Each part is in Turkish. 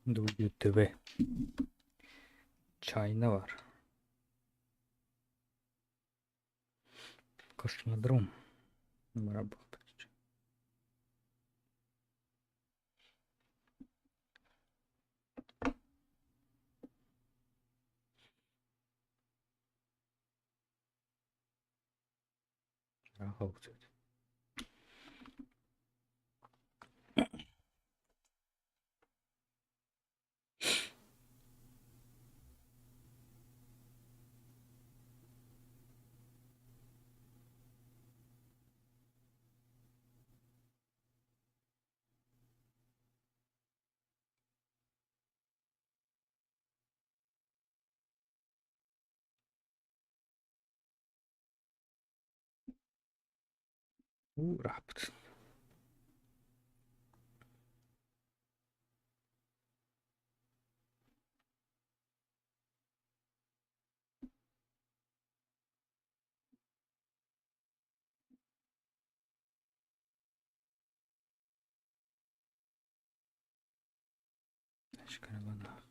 WTV. China var. Космодром. Работать. Работать. Рапт. Каравана.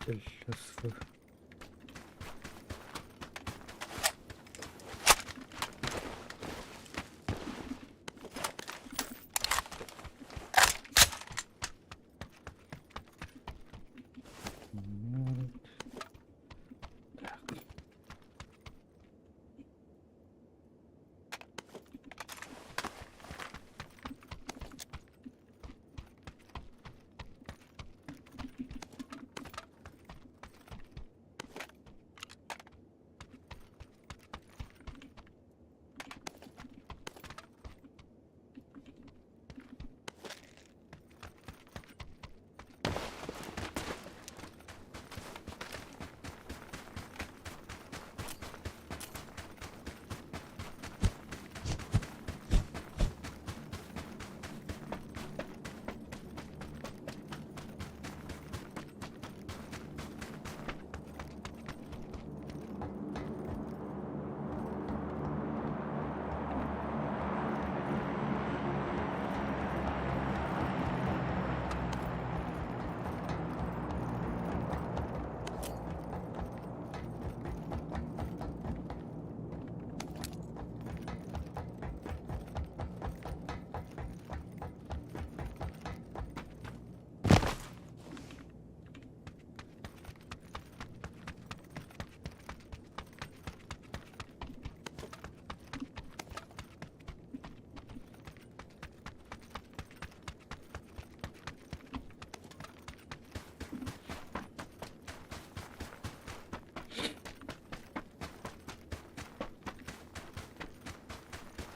Штель.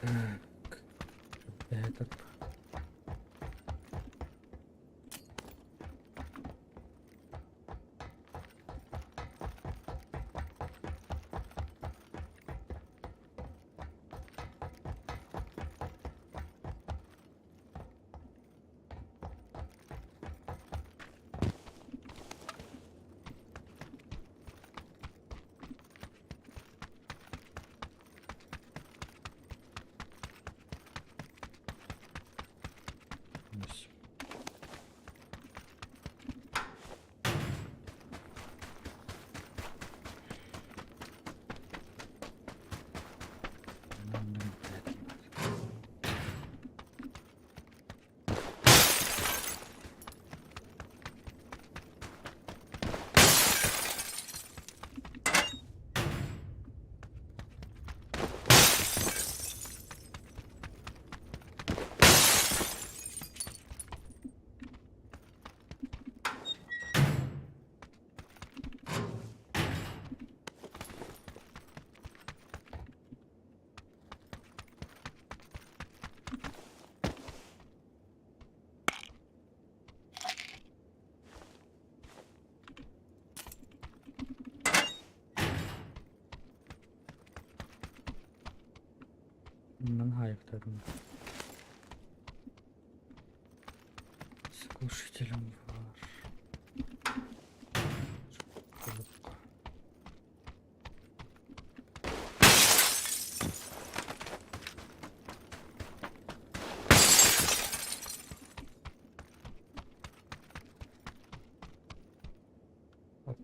Так. Этот. Ось. Номер 5. Мангайк так. С глушителем ваш. Коробка. Оп.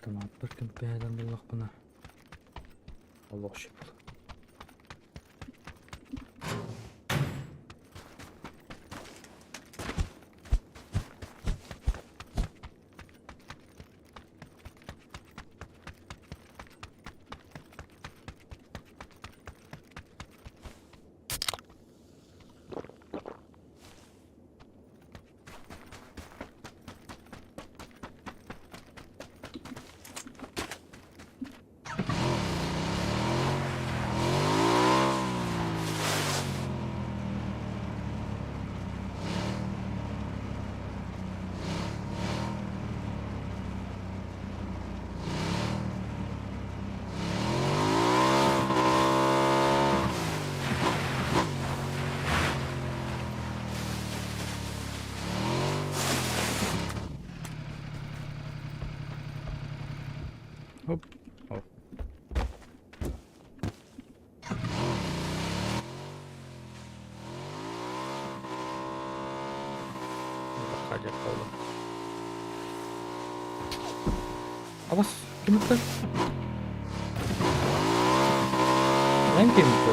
Tamam, bakın bir Allah buna. Allah şükür. Хоп. Оп. Hadi kaldı. Abbas, kimlikte? Ben kimlikte?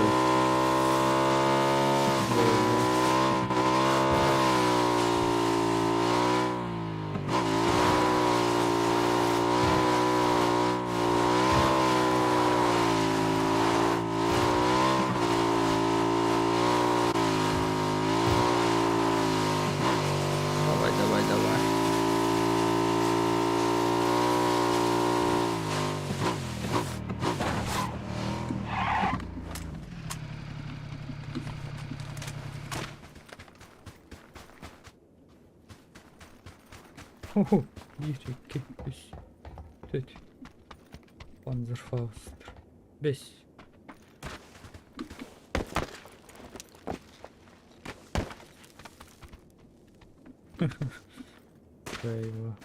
Давай, давай, давай. Хо-хо. 1, 2, 3, 4. Panzerfaust. 5. Eyvah.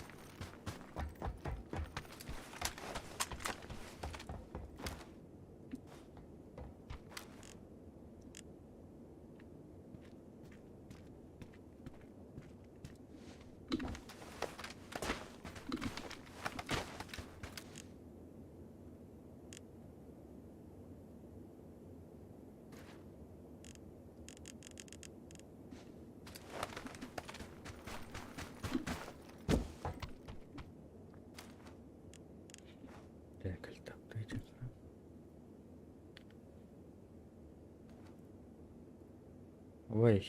Ой.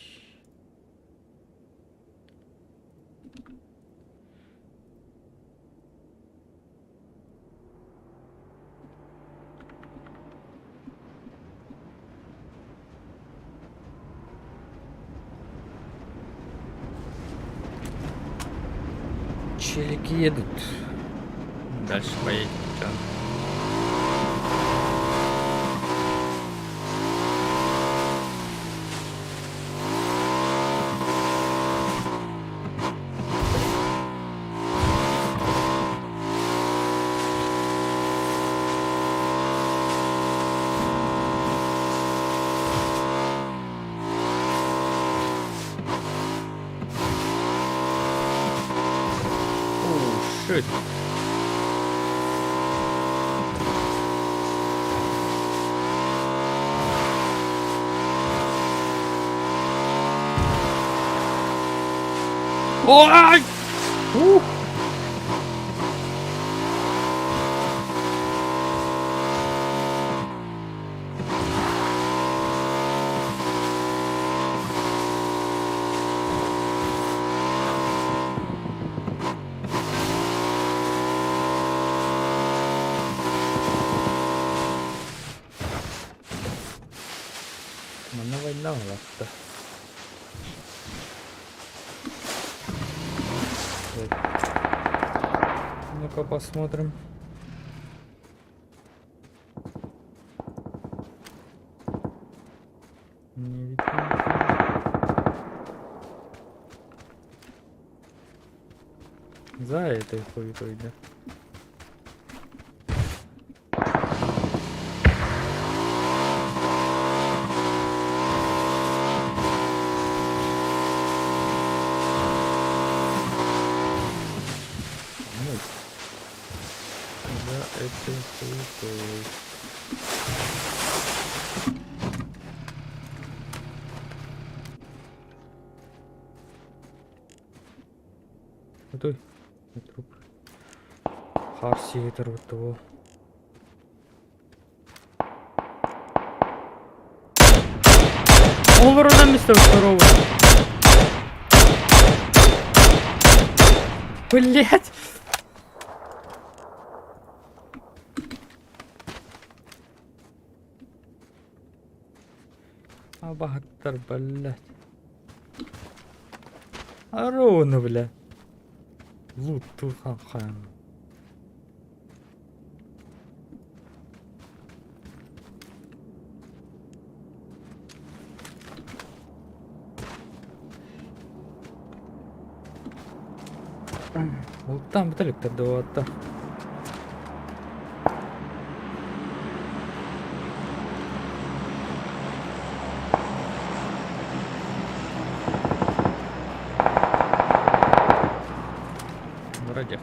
Челики едут. Дальше поедем. Чё? Оу, шит. Ой! Ух! Mana война у нас-то? Ну-ка посмотрим. Не видно ничего. За этой хуетой, да? Ну, за этой хуетой. Стой, труп. Харси того. Он ворона место второго. Блять! Абахтар, блять. Арона, бля. Лут тухан. Вот там Виталик-то да. Вроде.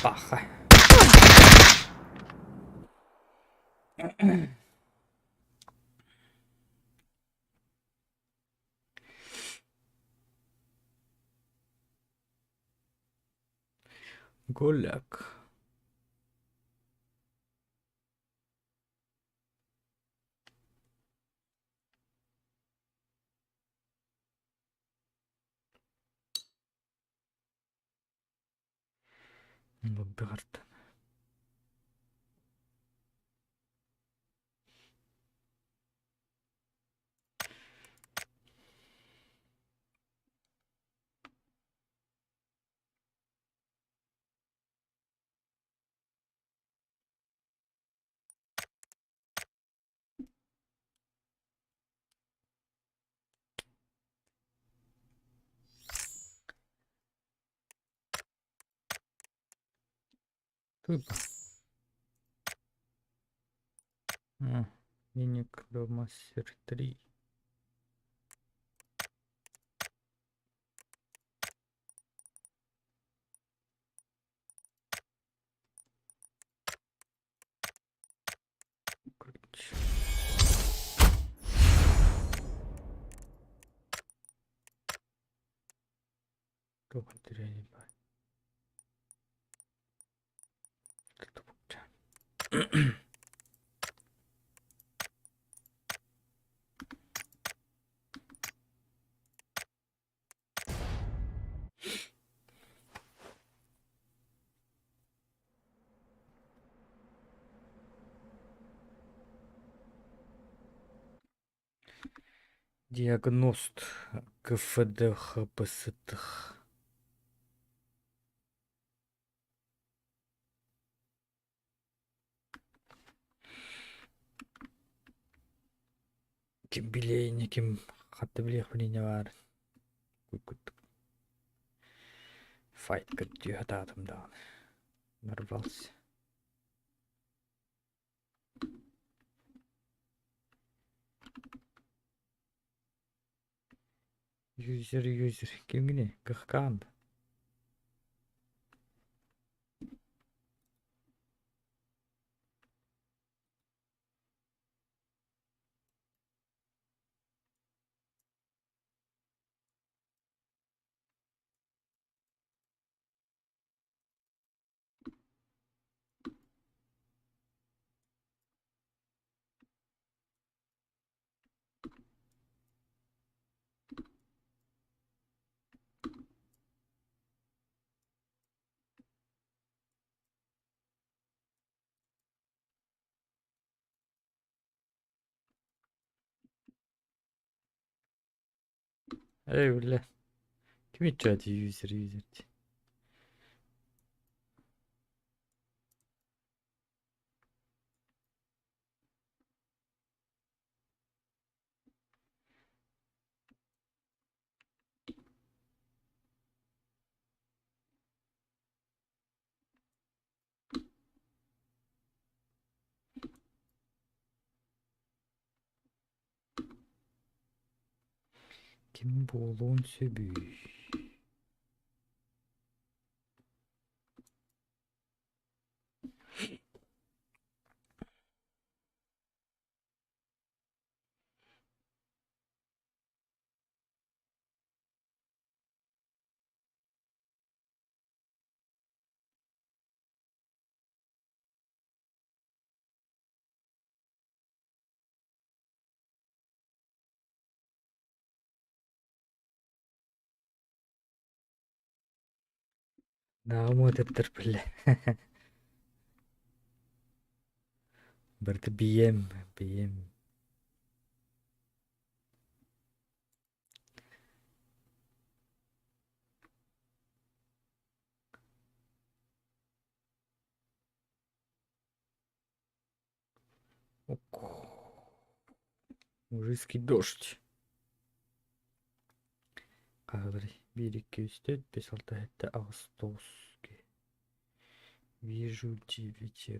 Паха. Голяк. Боберт. Тупо. Веник до мастер 3. Ключ. Tuohon treeni päin. Диагност КФДХПСТХ. Ким билейне, ким хатты билех билейне бар. Куй-куй. Файт көттү хататым да. Нарвался. Юзер. Ким гине? Кыхкан. Эй, бля. Ким ичати юзер. Ким болуун сөбүй. Наамы өтөптөр биле. Бірді бием. Мужицкий дождь. Кагыры 1-2-3-4-5-6-7 Агустос. Вижу 9.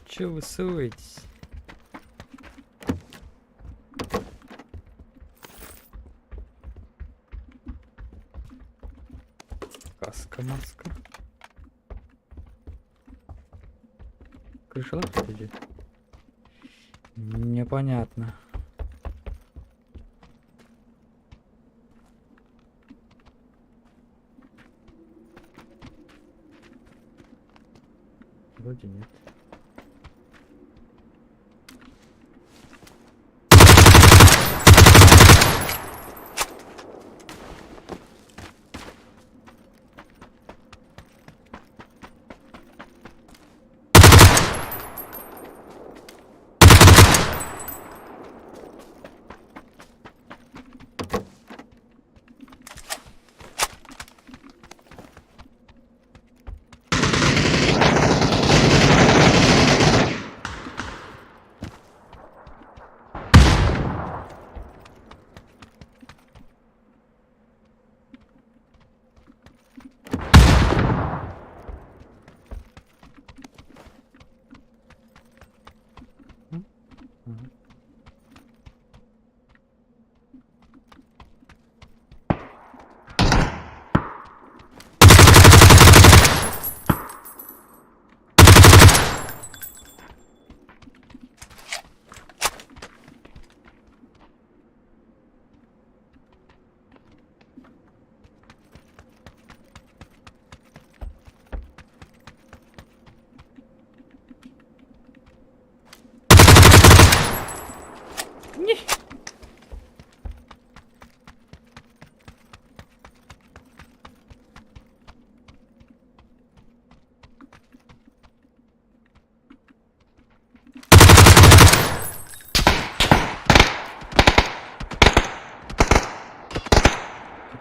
Чё вы суетесь? Маска. Крыша лапта идет? Непонятно. Вроде нет.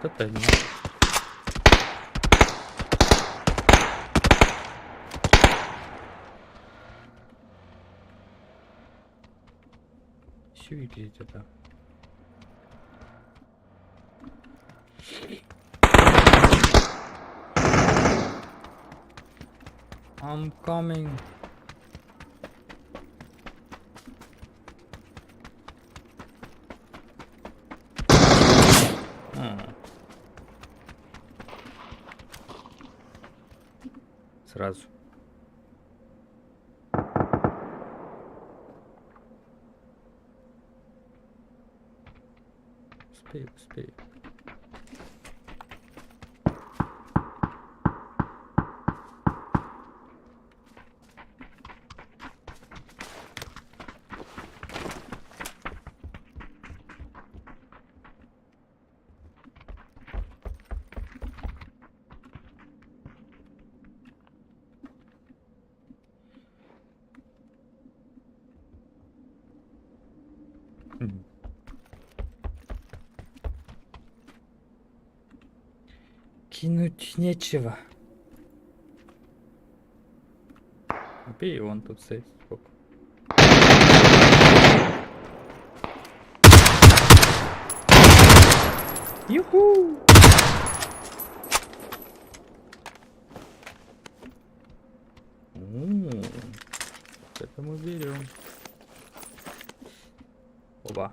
это не. Все выглядит это. I'm coming. Сразу. Успею. Кинуть нечего. Бей, он тут стоит. Сколько? Юху! Это мы берем. Оба.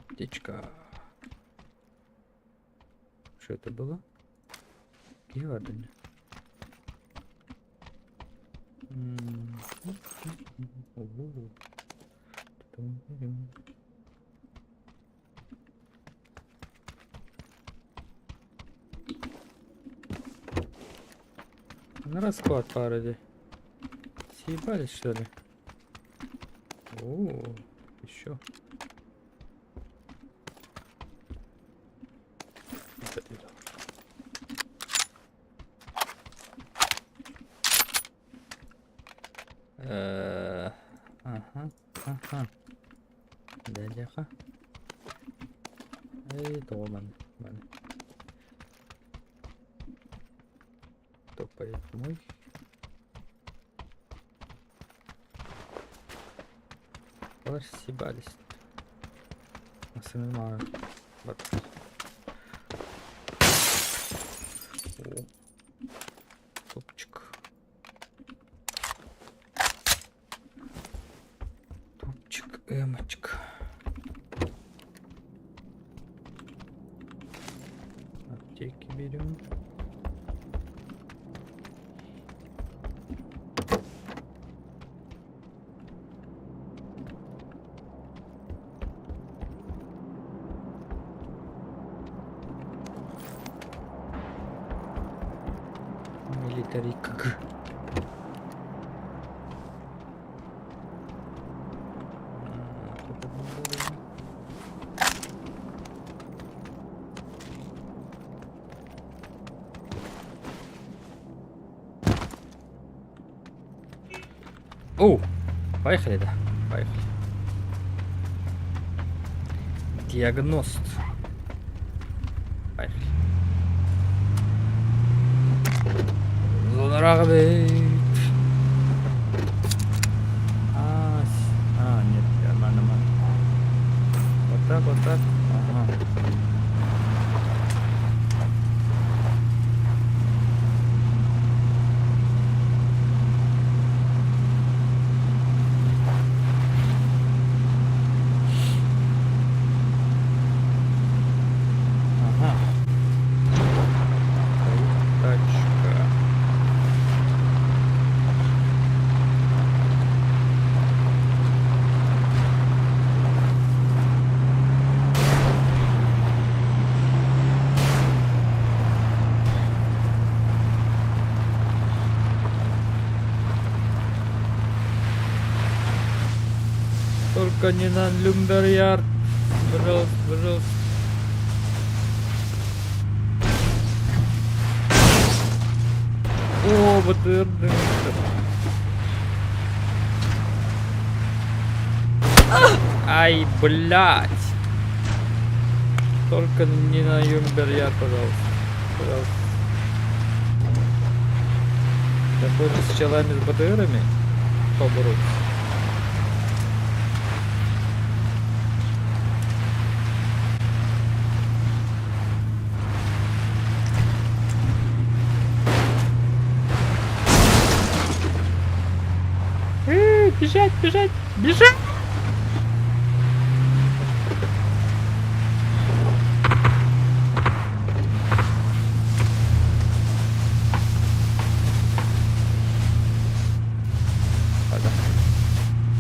Птичка. Что это было? Георгий. На расклад пара людей. Съебались, что ли? О, еще. Ага. Дядяха. Эй, Томан. Топает мой. Съебались. Особенно вот. Топчик. Эмочка. Аптеки берем. Милитари как. О, поехали, да, поехали. Диагност. Поехали. Зона рагбит. Нет, нормально. Вот так. Ага. Только не на Люмберярд. Пожалуйста. БТР. Ай, блядь. Только не на Юмберьяр, пожалуйста. Пожалуйста. Я хочу с челами с БТРами побороться. Бежать, бежать, бежать! Ладно.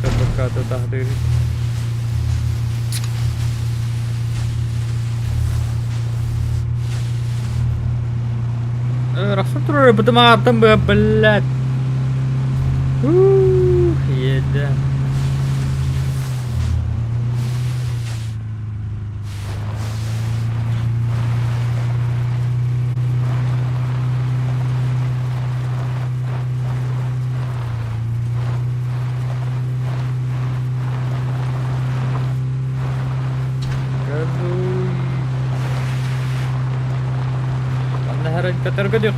КБК додали. Рассмотрю, потому там бы, блядь. Еда. Ладно, Петр Гадюк.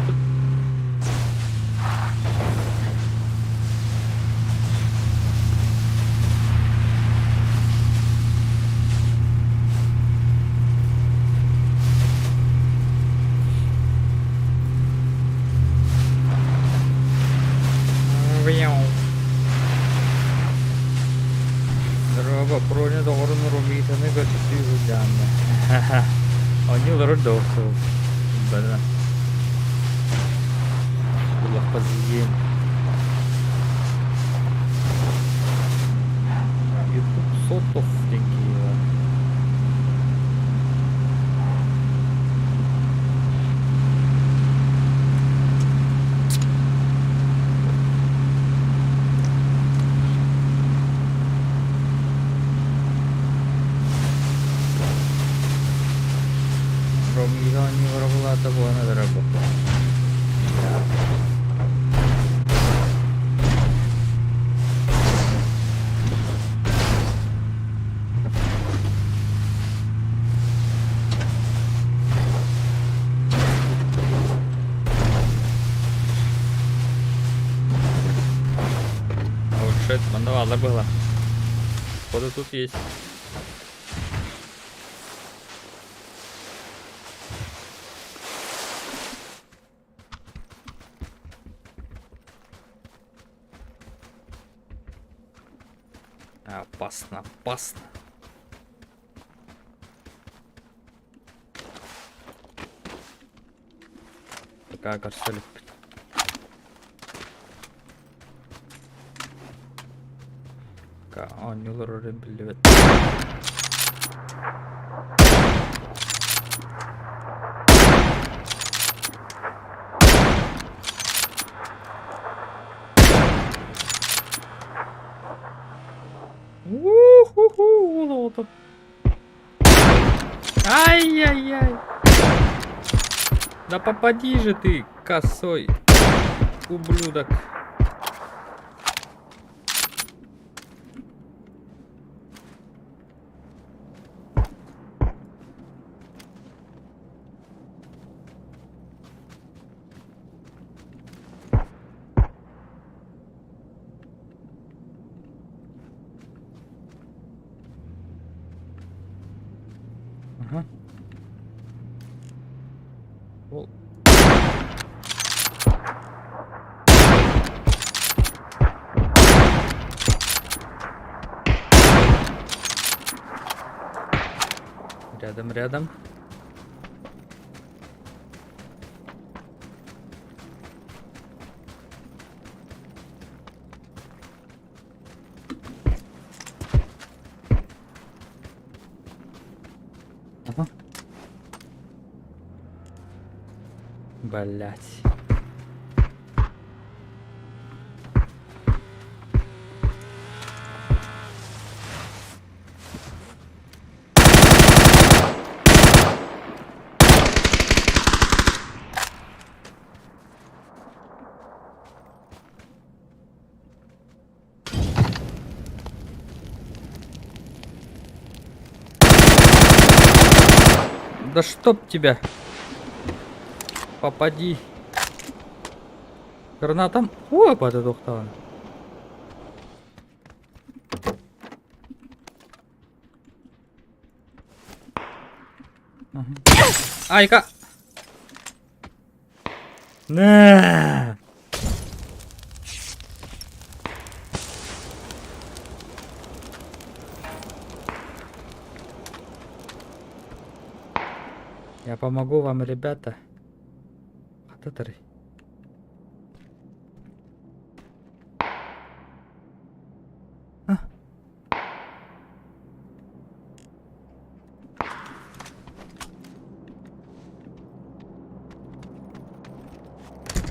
Здорово, броня доғырын ромитаны көтіпті жүзданды. Они лұры доқыл. Бәлі. Бұлақ позиен. YouTube сотов деньги. Ромига не воровала, того надо работать. А вот шесть мандавала было. Походу тут есть. Опасно, опасно. Такая карсель. О, не лоры блядь. У-ху-ху, ай-яй-яй. Да попади же ты, косой ублюдок. Ага. О. Рядом, рядом. Ага. Блять. Да чтоб тебя. Попади. Гранатам. Опа, ты тоқтаған. Айка. На. Я помогу вам, ребята. Хататары.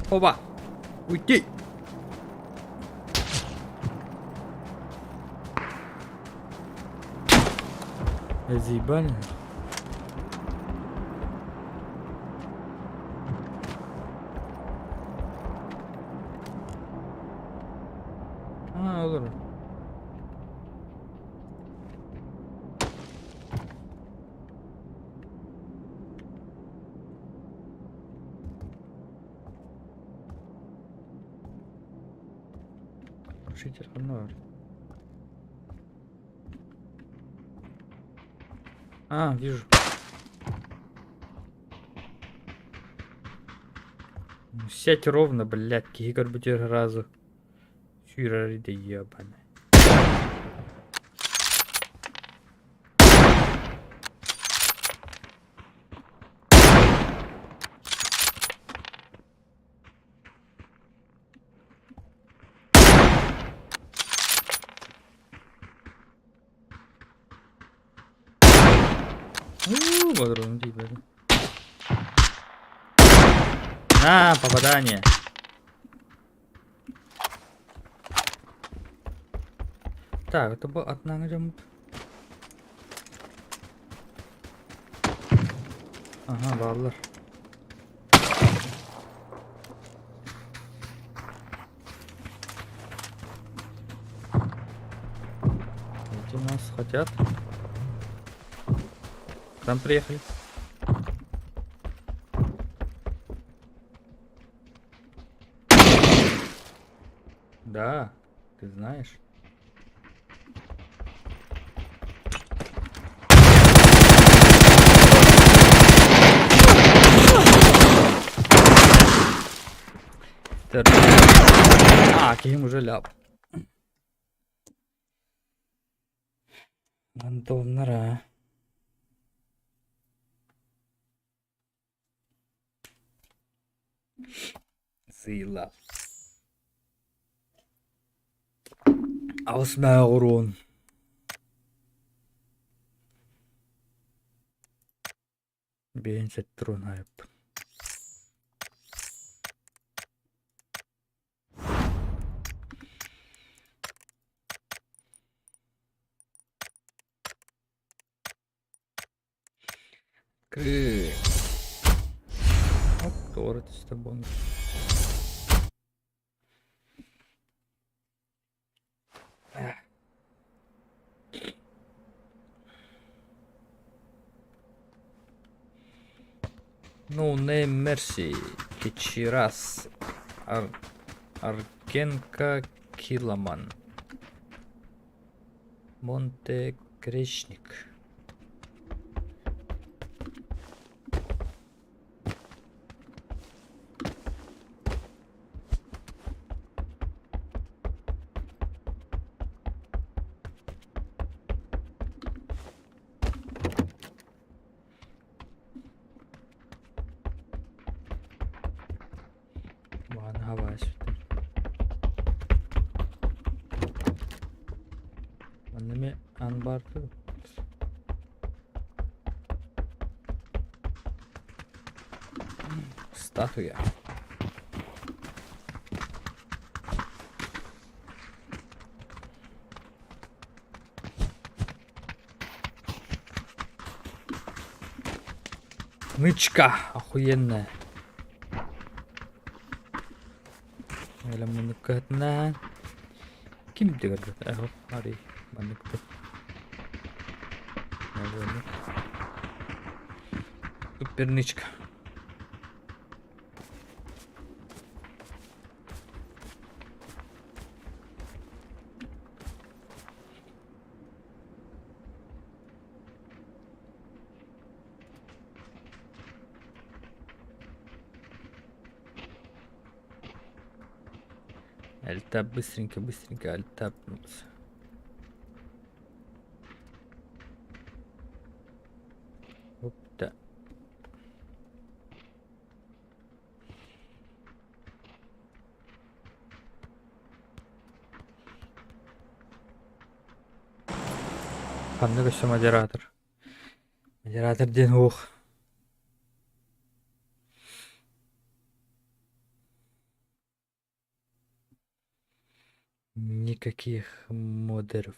Опа. Уйти. Заебали. Olur. Крушитель var. Вижу. Сядь ровно, блядь, кигар будет разу. Сюрари да ебаный. Бодрон, блядь. На, попадание. Так, это был одна идем. Ага, баллар. Эти нас хотят. К нам приехали. Да, ты знаешь. Ким уже ляп. Антонара. Сила. Ausmacher урон. Бенсет трунайп. Актор это с тобой. No name mercy. Кичирас. Аргенка Киламан. Монте Крещник. Анбарту. Статуя. Нычка охуенная. Elə mınıqqatna. Kim diyor? Aha, hadi mınıqqat. Суперничка. Альтап, быстренько, быстренько, альтап. Оп, да. Қандай көші модератор. Модератор ден оқ. Никаких модеров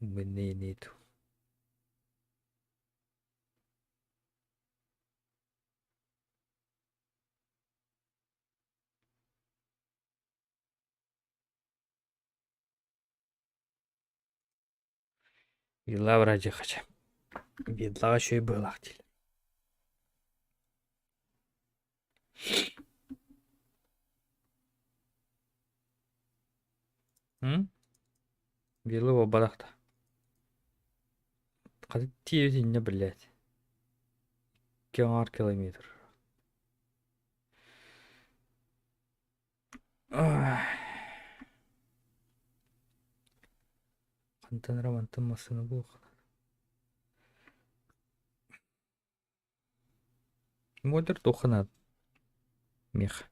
у меня нету. Вилла вроде хотя. Видла еще и была. Вилла в барахта. Қады тиевден, блядь. Километр. Қантан романтын масыны бұл. Модер тоқынады. Мех.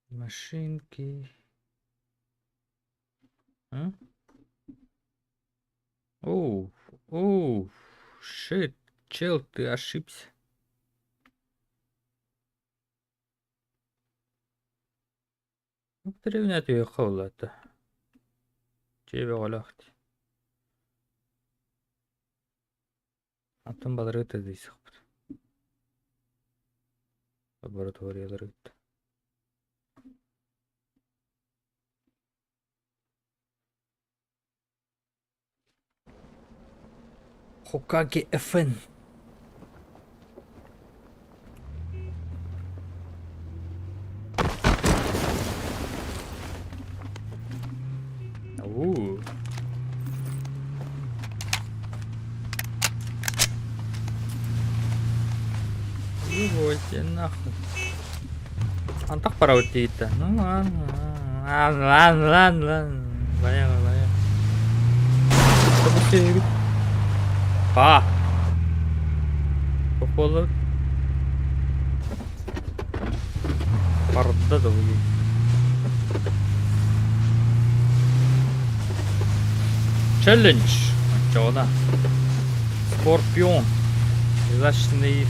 Машинки. Оу, шит, чел, ты ошибся. Деревня тебе холодно. Тебе олахти. Антон балрыты здесь. Лаборатория рыт. Хокаге FN. Увольте нахуй. Он так пора уйти-то. Ну ладно. Ладно. Понятно. Походу. Парда да вы. Челлендж. Чего да? Скорпион. Изящный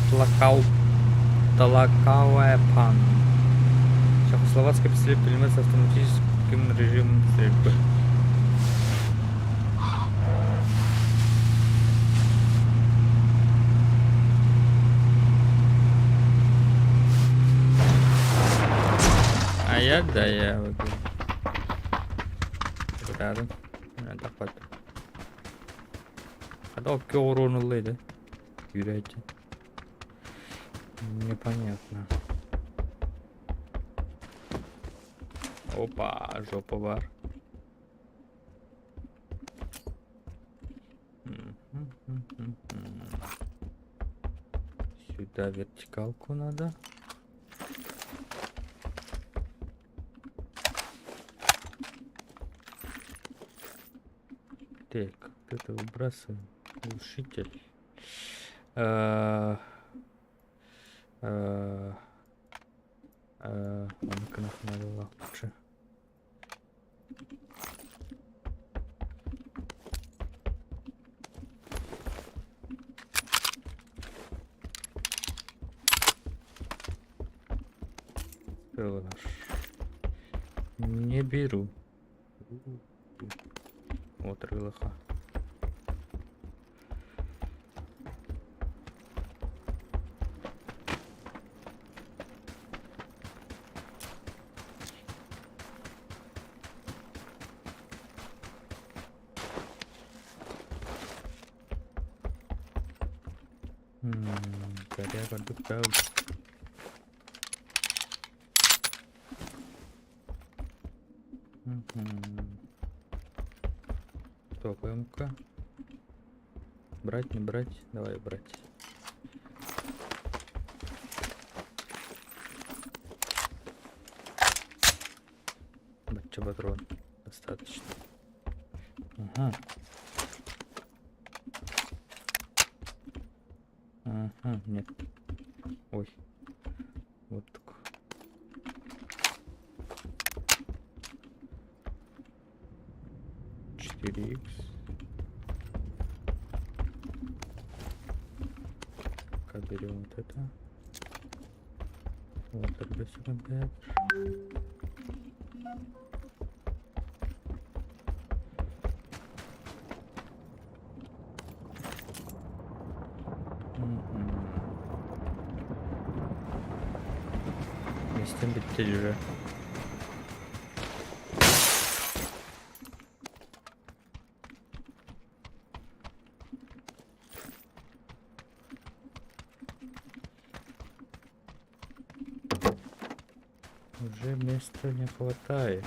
толоковая пан. Чехословацкий пистолет-пулемет с автоматическим режимом стрельбы. Да, я выиграл. Рядом. Так вот. Когда урон улыды? Юряйте. Непонятно. Опа, жопа бар. Сюда вертикалку надо. Так, это выбрасываем. Глушитель. Ну-ка надо лучше. Не беру. Вот рылоха. Коряга дукал. Топаем-ка. Брать, не брать? Давай брать. Батча патрон. Достаточно. Ага. Ага, нет. Ой. Вот так. Икс. Как берем вот это. Вот тогда сюда. Местем bitti уже. Уже места не хватает.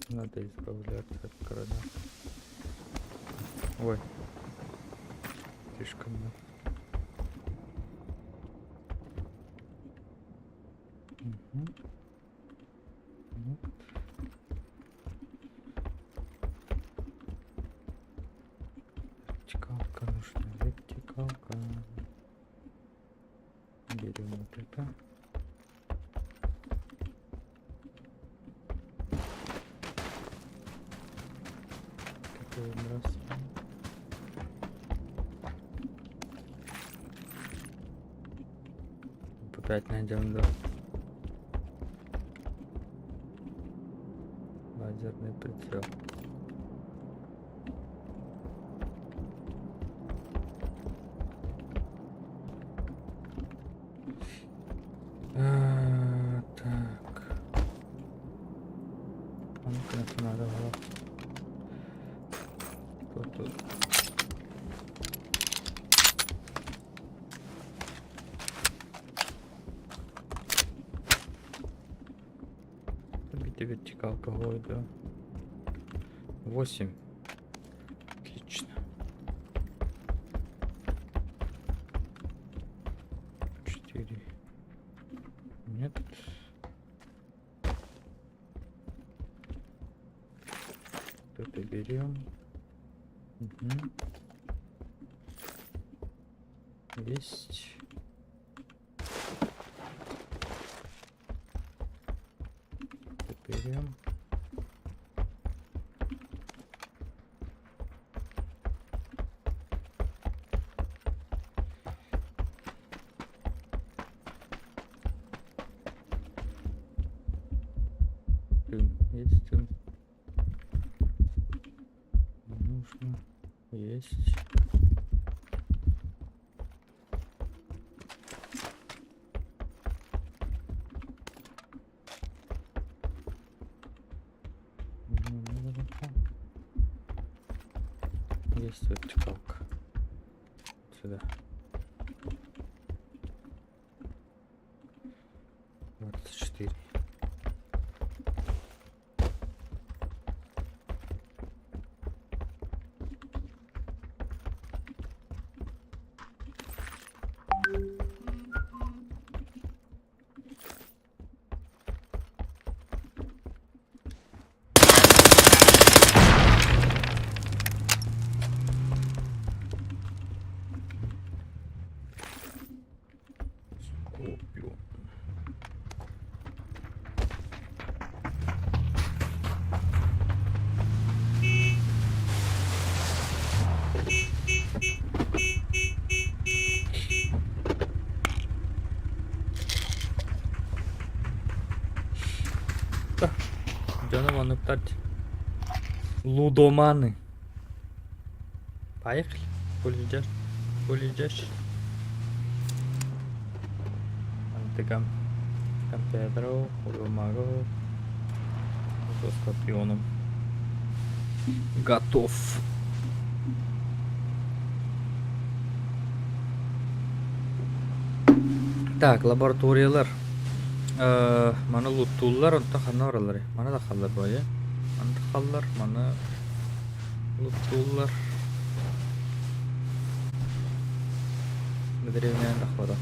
Надо избавляться от гранат. Ой. Слишком много. Вертикалка нужна, вертикалка. Берем вот это. Такой раз. Опять найдем, да. Лазерный прицел. Так. Ну-ка, надо было. Тут. Вертикалка голой, да. 8. Отлично. 4. Нет. Это берем. Угу. Есть. Берем. Есть. Нужно. Есть. Есть вертикалка. Сюда. 24. Да. Canım кстати. Лудоманы. Поехали. Полетишь. Полетишь. Антикам. Кампедро. Урумаго. Со скорпионом. Готов. Так, лабораториялар. Mana loot tool'lar unda qana oralari. Mana da qallar boya. Mana qallar, mana loot tool'lar. Древняя дохода.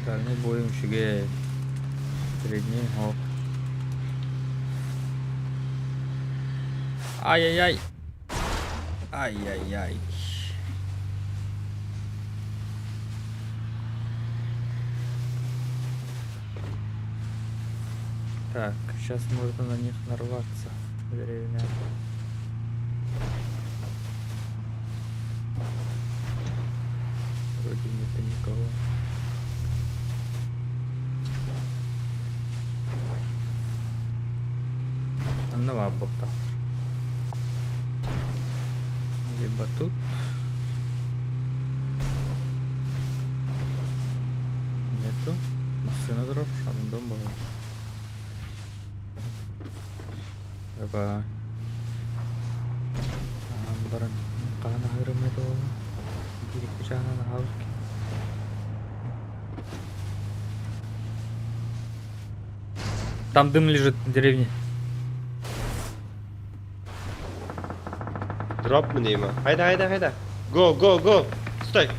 Дальний бой ушиге. Средний хоп. Ай-яй-яй. Ай-яй-яй. Так, сейчас можно на них нарваться. Деревня. Вроде нет никого. Ну, аборта. Либо тут. Нету. Машина дров, шандом был. Apa barang kana harum itu jadi pecahan haus там дым лежит в деревне. Drop mu diyeyim ha? Hayda. Go. Stay.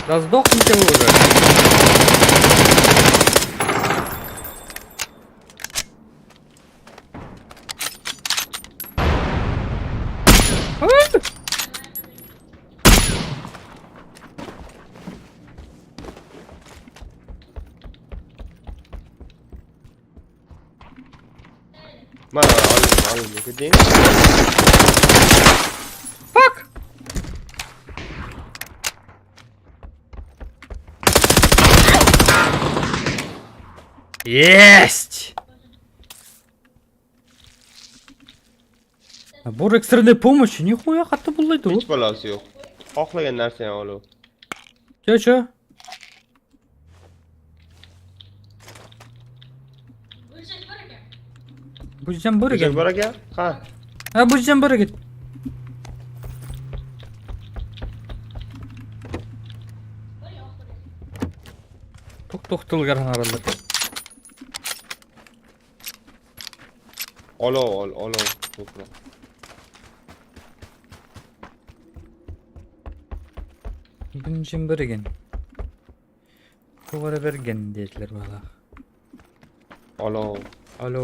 Да сдохните вы уже. Mana alayım gideyim. Fuck! Есть! Nabor ekstrенной помощи, нихуя hatta bullaydı Hiç balası yok. Xohlagan narsani ol. Чё? Bujjan bora Güzel gel. bora gel. Ha. Ha bujjan bora git. To'xtalgan aralar. Olov. To'pla. Bujjan bora gel. To'g'ri bergan deydilar bala. Olov. Alo.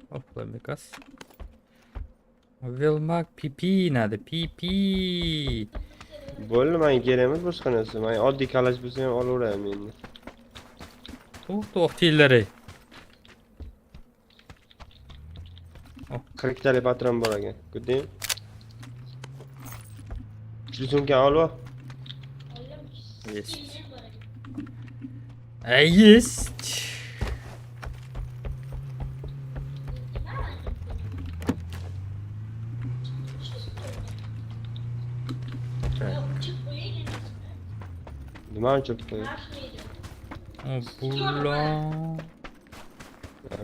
Hopla Mekas. Velmak pipi надо, pipi. Bo'ldi, men kelamiz boshqa narsa. Men oddiy kalash bo'lsa ham olaveraman endi. To'xtinglar. 40 talik patron bor ekan. Ko'rding? Shu sumkani olib. Есть. Есть. Nima uchun qo'y? Pula.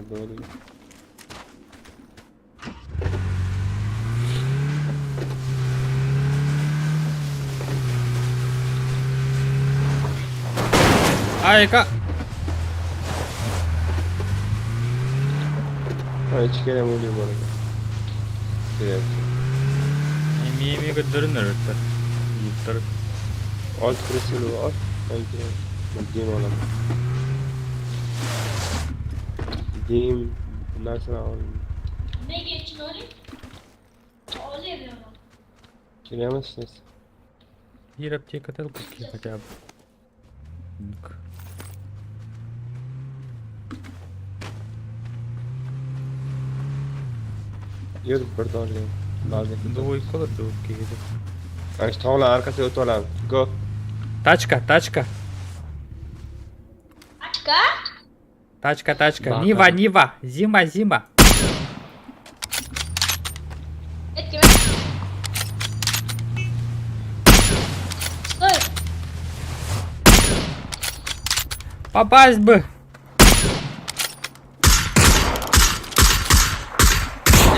Bo'ldi. Kayka. Ha hiç gelem oluyor bu arada. Evet. Yemeği götürün öğretmen. Yutlar. Alt preseli var. Ben gireyim. Ben diyeyim oğlum. Diyeyim. Bundan sonra alayım. Ne geçin öyle? Öyle mi? Giremezsiniz. Bir аптека atalım bakayım хотя бы. Ну-ка. Yürü bir daha alayım. Lazım. Двойка olur двойка yedi. Yani işte tavla arkasına öte olalım. Go. Тачка. Açka? Тачка. Бака. Нива. Зима. Et kime? Sтой! Попасть бы.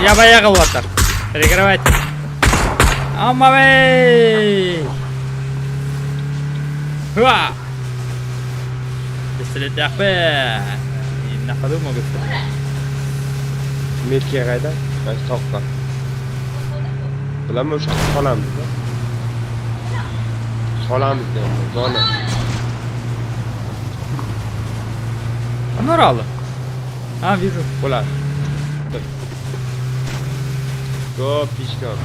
Я поехал, Ватер. Перекрывайте. Амавей! Ха! Пистолет ТРП. И на ходу могут стрелять. Metkiye qayda? Ben işte tokla. Bilaman o'sha solamiz da. Solamiz deyapman. Zona. Норалы. А, вижу. Bular. Dur. Go pishkam.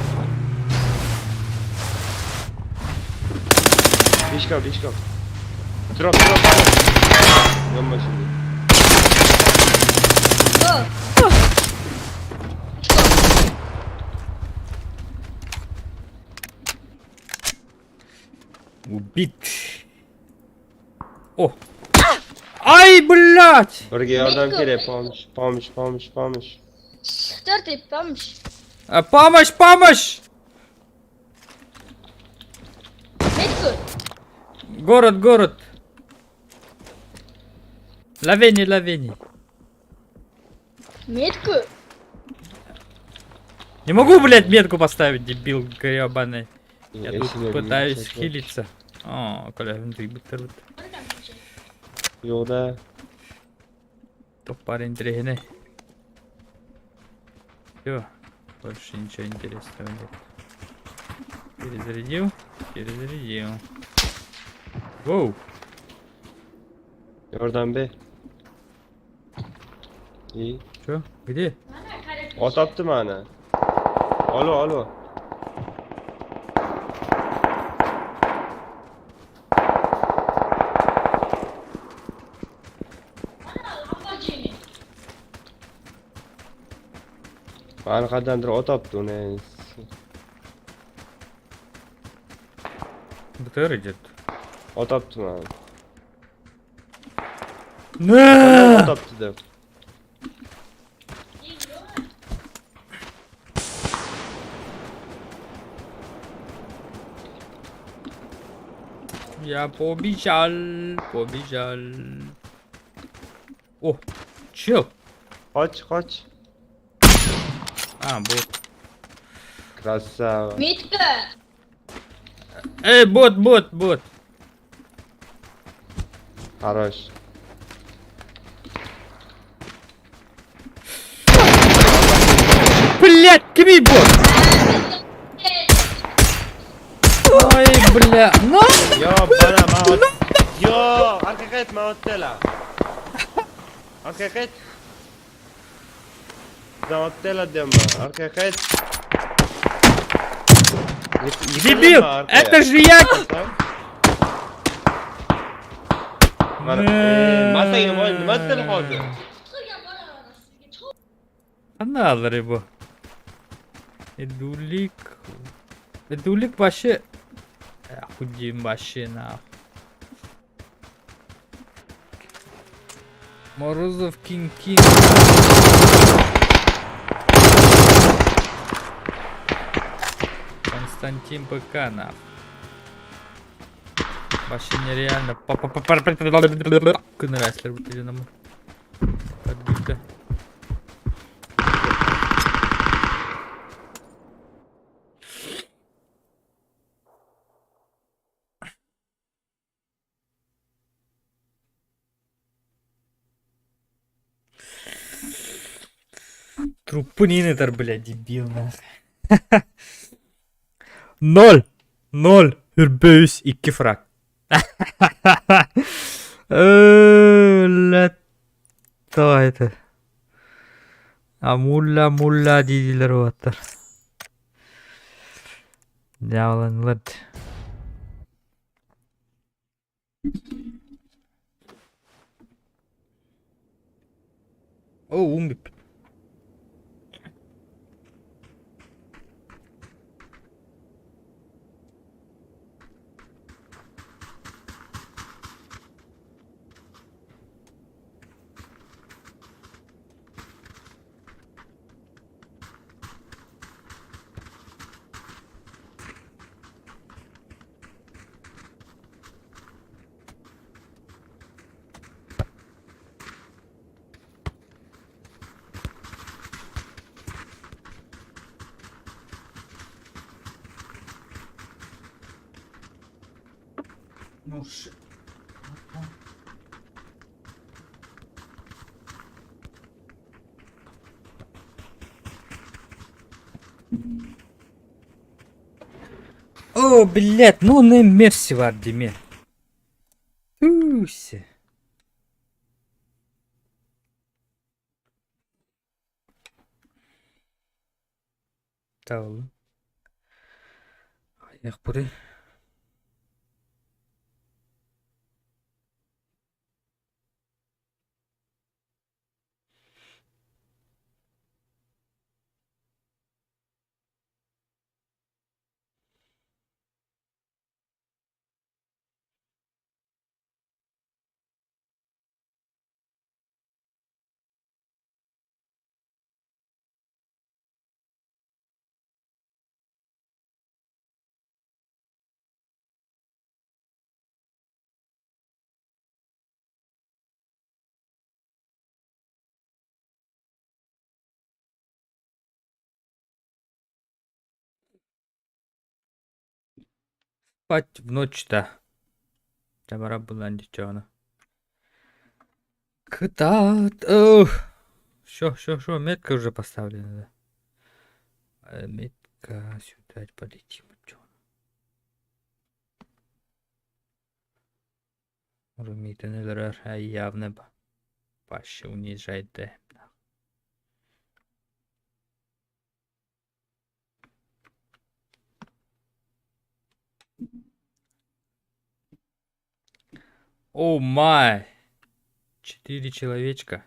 Pishkam. Drop. Yonma şimdi. Go! Убит. О! Ай, блядь! Biriga yordam Mekko. kerak. Pomish. Что ты помнишь? Помощь! Метку? Город. Лавени. Метку? Не могу, блядь, метку поставить, дебил гребаный. Я тут Esine пытаюсь bir- хилиться. О, коля, ты битер. Yok da. Топ парень дрегне. Все, больше ничего интересного нет. Перезарядил. Воу. Yordam be. İyi. Что? Где? Ot atdı bana. Alo. Bana qadamdır ot atdı onu. БТР идет. Ot atdı bana. Ot На! atdı da. Я побежал. О, чел. Kaç. А, бот. Красава. Метка? Бот. Хорош. Блять, кими бот. Ой, бля. Ну, Yo bana maot. Yo arka qayt maotdala. Arka qayt. Maotdala deyapman. Arka qayt. дебил. Это же я. Masaga boy nima dedi hozir? Канал рыба. Эдулик вообще. Охудим вообще нахуй. Морозов Кинг. Константин ПК нахуй. Вообще нереально. Кынырайсыздар bu telefonuma. Подбито. Трупнинитер, блядь, дебил, нахуй. 0. 0. Үрбөйс 2 фраг. Ләттайды. Мулла дейділер оғаттар. Дяволын. О, умбип. Ну, shit. О, блядь, ну не мерси var деме. Туси. Tamam. Ayak buraya. Спать в ночь-то. Табара была ничего. Катат. Ох. Шо, метка уже поставлена. Да. Метка сюда полетим. Румитенелер явно паще унижает, да. О май! 4 человечка.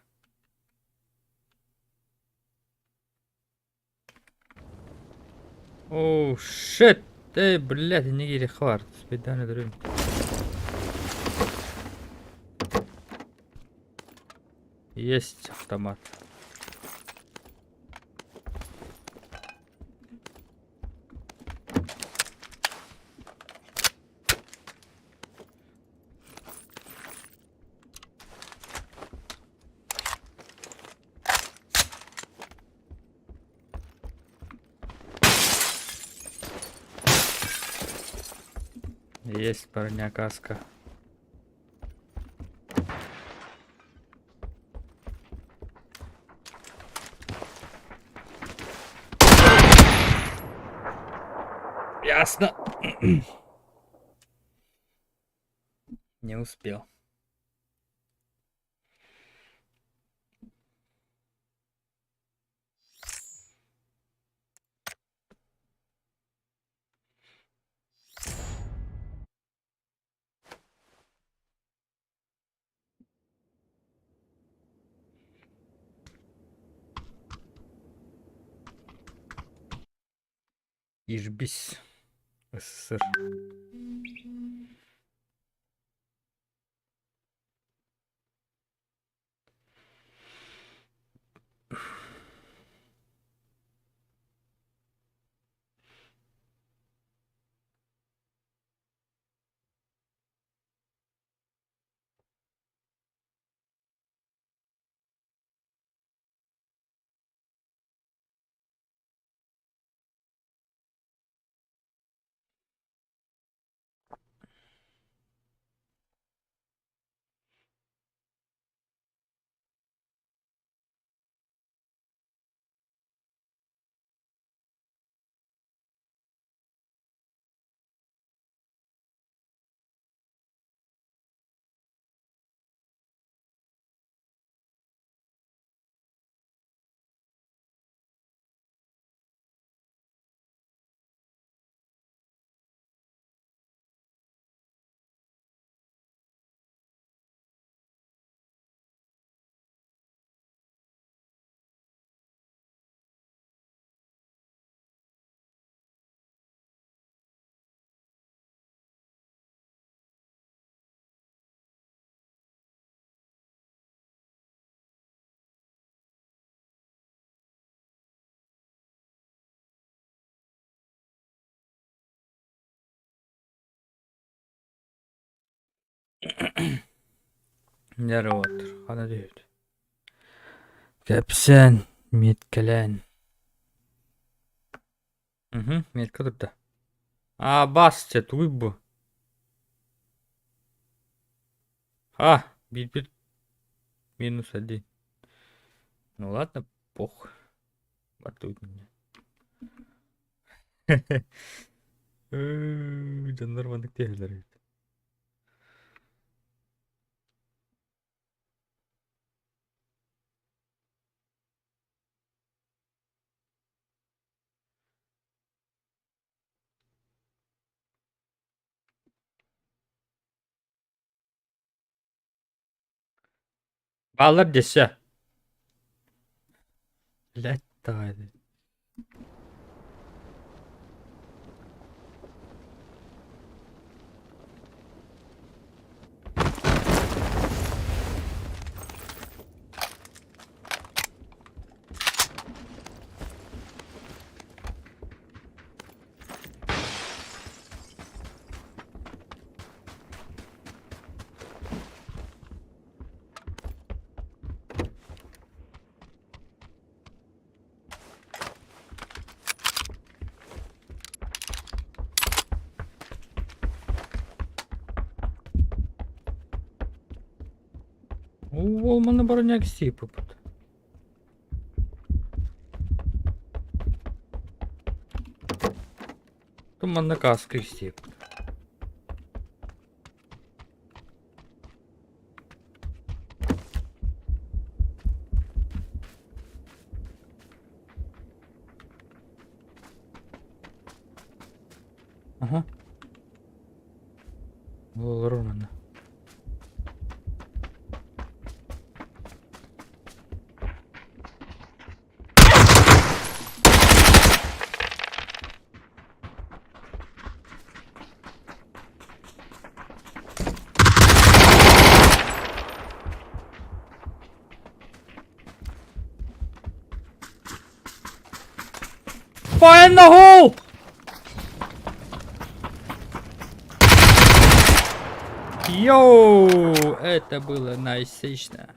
О, шит! Эй, блядь, не гири хварт. Спиданы дрым. Есть автомат. Есть парня каска. Ясно. Не успел. Ижбись. СССР. Yarı otur. Hana değil. Kepsen. Metkelen. Метка durdu. Basça tuy bu. Bir минус один. Ну ладно, пох. Батуй меня. Canlar bandık değiller. Bağlar dese. Let hadi. Ол мене бороняк сіпи. То мене каски сіп. Ага. Ол ровно. Fire in the hole! Йоу! Это было насыщенно.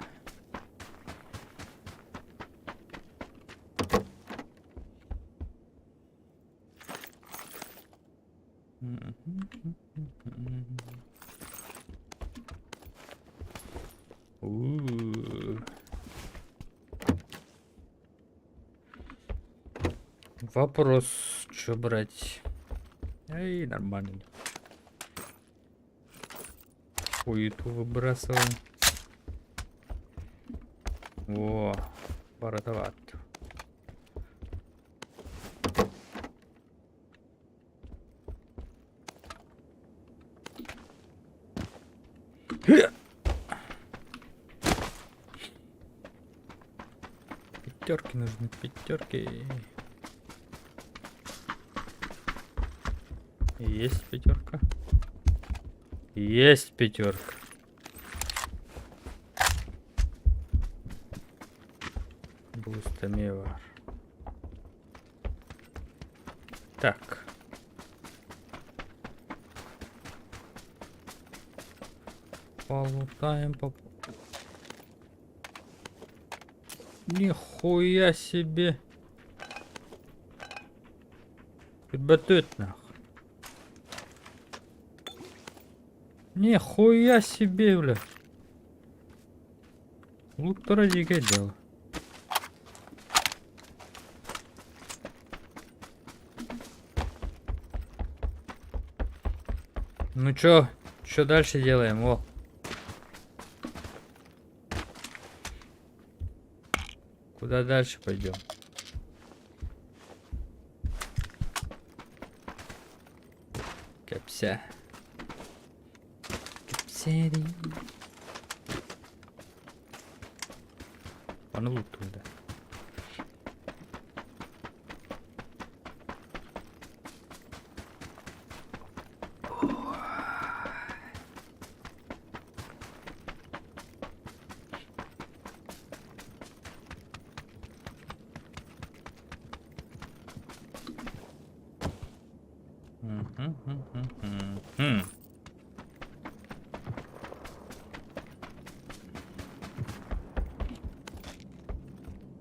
Вопрос, что брать? Эй, нормально. Хуету выбрасываем. О, баратоват. Пятерки нужны, пятерки. Есть пятерка. Есть пятерка. Бустамевар. Так. Полутаем по... Нихуя себе. Подбатывает нахуй. Нихуя себе, бля. Лук-то ради дело. Ну чё дальше делаем? О. Куда дальше пойдем? Капся. Капсери. Пану лут туда.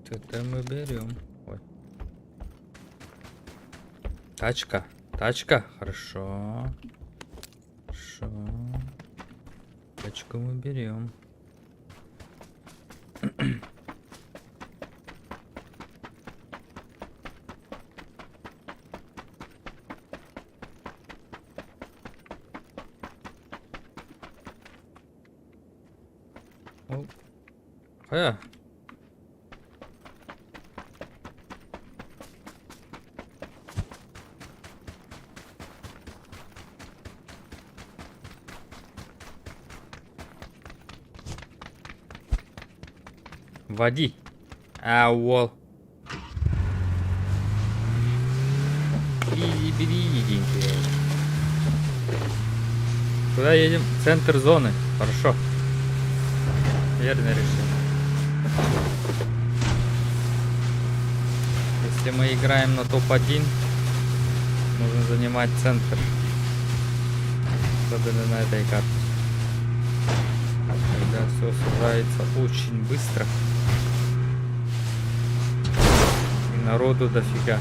Это мы берем. Ой. Тачка. Тачка. Хорошо. Хорошо. Тачку мы берем. О. Води. Ауол. Бери. Куда едем? Центр зоны. Хорошо. Верное решение. Если мы играем на топ-1, нужно занимать центр. Особенно на этой карте. Когда все сужается очень быстро. И народу дофига.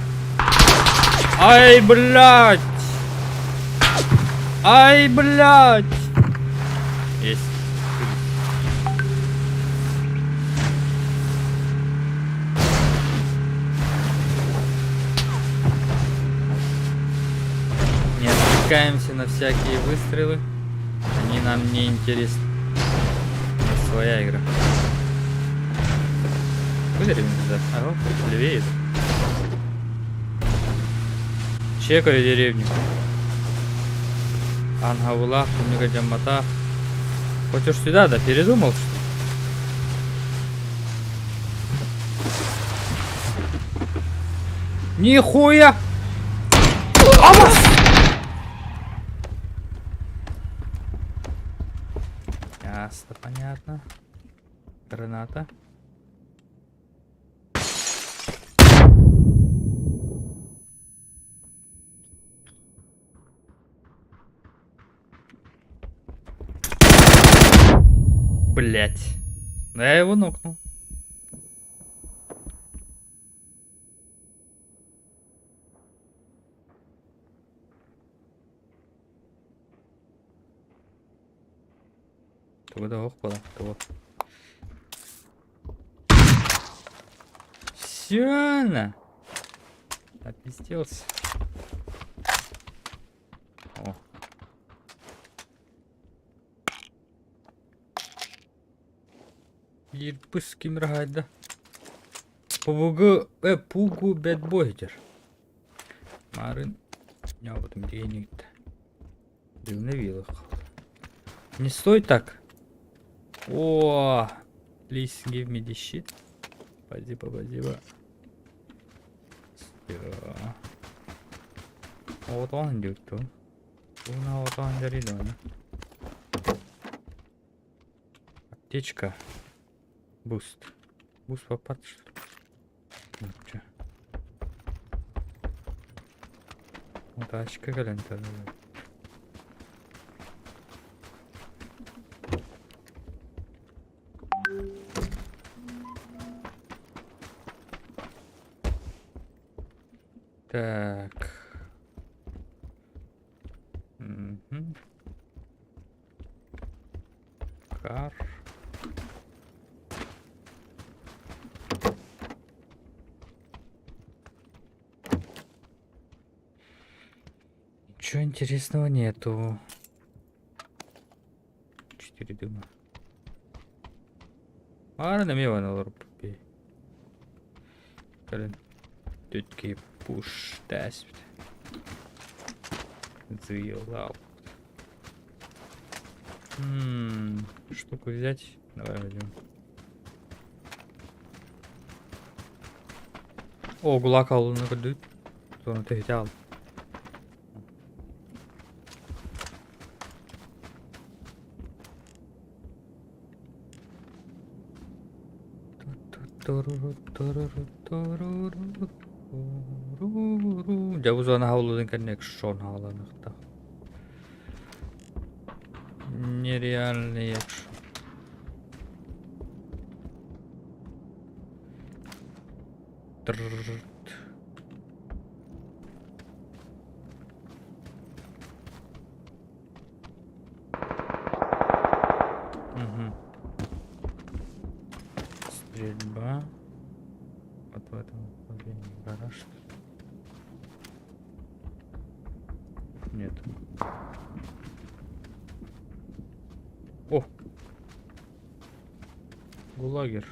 Ай, блядь! Ай, блядь! Есть. Не отвлекаемся на всякие выстрелы. Они нам не интересны. У нас своя игра. Выдерем туда. Ага, левее. Чекаю деревню. Ангавулах, Кумника Джаммата. Хочешь сюда, да? Передумал, что ли? Нихуя! Авас! Ясно, понятно. Граната. Блять. Да я его нокнул. Куда охпала? Кого? Сёна! Опиздился. О. Ирпыс кимрагайда. Пугу бедбойдер. Марын. Я вот им денег-то. Дивновил их. Не стой так. О, please give me this shit. Спасибо. Вот он идет, то. Вот он даридон. Аптечка. Буст. Буст попад, что ли? Ну, чё? Вот тачка галента. Так. Кар. Ничего интересного нету. 4 дыма. Ладно, мило на лорд. Тетки пуш тест. Заелал. Штуку взять. Давай возьмем. О, гулак алынı gördük. Sonra tehdit al. Jauh haulun connection halanıkta. Нереальный экшен. Тррррррт. Мгм. Стрельба. Вот в этом направлении гараж. Нет. О! Гулагер.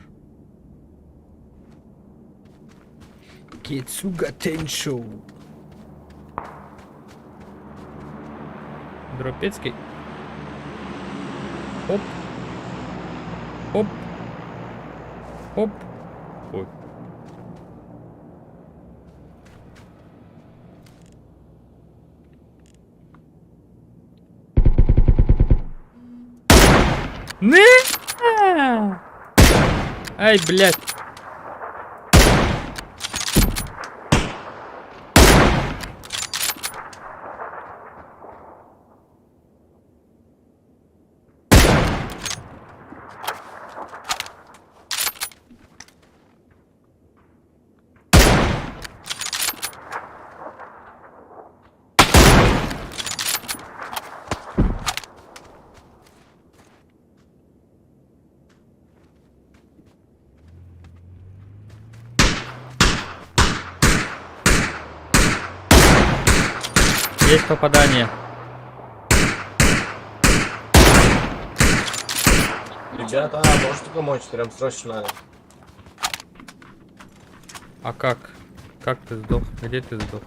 Кицуга Теншоу. Дропецкий. Оп. Оп. Оп. Ой. Не! Ай, блядь. Есть попадание. Ребята, можете помочь? Прям срочно надо. А как? Как ты сдох? Где ты сдох?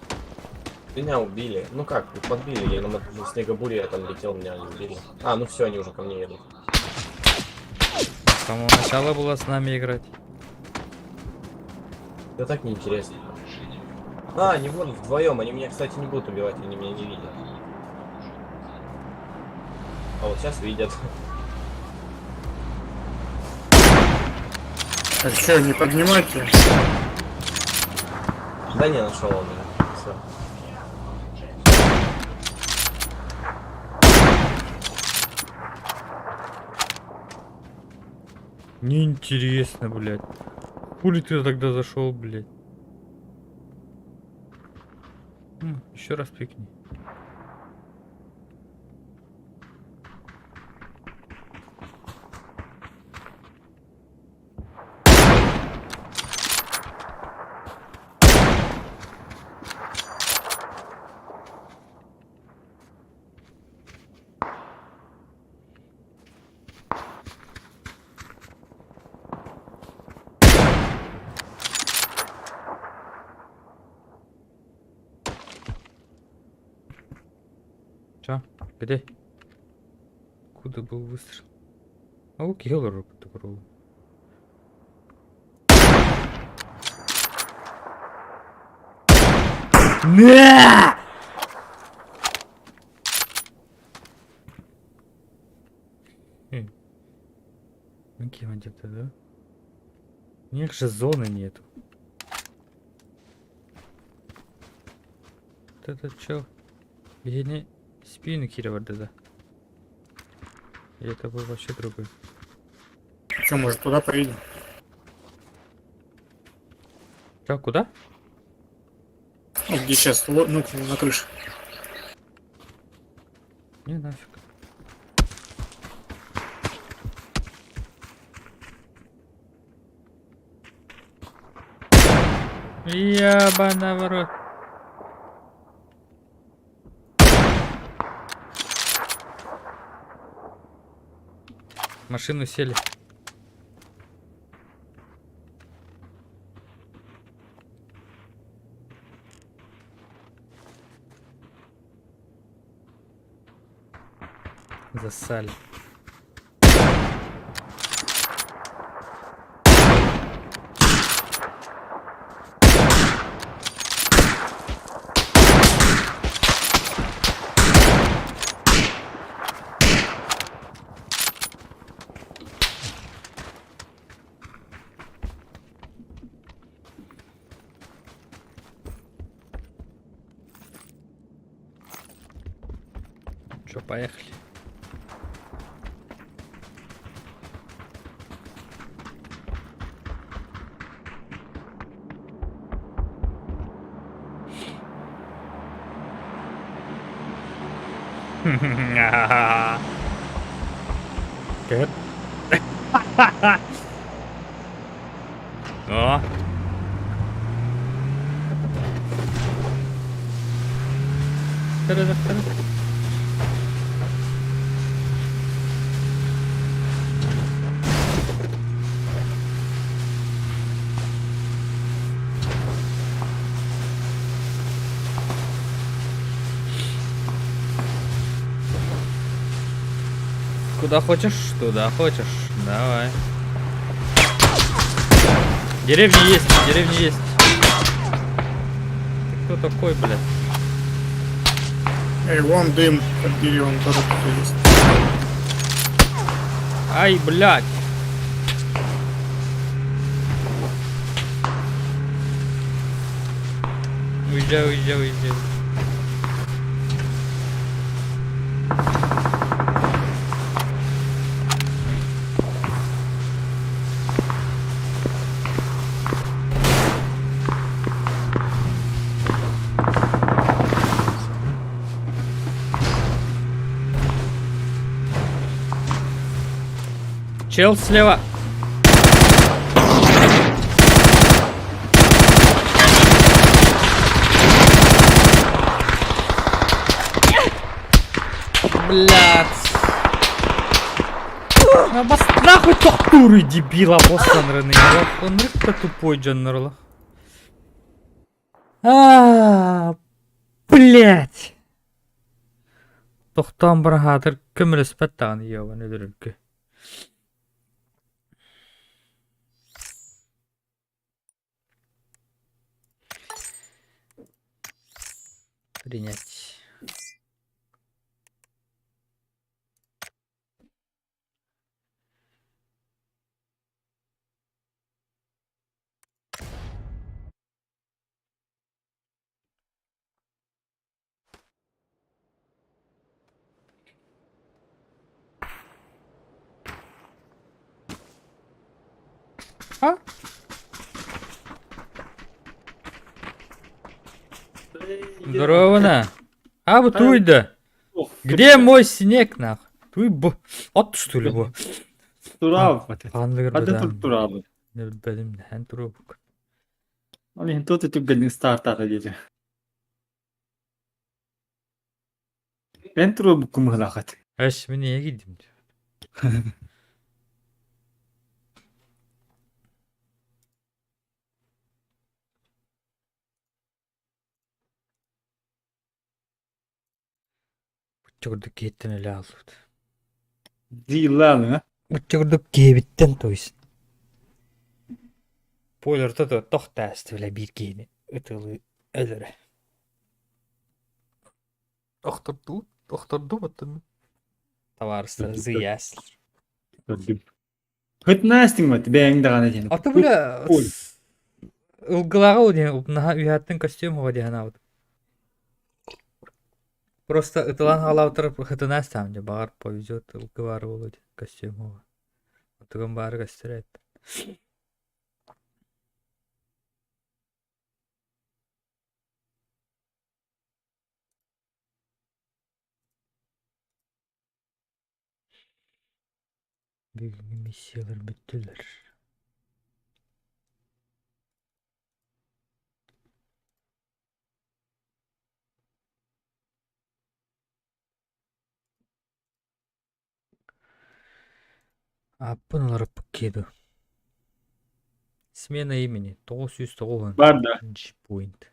Меня убили. Ну как, подбили. Я на снегобуре, я там летел, меня не убили. А, ну все, они уже ко мне едут. С самого начала было с нами играть. Да так неинтересно. А, они будут вдвоем. Они меня, кстати, не будут убивать, они меня не видят. А вот сейчас видят. А что, не поднимайте? Да не, нашел он меня. Все. Неинтересно, блядь. Хули ты тогда зашел, блядь? Еще раз пикни. Чё? Где? Куда был выстрел? А у Келлера такого. Не! Выкинуть это, да? У них же зоны нету. Вот это чё? Бегни спину кировать, да? И это был вообще другой. Что, может, туда поедем? Чё, куда? Ну, где сейчас? Ну, на крыше. Не нафиг. Ябана в рот. В машину сели. Засали. Чё, поехали. Kết. Đó. Куда хочешь, туда хочешь. Давай. Деревня есть, деревня есть. Ты кто такой, блядь? Эй, вон дым под деревом тоже кто-то есть. Ай, блядь. Уезжай, уезжай, уезжай. Чел слева. Блядь. Нахуй тохтурый дебил обоссанный. Он рыбка тупой джаннерлах. Блядь. Тохтан братыр кім спеттан ебаный дурак. Принять. А? Здорово, на. А вот туйда. Где мой снег, нах? Туй от что ли бу? Турав. Анлыгыр Hadi бадан. tur turabı. Benim hän turubuk. Onu тут эту гадин стартата dedi. Ben turabı kumhalakat. Эш мен niye gideyim? Uçurduk gittin öyle aldı. Zillalın ha. Uçurduk gebitten toysun. Poilerta da tohtaasti öyle bir giyini. Itılı ölüre. Oxturdu batın. Tavarısları zıyasılır. Gördüm. Hıtnastin mı? Ben de gana canım. Аты бля Ой. ылгылага о деген на уяттын костюм о деген абыт. Просто ытылан халавтыр хытына астам же багар повезет ылгыбары болот костюм о. Отуган бары костюрет. Бүгүнкү миссиялар бүттүлөр. Аппыналар пакеду. Смена имени 990. Var da. Point.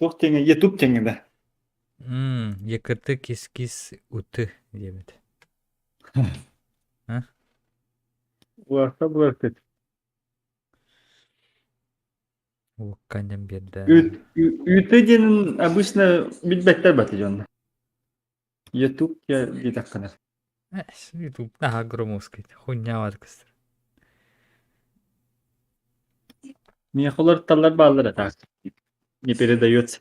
Çok tenge YouTube tenge de. Якырты кис уты дебет. Varsa bırakır. Укканден берді. Ütecenin обычно bilbetler batıyor onda. YouTube ya bir dakika. Ютуб на громоскай. Хуйня ваткастыр. Niye kolor tallar bağlıra takip. Не передается.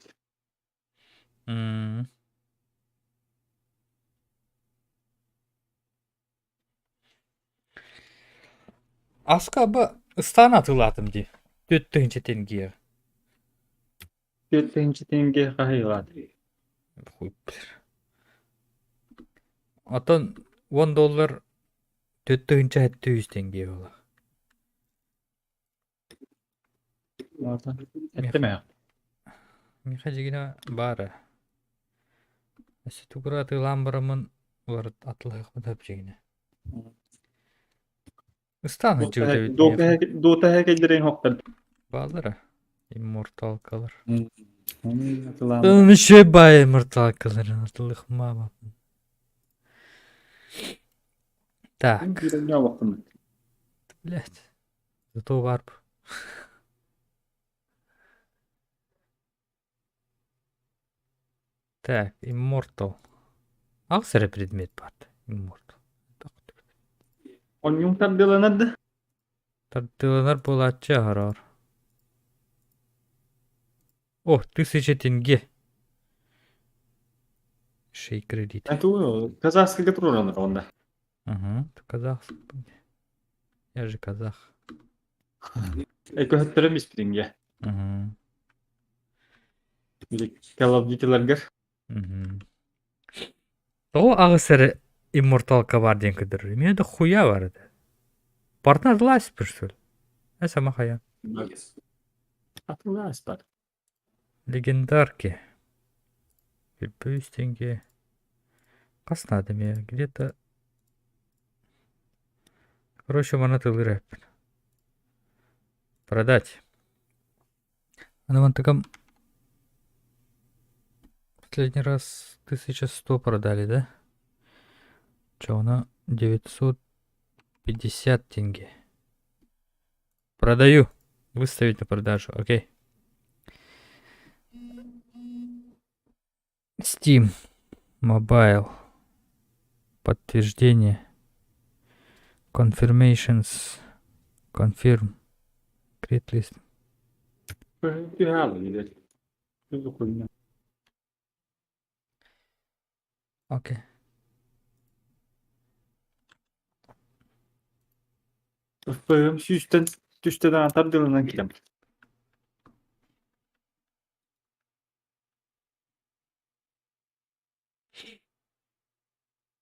Аскабы ыстан атылатым ди. 4-тінші теңге. 4. tenge kahıyladı. Хуй. Атын $10 төттөгүнчө 700 теңге бола. Orada. Etme ya. Миха жигине бары. Эси тугураты ламбарамын улар атылыгы тап жигине. Ыстаны жигите бит. Dota hekillerin hoktan. Балдыра. Имморталкалар. Atılan. Ниче бай имморталкалар атылык мама. Так, Bir ne baktım. блядь. Зато варп. Так, Immortal. Aksarı предмет vardı. Immortal. Onyum tabdilanadı. Тартыланар болачы арар. О, 1000 тенге. 6 кредит. Это казахский проранır onda. Ага, ты казах. Я же казах. Ekohatlarım ispidinge. Ага. Bir Call of Duty'ler Мгм. О, ағысыры имморталка бар ден кідір. Мен де хуя бар еді. Партнер лайс бір сөйл. Сама хая. Hatırlarsın bak. Легендарки. 500 тенге. Кас надо мне? Где-то... Короче, монеты рэп. Продать. Она вон таком... Последний раз 1100 продали, да? Че, она 950 тенге. Продаю. Выставить на продажу, окей. Steam. Mobile. Подтверждение. Confirmations. Confirm. Create list. Bir halı gidelim. Bir okuyun. Окей. Fırım şu üstten düşten atar dilinden kilem.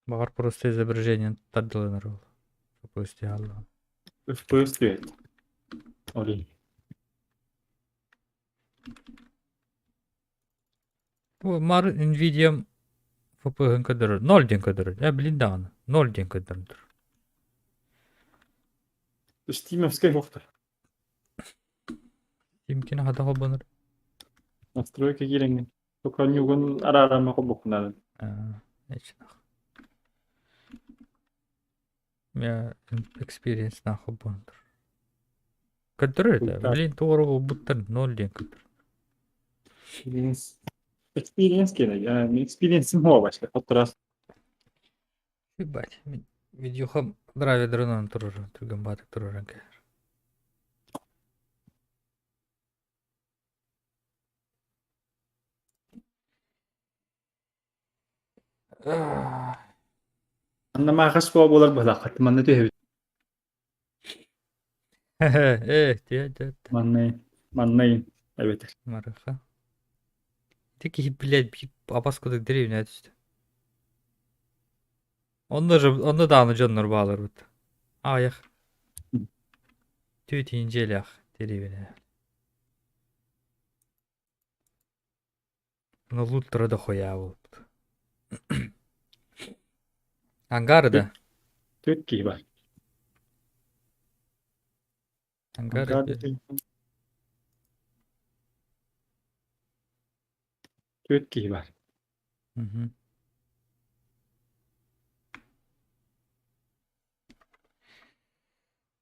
Багар просто изображение таддылы нарыл. Пусти алла. FPS diyor. Orayı. Bu mar Nvidia FPH kadar 0 den kadar. Ya bilin dağını. 0 den kadardır. Steam'e yoktu. Imkini hada hobanır. Настройка giren. Tokan yugun ara mako boknadan. Hiç nah. Ya experience nah hobanır. Kadar da. Так. Bilin doğru buttan 0 den kadar. Experience gerek. Yani experience'im hava başka. Fotoğraf. Ебать. Видеохам драйве дронан турur. Түргөн батык турur анке. Anlama ağaç boğa bolar bala. Katmanı tühevi. Дядя. Manlayın. Manlayın. Evet. Мараха. Такие, блядь, опаскудык деревня düştü. Onda da anıcanlar bağlar bu. Ayak. Tüt incelek dеревня. Ну лутра да хуя вот. Ангары da. Türk gibi var. Ангары. Türk gibi var. Мгм.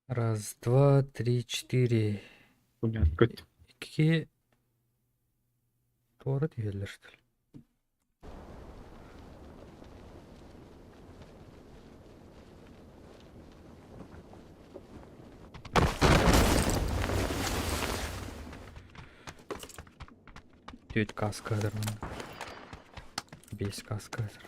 Раз, два, три, четыре. Bu ne? Kötü. İki. Doğru diyorlar что ли? Düt kaskadır onun. Без kaskadır.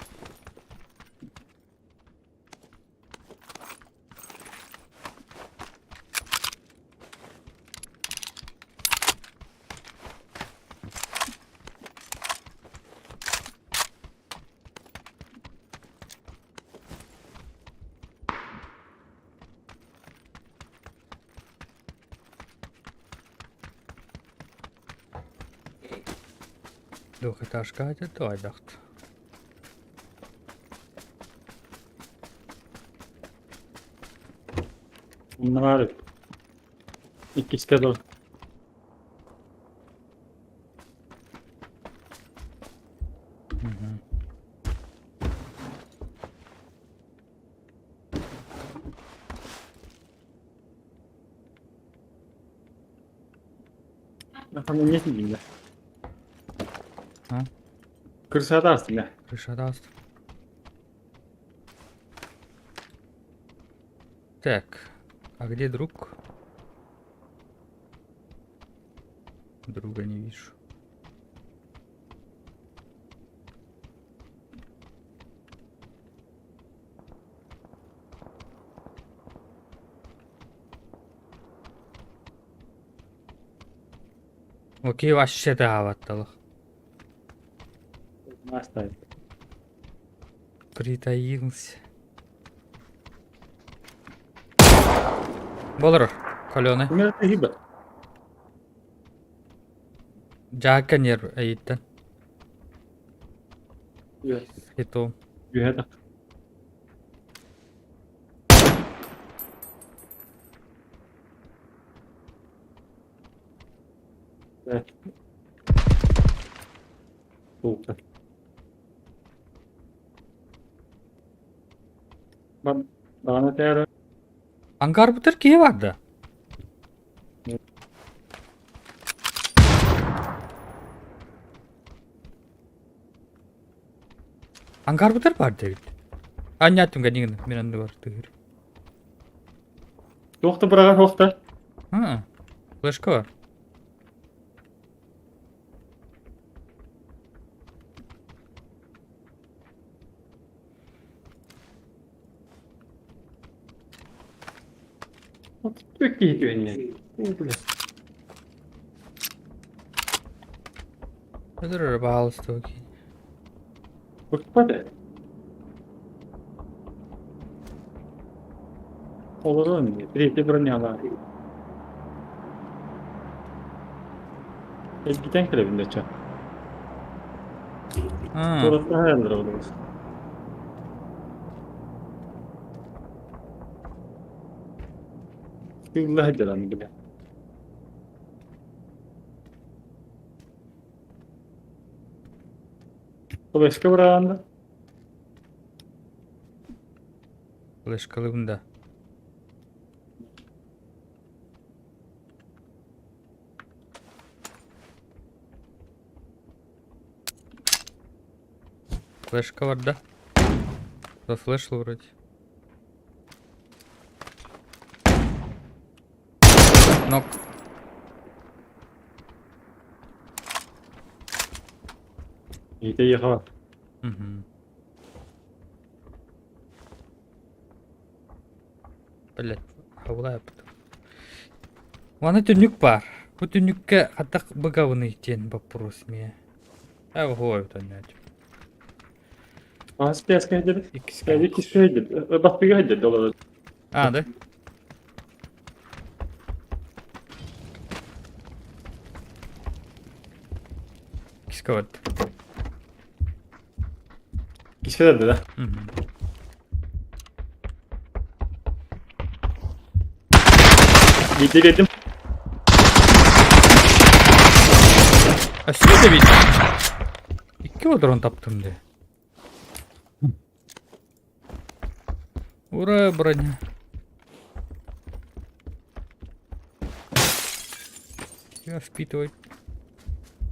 Двухэтажка это тойдахт. Ne var? İkisi de doğru. Bakalım ne diyeyim ya. Ha? Kırsada aslında. Крыша даст. Так, а где друг? Друга не вижу. Окей, вообще даваттылық. Настay. Притаился. Болыр, каленый. Bunlar da hibe. Жакка нер әйттен. Yok. Хиту. Yühede. Evet. Soğukta. Bana değer. Ангар бутыр кие vardı. Ангар бутыр бар Дэвид. Анятым гадигін мененді бар тыгыр. Soğukta bırakar soğukta. А, флешка бар. Çok iyi güvenli. Ödür bağlı stoki. Bakmadı. Olur olmuyor. Sürekli bırakıyorlar. Giden klibinde çal. А, Orası da hayaldir olur. Bismillah ederim gibi. O başka bir alanda. флешкалы бунда. Флешка бар да? Зафлешил вроде. Нок. İyi de yakala. Мгм. Блять, хавлай потом. Ваны түнүк бар. Бу түнүккө катак быгавыны тен вопрос мне. Ого, это нет. Ağız piyas kaydır. Икс. Kaydır kis kaydır. Bak bir kaydır dolar. А, да? Кисковат. Kis kaydır da. Мгм. Yedirdim. А сюда ведь. Икки одрон таптым де. Ура, броня. Я впитывать.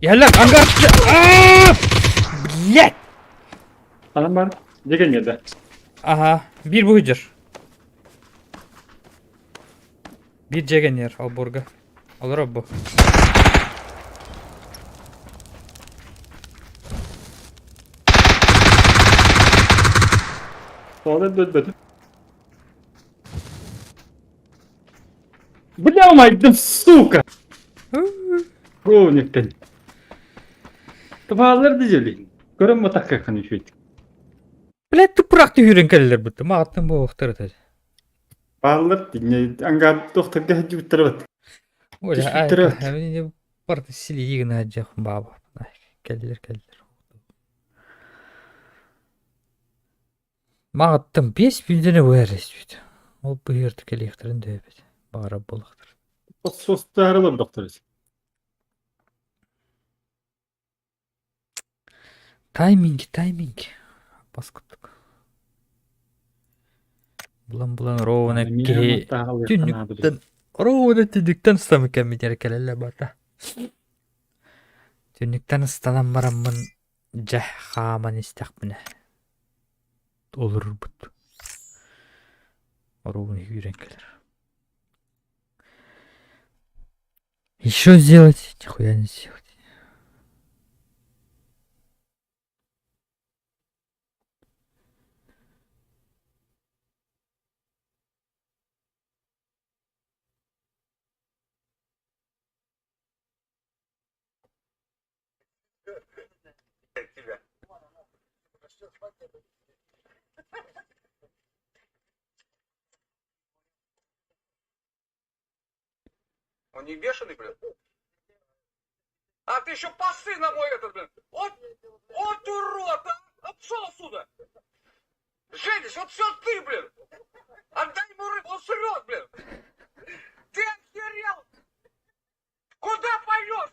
Яля, ангар! Блять! Anam var. Degen yerde. Ага, bir budur. Bir cegenyer al borga. Alır abi bu. Sonra döndüm. Блямайdım сука. Ровнектен. Tıpalar diyeceğim. Görün mü takka konuşuyor. Блять, тупырақты үйренкелер бітті. Мағаттың бұл оқтыр етеді. Bağlar dinle. Anga doktor geldi bitirip. Оля, Тиші бітіріп. ай, не барды сілі егін әджек баба. Келдилер. Мағыттың 5 билдене өәрес бүйді. Ол бұйырды келектірін дөйбеді. Бағара болықтыр. Соста аралар доктор. Тайминг. Баскыттық. Бұлан ровын әкке. Түніктен. Ровын түніктен ұстамы кәмедер келелі бата. Түніктен ұстанан барамын жах қаман істек міне. Olur бұд. Ровын үйрен келер. Еще сделать? Нихуя не сделать. Он не бешеный, блин? А ты еще пасы на мой этот, блин! Вот урод, а! Пшел отсюда! Женись, вот все ты, блин! Отдай ему рыбу, он срет, блин! Ты охерел! Куда пойдешь,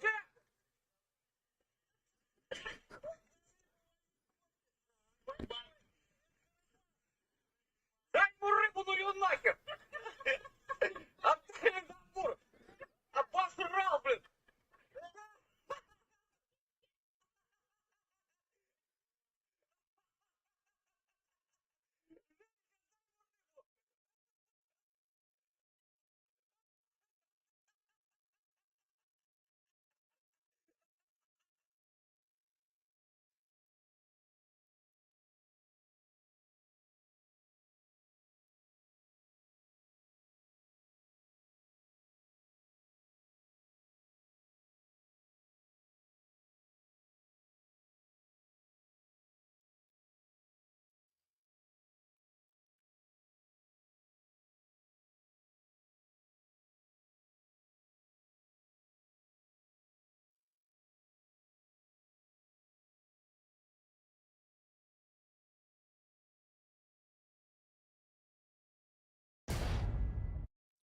Дай ему рыбу, ну ее нахер! Отдай набор! Обосрал, блин!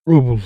Рубль.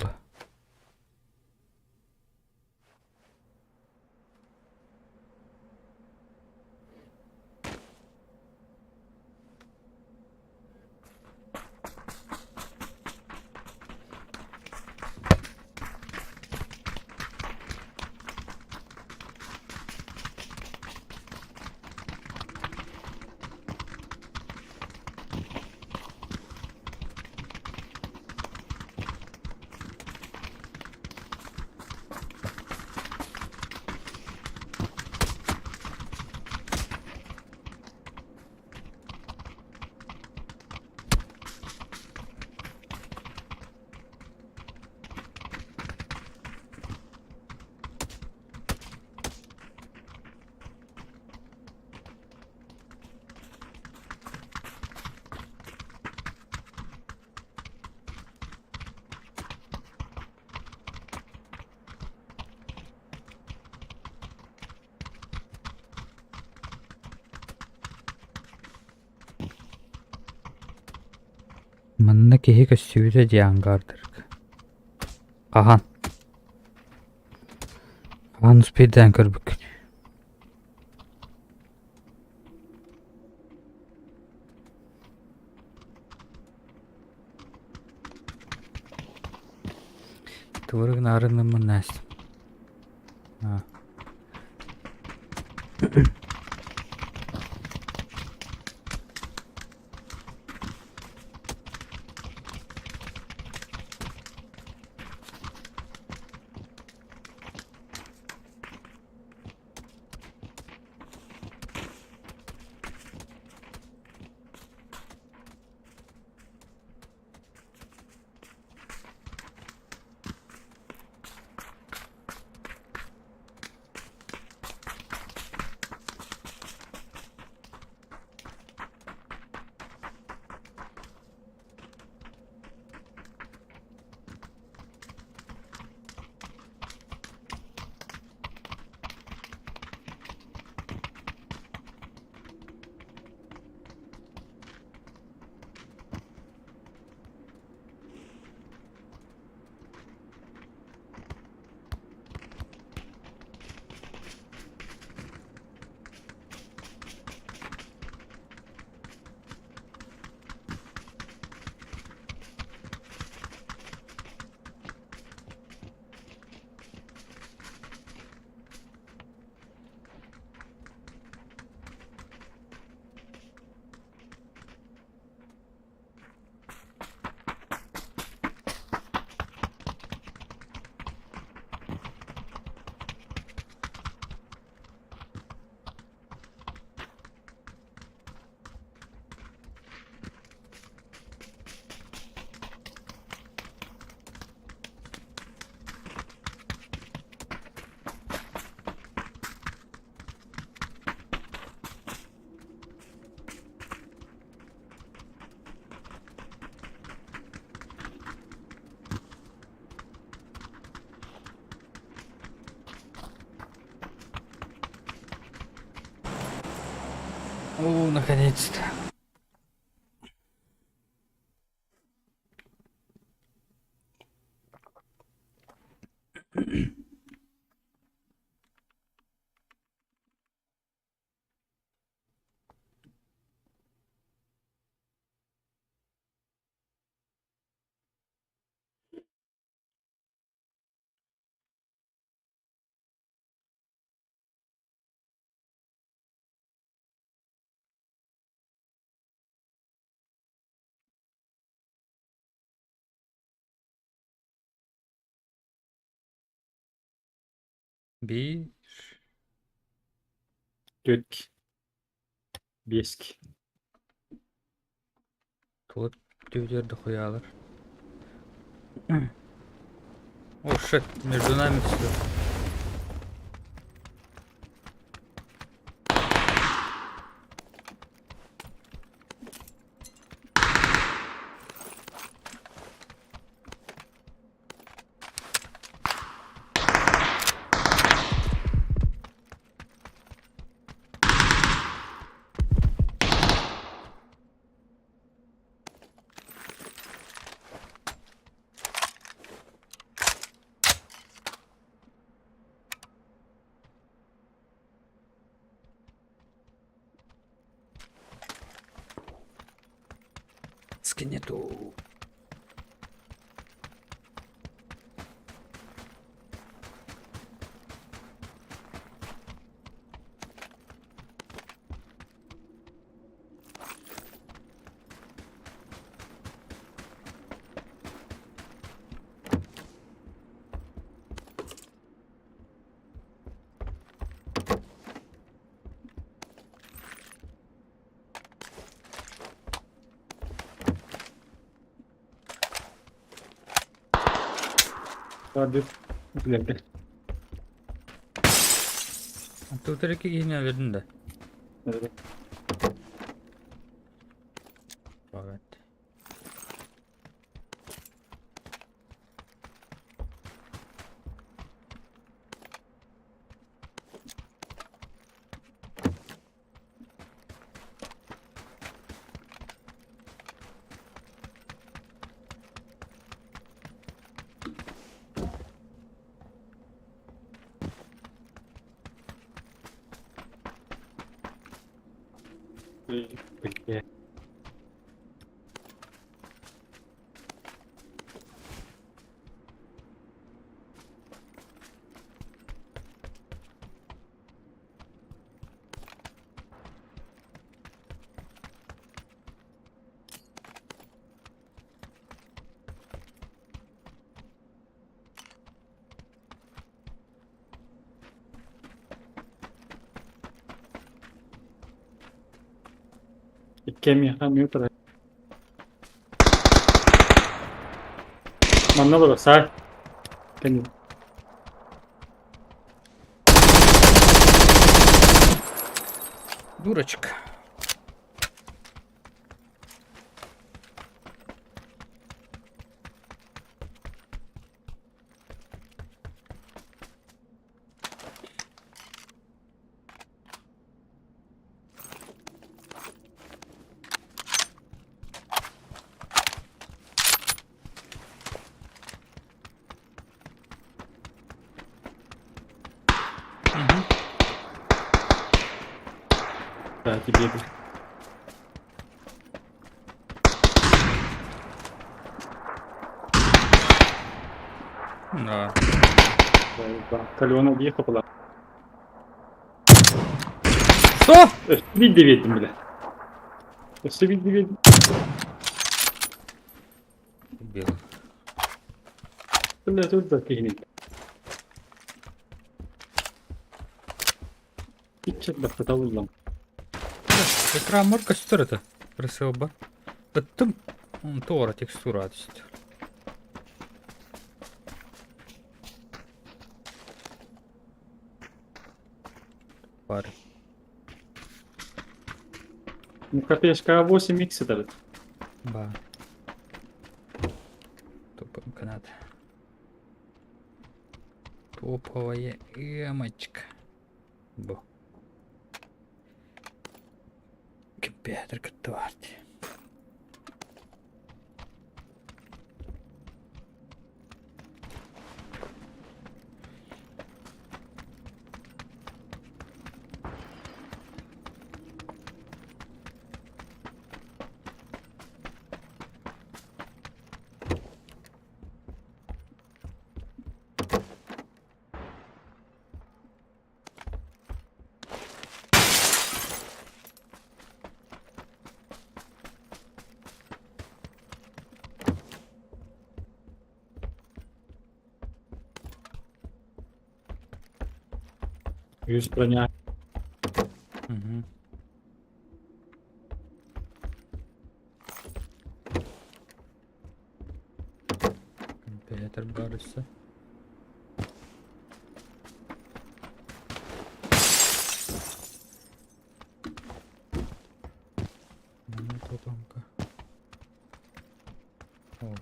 Манна кеһи көссүүрэ диаҥгаардыр. Ахан. Ахан успейдэн көрбүк. Тывырыгын арынымын näс. О, наконец-то. Bir 4. 5. tuğut düğderde koyalır. Oh shit, между нами все. Скинету. Hadi. Güzel. Тут реки iğnelerin de. Evet. Evet. Peki. Кем яхам тара. Манна бара сай. Кем. Дурочка. Да, тебе. Да. Кальона въехал была. Что? Види видим, бля. Все види видим. Убил. Бля, тут закинет. Hiç bak davullam. Ekrem marka sütürüdü. Красиво бар. Bittім. To'g'ri tekstura tushdi. Бар. Ну, КТшка 8 икс это. Бар. Тупым канат. Топовая эмочка. Бу. Компьютер готовить. Yüz броня. Угу. Компьютер барысы. Ну, тотемка. О.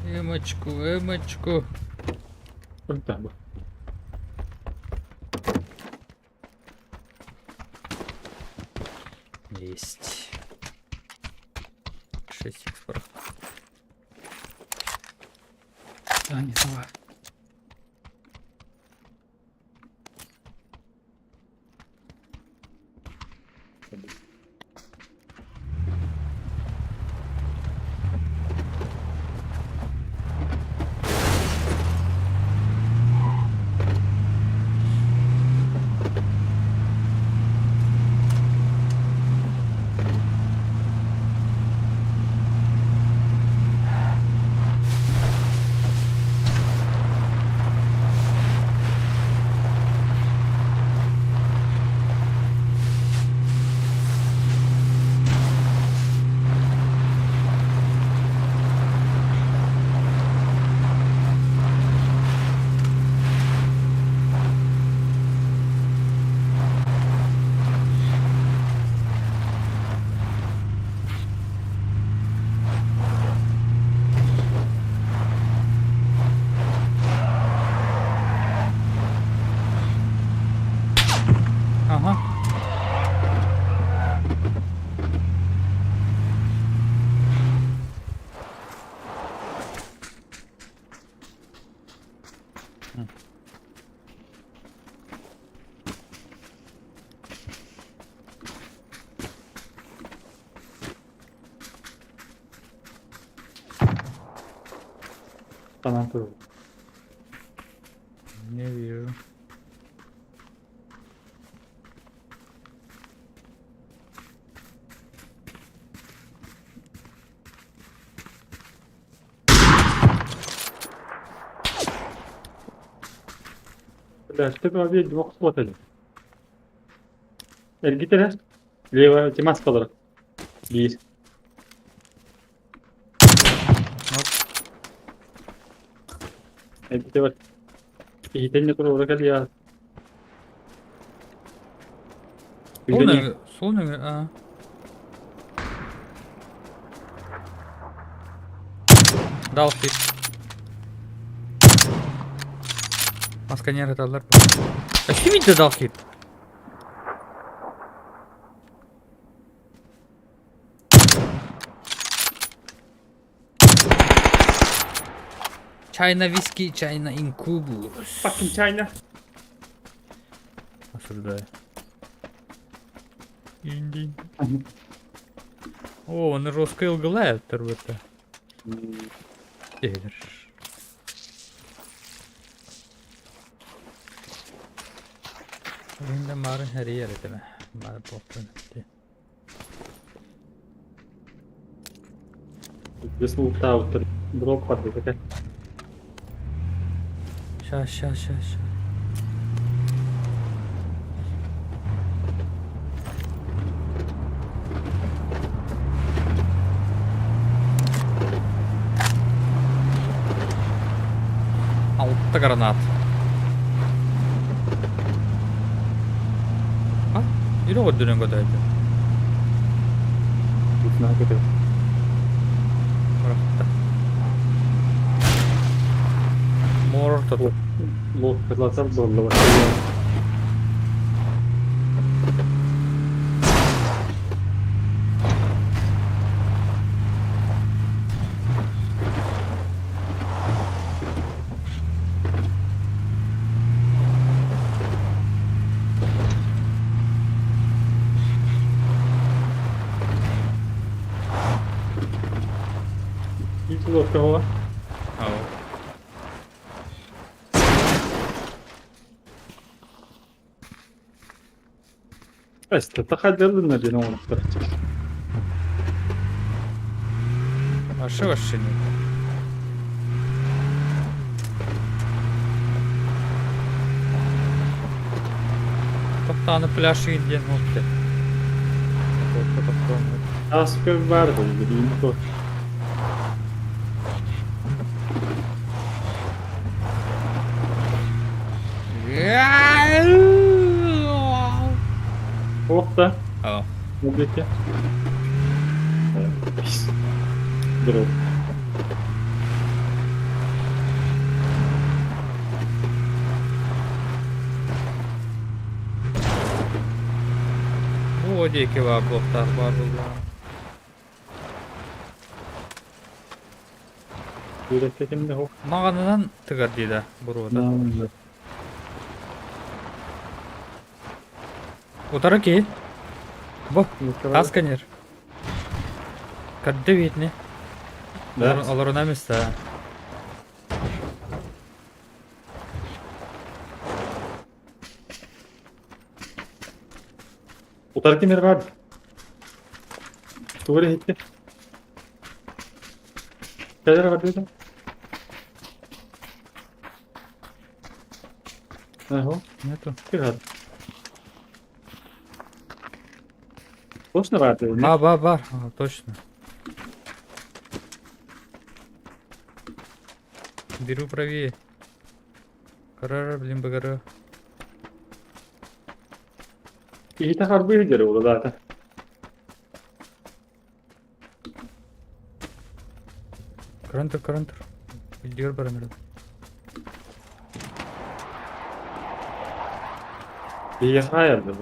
Эмочку, эмочку. Ось так. Есть. 6 экспорт. А, не давай. Ага. Tamam dur. Не вижу. Бля, что такое 200 Эргитера. Лево, Тимас kalır. Bir. Эргитер var. İhtenle kuru olarak ya. Sol sol ne? Aa. Дал хит. Масканер аталар. Очевидно дал хит. Чайна виски, чайна инкубус. Fucking China. Осуждаю. Инди. О, вони жорстко ілгали тервити. Ігор. Він де мари гарієри тебе. Мари попринати. This will out. Drop падає таке. Ща. Altta granat. А? Или вот дурен гадаете? Üstüne gidiyor. Bıraktı. Mor ortada. Bu kırlasam zorla bak. Hiç zor var. Ja. بس تتخيل الذين هم مختلفين. Aşağı aşağı iniyor. Tohtağını flaşı indiyen nokta. Asker vardı bildiğin o. Hop da. Ja. Ne peki? Pis. Dur oğlum. Bu odeki var bloklar var bunlar. Yüreklerim de hop. Mağanadan tıkar deydi burada. Namında. Удара ki. Bu. Тасканер. Kadde видно. Да. Алар на места. Utarken yeri vardı. Duvara gitti. Şeyler var diyordum. Ага, Нету. пират. Точно vardı öyle. Бар. А, точно. Беру правее. Карара, блин, багара. İyi takar bir göre oldu zaten. Карантер. Gidiyor baramırım. İyi hayal dedi.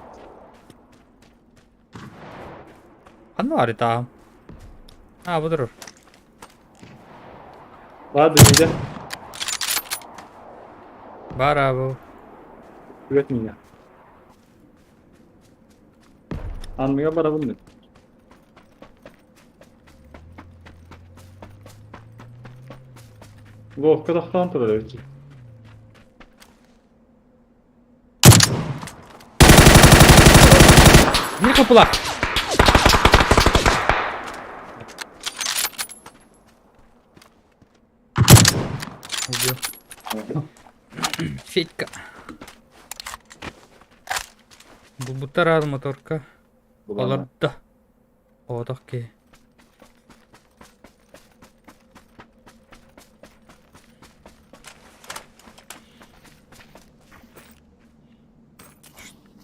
Hani var ya. Ha bu durur. Vardı bir de Бар abi. üretmiyor. Anmıyor bana bunu. Bu o kadar kontrol ediyor. Bir kapılar. Gidiyor. Федька. Bu tarafı motorka. Olur da. O da ki.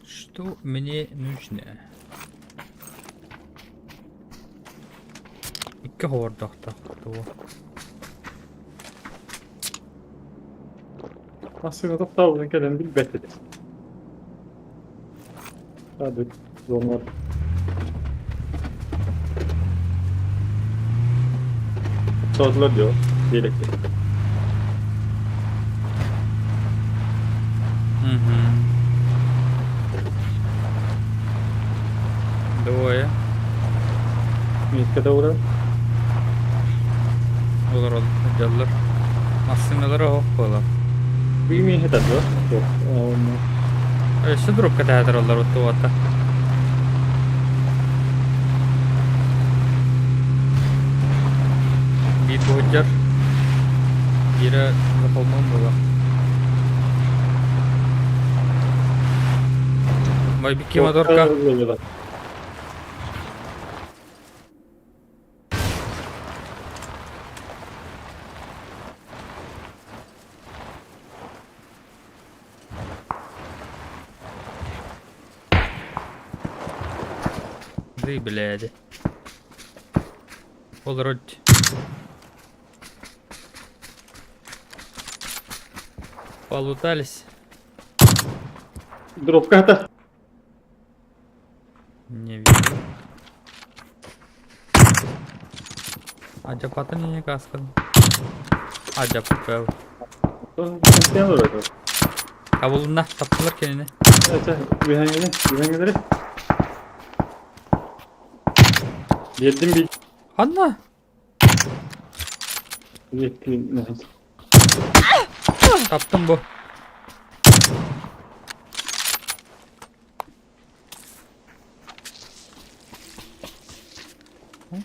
Что мне нужно? İki hordakta. Aslında da tavrını gelen bir betedi. Hadi zorlar. Sordular diyor. Diyelekte. Двое. Mitkede uğrar. Olur geldiler. Masinaları hoppalar. Bir mihet atıyor. Yok. Onu. Şu durup kadar onlar otoata. Bir boyuncar. Yere yapılmam burada. Vay bir kimadorka. Ды, бляди. Olur hadi. Полутались. Dropka atar. Не вижу. Acaba atın niye kaskın? Acaba pel. Ne olur bakalım. Kavulunda taptılar kendini. Evet, güvengeleri. Yedim bir Anla. yettim. Taptım bu.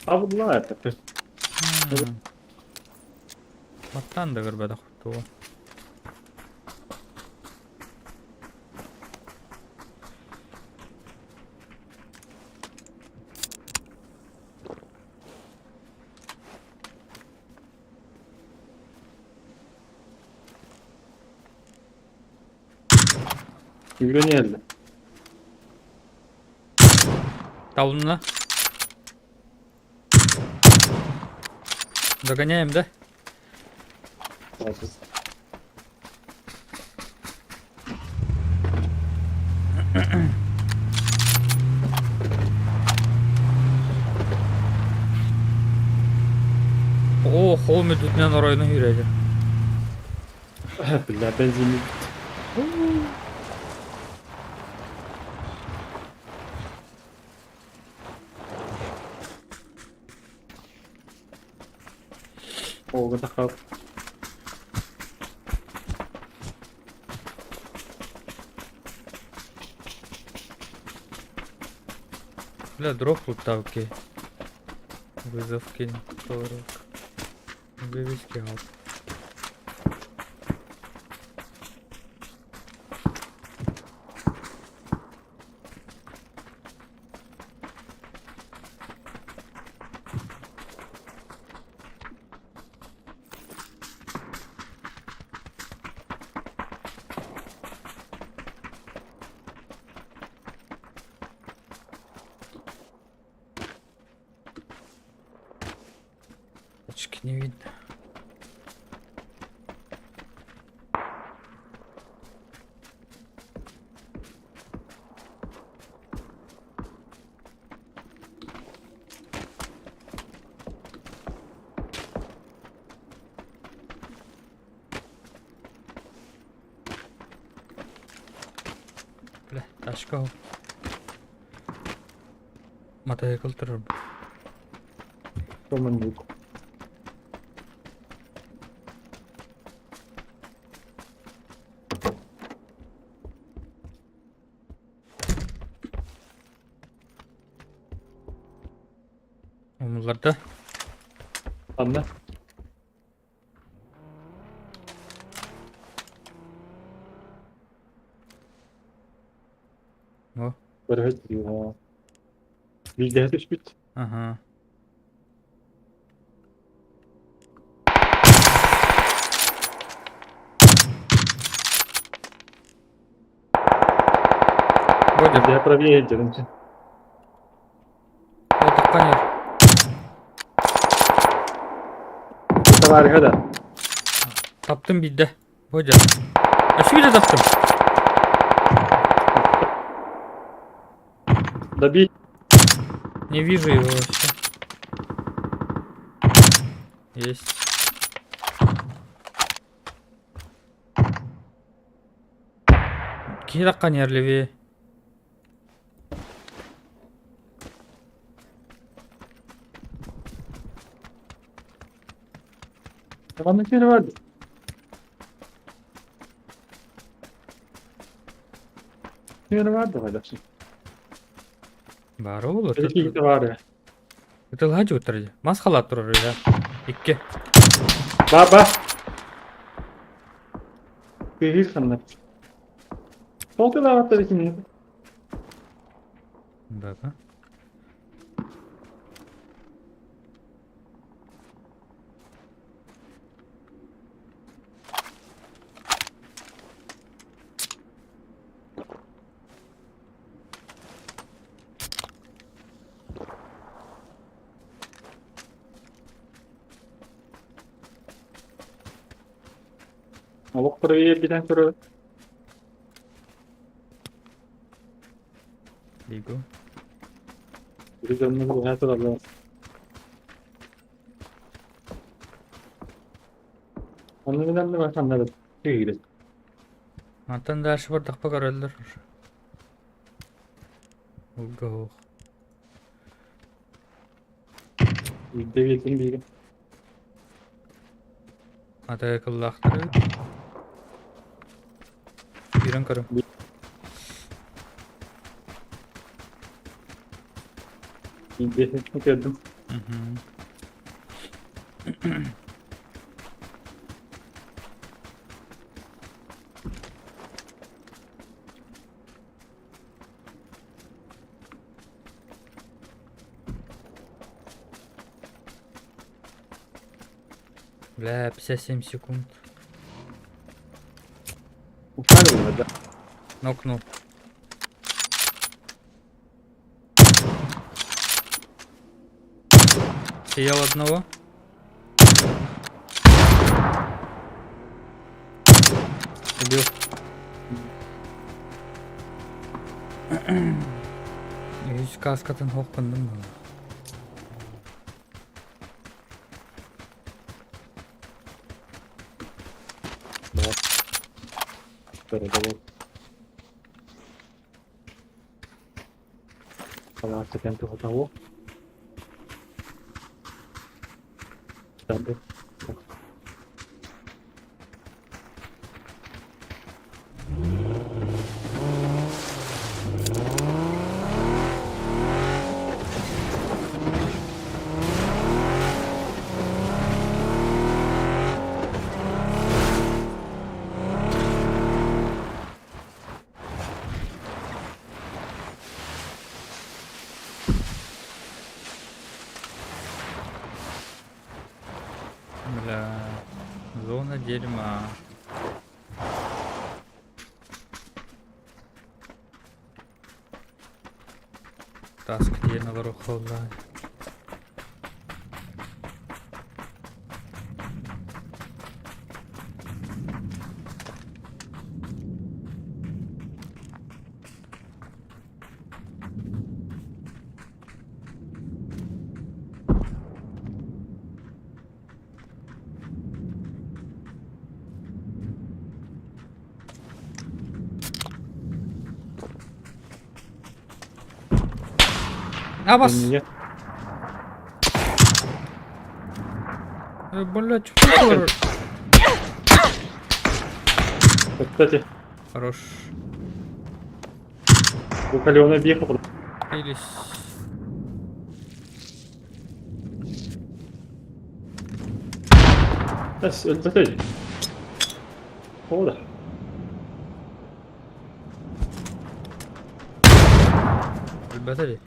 Abi bunlar artık. Battan da gırbada kurtu. Güven geldi. Кавулына. Догоняем, да? О, холм идут меня на району yürüyecek. Billa benzinli. Oldu da kal. Бля, дроп лутавки. Вызовки 40. Вывески алт. Точки не видно. Бля, тачка. Мотоцикл тұрыр. Tamam yok. Omuzlarda. Anla. O. Böyle diyor ha. Bildiğin düş bit. Ага. Бодя, Я правее canım için. колтыққан ер. Bu da harika da. Таптым биді. Бодя. Ашу биді таптым. Da bir Не вижу его вообще. Есть. Кейтаққан ерлеве. Tavanın yeri vardı. Yeri vardı hala. Бары ол. Bir iki de var ya. Тылға жүгіт тұрды. Масқалап тұрыр ya. Икке. Baba. Bir hiç sanırım. Koltuğu da atladı şimdi. Да-да. Avuk buraya birden sonra Bigo. bir dönme bu hayatı da Anladın mı bak anladım. İyi gidiyor. Антан дальше бардық па көрелдер. Уго. Devletin bilgi. Ата кыллахтар. Бирен көрім. Devletin gördüm. Бля, 57 секунд. Ufak da. Нокнул. Съел одного. Убил. Hiç kaskatın hokkundum mu? Böyle de. Kalau sekian tuh tahu. Sampai. Бля, зона дерьма. Таск где на ворохолда. Абас! Niye? Блять, что? Кстати, Хорош. bu Kaleona бегал. Ились. Бس البتاج. واضح. Батарея.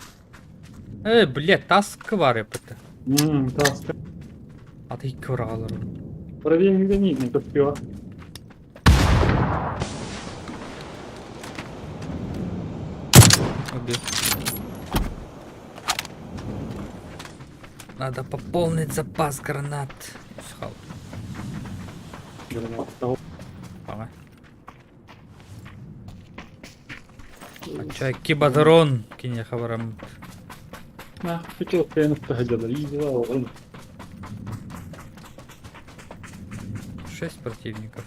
Блять, таск var ya пыта. Таска. Аты 2 врагалар. Проверим гранит, не успела. Убил. Надо пополнить запас гранат. Схал. Ага. Чай кибадрон кине хабарам. Хотел я пострадал. И 6 противников.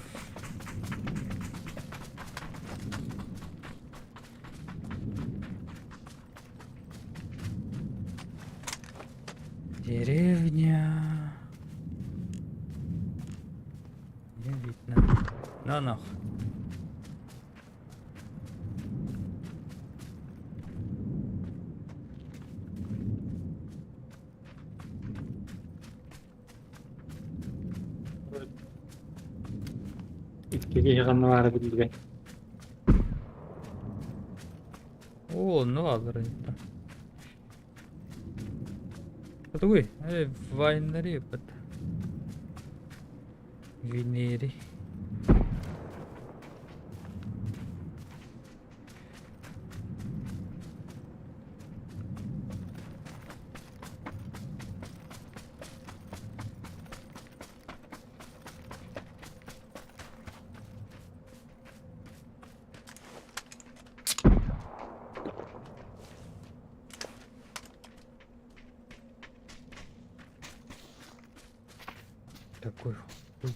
Деревня. Не видно. На нах. İtkili yığınlı var bilgi. О, ну ладно, это. Это вы? Вайнери, это. Винери.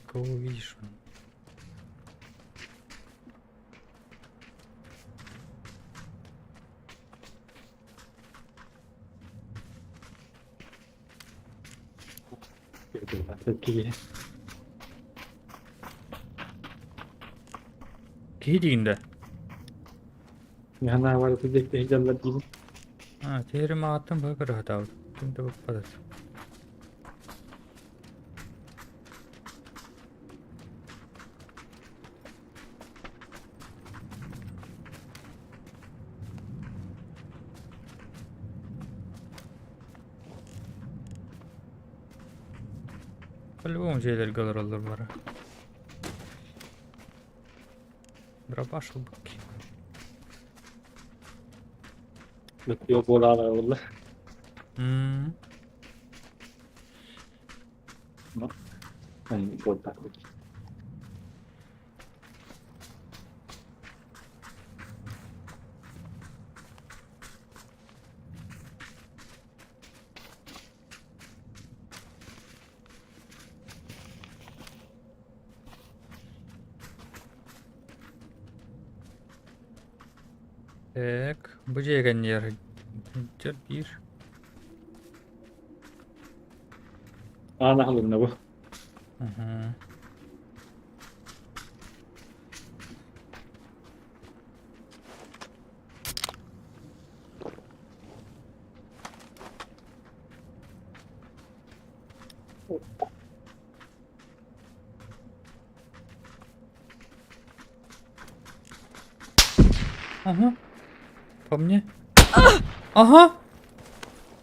Кого видишь? Такие. Кейдиğinde. Yana var diyecek de heyecanlar değil. Ha, terime attım bakır hata. Şimdi bakmadı. По-любому şeyler kalır alır bana. Дробаш быки. Mutluyor bol ağlar valla. Hani bol taklit. Так, бөжеген yer. Bir. Ana halında bu. Hı hı. Ага. По мне. Ага.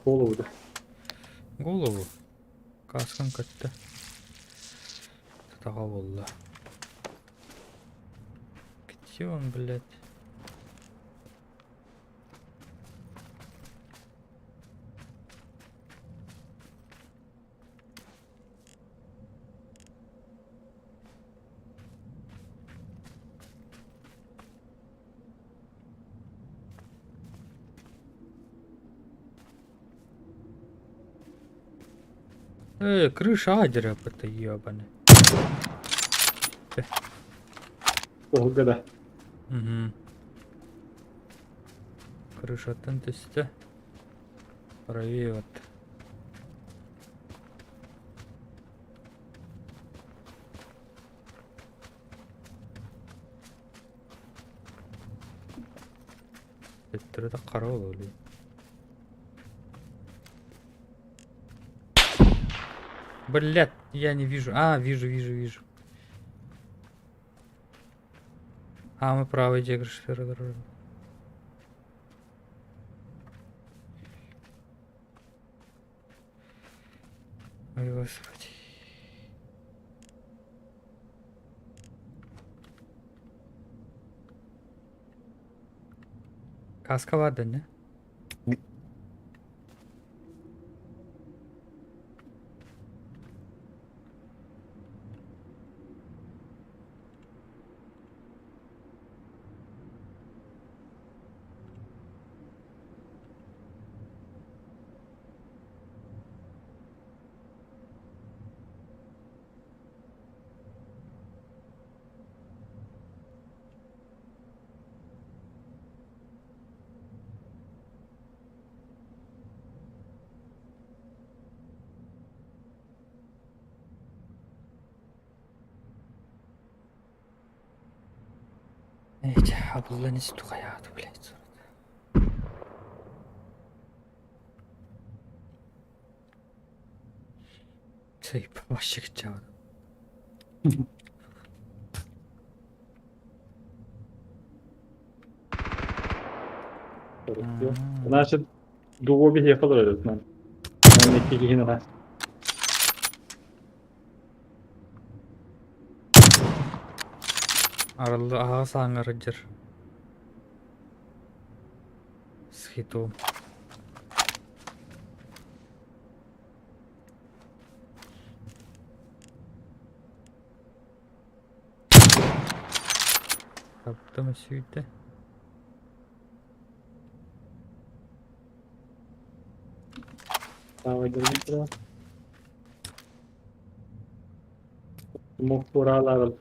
Bol oldu. Голову. Kaskın kaçtı. Тага болду. Где он, блядь? Крыша адера это ебаный. O kadar. Угу. Крыша тентисте. Правее вот. Это корова ли? Блядь, я не вижу. А, вижу. А, мы правый дегр сфера дорожи. Ой, господи. Каска vardı ne? Эти облани стухаят, блядь. Şey başlık çağırdı. Значит, дубові yapılır öyle. Yani ikiliğine var. Aralı ağa sağırıcır. Схиту. Kaptım süydü. Tamam, gidelim. Moktoralar.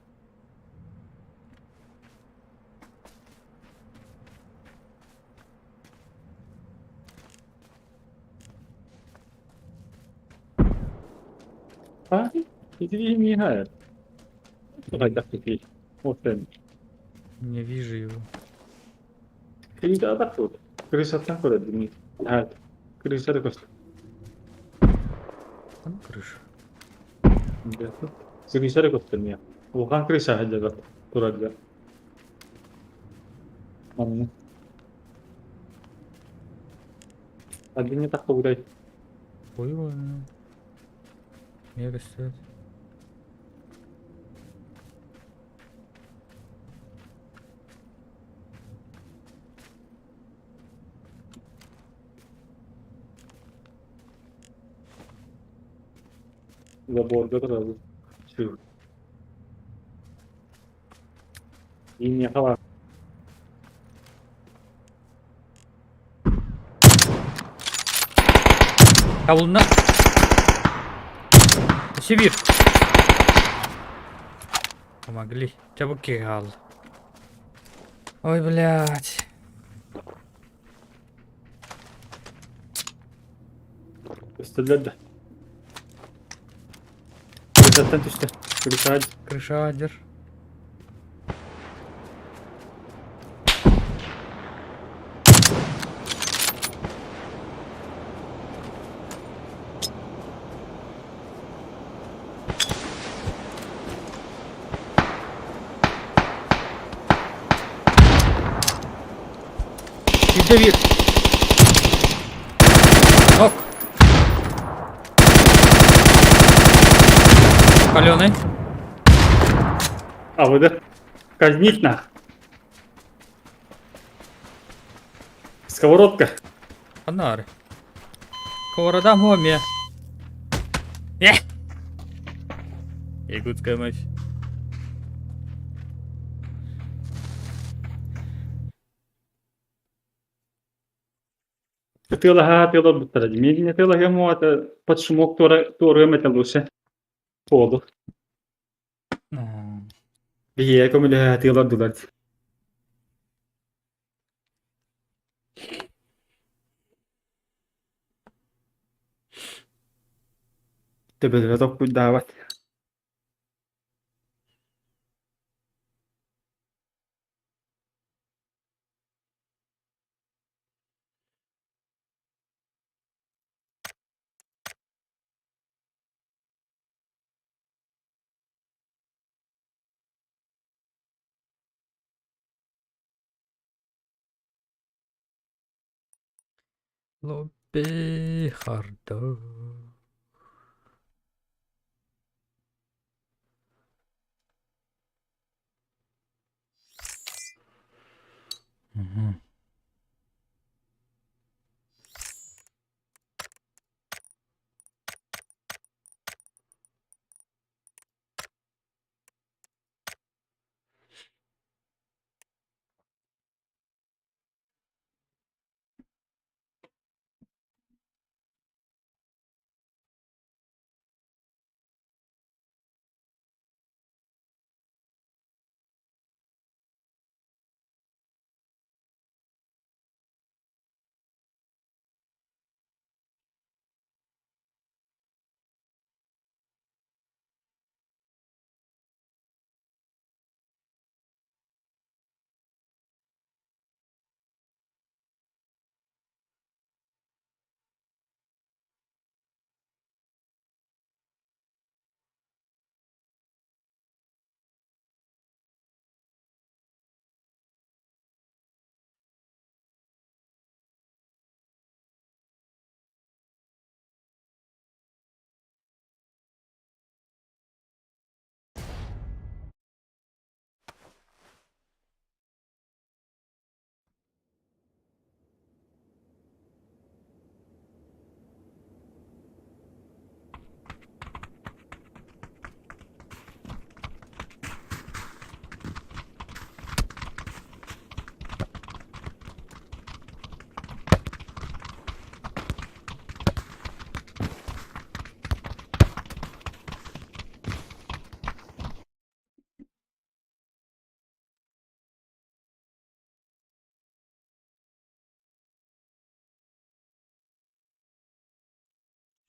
Ha? İyi mi hayır? Hayda peki. O sen. Не вижу его. İyi de adak oldu. Крыса koydu mi? Evet. Крыса da koydu. А ну крыша. Крыса da koydu mi ya? Okan крыса hadi bak. Turacak. Anladın. Hadi ne tak burayı. Прикольно. Мега стоит. Zaborda da razı. Şu. İyi yakala. Кабулна. Сибирь. Помогли. Чабуки гал. Ой, блядь. Üstüler de. Крысадан düştü. Крыса hadi. Крыша адер. %1. Ок. Паленый. А вот это. Казнить на. Сковородка. Фонари. Сковорода в гомі. Якутская мощь. Тыла ха тыла бутара. Мигне тыла ему это под шумок тора это лучше. Поду. Бие como le tыла дулать. Тебе да так давать. Лобби харда. Угу.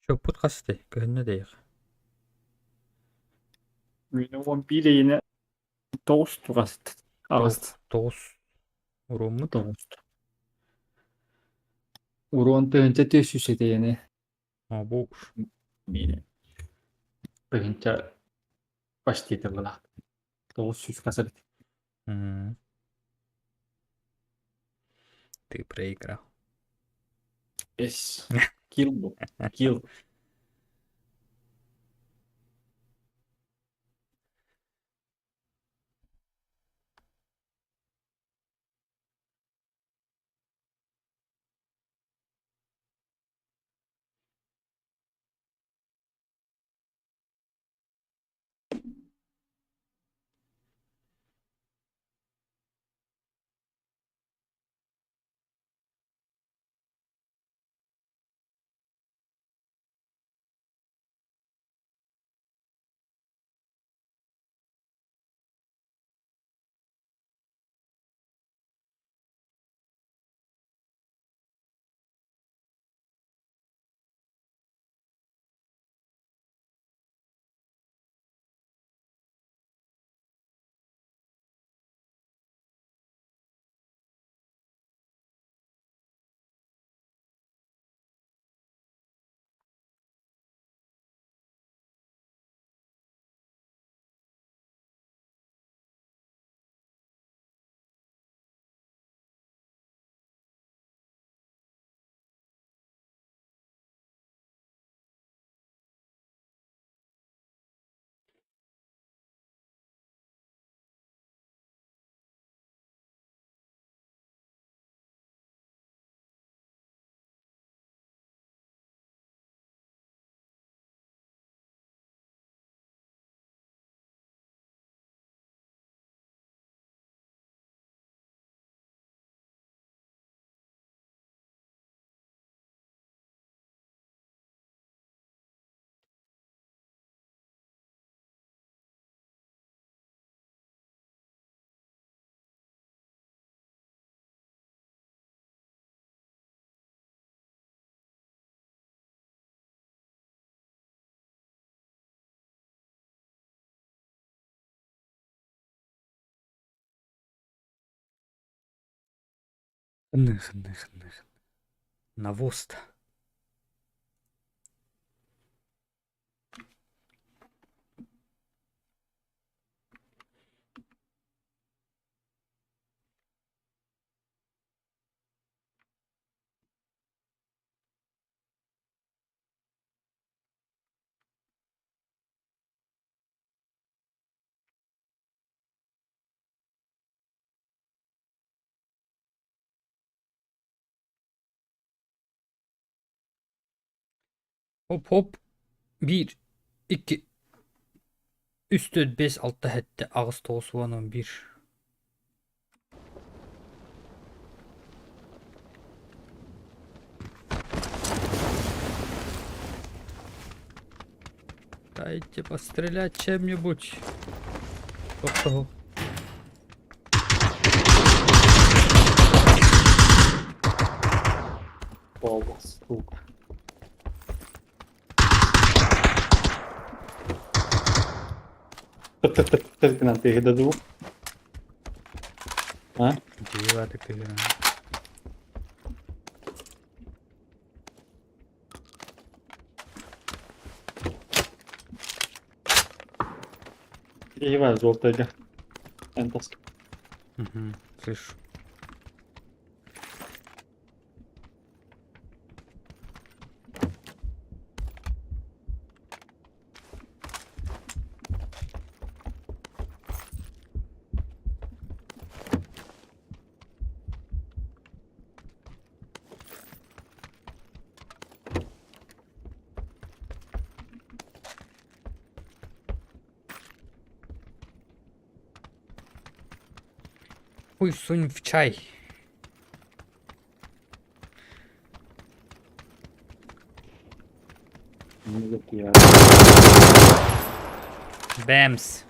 Çok put kastı. Köyünde değil. Mine on bileğine tost turast. Ağız Toğuz. Urumu da. tost. Uron tönte tössüse teene. Ha bu. Mine. Pöhintä vastiitavalla. Tost syskasarit. Hmm. Ты проиграл. Yes. Kill bu. Kill. Ных. Навоз-то. Hop hop. 1, 2, üstü 5, altta hette. Ağız toğusu 1. Дайте пострелять чем-нибудь. Кто? Baba, сука. Сколько нам передадут? А? Дива такая. Переливаю золотое. Энтовск. Угу, слышу. Хуй сунь в чай. Бэмс.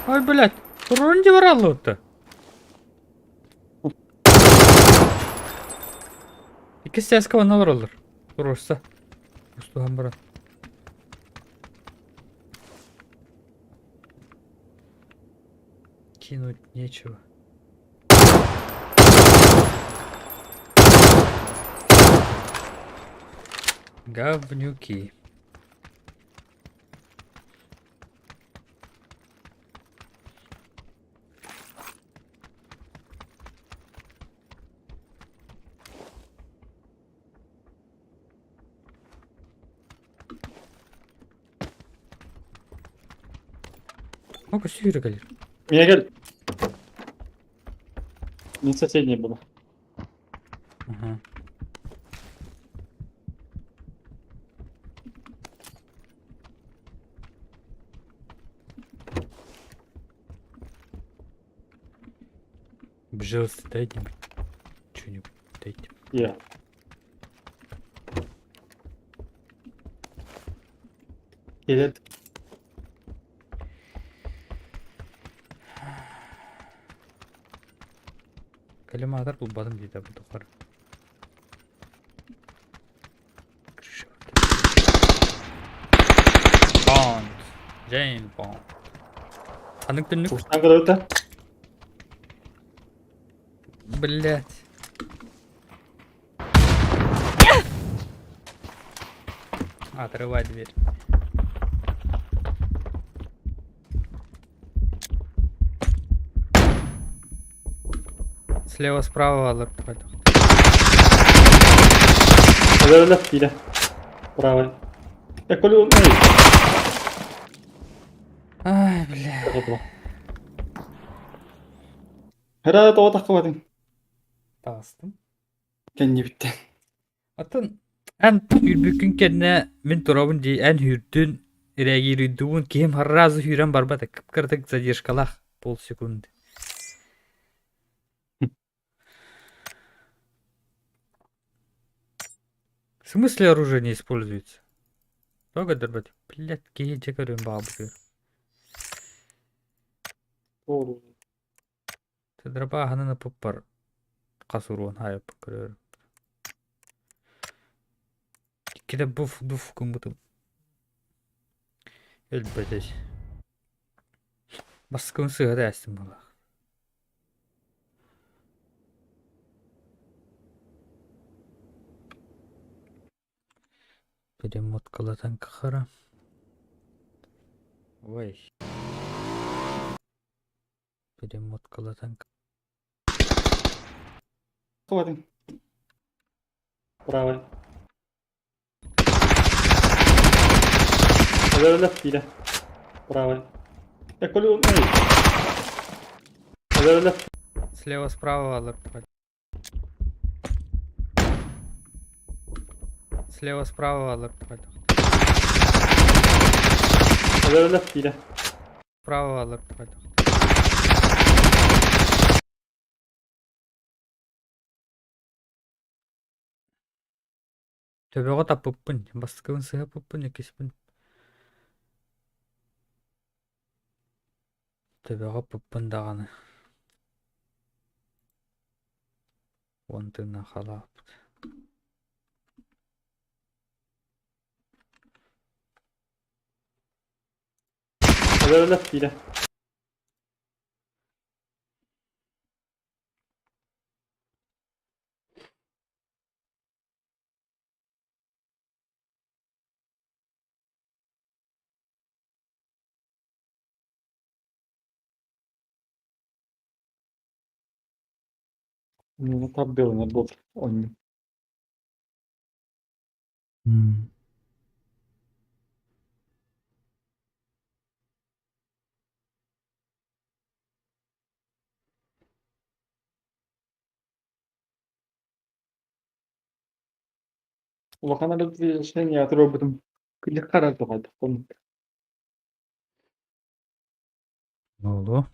Ой, блядь, вроде ворало-то. 2 сәске ваналар олар. Просто. Устуган барат. Кинуть нечего. Говнюки. Ну-ка, сюда, Галер. Меня гель. Не соседнее было. Ага. Пожалуйста, дайте мне что-нибудь. Дайте. Я. Келет. Калиматор бұл бадым дейді бұл тұқар. Бонд. Джейн Бонд. Анық түнік. Пуштан кырыта. Блять. Отрывай дверь. Слева, справа, алып. Öyle ile. Правой. Я колю... Эй, Ай, бля. как это было? Herhalde o takımadın. Tastım. Kendi bitti. Атын ан хүрбүкүн кенне мен турабын ди ан хүрдүн реагируйдуун кем харразы хүрен барбата кыпкырдык задержкалах полсекунды. В смысле оружие не используется? Только дорбать. Блядь, кей чекарым бабы. Doğru. Ты дроба ханана поппар. Касурун хайып көрөр. Киде буф дуф кумбуту. Элбетеш. Баскын сыгыда астым бала. Перемоткалатан кахара. Ой. Перемоткалатан. Takımadın. Правой. Öyle ile. Правой. Я колю... Эй. Öyle... Слева, справа, алып. Слева, справа, алып. Öyle ile. Справа, алып. Төбеге таппын, бастыкын сыгыппын, экеспин. Төбеге пыппын даганы. Онтына халап. Öyle ile. Ну, так было, не был. Он... Улахана да движение от роботом. Легко раздавать. Он... Oldu.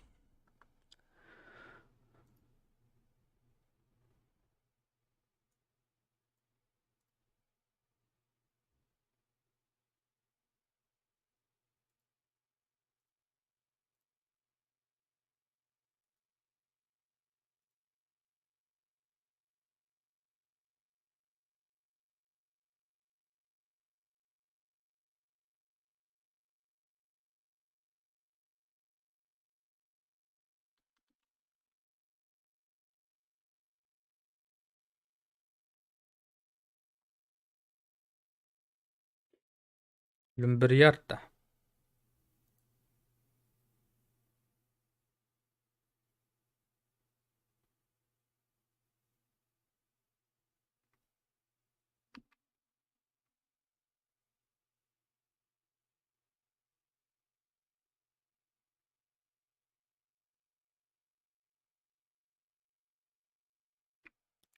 Люмберьярда.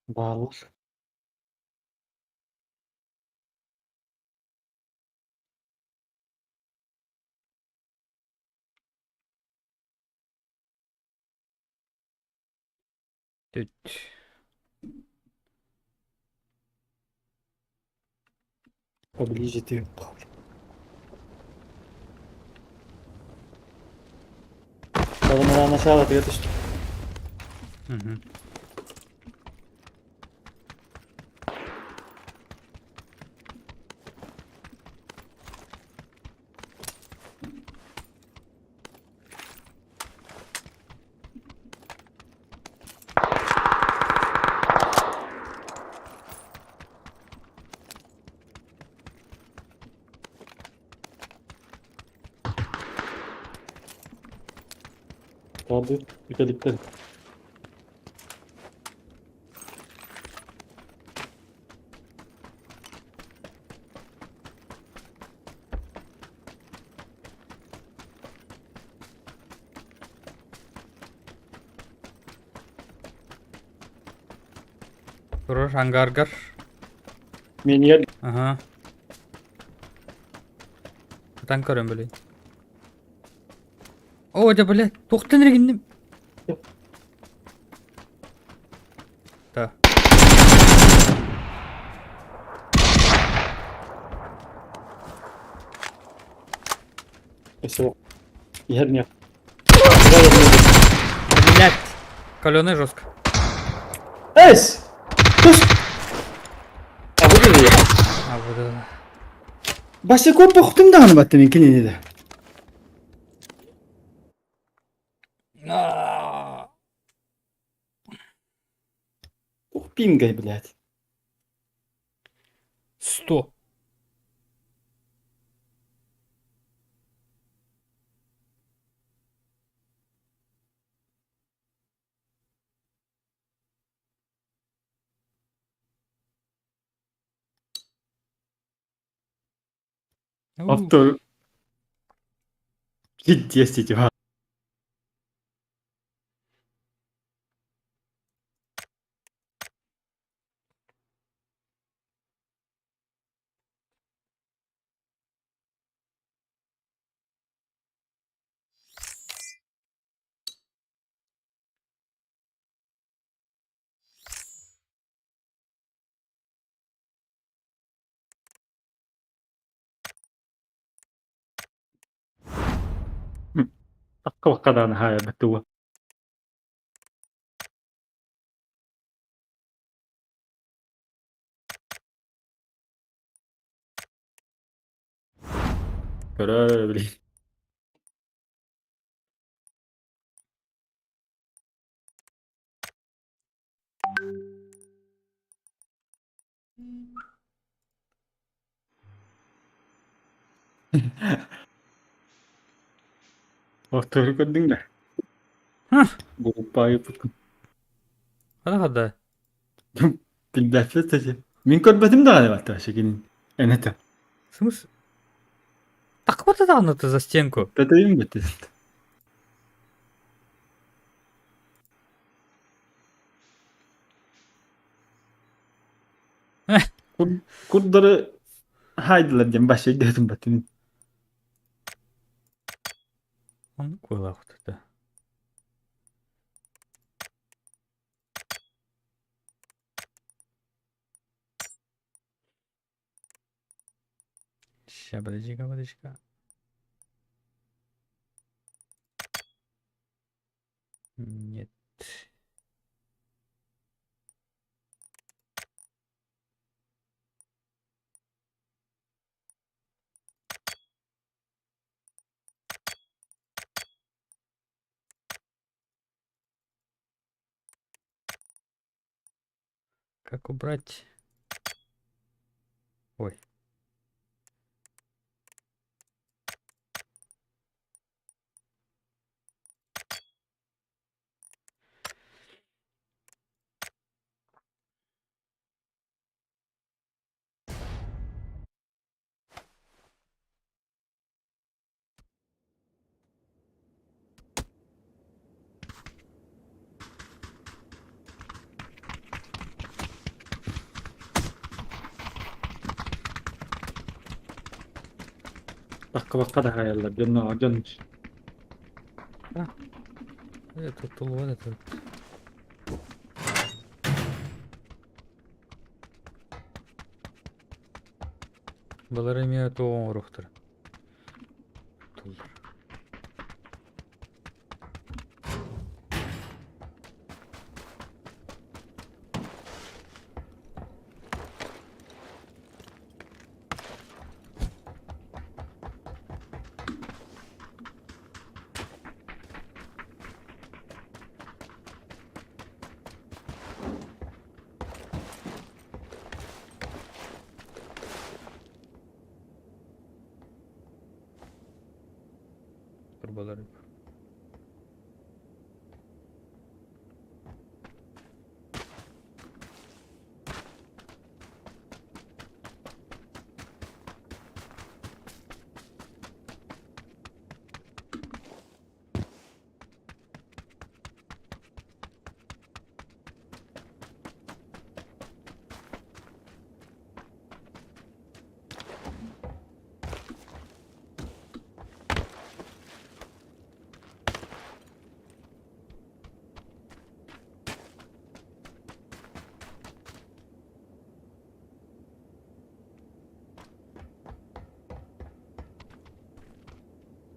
Барлық. Түт. Поближе ты. Надо начало ответочки. Мгм. Kaldı. Birlikte. Kurur hangargar. Meniyel. Ага. Танк көрем блин. О, да блядь, тоқтан регіндім. Да. Все. Yer mi yap? Блядь. Каленый жестко. Эс! Туш! А вот это я. А вот это. Başka kopya kutum da hanım attın inkini de. Пингай, блядь. 100. Автор. Десять, ва. Такого kadar haya betul. Göre bileyim. Автор gördün mü? Hah. Grupayı tutun. Hadi hadi. Bilmem taşı. Min көрбөдүм да galiba ta şekilin. Enete. В смысле? Так вот это оно-то за стенку. Bedeğim bitti. Kurtları haydiler diye başa dedim batının. А ну куда вот это? Ща, подожди-ка, подожди-ка. Нет. Как убрать? Ой. Bakka da hayallar. Canına canmış. Tutulub da tut. Bular eме тоғон уруктар. Tutuldur. Turbalar.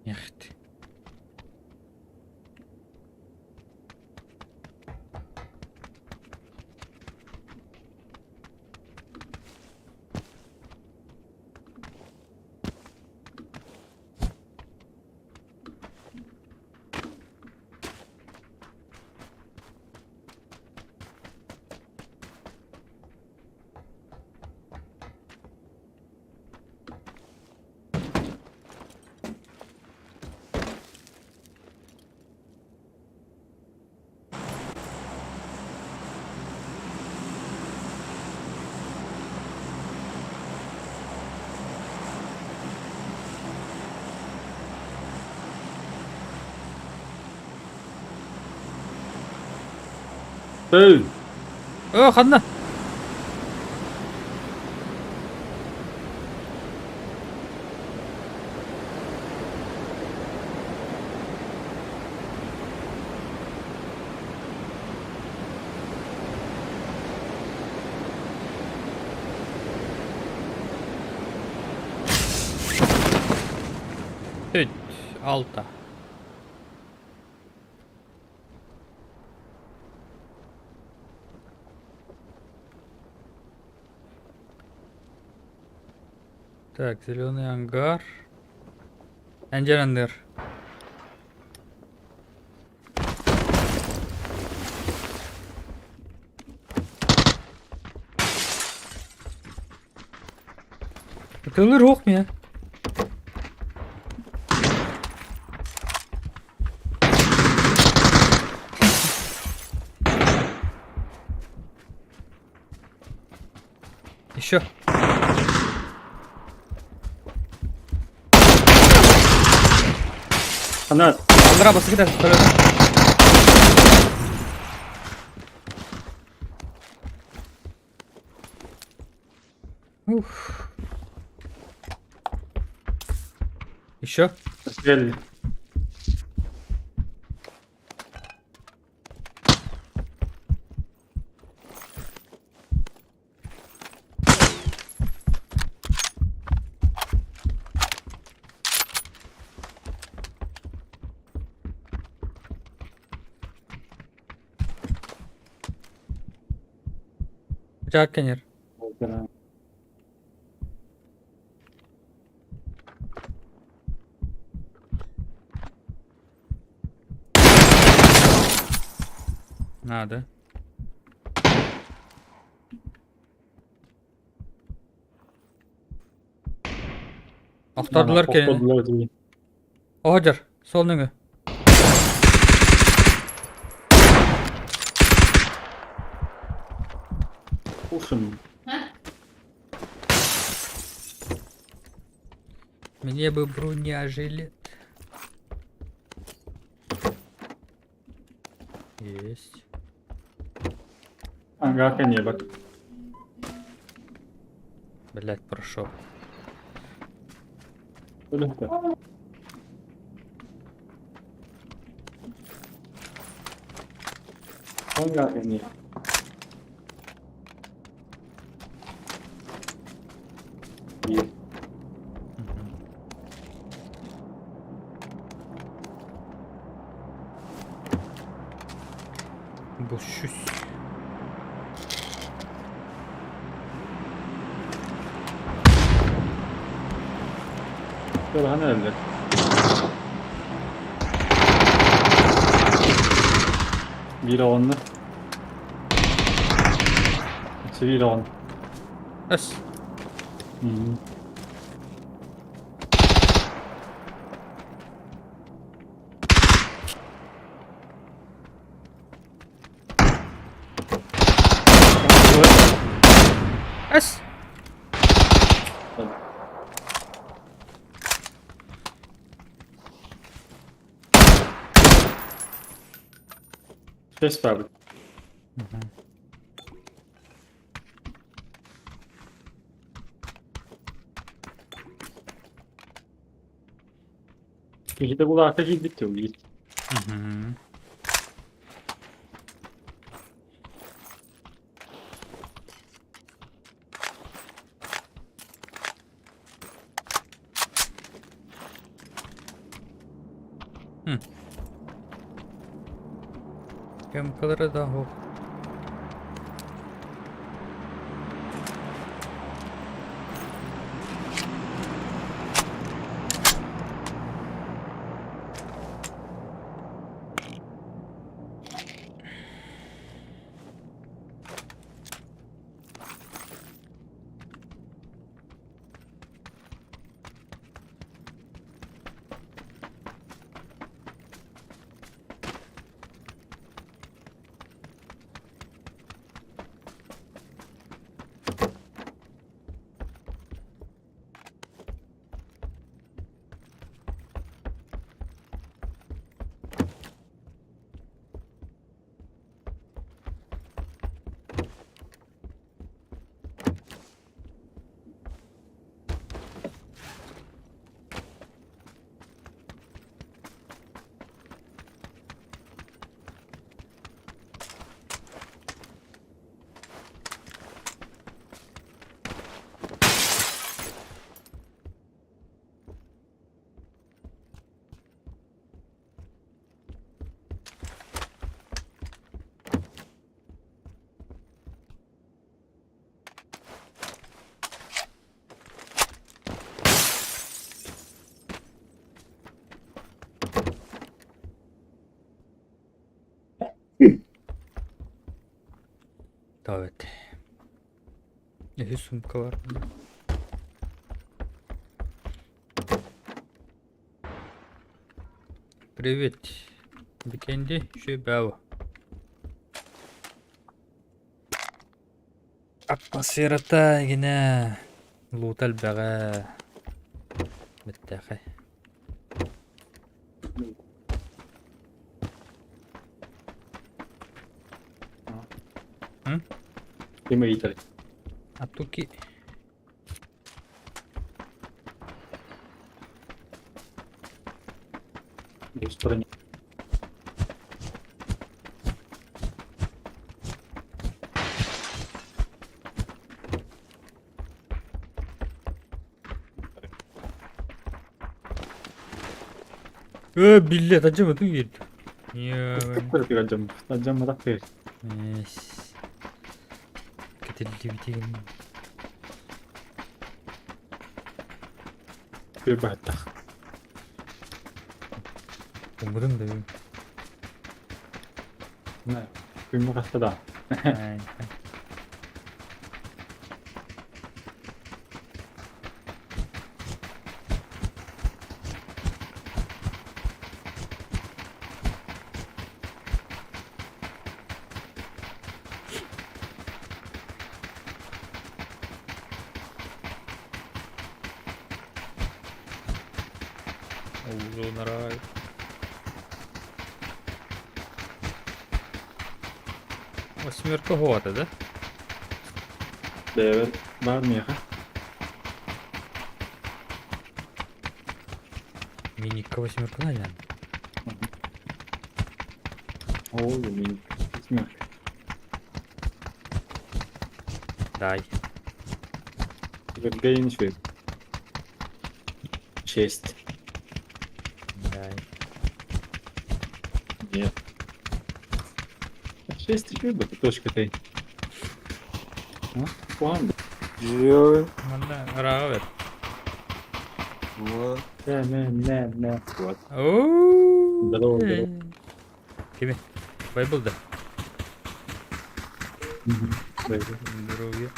Яхт. Hey! Ханна. Üç, altı. Так, зеленый ангар. Энджерандер. Atılır yok mu ya? Еще. Kanat. Aldıra bası gider. Böyle. Уф. Еще. Geldi. Jack Kenyer. Надо. Aktardılar kendini. Topladılar diye. O Hacer. Sol nöge. Ушим. Мне бы бронежилет. Есть. Ага, коне bak. Блять, прошел. Öyle de. Son yani. İyi. Bu şüs. Şöyle hani öyle. Bir onlu. Bir on. Es. Hı. Es. Ses ver. İşte bu arka gittik diyor. Git. Hı hı. Hı. Chemical'ları da o. Evet. Ne sumka var bunda? Привет. Бикенди, şu bravo. Атмосферата yine лутал бага. Меттахи. Değil mi İtalya? Атуки. В стороне. Билет acımadı mı girdi? Ya. Какой ты гаджам? Гаджам так. Yes. Ketildi biteyim. Bir batta. Umudum da benim. Ne? Bir makasta da. Aynen. Uzun aray. Восьмерка года, да? Evet. Var mı ya? Миника 8 наверное. Ой, блин. Восьмерка. Дай. Гей ничего. Честь. Дай. Нет. 6 рублей, точка ты. Ладно. Mana rawat. Не. Вот. Ооо. Здорово, здорово. Кime? Bible да. Здоровье.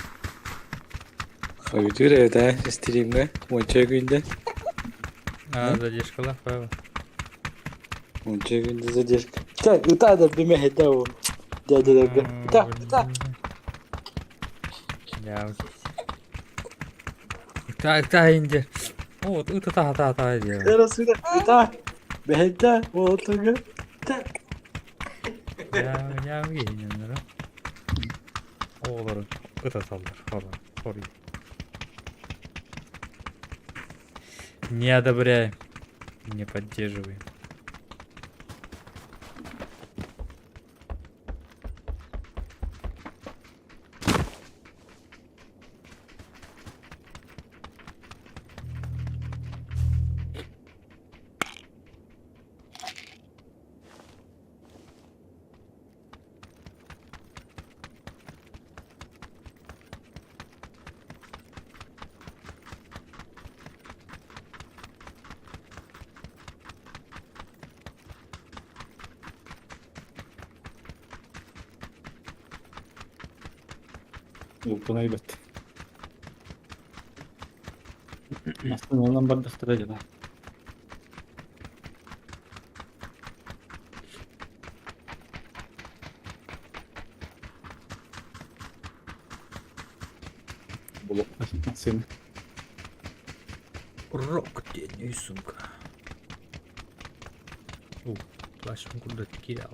Habitude रहता है स्ट्रीम में मुझे किंतु Задержка лафа. задержка. Так, это да бы меня дало. Да. Ya. Ta ince. O ta diyor. Teraz это беда вот так. Так. Ya giyinenlere. Oğulları ıtatallar falan. Orayı. Не одобряем. Не поддерживаем. Buna evet. Aslında ondan bardastıracak ha. Блок сильно. Рок денег, сумка. Плащом куда терял.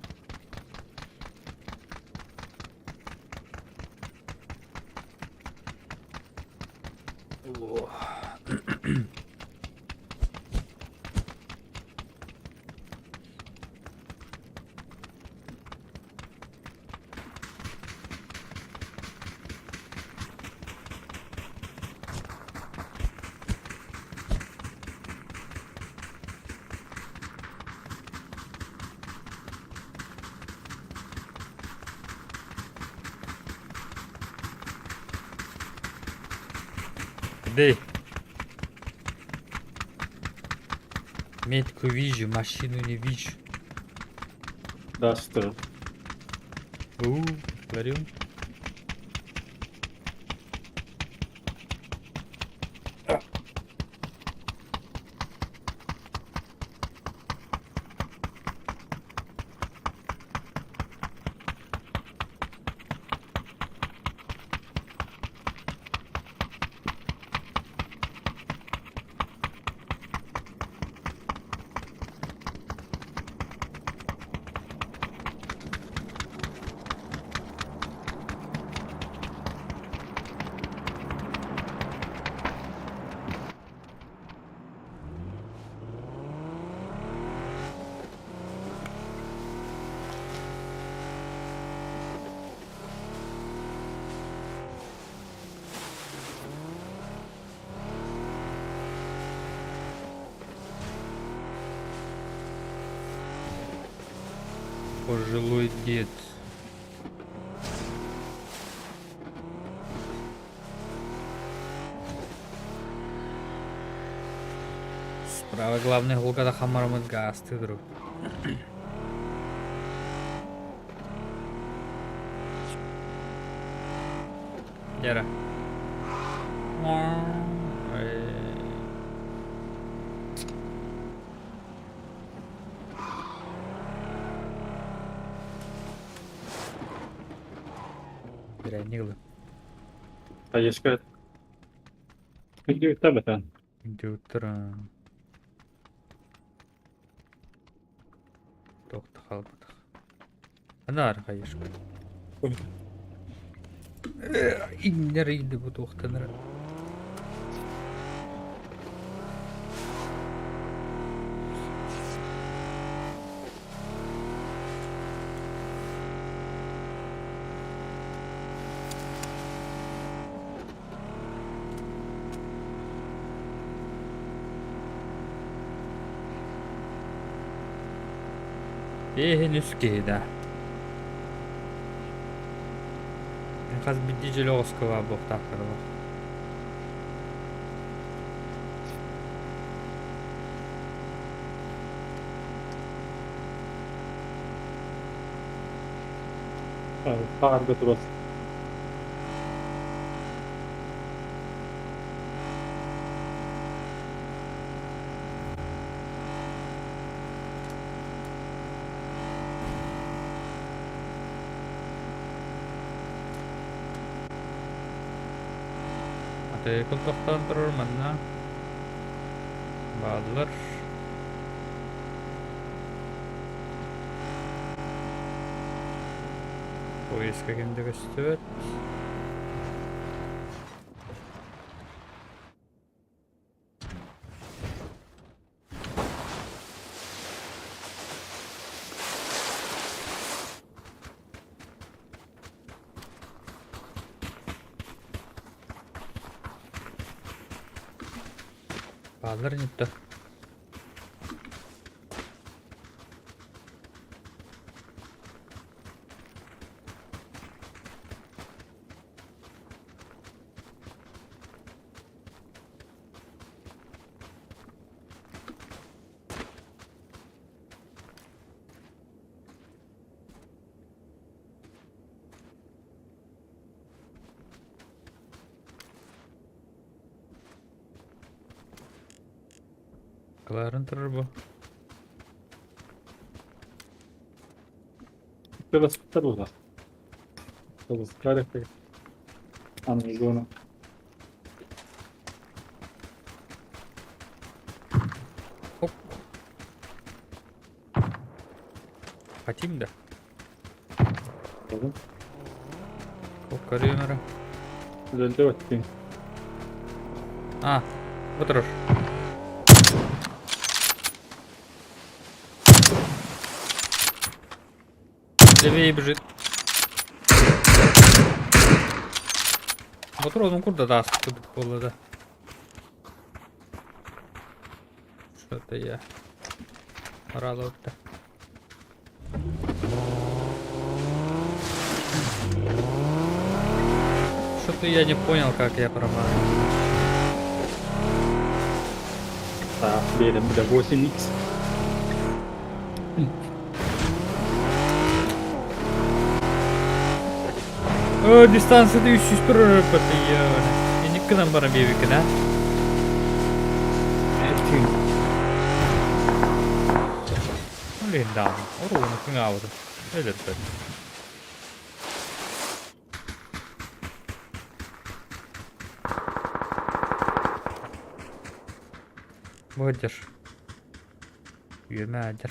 Эй! Метку вижу, машину не вижу. Да, что? Говорю. Пожилой дед. Справа главный голгада хамаром газ, ты друг. Яра. Перенигла. Поездка. Где там это? Где утро? Тоқты қалбадық. Ана ары қайышқа. Иннер үйді бұл тоқтаныр. Бейін үскейді. Қаз бидді желі оскова бұқтақыры бар. Far götürüyoruz. Atayakıl toxtan durur manna. Bağlılar. Поиска кемдігі үстіет. Bağlar нетті. Кыларын тұрыр bu. Велосипед у нас. Велосипед. Амазона. Хоп. Хотим да. Хоп, карьемера. Дөлде өткен. А, отырыр. Левее бежит. Вот розум курда даст тут было, что-то я радовал-то. Что-то я не понял, как я промазал. Так, берем до 8х. Distansiyada 300 turib batıyor. Yeni kınan bana bir vikine. Erkin. Öyle daha. Orunu kına aldım. Öyle de. Будешь. Юмадер.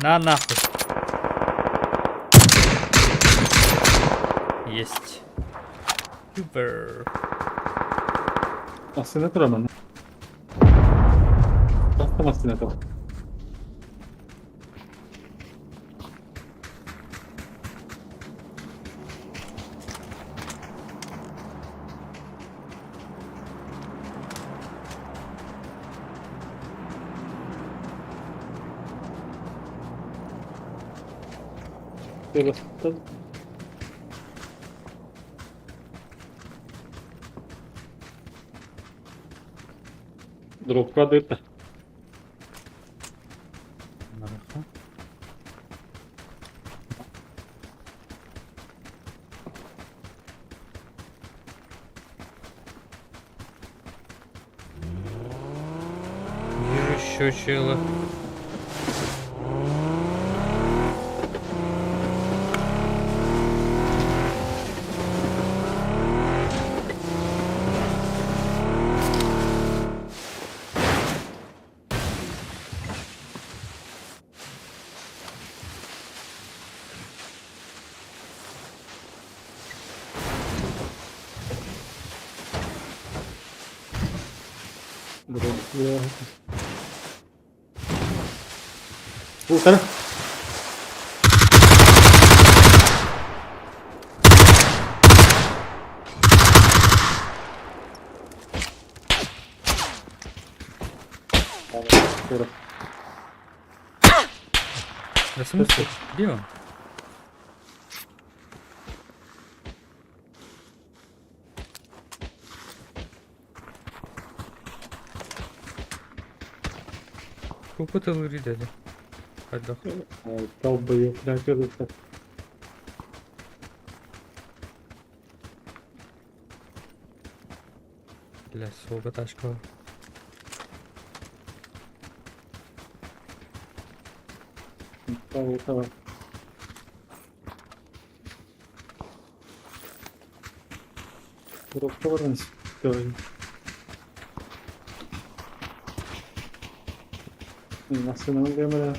На нахуй. Есть. Супер. Aslında duramam. Bastım aslında da. Велосипед. Дропка дыта. Вижу еще чела. Дропка. Утро. Да смысл? Где он? Купытал дядя. Отдох. Ай, долбоёб, блядь, это. Бля, сука, тачка. Давай. Пропорность. Давай. Nasıl önemli?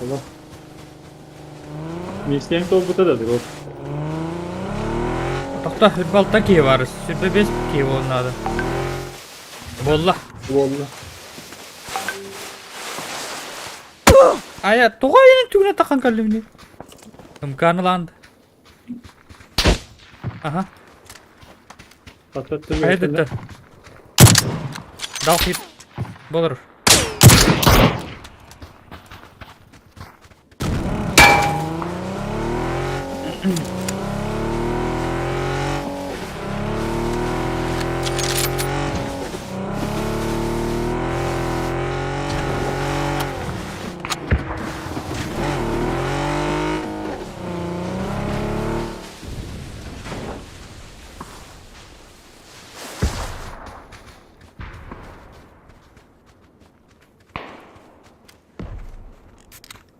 Allah. Мистер толбута да дров. Тохта, балта кие бар. Сюда без кие вон надо. Волла. Волна. Ая, тугайын түгіне таққан кәліміне. Мканыланды. Ага. Пататты. Ая дітті. Дал хит. Болыр.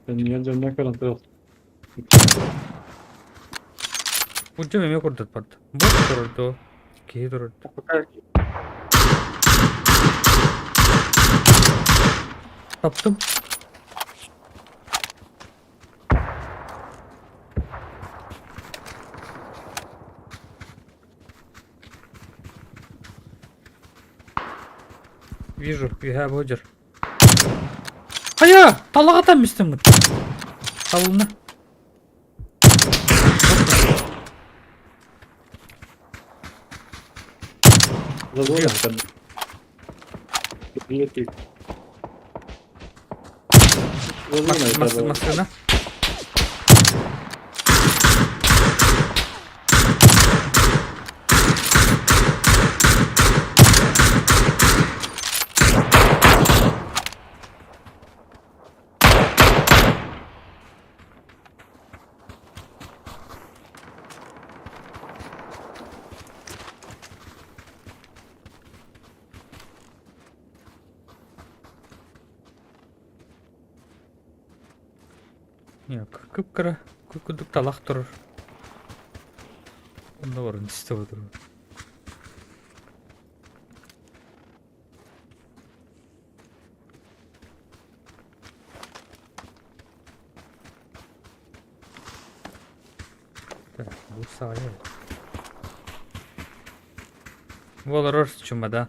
Ben niye canına karantina? Уджа меме көрдіт барды. Бот тұрырды. Кей тұрырды. Таптым. Вижу, you have Hodger. Ая! Талаға там мистің мұт. Талына. Забыл. Летит. Машина. Yok, kıpkıra. Kukuduk talak durur. Bunda varın işte budur. Bu sahaya. Olur orası çumada.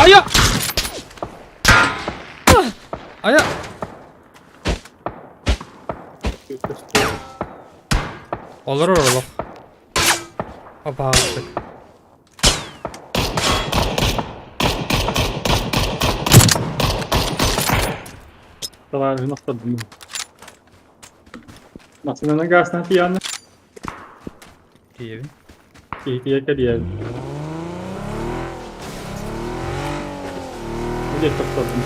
Aya! Aya! Olur olur. Hoppa aldık. Давай, вже находимо. Машина на газ на п'яна. Києві. І яка діє. Де підходимо?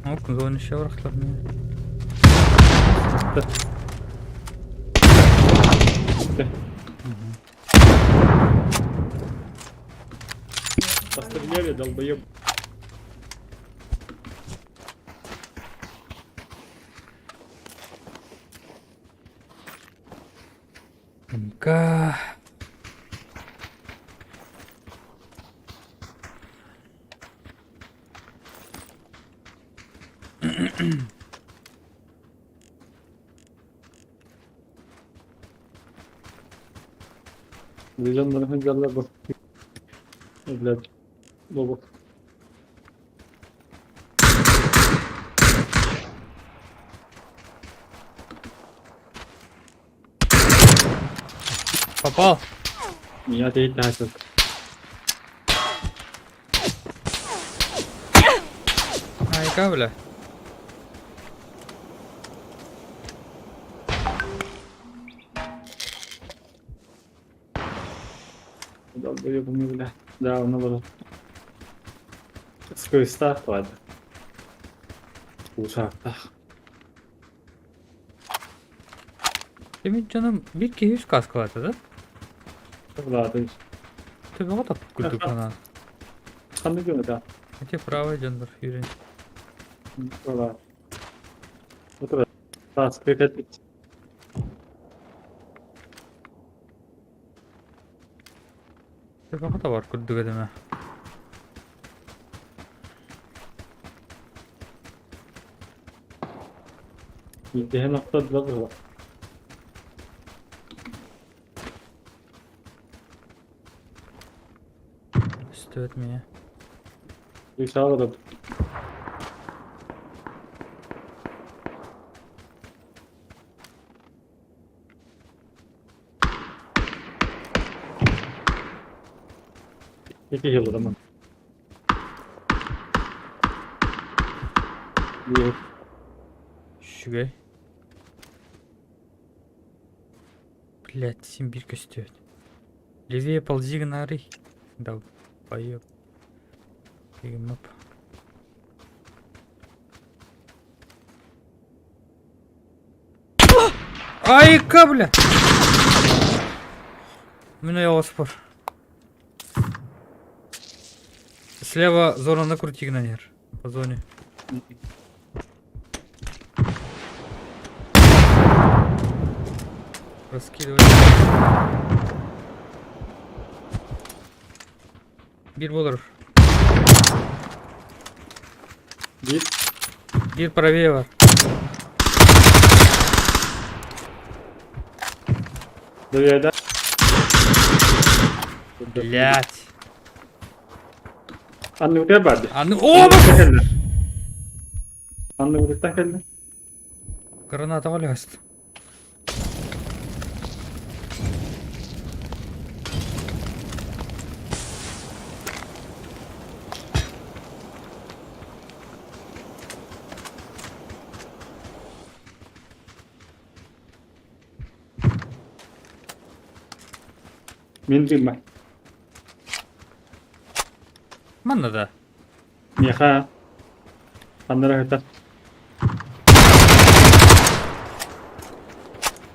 Hop, gewoon ще врахлар мені. Постреляли, долбоеб. Ну-ка. Vizyonların hıncarlar bak. Evlat. Baba. Попал. Я değil daha çok. Айка, бля. Долго я помню, бля. Да, он наоборот. Скориста, ладно. Uşakta. Demin canım bir ki 100 kask vardı da. Ладно. Tabii o da güldük bana. Sen ne diyorsun da? Эти правые жандар yürüyün. Valla. Otur. Sağ sıkıntı ettik. Tabii o da var güldük edeme. Yediğe nokta da var. Стоит меня. Bir sağ var. İki yıl adamın. Bir. Шугай. Блять, симбирка стоит. Левее ползи, гнарый. Да, поеб. Фигмап. Ай, кабля! У меня его спор. Слева зона накрути гнанер. По зоне. Раскидывай. Bir bulur. Bir. Bir правее var. Dövüyede. Блять. Anne buraya verdi. Anne o bak. Anne buraya geldi. Граната валяется. Min bilmem. Манна да. Яха. Аннара хата.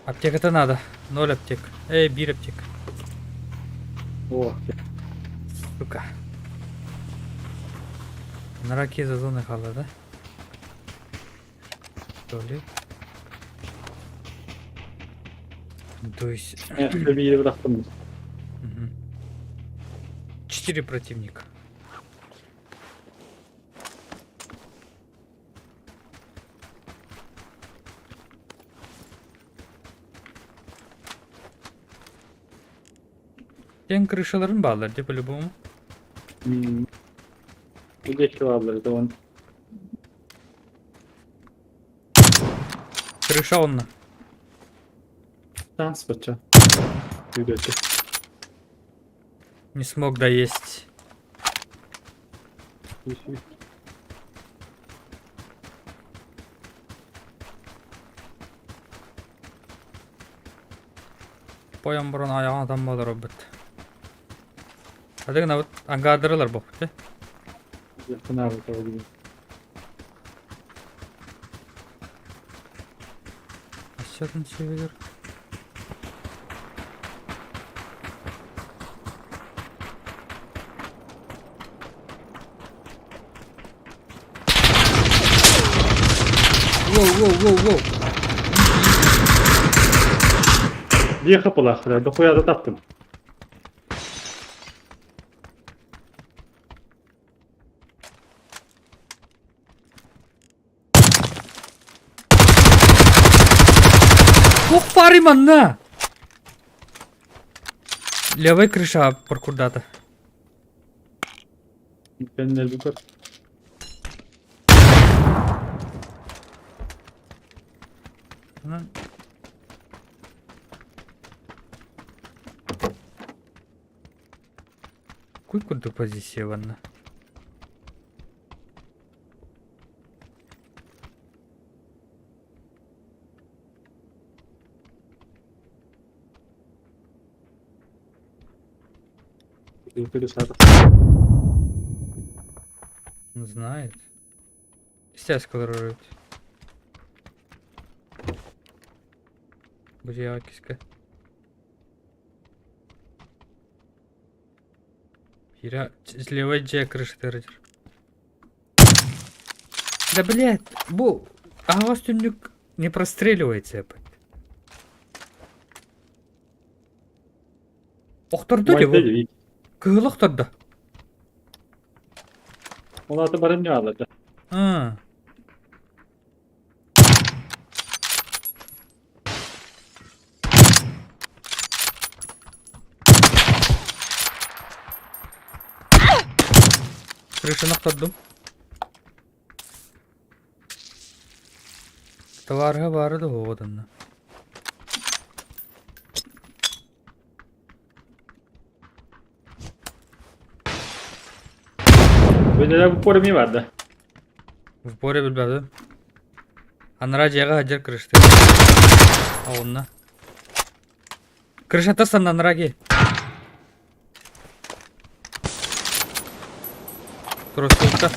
Аптека-то надо. 0 аптек. Эй, бир аптек. О. Сука. На раке за зоной хала, да? Что ли? То есть... Я bir yere bıraktım. 4 противника. Sen крышаларын bağlar diye по-любому. Bu geçti varları zaman. Крыша онна. Transportça. Videocu. Не смог доесть. Poyan buran ayağına adam mı olur robot? Hadi gına angardırırlar bu. Yakın abi tabii. Aşağıdan çeviriyor. Wow wow wow wow. diye kapılar. Dokuya da taktım. Ух, пари манна! Левая крыша куда-то. Ben de bir Какой куда позиция ванна? пересадок. Он знает. Сейчас колорует. Бля, киска. Слева джек крыши тырдыр. Да блядь, ағас түндік не простреливается опять. Оқтырды де бұл. Кығыл оқтырды. Onlar da bana ne aldı? А. Крышаны оқтырдым. Товарға бары да оғыдымны. Böyle bu poru mi vardı? В боре білбәді. Анара жайға ажар кірішті. Ауынна. Кіріш атырсан анара ке. Кросфилдта.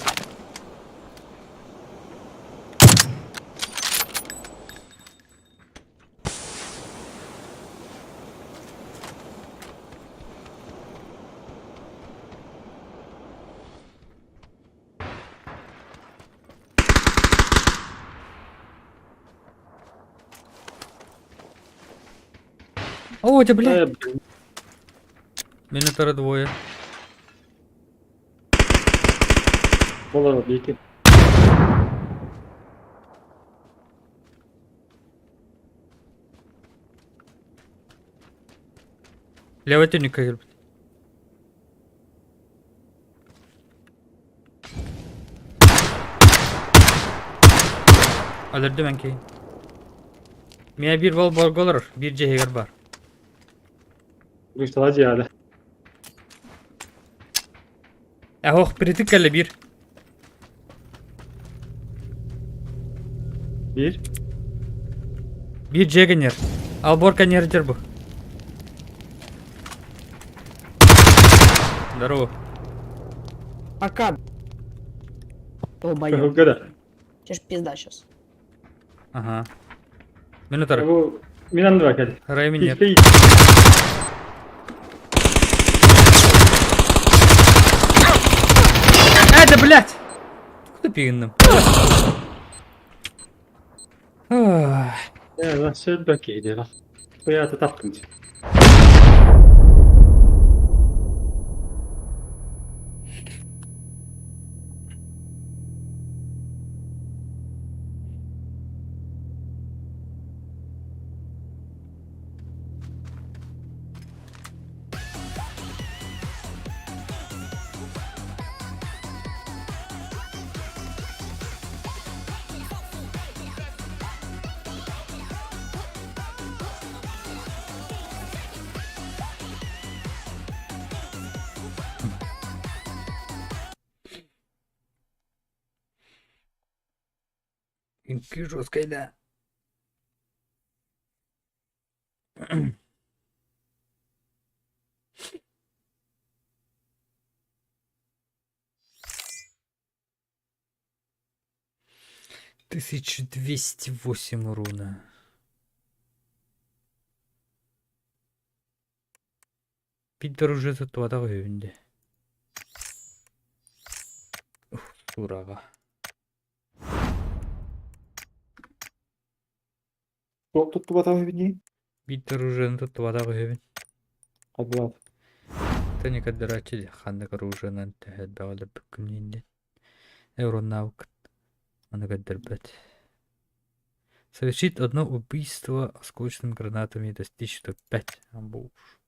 О, да блядь. Минутара двое. Olur bir iki. Левый тюник кайыр. Alırdı ben ki. Mia bir bol bol olur. Bir cehigar var. Bu işte hacı yani. Hoh kritik geldi bir. Bir. Bir C ganyer. Albor ganyer bu. Здорово. Пока. Долбоёб. Bu kadar. Тебе ж пизда сейчас. Ага. Минутар. Bu Miran'da bak hadi. Райми нет. İşte Да блять! Куда пигным? ya nasıl bakıydı bak. Bu ya da taktım. Инки жесткая, да. $1208 урона. Питер уже затуатағы өйінде. Сураға. Кто тут в этом виде? Биттер оружиены туттубата көһөбүн. Адват. Тани каддарачы ханнык оружиенан тэхэд багалар бүккүнниинде. Евронавк. Аны каддарбат. Совершить одно убийство осколочными гранатами и достичь 105. Амбуш.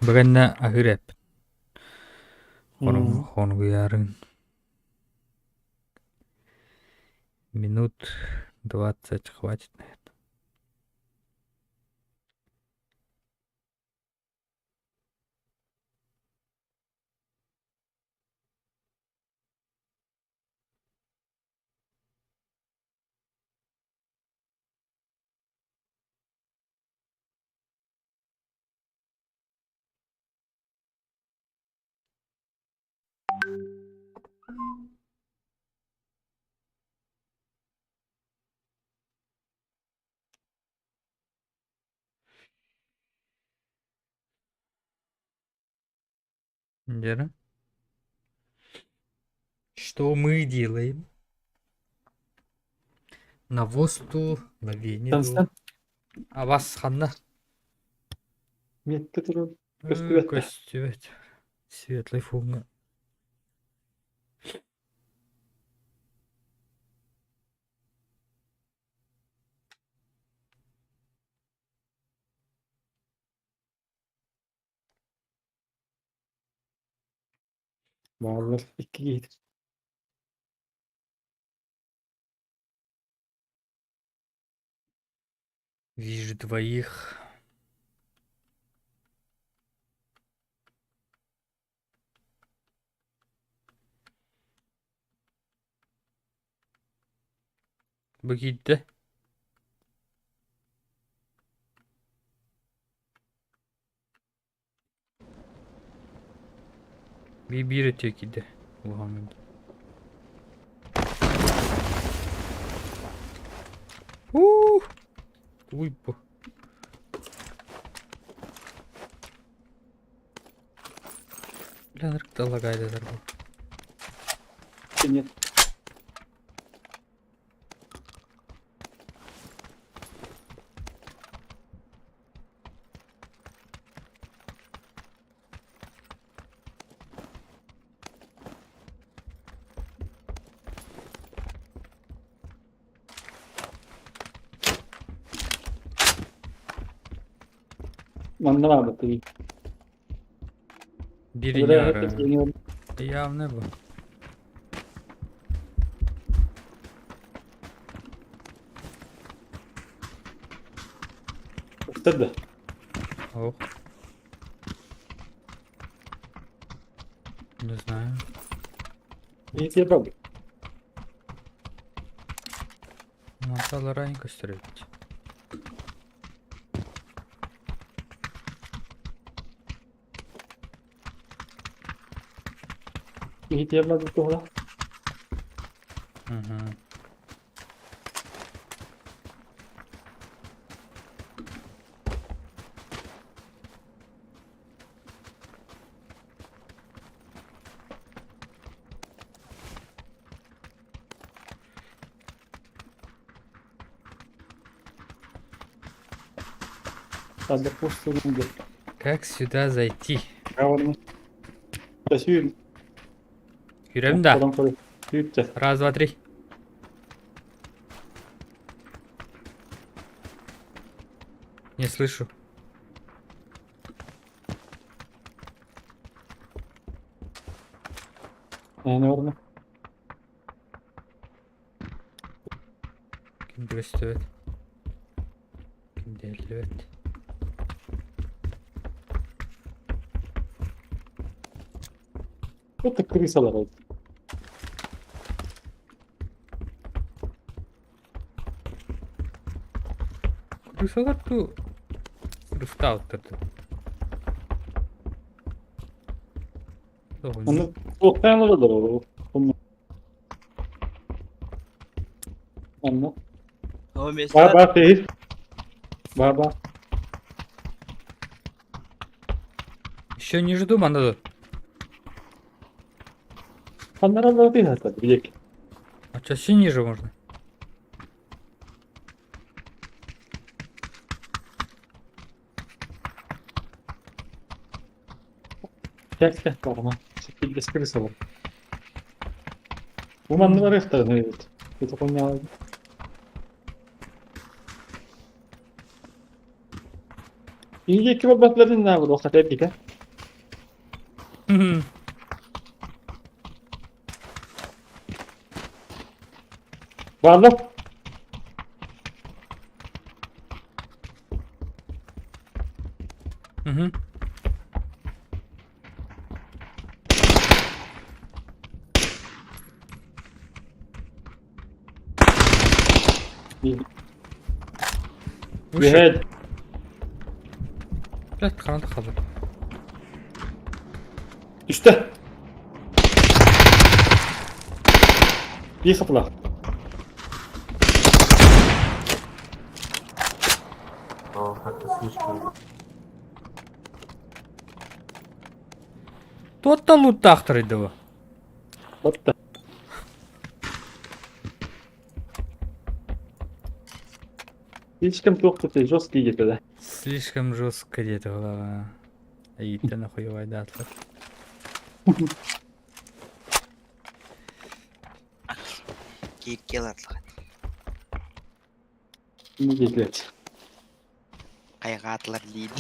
Баганна ахырэп. Хонгуярын. Минут 20 хватит на это. Дера. Что мы делаем? На восту, на венеду. Танстан. А вас ханна? Метті тұру. Көстүбетте. Көстүбет. Светлый фунга. Bağlar. İki giydi. Вижу двоих. Богите. Бибире текиде. Угамын. Уй по. Бля, наркта лагайды зарбу. Нет. Anlamadım tabii. Biri Buraya yara. herkes geliyor. Явно bu. Tabii. Ох. Не знаю. İyi diye bak. Надо раненько стрелять. İyi diye bak bu da. Угу. Sadece postunu. Как сюда зайти? Правильно. Красивый. Yürüyorum da. Adam koy. Büyüteceğiz. Раз, два, три. Не слышу. Yani orada. Kimdi gösteriyor? Kimdi elliyor? Bu tık krisalar oldu. Крысалар ту сырыфта отырды. Onu oktayanlara da var. Onu. Anla. Baba değil. Baba. Еще не жду мандату. Onlara da değil hatta. Bilecek. А что, еще ниже можно? Gel bana. Şekilde krisalar. Bu mandalar efter ne evet. Bir tek onu aldım. İyice ki babatların ne var o kadar bir de. Varlık. Угу. Evet. Блядь, karanlık kaldı. Üstte. Bir kapıla. О, как-то слишком. Тот-то лут тахтырıydı bu. Battı. Слишком плохо ты жесткий где-то. Слишком жестко где-то голова. И ты нахуй вайда ответ. Кел атлаған. Ne diyeceğiz? Қайға атылар дейді.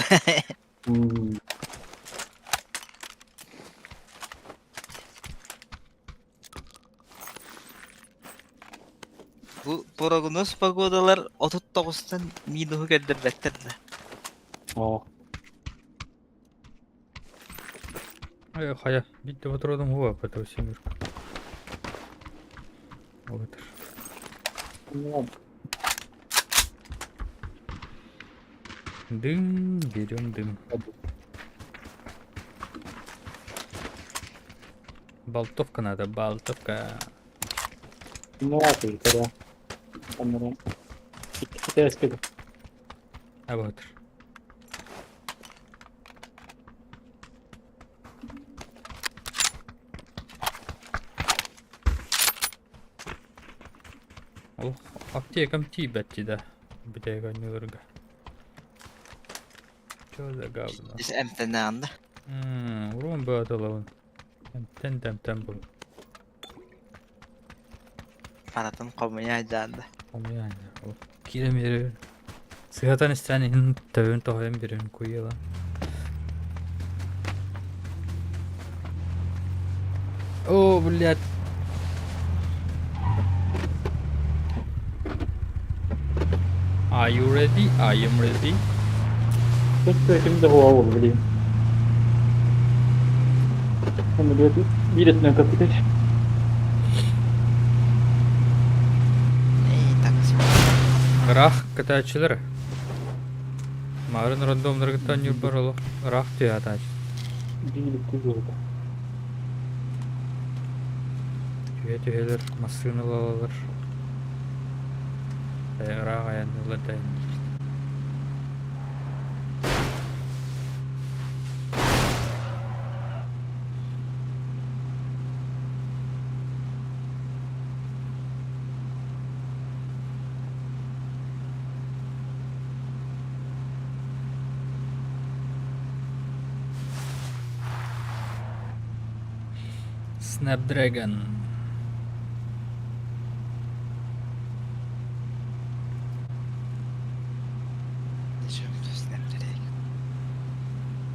Бұл прогноз погодалар 39-тан минуға кәдірдәктірді. О. Ай, хая, bitti oturuyordum hava yapıyor semir. Otur. Дым, берем дым. Болтовка надо, болтовка. Ne yapayım kada? Onlara. İki ters kedi. А вот. Ох, аптекам тибетти да. Бітега нюрга. Чё за говно? Біз әмтінағында. Урон бы аталауын. Тем был. Паратын қомыя жанды. Yani o kirem yeri. Sıhhatan isteyen tövün tohayım birini koyuyorlar. О, блядь. Are you ready? I am ready. Tek şimdi hava olur bileyim. Onu bir etmem kapıda. Таксы. Рах катачылар. Марын рандомдар катан юрбаралы. Рах тüy ataç. Bir kuzuldu. Tüyeler, masını alalar. Rah ayandılar da. Snapdragon.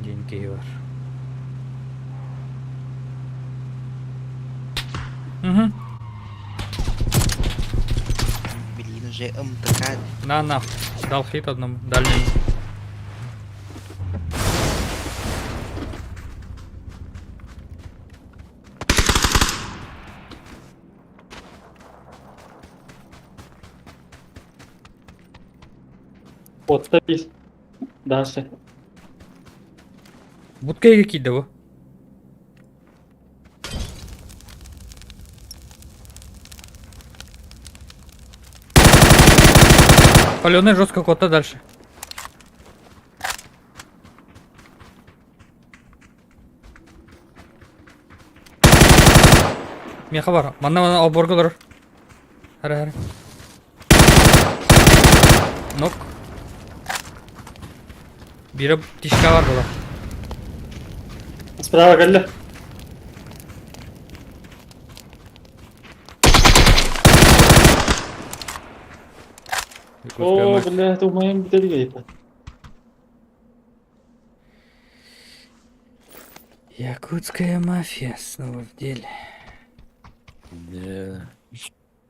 Деньги var. Угу. Блин, уже МТК. На. Дал хит одному. Дальнему. Подставись. Дальше. Будкаga kiydi bu. Паленый жестко кота дальше. Меха бар. Мана оборгылар. Хара. Нок. Бiri dişka vardı lan. Справа geldi. О, бля, это в моем беделье. Якутская мафия снова в деле.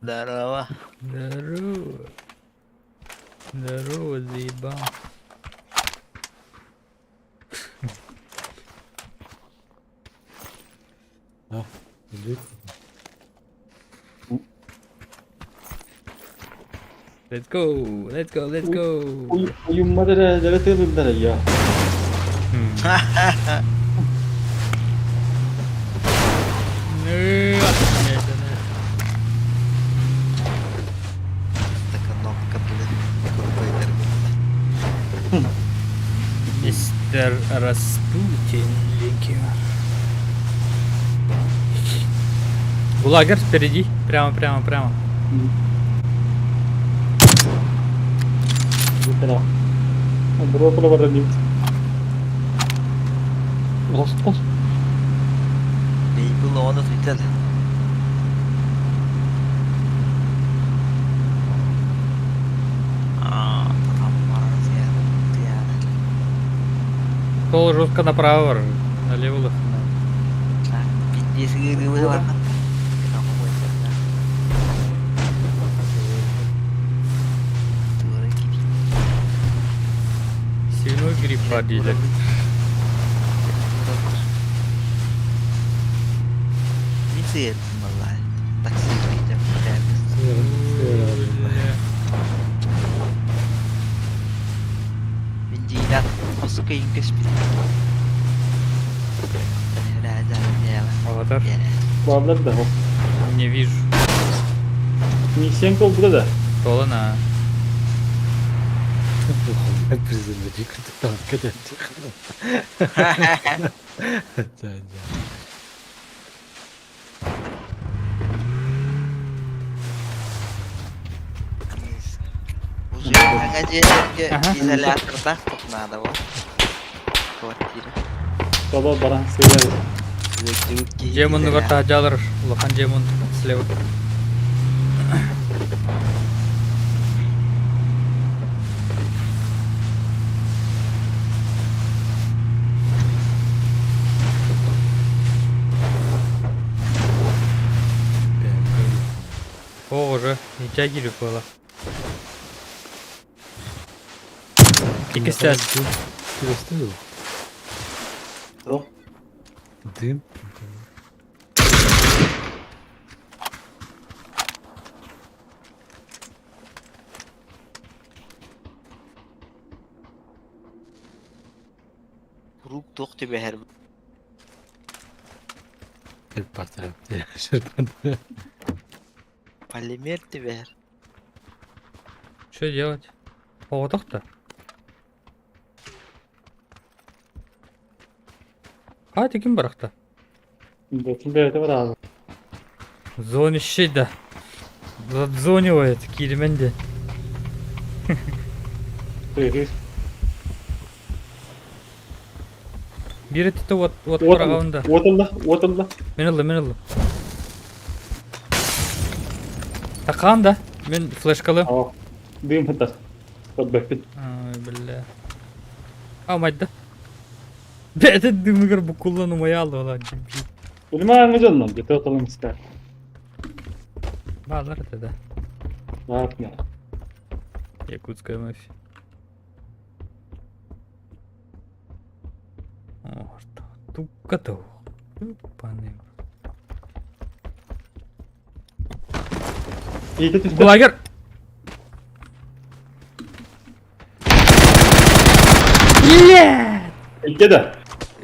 Здорово. Здорово. Здорово, заебал. Let's go, let's go, let's go. Uyumma derecede bildiler ya. Такая кнопка, блин. Мистер Распутин, линки. Гулагер впереди, прямо. Mesela. Burada var dedim. Rastlar. Label onu Twitter. Там морозец, Пол жестко направо, налево лох. Пиздец, игры было. Свиной гриб подели. Bisa malah taksi jam berapa? Penjilat masuk ke Inggris. Ada jalannya lah. Аватар? Ya. Bağlar da o. Не вижу. Nisyenko burada. Sola на. Уже aja Aha. bisa lihat kertas kok nada wah. Khawatir. Baba bana söyler. Демон горта жалыр. Улахан демон слева. О, уже ничья гирю была. İki saat. Дым. Rup tuh di behar. Полимер di behar. Что делать? Поводок-то? Hadi kim bıraktı? Bakın evet var abi. Зоне щида. Задзонивает кирменде. Buyur. Biri tutu вот права. Отылды. Минылды. Таққан да. Мен флешкалы. Ау. Дым хата. Подбепит. Ай, бля. Алмайды. Бәді дымығыр бұл kullanımı алды ола. Понимаю, жоннон, где-то оталым ста. Bağlar dedi. Так, не. Якутская мафия. Орта. Туккату. Тупаный. Иди ты сюда. Кулагер! Иди да.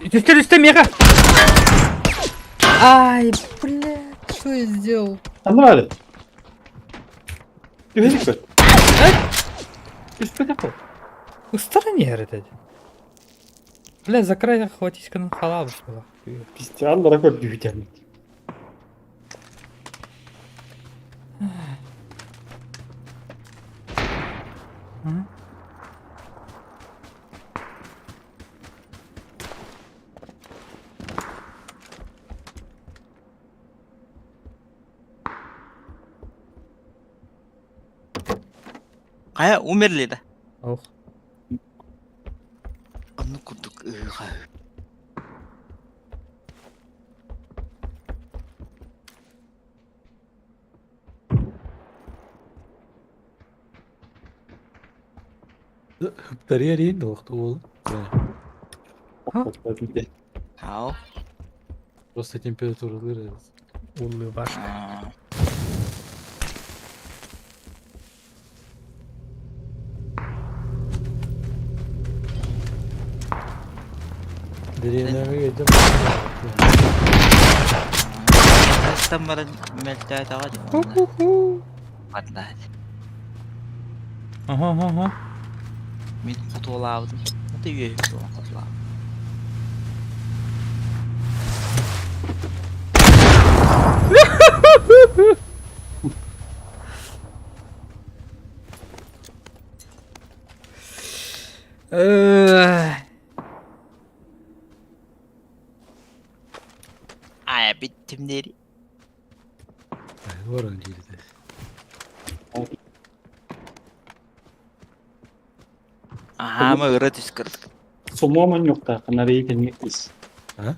Üstte мега! Ай, блядь, что я сделал? Нормально. Ты видишь что? Ты что такое? В стороне, говорит. Бля, за край хватись на халаву, что ли. Пиздян, дорогой бюдян. Кая умерли да? Ох. А ну кудук. Тарьярин доқты ол. Ау. Просто температуралары. Улыбаш. Деревняға кетіп. Там бара мелтәй тагы. Падлать. Ага. Мен кутулабым. Ты үйе кутулабым. Ай, биттим дери. Var önceydi. Aha, mı ırat kırdık. Сумоман yok da, kanarıyı gelmekteyiz. Ha?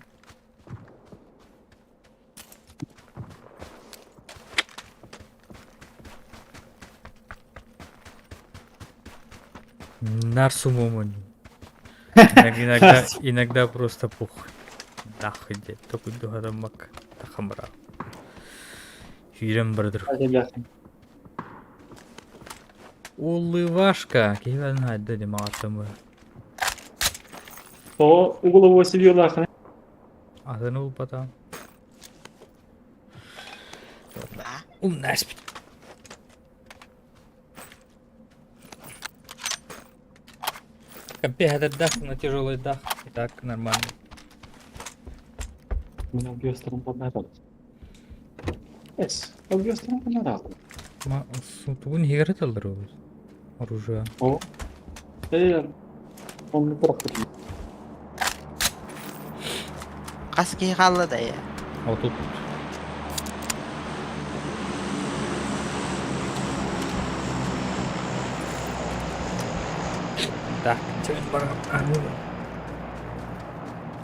Нарсумомон. Иногда просто похуй. Нахуй де. Только дугадамак. Тахамра. Хюрем брадыр. Hadi bakın. Улыбашка. Кейвен хайда дем атымы. O uğulu seviyorlar kanı. Adını ulpata. А? Наспить. Капе, этот дах на тяжелый дах. И так нормально. Bunu gösterin bana da. Es, o gösterin bana da. Сутугун хигарет алдар ол. Оружие. O. Onu bırakın. Каски қалды да я. А вот тут. Так, теперь пора.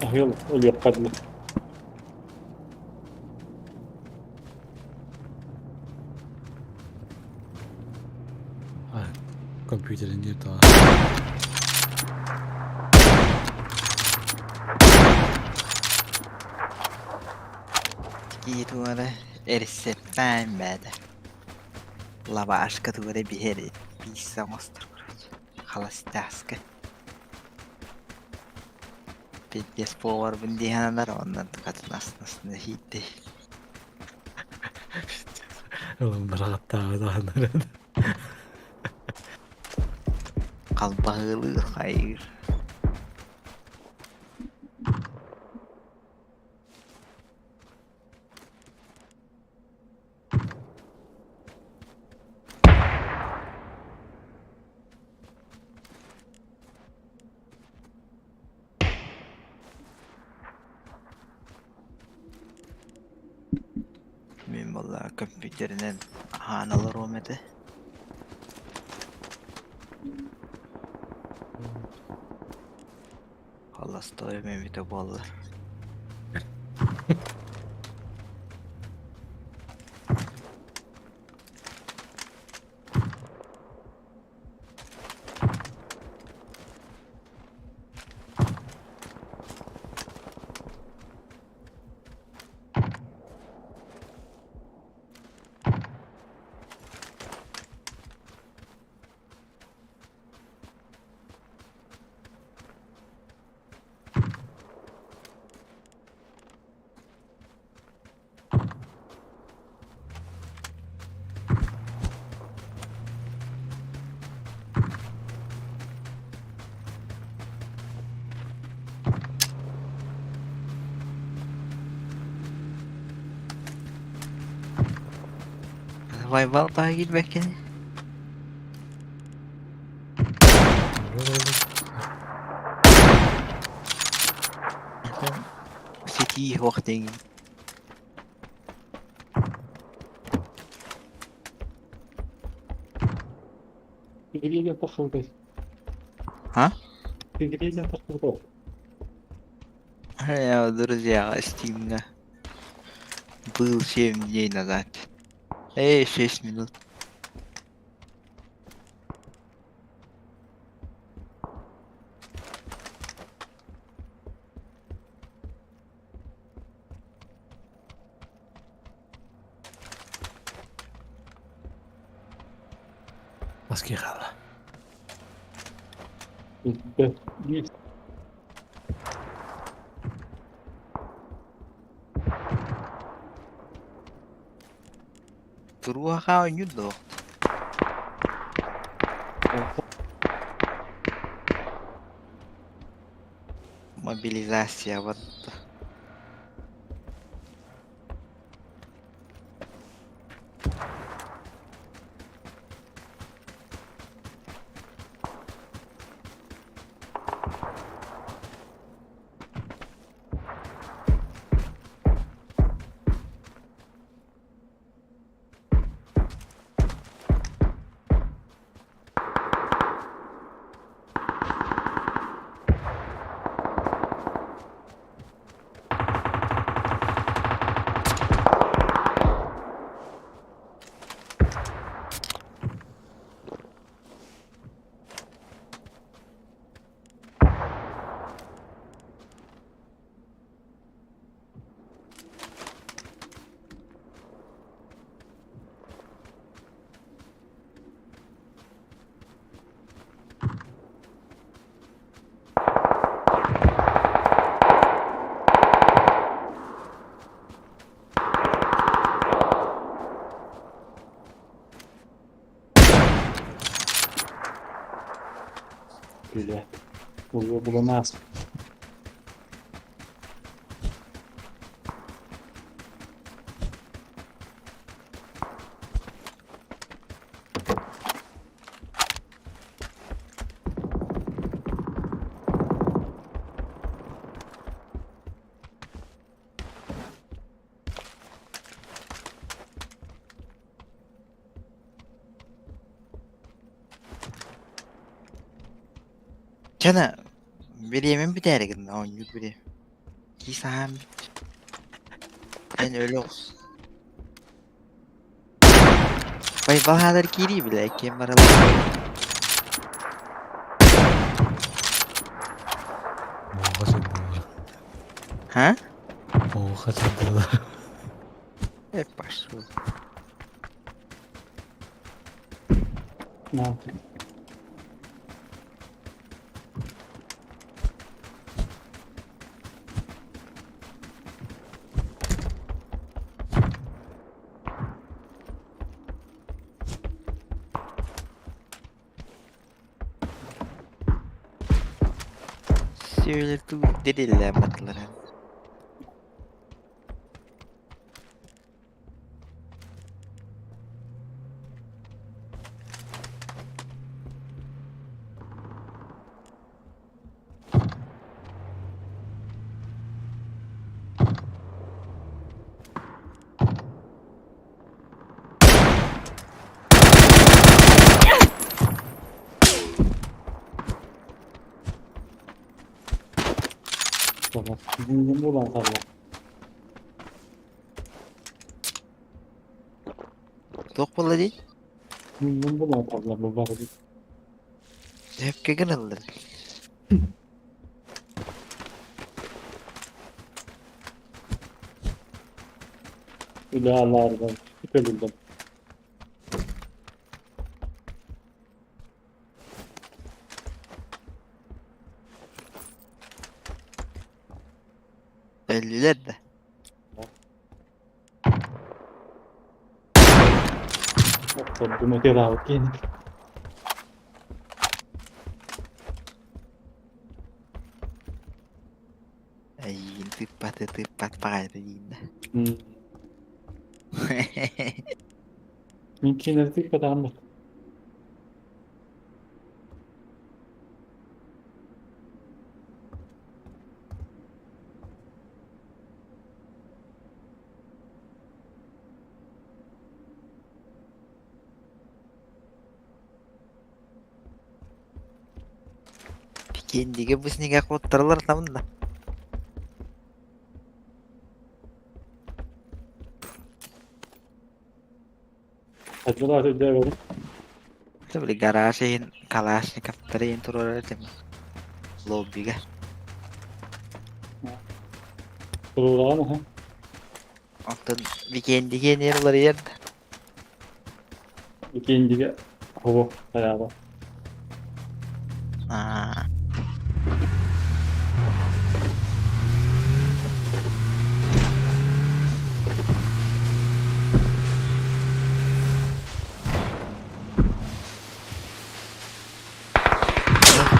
Ahıyol, ölüyor kadını. Компьютерin değil daha. Ки туара эрсеттайн байда. Лавашка туара бихери. Писа мастер, короче. Холостяска. Пиздец повар біндиханалар оннан катын астын хитти. Oğlum bırak daha da. Қалбағылы хайыр. Min valla kompüterinden hanalar olmadı. Hallas da ömemite bollar. Vay vallahi git bakayım. City hoogding. Geriye takıldı. Ha? Geriye takıldı. Ya друзья, Steam'de. Был 7 дней назад. 6 минут. Maske kaldı. Git. Turua kau nyudo. Мобилизация вот. Böyle. Buluyor bulamaz. Cana bir yemin bir değeri gidin on yıl biri. Kisam. Ben öyle olsun. Vay bahadır giri bile kim var Ha? Oha çatıda. Hep başlıyor. Ne yapayım? Söyle tu dediler matlara. Tamam. Bizim bulan sabah. Tok bola değil. Bizim bulan sabah bu barı. Hep kegiraldı. Silahlardan şüpheliydim. Öldüler de. Topluma tedavi yeni. Ay tıpat pakaydı yine. Mümkün ettiği kadar anlat. Kendiga bu siniga kottaralar tamam da. Acılar ödeyelim. Böyle garajın kalasını kaptırayım turlar değil mi? Lobby'ga. Kurulağı mı ha? Ondan bir kendiga yerler yerde. İkinci hava hayaba. Aa.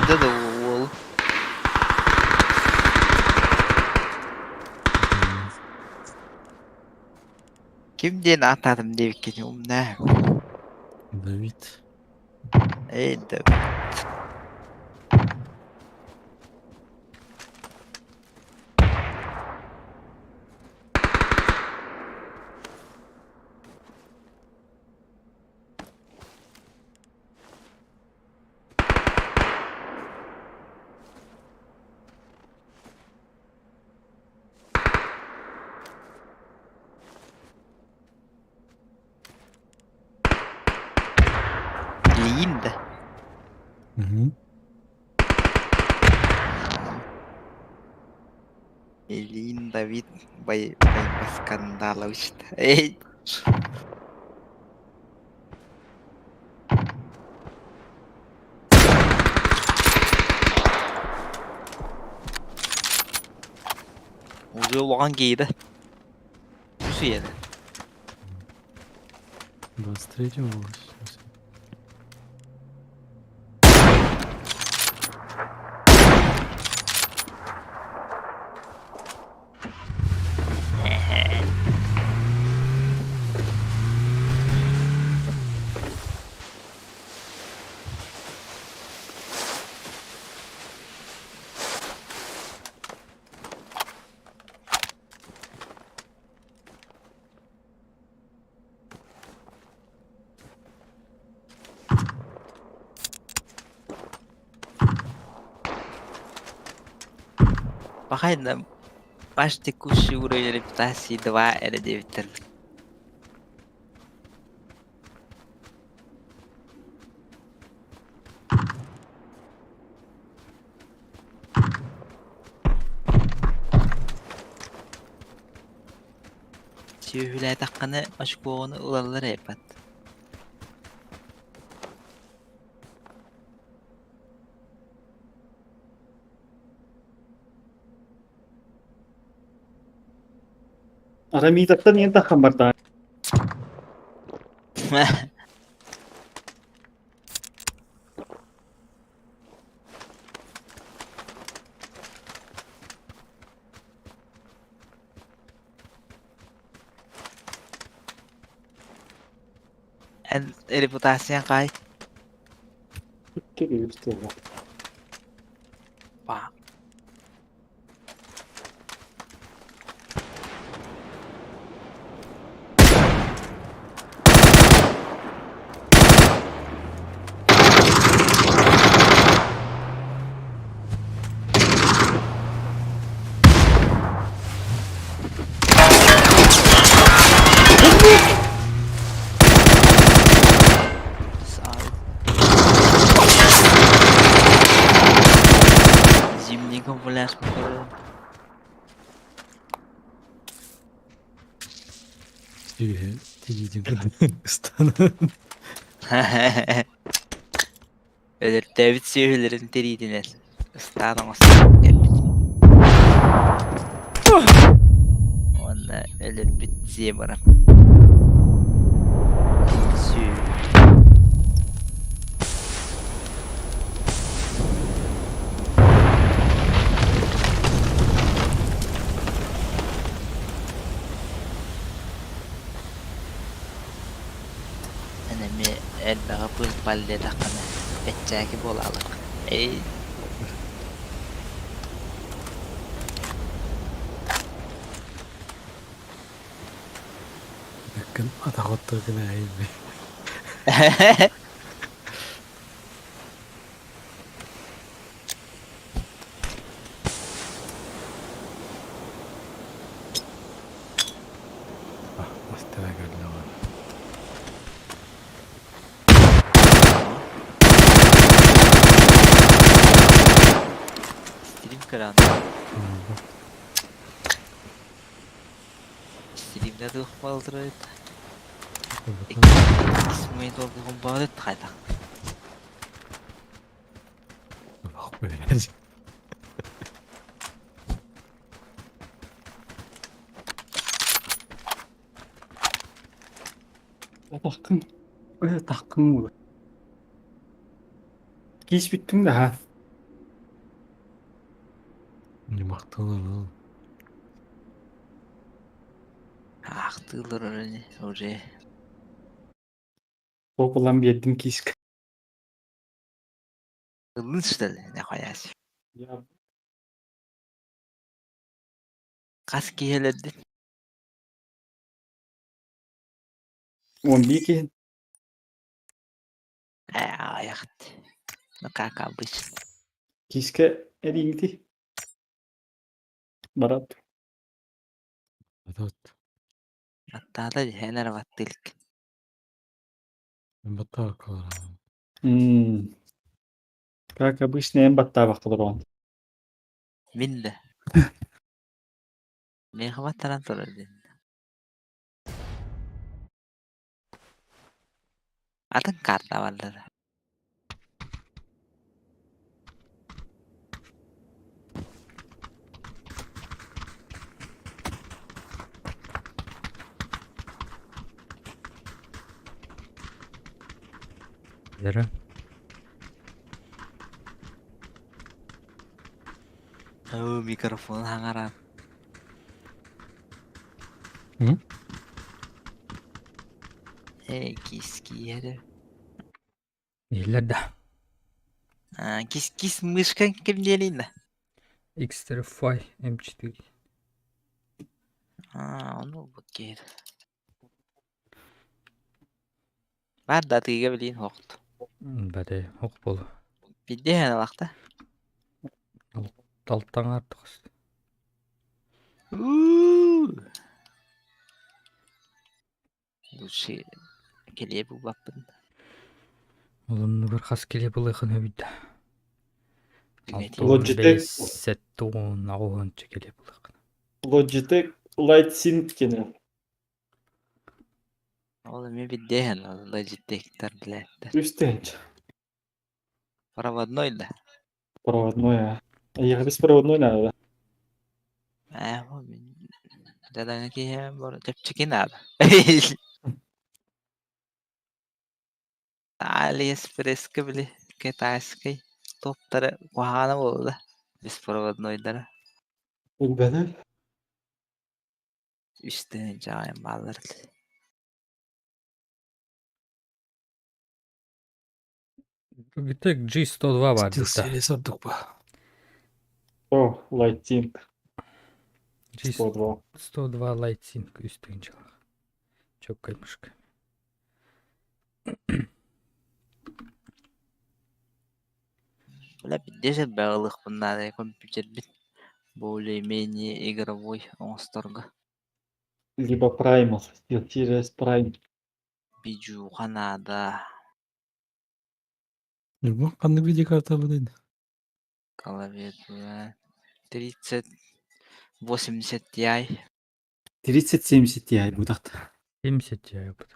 Burada da oğul. Kim diye atadım diye gidiyorum ne? David. Ey de. Linda. Hı hı. Linda David bay skandal işte. Ey. Ucu olan giydi. Şu yedi. Bastırıcı mı olmuş? Bakayım başta kuşu buraya reputasi dua ada di bitirdik. Sühüle takkanı aşk oğunu ulanlar yapat. Aramizaktan niye takamadı? En reputasi yang kaya. Geliyor işte. Pak. Tüye, tiyicin ıstanın. Ölür David sühülerin diriydine. Istanım ıstanım. Onunla ölür bitsiye bana. Süh. Enemi elbağa pıl palle takana. Etçaki bolalık. Ey. Bakın atak otturdun ayıbı. Ah, mustafa gördüm ama. Stream kıran. Stream'de de ıhbaldır. İsmail olduğum bağlı kaydak. Bak böyle. Takım. Öyle takım mı? Geç bittim de ha. Yumaktan oğlum. Aktılır öyle oraya. Bokulan bir yedim kisk. Kılınç da ne koyarsın. Ya Kas giyeledin. 11 ki. Ayak. Ne kaka bıç. Kiske eriydi. Barat. Evet. Hatta da hener vattilik. Ben batar kalırım. Kaka bu iş neyin batta bakılır on. Min de. Ne hava taran torardın. Atın karnavalları. Nere? Oh, mikrofon hangaran. Hı? Kiski yeri. İyiler de. Kis mışkan kim diyelim de. X-Trify M4. Onu bakayım. Ben de tiga bilin hoqtu. Bade hok bolu. Bidde hana vaqta. Dalttan artık. Bu şey geliyor bu bakın. Oğlum bir kas kele bulu yakın öbüydü. Logitech. Setton ağın çekele bulu yakın. Logitech Light Sync gene. Oğlum ya bidde hana Logitech'tar biletti. Üstenç. Проводной да. Проводной ya. Я без проводной надо. Bu dadana ki ya bu çepçekin abi. AliExpress bile ketaski topları kuhana oldu. Biz проводнойдары. Benim. Üstüne cayım ballar. Logitech G102 var Stil bizde. serisi olduk bu. Oh, Light Sync. G102 102. Light Sync üstün çalak. Çok kaymış. Бля, бедеше бәғылық бұндай компьютер бит. Более-менее игровой оңстарға. Либо Primal. Steel Series Prime. Биджу қанада. Bu kanlı video kartı bu değil. Клавиатура. 3080 Ti. 3070 Ti bu da. Kimset ya yapıt.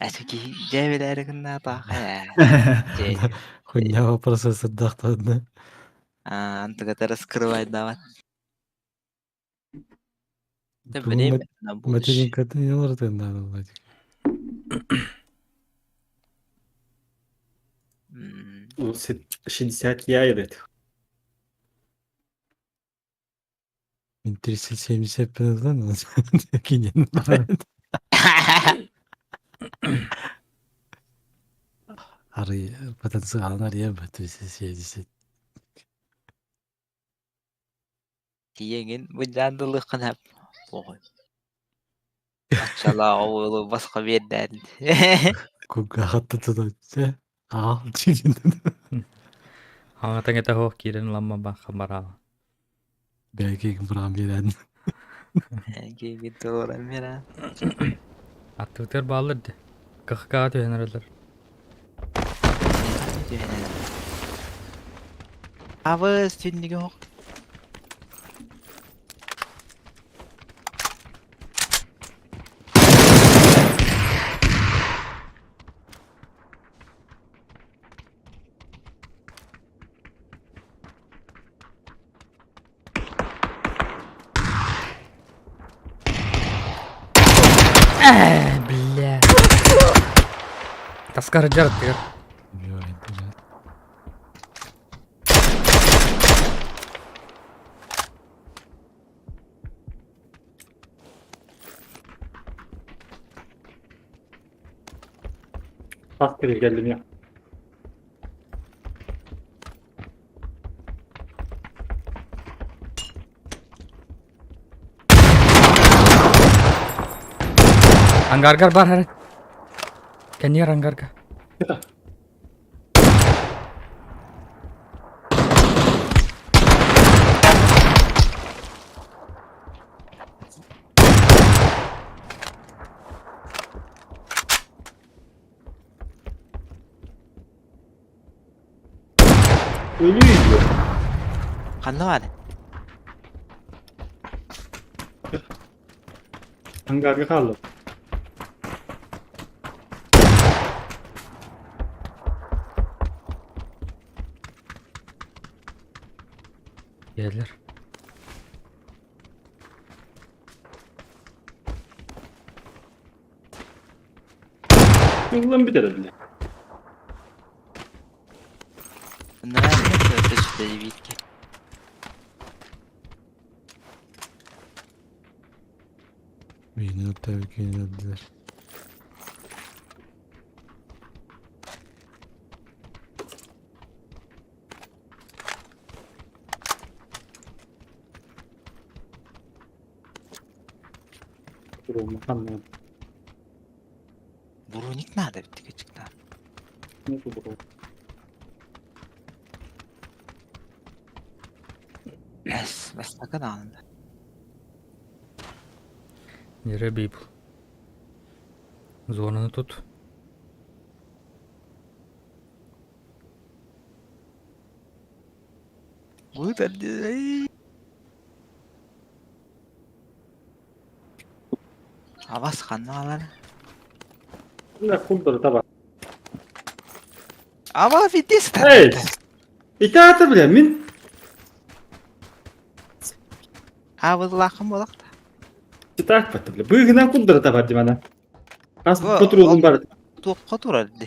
Eski cevleri kına bak ya. Хуйня вопросы садақтады. Антыгата раскрывать давать. Да время на будущее. Материнкада не олар надо владик. Ну, 60 яйдет. Мен 370 пеназдан кинен. Ары потенциалын ария 370. Тиеңин bu jandılıkın hep. Oy. Açala oğlu başka bir yerden. Kuka hatta tutacak. Al çiğnin. Hangatan kita hoh kirin lama bak kamera. Belki kumpram bilen. Gitu orang mira. Attıklar bağlardı. Kıhka atıyor heneralar. Avız tünlüğü yok. Bля. Таскар жарат тегер. Askere geldim ya. Anggar bar har. Kenya anggar ka. Ölüyor. Kanlı var. Hangarga kaldım. Geldiler. Yıldan bir tane bile. Bunlar ne kötü işte bitki. Beni tabii ki yenildiler. Durumu anladım. Burunik nerede bitti küçükten? Nasıl durum? Bes bakın anında. Nere people. Zonunu tut. Bu da değil. Avaz kanlı alanı. Ne kumdur tabi. Ama fitness Hey! İtaatı bile min. Avaz lakım olak da. İtaat battı bile. Bıyığından kumdur tabi hadi bana. Az Bu- otur oğlum bari. Tuğqa durardı.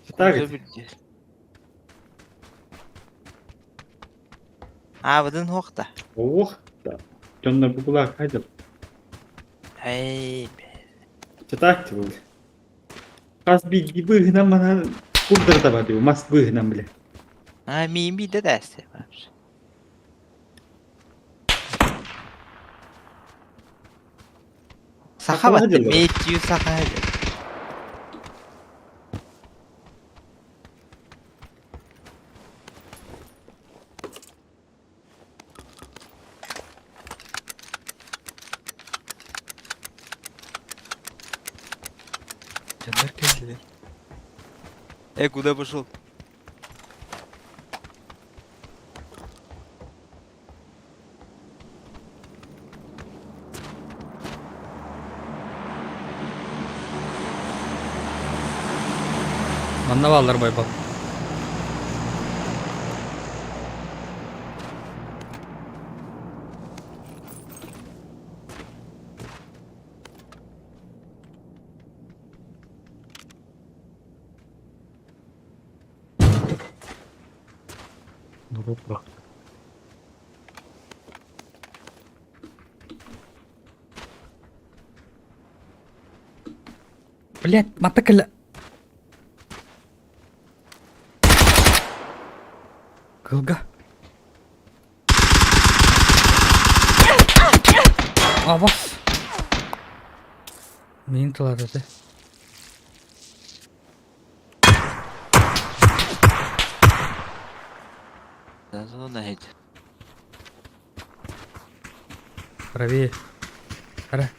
İtaat et. Avadın hoqda. Oh. Canlar bu kulak haydi. Hey. İtaat et bu. Az bir bıyığından bana kumdur tabi diyor. Mas bıyığından bile. Ha mimi de dersi var. Saha battı. Hadi lan. Meyitçiyi saha hadi. Canlar geldiler. Куда пошел? Manna bağlar bay bak. Durup bak. Блядь, мотоколя. Кылга. Авас. Мені тылады да. Зона хит. Правее. Ара.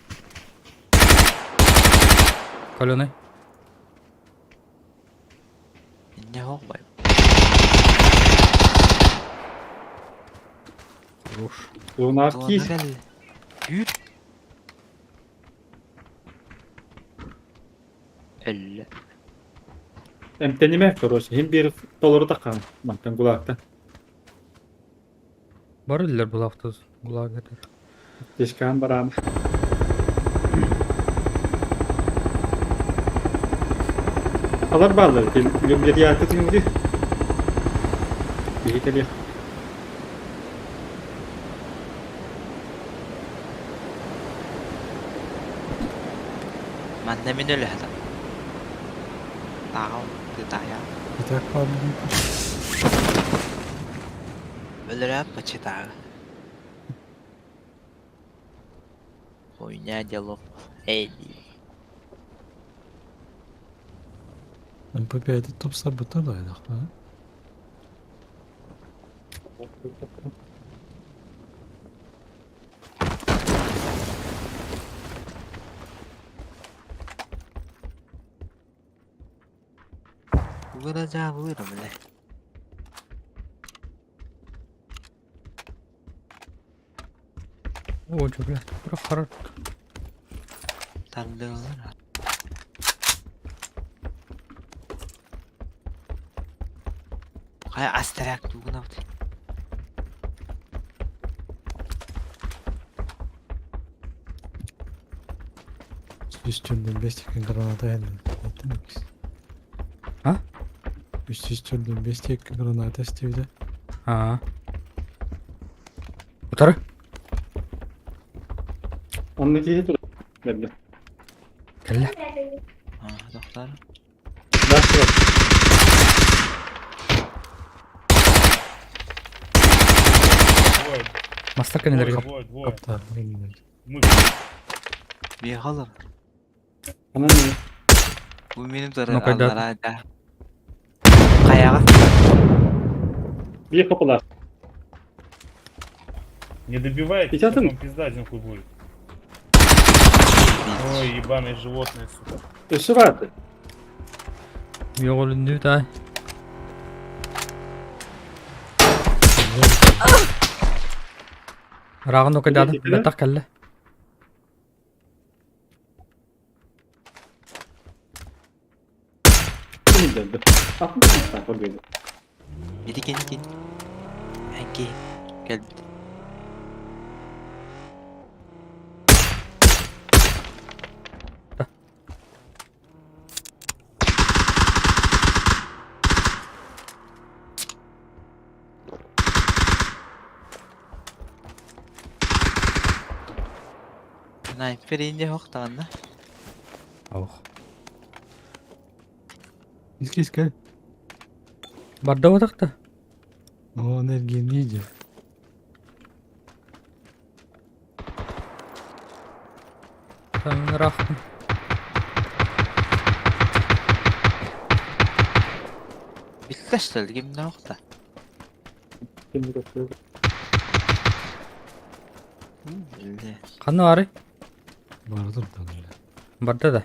Каленый. Не хокбай. Хорош. Zona Зона kis. geldi. Yürü. 50. Emtenime короче. Hem bir doları da kan. Baktan kulaktan. Бар элдер бул автобус. Була кетер. Teşkan baram. Alır bağlar. Gülüm geri yakıt yürü. Bir geliyor. Manda min öyle hata. Tao. Từ tại á. Öyle yapma çıta. Хуйня делов. Эйди. МП5'de top sabotadaydık ha. Vuracağım vururum le. О, чё, блядь, прохарат. Tanrılar. Kaya asterak duguna bak. Üstünden 5 tekin granata geldi. Ettin mi ki? Ha? Üstünden 5 tekin granata istedi. Ha. Utarı. Ondaki dur. Belli. Kelle. Ha, doktor. Nasıl var? Mastaka neler gör. Kaptan bilmiyorum. Bir halım. Ana ne? Bu benim zararı No kadar. Allah'a da. Kayağa. Bir kapılar. Не добивайте, Пятьдесят потом он? пизда один хуй будет. Ой, ебаные животные, сука. Işığı vardı. Yok olundu da. Rağın o kadar. Peki, peki. Yatak kelle. Kim geldi? Aklı mı sen böyle? Gidi gidi. Hangi? Gel bir. Sniper ince yok da anda. Oh. İlk gel. Barda odak da. O enerji iyice. Ben rahatım. Bitleştirdi gibi ne yok da. Kim gösteriyor? Öyle. Kanı var. Vardır tabii. Barda da.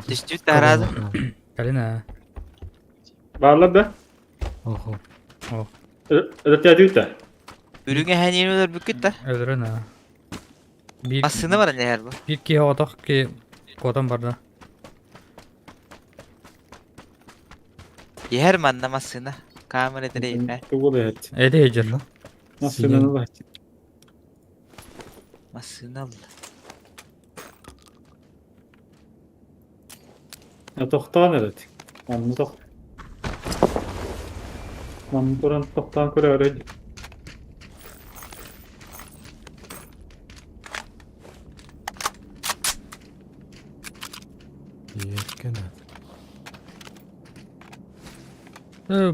Düştü de aradım. Gelin ha. Varlar da. Oho. Rıtya diyor da. Ürüne her yerler büküt de. Öldürün ha. Bir, Aslında var ne her bu. bir ki odak ki kodam barda. Yer mi anlamasına? Kamera direyim ben. Bu da et. Edecir. Nasıl inanılmaz. Masını al. Ya tohtan evet. Anlı toh. Anlı duran tohtan kore öyle.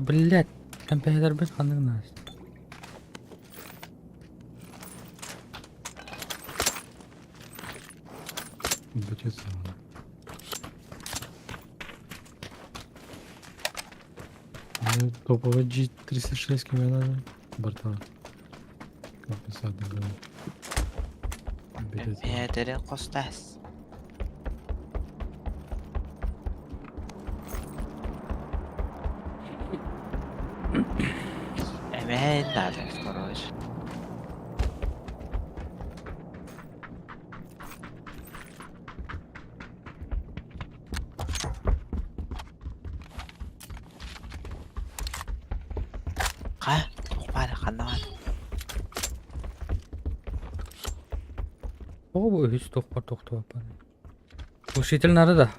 Блядь. Компьютер bir kanır nas. Топовая G306 кем надо? Борта. Как писать даже? Mehedere kostas. Emeğe nerede koroj? Ha? Bana kanıman. O bu hiç tokpa tokta yapar. Bu şitil nerede?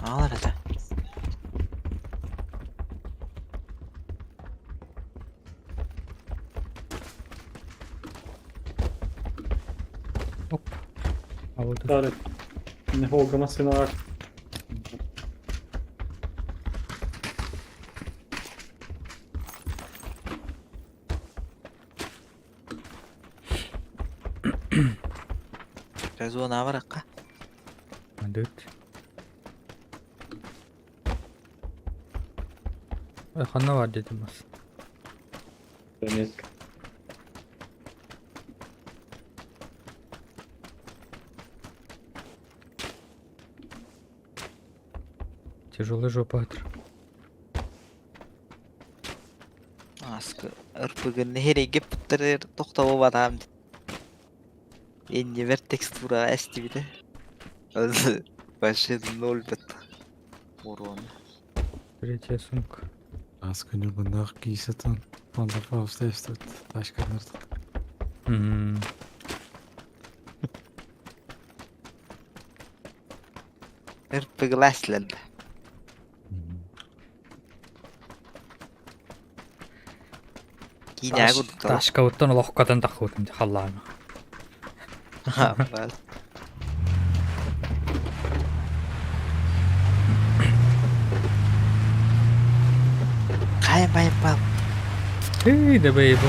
Alır da. Hop. Havada. Tare. Ne håga masına var. Rezo ne var akka? Hadi. Kanı var dedim aslında. Evet. Тяжелый жопатыр. Askı ırpıgın nereye geptırır toktava badam. Enge bir tekstura esti bir de. Öldü. Başı nol bit. Vurun. Третья сумка. Асканер бандах кисатан. Панда фаустестот. Ташканар. Irpıgı aslandı. Yine aguduk da. Taş kavuttan lohkadan takıvutun Allah'ına. Ha bal. Kaya bayım bal. Hey de bey bu.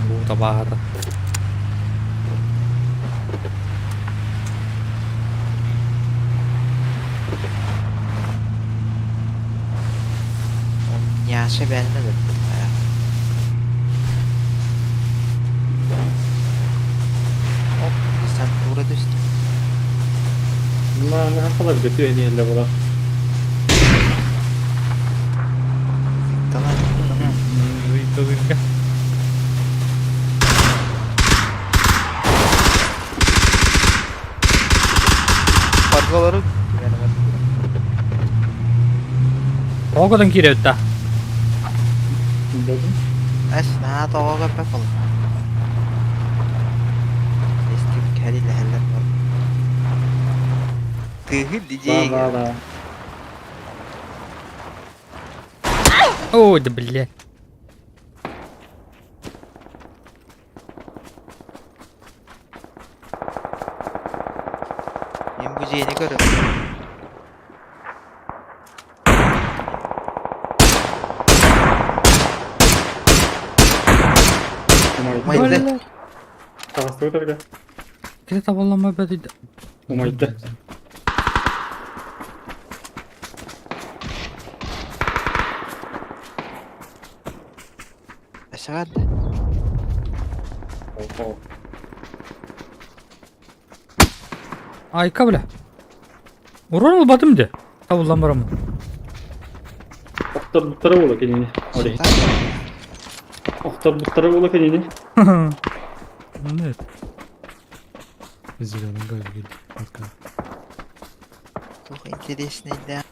Bu tabağı da. Yaşı beğenmedim. Hop, sen burada düştün. Bunlar ne kadar götüyor hediyeyle bula. Tamam. Itu kan. Parkaları Oğuzdan giriyor da. Dedim. esna toğa köpek olur. Eski keriyle heller var. Tığı diyeceği. Valla. Ой, да блядь. Ben bu ceyni görüyorum. Umaydı. Kafası öyle. Kita tavallaan mä päätin. Umaydı. Aşağıda. Oho. Ay kabla. Uran olmadım de. Tavallaan varamı. Oktar bu tarafa ola kendini. Oraya. Oktar bu tarafa ola kendini. Evet. Зеленый гайд. Отка. Çok интересный, да.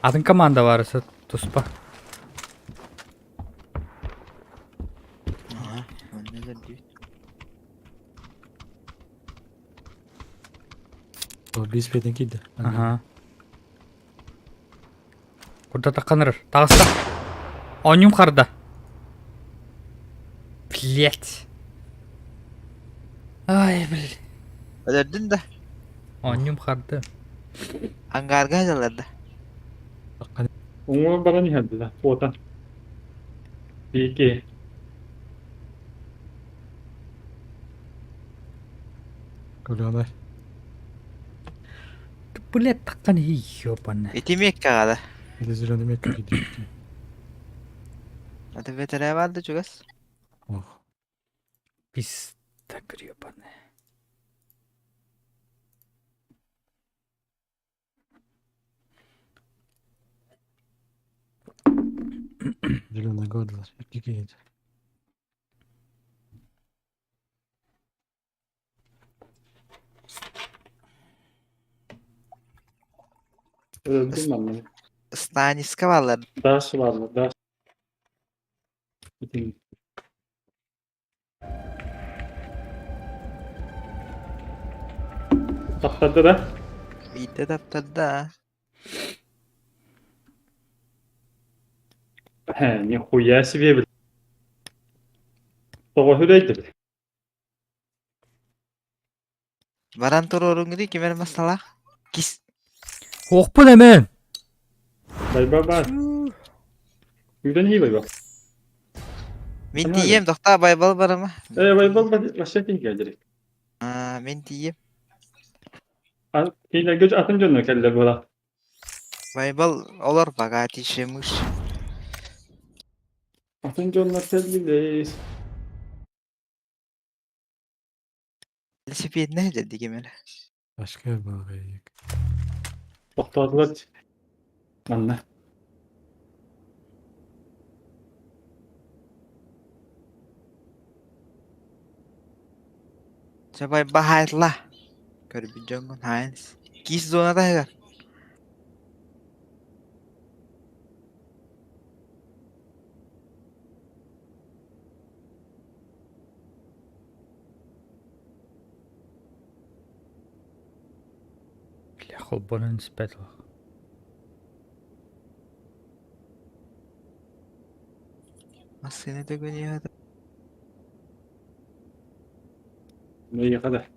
Adın komanda varsa tuspa. Aha. Önde de değil. O biz peden gidi. Aha. Burada takınır. Tağısta. Onyum karda. Блять. Ay bil. Öldürdün de. Onyum karda. Hangarga hazırladı. Onu bana ne geldi lan? Otan. Bir iki. Gülüyorlar. Блять takkan hiyo bana. Bitim yok kağıda. Bir de zilonu mekka gidiyor. Hadi vetere vardı çok az. Oh. Pis takırıyor bana. Zilonu gördüler. İki giydi. Öldüm ben bunu. Staniska varlar. Daş var mı? Daş. Bitim. Patladı da. Bir de daptarda. He, нихуя себе, блядь. Того hüreydi. Varan tororun gibi kimer masalah. Kis. Oh bu ne men? Bay bay bay. Yüzden iyi bay bay. Min Tamam. diyeyim doktor baybal var ama. Bay bay başka kim gelecek? Aa, min diyeyim. Yine göç atınca ne kelle böyle. Baybal olur bak ateşemiş. Atınca onlar kelliyiz. Lisipiyet ne dedi kimer? Başka bir bağlayık. Doktorlar. Anne. Coba bahas lah. Kalau bijangan Heinz. Kis zona dah kan? Bля, хоббана nispet var. Masih ada gue nih. Ne kadar.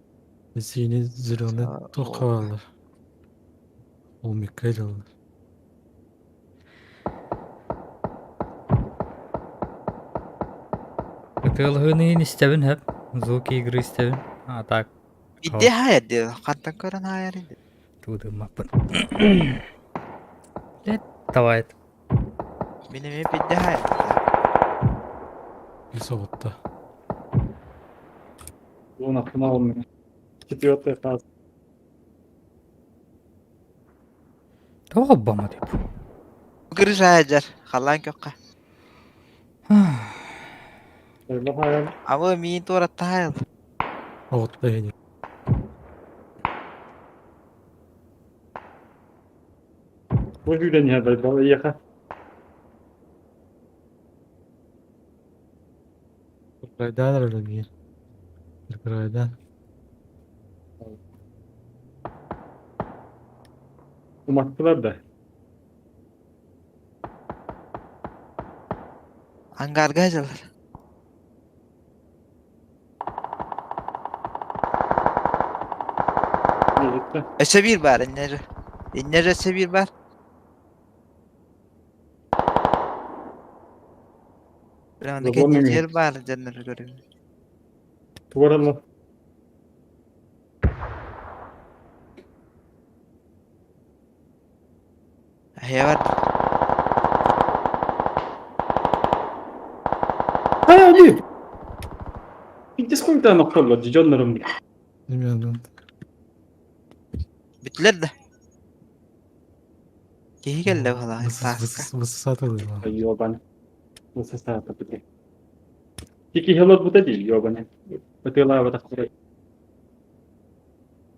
Biz yine zilonu Sağ ol. tokalarlar. O Mikael alır. Kıtılığını istedin hep. Zok игры istedin. Ha tak. Bir de hayır diyor. Kata koran hayır dedi. Tudo mapa. Let давай. Benim hep bir de hayır. Bir soğutta. Bunun aklına olmuyor. Gidiyor da fazla. Hobba mı diyor. Gırış hayacar. Kalan kökka. Öyle hayal. Ama min tu rata hayır. Avutla yeni. Bu yüzden ya bay bay yakar. Kırkaydan öyle bir yer. Kırkaydan. Umaktılar da. Anggar gajalar. Birlikte. Ese bir bar inleri. İnleri ese bir bar. Bir anda Yok, kendi olmuyor. yer bar canları görüyorum. Duvar Allah. He var. Hayal değil. Bir diskon tane noktalar. Canlarım. Bilmiyorum. Bitler de. Kehi geldi valla. Vısı satılır mı? Yoban. Bu sesler tabii. Iki helot bu da değil yoban. Ötüyorlar ve takılıyor.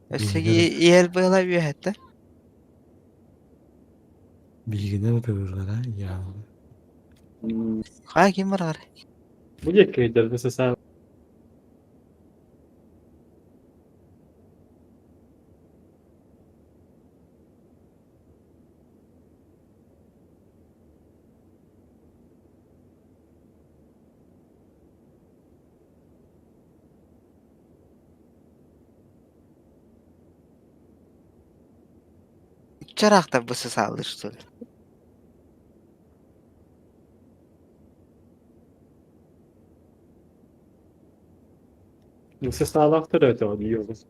Öseki yer böyle bir hatta. Bilgiden ötürürler ha. Ya. Ha kim var gari? Bu yakaydır bu sağ. Çarakta bu saldır sol. Bu sağlaktır öte o diyoruz.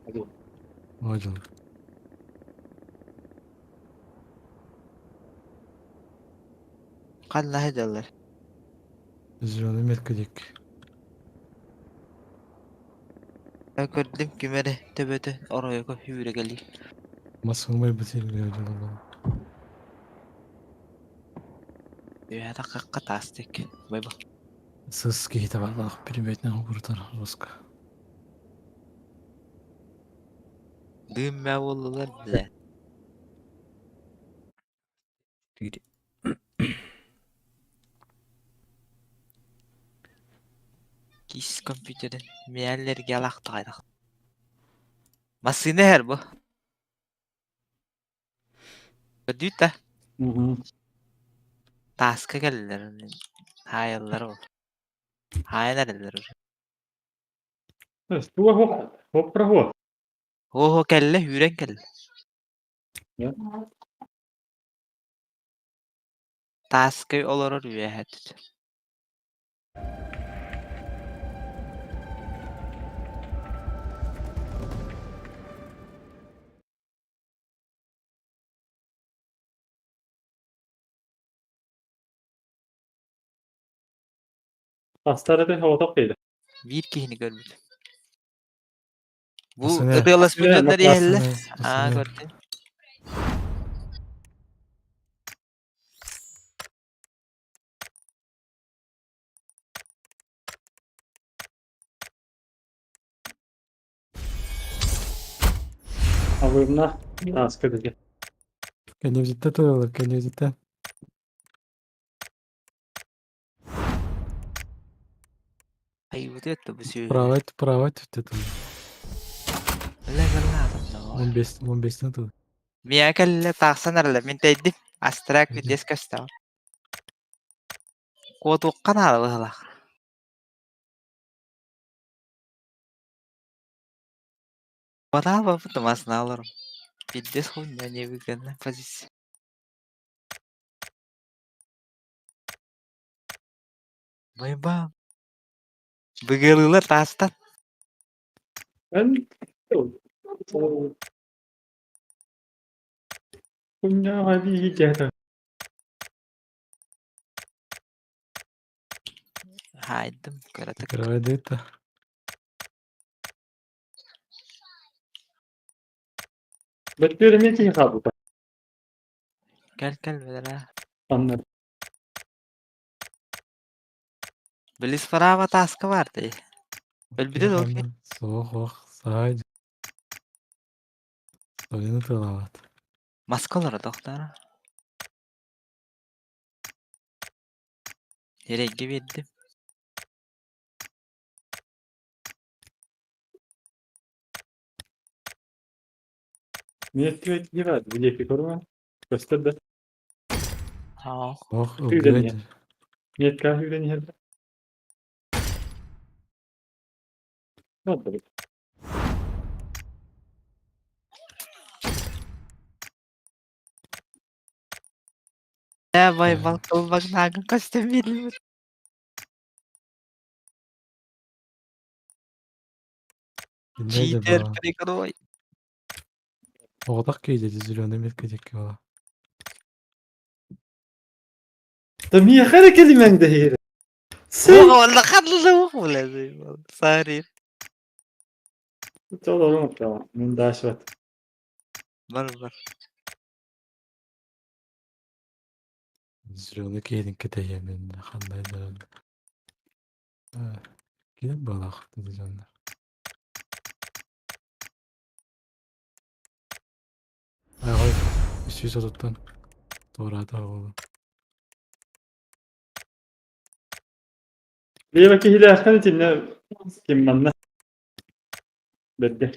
Hadi. Hocam. Kalla hedeller. Üzülüyorum merkezek. Ben gördüm ki mere tebede oraya koy yürü geliyor. Masılmayı bitirmiyor hocam. Ya da kakka tasdik. Bay bay. Сыз кейті барлық приметнен kurtar Ruska. Düğme oldular bile. Tiri. Kis kompüterin meğerleri galaktı kaydak. Masine her bu. Ödüyt da. Hı hı. Taska geldiler. Hayalları oldu. Hayaller edilir. Evet, bu hop bravo. Ho kelle hüren kelle. Ya. Taska olur üye het. Hastanede hava tapıydı. Bir kihini görmedim. Bu Masine. realist Masine, milyonlar yerli. Masine, Aa masine. gördüm. Avırına task edecek. Kendimizde tutuyorlar kendimizde. Ay bu diyor da bu şey. Правай tutuyor. Öyle adam da var. 15'ten tutuyor. Mia kelle taksan arala min teydim. Astrak Öyle. videos kasta. Kuatu kanal lah. Kuat apa tuh mas nalor. Videos kok nyanyi bikin posisi. Bay bang. Begeliler tastat. Ben punya hadi hijau. Haydim karatık. Правай это. Bekliyorum ya ki kabul. Gel bedara. Anladım. Belis para apa taska vardı. Bel bir de dol ki. Soğuk sadece. Oyunu tutuyorlar. Maskalar doktor. Nereye gidebildim? Niyet evet iyi vardı. Bir yeki koruma. Gösterdi. Ha. Oh, o Güzel güzel. ya. Niyet kahveden yerde. Ne oldu? Ya bay Evet. bal bak naga kostüm bilir. Neydi Cheater bu? prekoroy. Oğlak giydi zilyon merkezek yola. Da niye her kelimen de here? Wah wala kadlo wala sorry. Çok doğru tamam. Min daşvat. Bar. Zilyon giydin kete yemin. Kandaydı. Gidin balak zilyonlar. Ay 200 отуттан. Туурата болду. Лева кихиле ахқан тинне ким манна. Берде.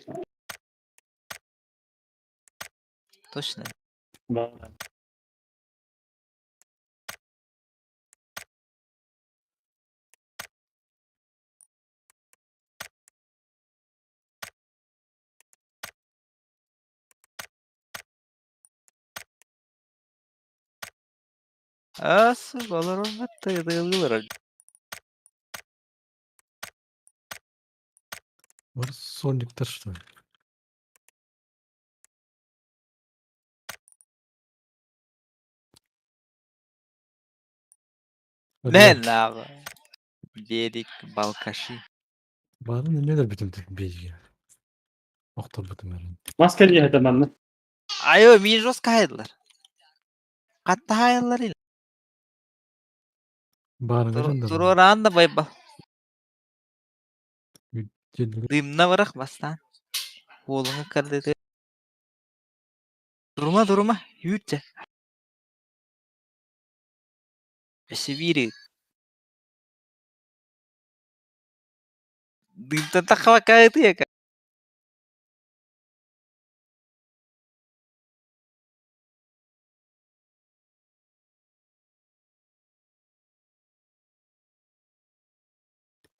Точно. Баа. Болор тыйдыылар. Бар сонниктер что ли? Мен ага. Берик балкаши. Барын эмелер бүтүн тек бейге. Октор бүтүн эрин. Маска не это манна. Айо, мен жостка хайдылар. Катта хайдылар ил. Барын эрин да. Туроранда байба. Жедил. Дымна барак бастан. Қолыңа кірді. Durma. Yürütçe. Сибири. Дым-то так хвакает яка.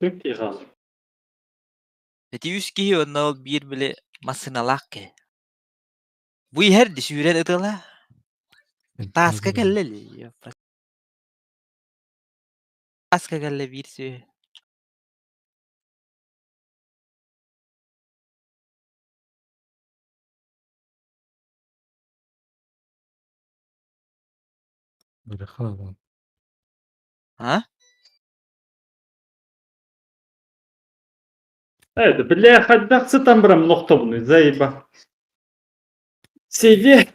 Çok iyi kaldı. Эти үски оннол бир биле масыналак ке. Бу her düşüren ытыла. Таска келлели. Таска келле бир сүй. Böyle kalan. Ha? Evet, بالله خدك ستمبر من نقطة بنو زي با. سيدي.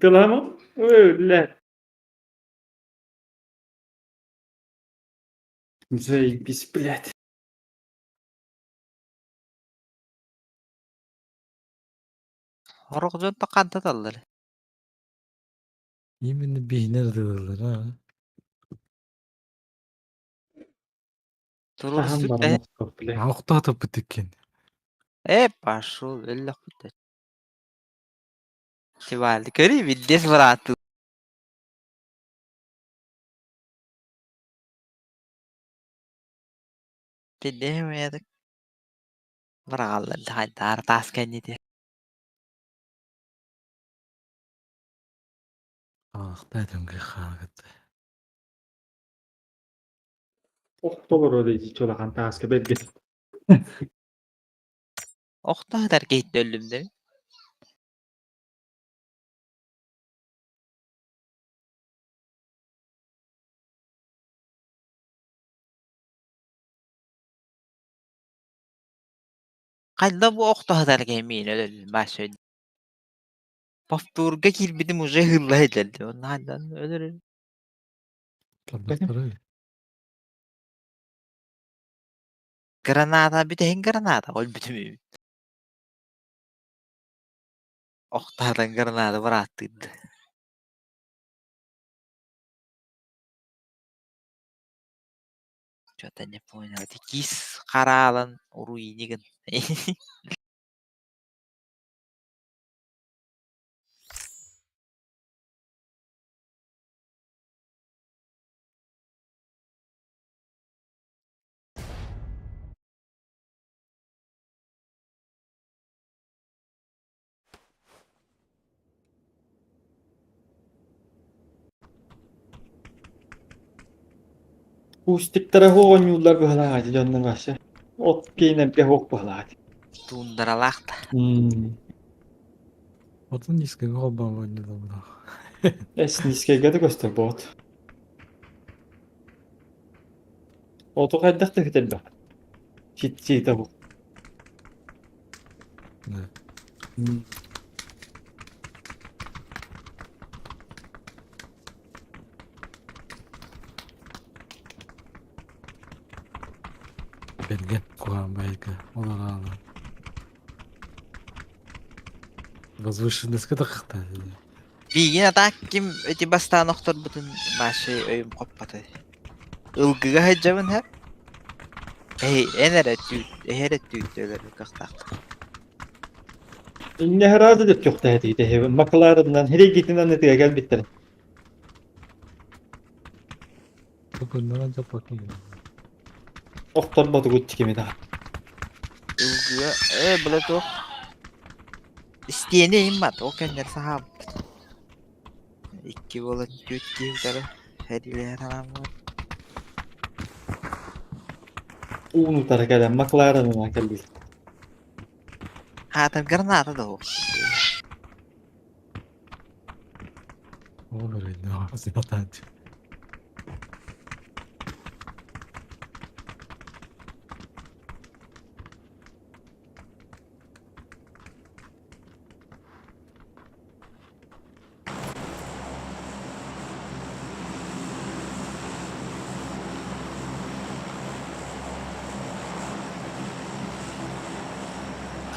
كلامه. ولا. زي بس بلاد. Horok jonta kanta tallar. Yeminle bihner diyorlar ha. Turur Taham süt var de. nokta bile. Okta atıp bitikken. Пошел, öyle хута. Чевалdi, köri видес брату. Пидем я так. Бралла, дар тасканити. Ақтайдым ки хаагат. Oktober öyle çolakan taske belge. Okta kadar geyt öldüm. Kayda bu okta kadar gemin öldüm. Başı. Pafturga girmedim уже hırla edildi. Onlardan ölür. Tabii. Granada bir de granada. Ol bütün. Oktadan granada bıraktıydı. Что-то не понял. Кис қаралын уруйнигін. Kustiktara hoğunyullar bıhladı canına başı. Ot giyinen bir hoğuk bıhladı. Тундыралақта. Отын низкого голубого не добро. Es niske gada göster bot. Otu kaydakta gider bak. Çit bu. Ne? Берген куған байка. Олар алар. Возвышенность когда қақта. Bilgin atak kim öti bastan oktor bütün başı öyüm kopmadı. Ilgıga hacabın hep. Enere tüyt, ehere tüyt öyle bir kaktak. Ne herhalde de çok değerliydi. Makalarından, hele gittiğinden ne diye gel bittirin. Bundan ancak bakayım. Oktar badı gitti kimi daha. Ilgıga, bula tok. İsteyene inmat, o kendileri sahab. İki bola tüyt giyivleri. Her ile her an var. Uğunutlara gelen makalarından geldi. Hatam granata da o. Olur ne yapsın atancı.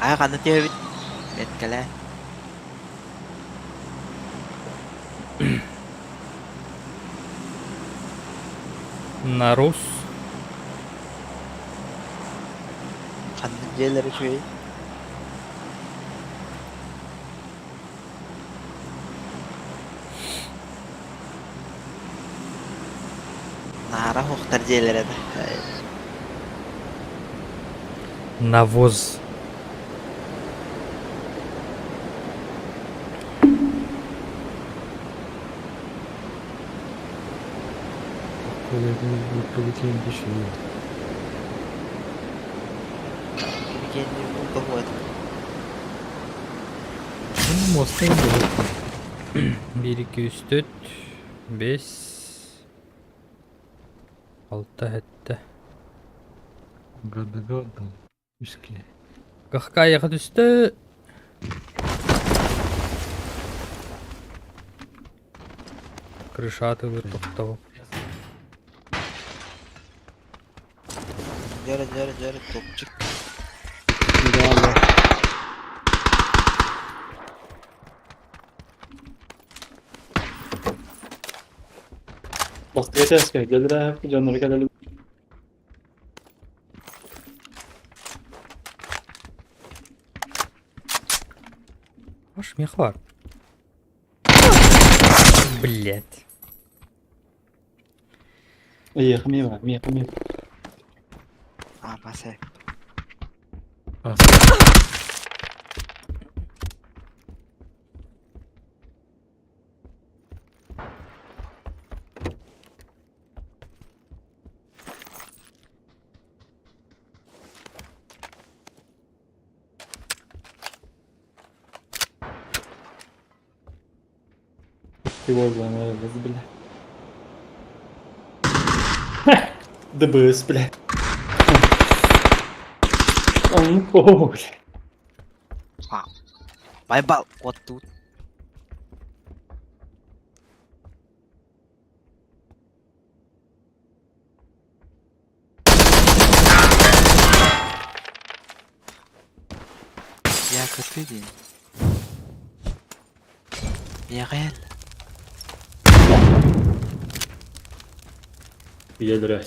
Kaya kanı diye bit. Betkele. Нарус. Kanı diyeleri şöyle. Nara hoktar diyeleri de. Навоз. Böyle bir biteyim bir şey yok. Bir kendi buldu bu adı. Bunun Mustang da yok. 1, 2, 3, 4, 5, 6 hette. Gada gada. Üski. Qıxqa ayağı düşdü. Krışa atılır toxtavı. Jara topçuk. Bastı geçer asker. Gelir ha. Canları gelelim. Аш мех var. Блять. İyi kımı var. Miye kımı. Ah pase. Bas. Bir bol lan öyle bile. The bus bile. Oh, Bay bal. What dude? Ya kötüydü. Ya gel. bir gelir ha.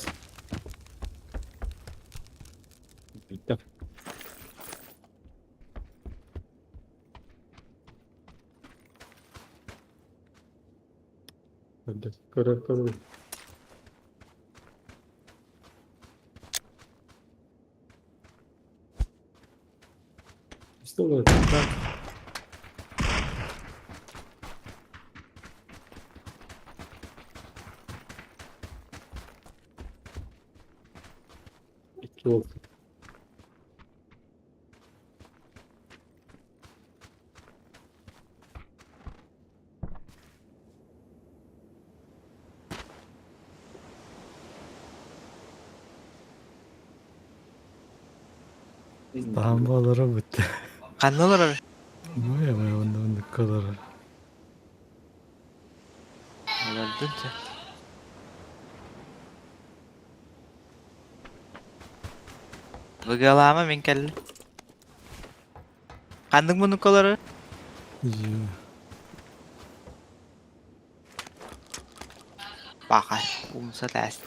Bitti. Hadi. Kara. İşte olur. İki oldu. Damgalara bitti. Kanlı olur öyle. Bu ya be ondan ne kadar. Öldün ki. Begalama men kelli. Kandın bunu kolları. İyi. Bakay. Umsa ders.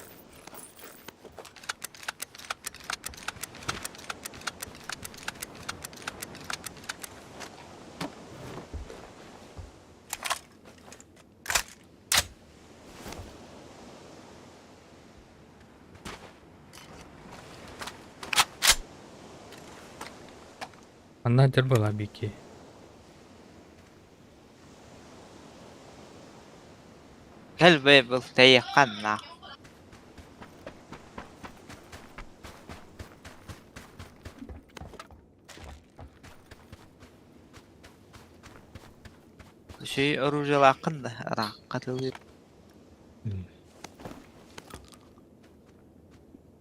Andan terbala biki. Gel be bu teyakkan la. Şey orucu lakın da rakatılıyor.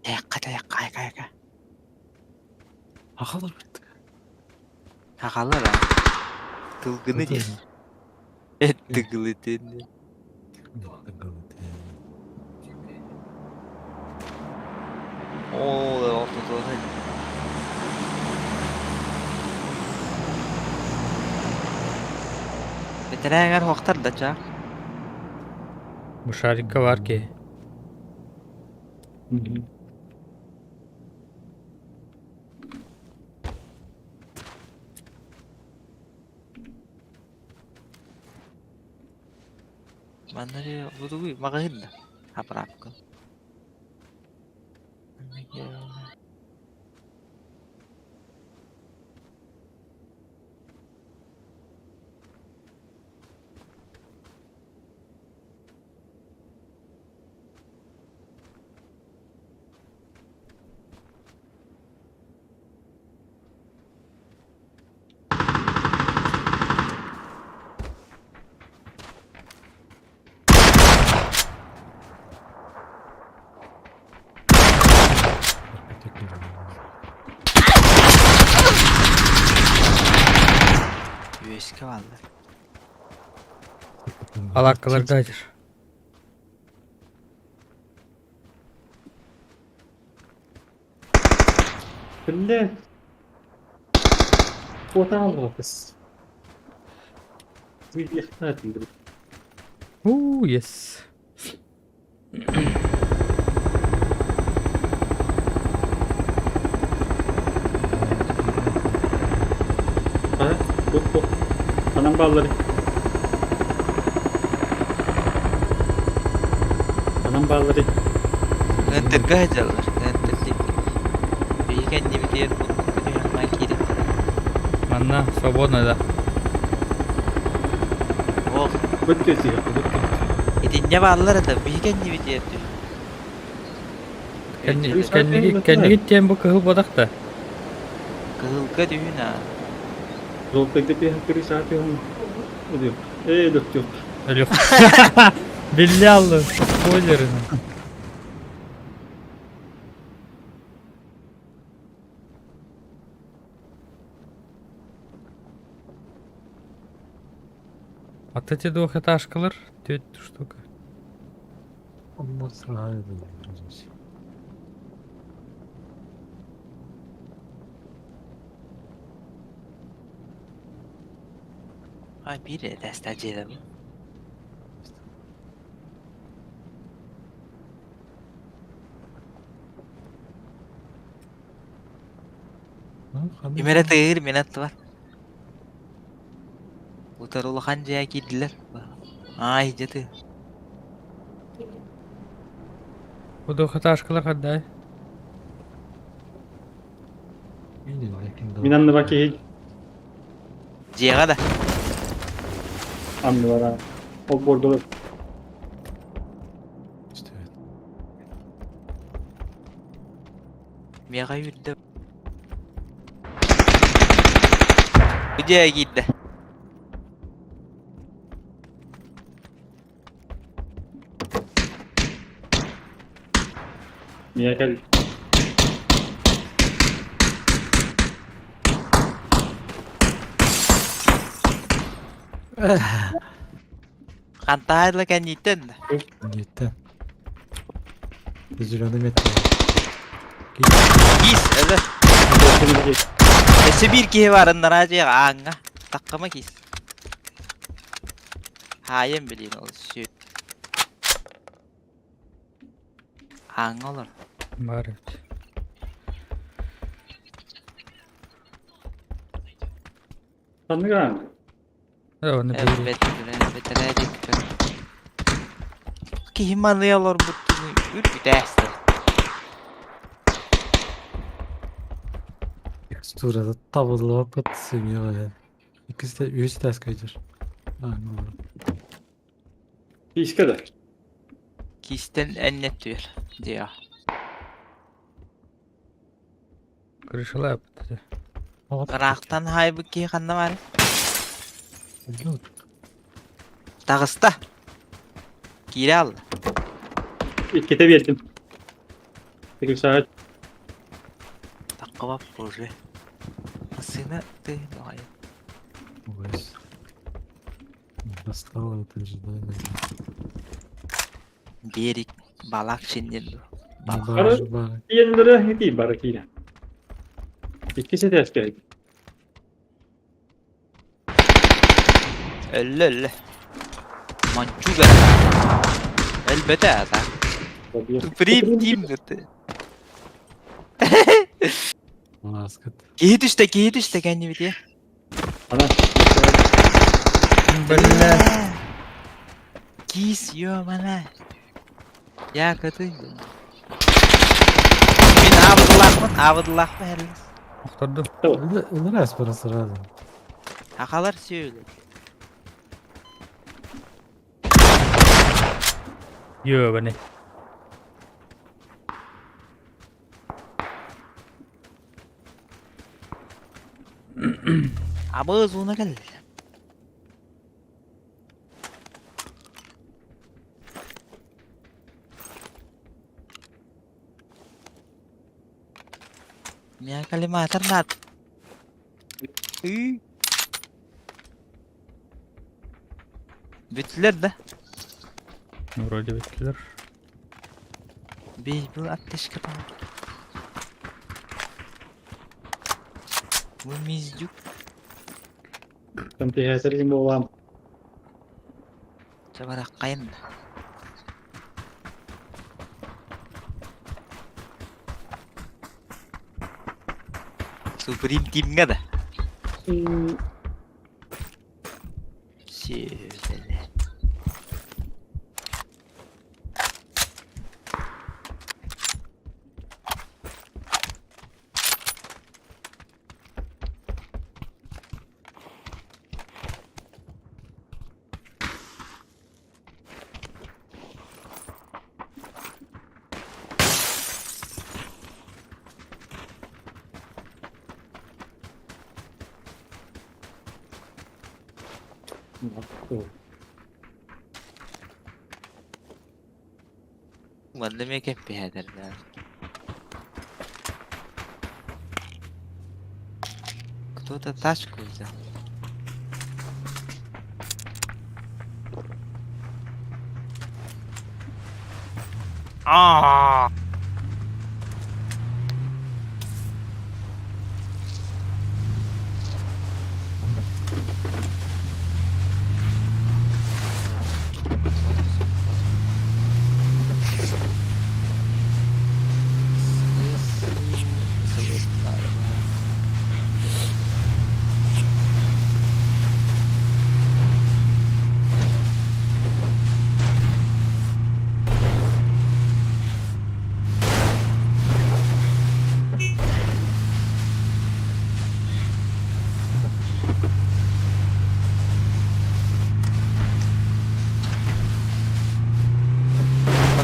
Teyakka. Hakalar bitti. Hakalı la. Tılgını diye. Tıgılı diye. Oo, ortada. Bitireğer vaktar da çağ. Bu şarkı var ki. Mana dia butuh makahin dah. Apa aku? USK vardı. Alakalardadır. Bille. Kota aldı kız. Bir yakına atıldı. Yes. Ha? Bu. Anam balları. Anam balları. Ngantar gajalar, ngantar dik. Bikin di bitir pun yang lagi dah. Mana свободно да. Oh, Betul sih. idinnya ballar da bikin di bitir. Kendi gideceğim bu kıhıl bodak da. Kehulka düğüna. Zoltak'ta bir hakkırı saati olmuş. O diyor. Yok. Öyle yok. Belli aldım. Spoiler'ını. Вот эти двухэтажкалар 4 штука. Onlar sırayla da. Ay biri desteciler mi? Imere tayır minat var. Utar ulu kanca gittiler. Ay jatı. Bu двухэтажкалар кандай? Minanlı bakayım. Ciğe da. Anlı var ha. O bordolar. İşte evet. Miyaga yürüdü. Ciğe gitti. Niye gel? Kantai lah kan yitin. Yeter. Üzülenim yeter. Gis, öyle. Ese bir ki var ondan aja anga. Takma gis. Hayem bilin ol şu. Haň olur. Var evet. Tanıgan. Ya onu Evet, bir vetere ki Himalayalar butunu bir dersi. teksturada tablo patısıyor ya. İkisi de 3 ters kaydır. Aynen olur. İş kadar. Kisten en net diyor. kırışıla yaptı. Irak'tan Haybık'i kanna var. Yok. Dağısta. Geri al. İlkete verdim. 8 saat. Dakika bak buraya. Aslında değil o hayır. Ось. Достало это же, да, Berik balak şimdi. да. Ara- Бак. Yenilere hedi barakıyla. İkisi de asker. Ölle. Mançuga. Elbette ya. Prim kim dedi. Маскат. Geyit işte kendi bir diye. Ana. Belle. Gis yo bana. Ya kötü. Bin Abdullah mı herhalde? Muhtardım. Это раз сразу. Hakalar söyle. Yo beni. Abi zona gel. Mia kalimat ternat. Bittiler de. Vroде bittiler. Bir ateş kapağı. Bu mizcuk. Sampai hasil yang bawa. Coba rakain. Supreme team nggak dah? Şöyle. Wala may kepihadan na. Кто-то тачку взял. А!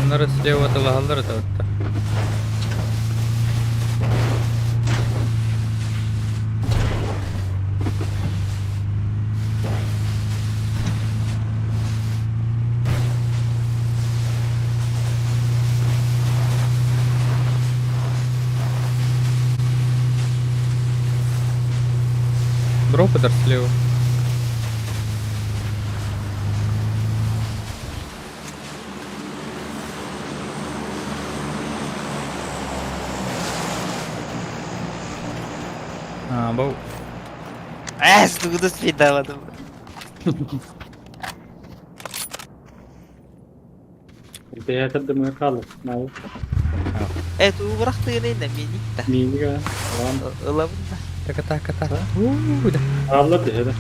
Onları слева тылаалар да вот. Дропы слева. А, бау. Туdo спидавado. Sampai hasil demi kalah. Mau. Tuh bıraktı yine de minik de. Mini kan. Tamam. Ilamın da. Kata. Udah. Ağlar da hele.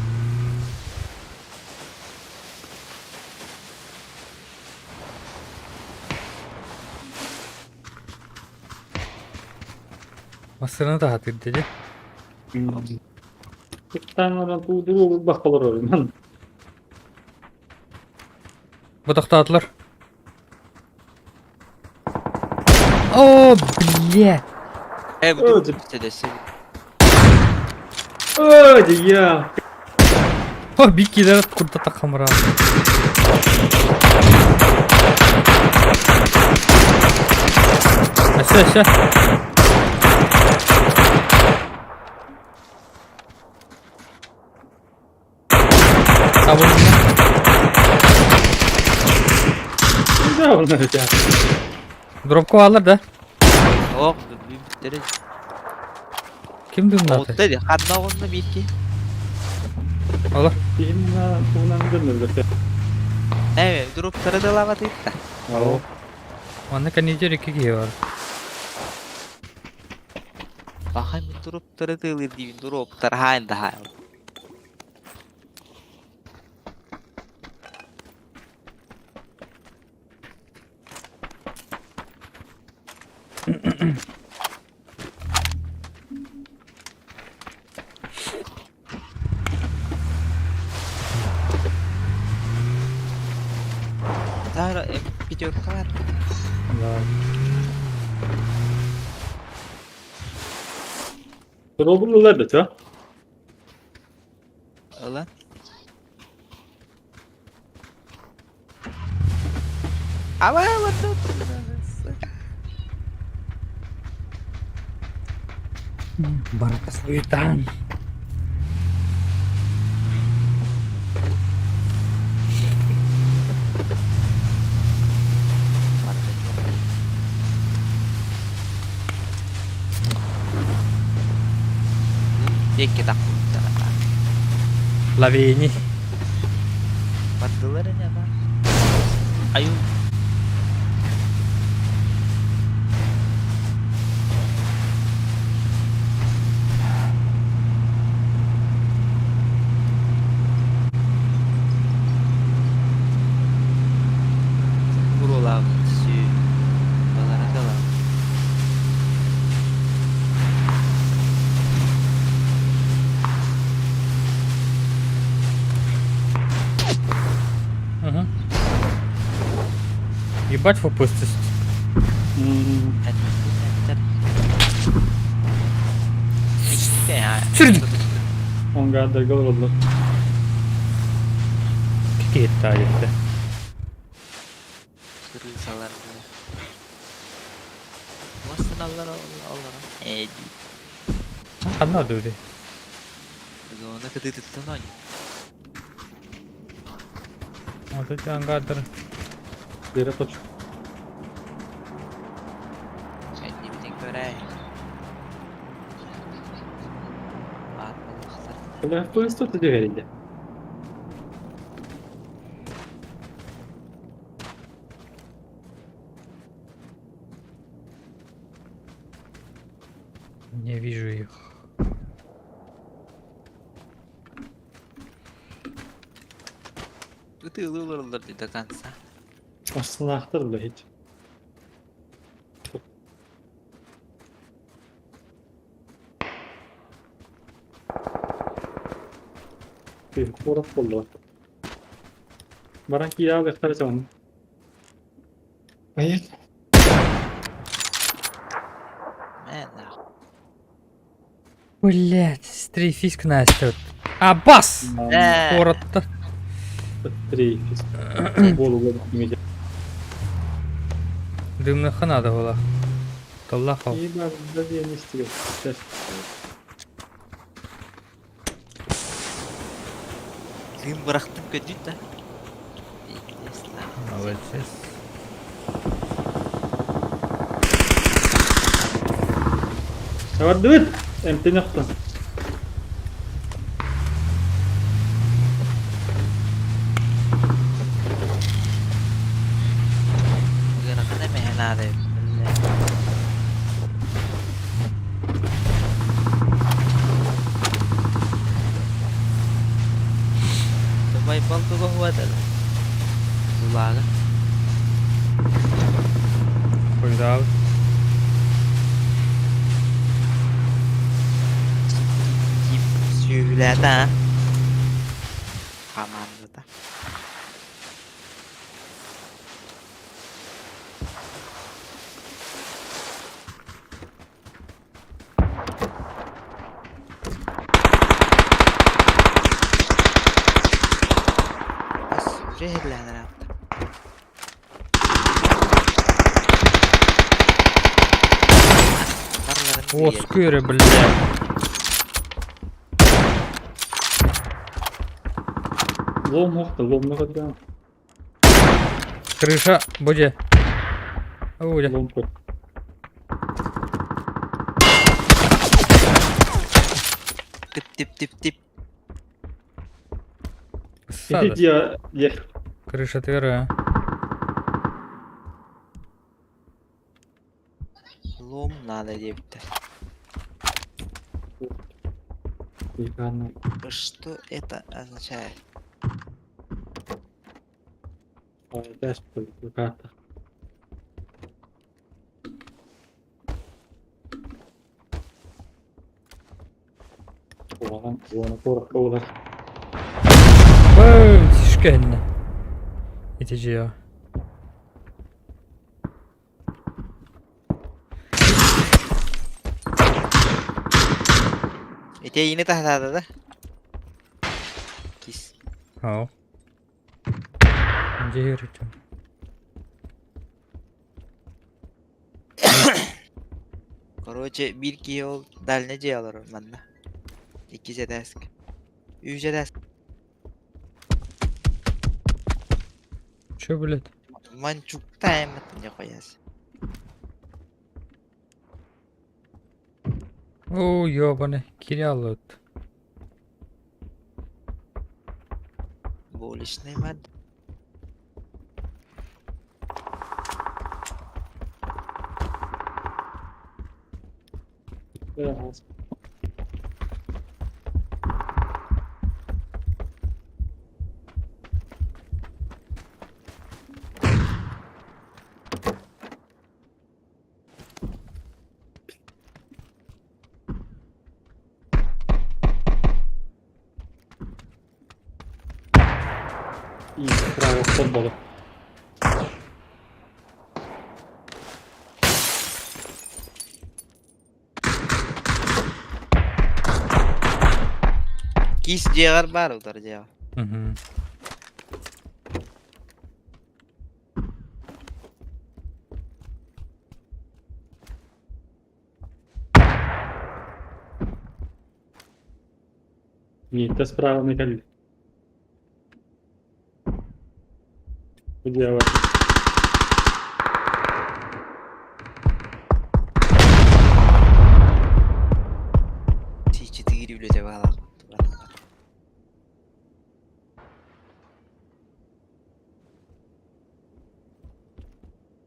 Masırını da hatır dedi. Bir tane adam tuğdu bakalar oraya. Man. Bu atlar. Oo, bля. Bu Öldü. Mercedes'i. Hadi ya. Oh, bir kere kurda takamıra. Aşağı. Kabul. Ne onlar ya? Drop kovalar da. Yok, bir bitiriz. Kim bunlar? Oldu dedi. Kadına onunla bir iki. Olur. Benimle kullandın da. Evet, durup tırıda lava değil de. Oo. Onda kan nice iki var. Bakayım durup tırıda lir diyeyim. Durup tırhain daha. Daha video var. Robullar da ta. Ulan. Ama what Barat kesulitan. Dikit aku bicara. Lavi ini. Bantuan apa? Ayo. Purulan si olahraga lah. Угу. Ебать выпустишь. Sürün. On kadar gol oldu. Gitti ayette. Kırılsalar böyle. Nasılsın Allah. Kanal öyle. Zona ketutup aja. Ada jangan kadar. Dere koç. Kayak dibikin korai. Kalau first tuh tujuh hari aja. Не вижу их. Itu lulur di kansa. Aslında aktarlı hiç. Bir fotoğraf oldu. Barang kia vektor zaman. Hayır. Mana? Блять, стрейфиск настет. Абас! Город-то. Три. Голову имеет. Дымных надо было. Таллахал. İyi ben de diye istiyor. Kim bıraktım kejut dah. Молодец. Давай дует. Эмти нахта. Geraknya mehna deh. Ой, балдыга хватало. Зулага. Cuidado. Тип сүйүләт, а? Командада. Sürehlənir hatta. О, скыры, блядь. Лом мохта, лом нагадал. Крыша, буде. Буде. Лом кот. Тип-тип-тип-тип. Сада. Иди, я. Крыша тверая. Лом надо депті. Иканы. Что это означает? Дальше карта. Ulan, ulan, korkka ulan. Тишкенно. Итичи я. Ete yine tahtada da. Kis. Ау. Где Иритон? Короче, bir ki yol dalnece alır bende. İkize desk. Üçe desk. Чё, блядь? Манчук тайм не koyasın. О, ёбаный. Киряллот. Bu iş ne madde? Biraz. İyi, bravo, futbolu. Kis ciğer var utar ciğer. Угу. Ні, те справа не калі. Подіяла. T4 bile cevap.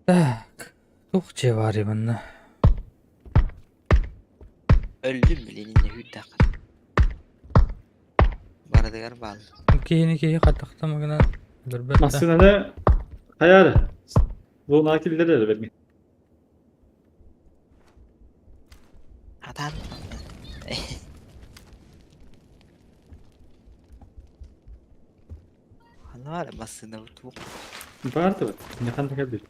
Так. Тух var bunda. Öldüm bile elinle hüddak. Baradagar bağlı. Kiyini kataktamagına. Dırbette. Aslında ne? Hayal. Bu nakilleri de vermeyin. Atan. Ne var aslında bu? Vardı mı? Ne kadar geldi?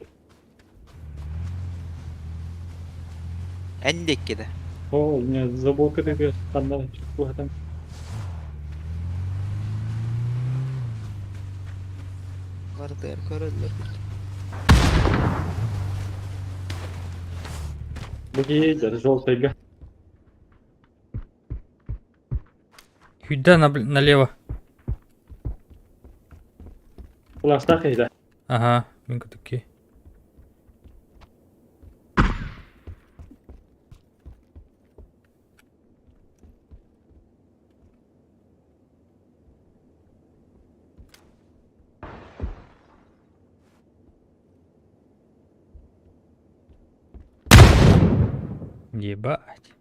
Endek kede. O, ne zaboka dedi. Kanlar bu adam. Baradagar köröldür. Bu giyecek. Желтый. Хюда налево. Ulaşta kıyla. Ага, минка такие. Ебать.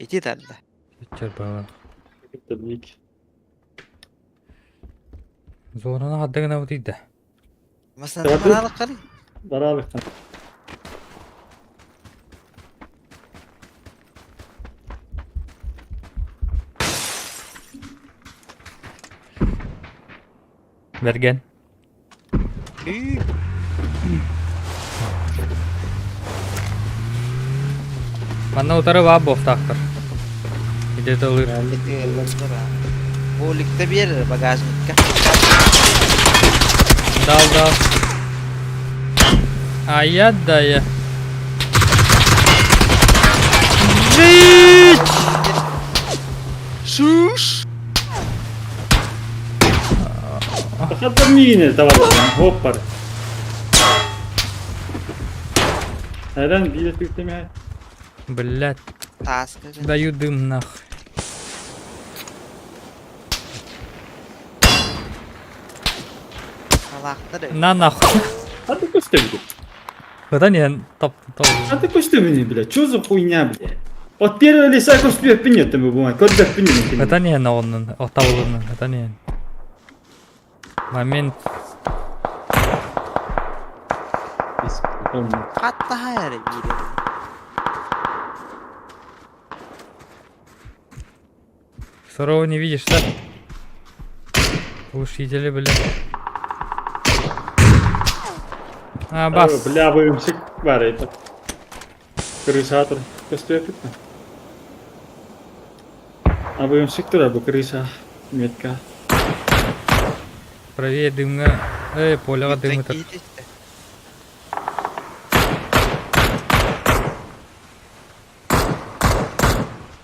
Iti tanda. Geçer baba. Tabii ki. Zoruna haddına bu değil de. Masana Tabii. manalık kali. Beraber. Bergen. Üy. Bana utarı var bof taktır. Gide de olur. Bu ligde bir yer bagajnikka. Dal. Ayad dayı. Sus. Fakat yine tamam. Hop var. Herden bir de tüketmeye. Блядь, Taskı. даю дым нах. Salakta da. На нахуй. Hadi koştum. Это не топ. Hadi koştum bile. Çözü хуйня, бля. От первого леса костю пинет мы бумаг. Код да пинет. Это не на он, отавлен. Это не. Момент. Hatta hayal ediyor. Второго не видишь, да? Глушители, блядь. А, бас. Bля, bölümsük var это. Крыса костю пинет. А bölümsük tur bu крыса метка. Правее дымга. Поляга дымы так.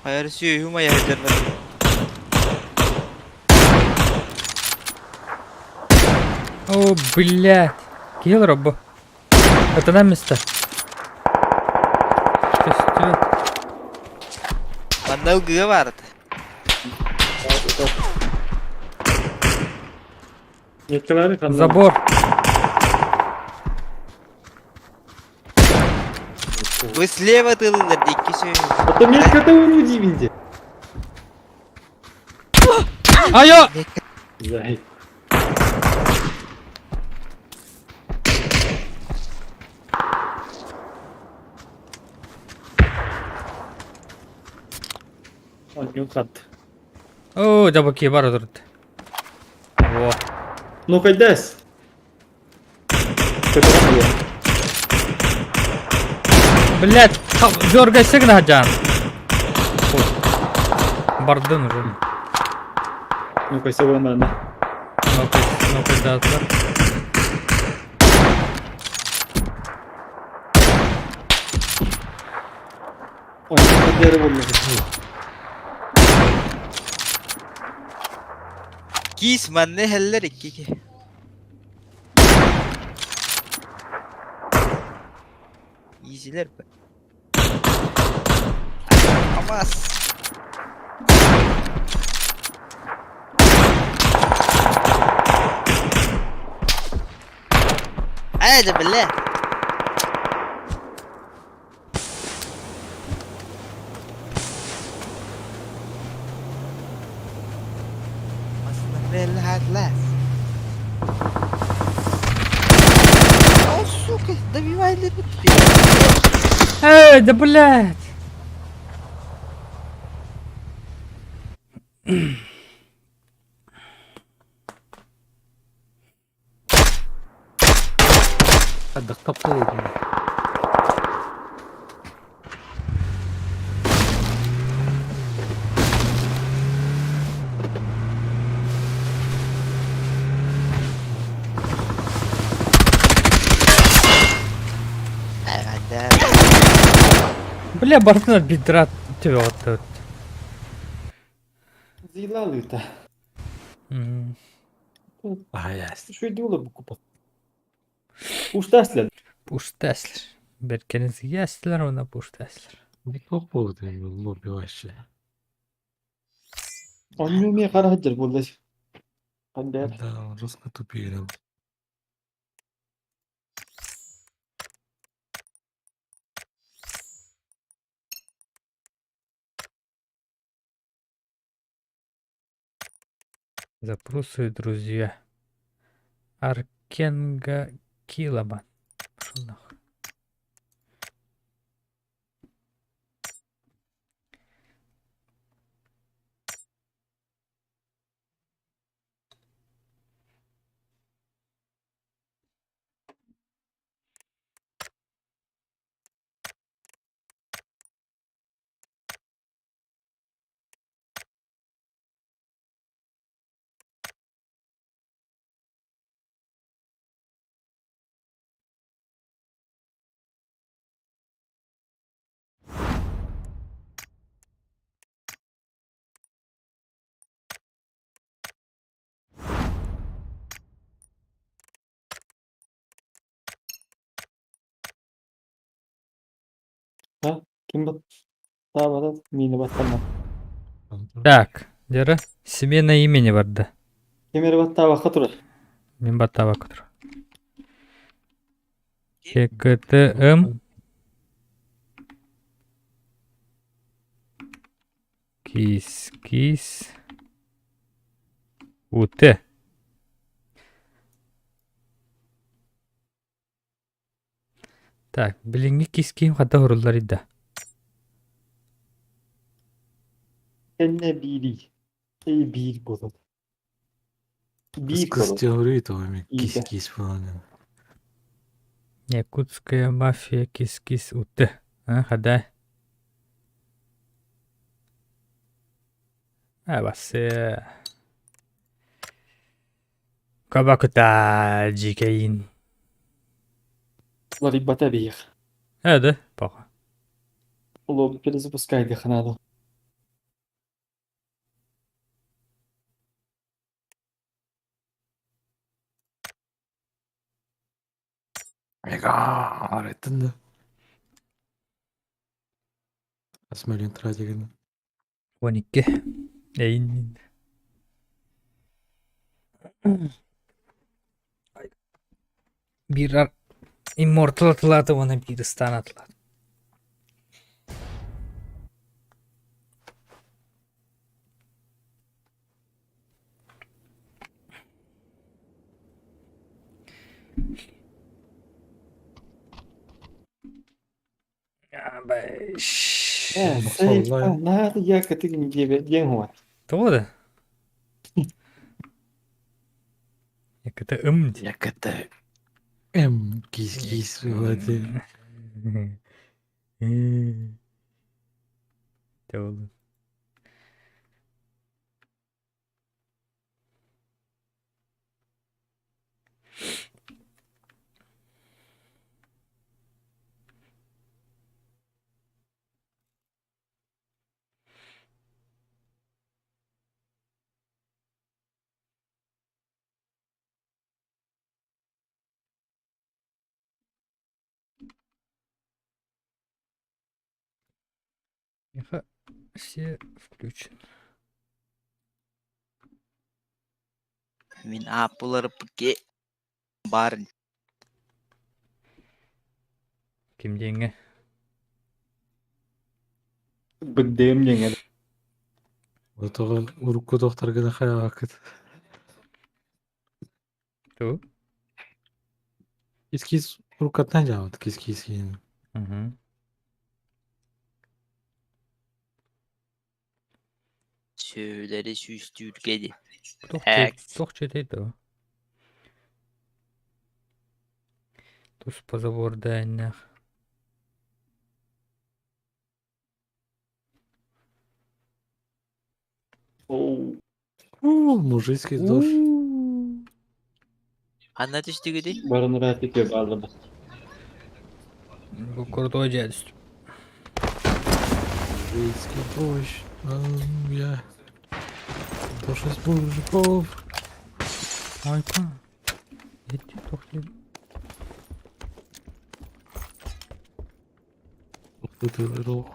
Hayır suyuma yardırmadı. О, блядь. Килл робо. Это на место. Что стоит? Banda o gığı vardı. Меткалары kandı. Забор. Bu слева tılılır iki şey. Это метка-то уроди везде. Айо! Зай. Он не укат. О, жабаки бар отурду. Во. Ну кайдас. Блядь, дергайся на жан. Бардын уже. Ну кайся вон она. Ну-ка, да, да. Он не дерево не Kisman ne heller iki. İyiler be. Amas. Hadi billah. Aslında belli hadlas. О, сука, добивай либо Да блядь. Отдохтап қалайын. Бля, бардын бедра тебе вот. Зилалы-то. Ясно. Что дело бы купать? Уштаслер. Пуштеслер. Беркeniz ястилер, ona пуштеслер. Не попал ты в лобби вообще. Он не умеет характер болды. Хандер. Да, он жестко тупее. Запросы, друзья. Аркенга Килобан. Пошел нахуй. Ha? Kim bu? Daha mini battama. Так, Дера. Семейное имени варда. Kemeri battava katura. Мен баттава кутур. ККТМ. Кис. УТ. Так, билинги кис ким хата хоруллар ида. Enne biri. Bir bolu. Bir Kız bolu. teoriydi o emek. İyi de. Kis falan yani. Якутская мафия кис УТ. А, хадай. Басе. Кабакута Джикейн. Лари батабих. Да, похуй. Лоб перезапускай диханаду. Egar ettin de. Asmalin tragedini. 12. Эйн. Бир иммортал атылады, оны бир стан атылады. Nada ya que te lleve bien jugar. Тода? Якыта ди. Yakıtı. Kis hadi. Тода. Все включены. Min apuları peki. Barın. Ким деньги? Bıddığım yenge. Otoğal urukku doktor gene kaya vakit. Ту? Kis urukattan cevap. Kis yani. Угу. Söyleri süstürgedi. Тохчетейді о. Тус позавордайнах. Mужицкий дождь. Anlat üstügedi. Barını rahat ediyor bağlama. Bu крутой дядь. Мужицкий дождь. Я. Дождь из мужиков. Айка. Иди, тохли. Бутылый рог.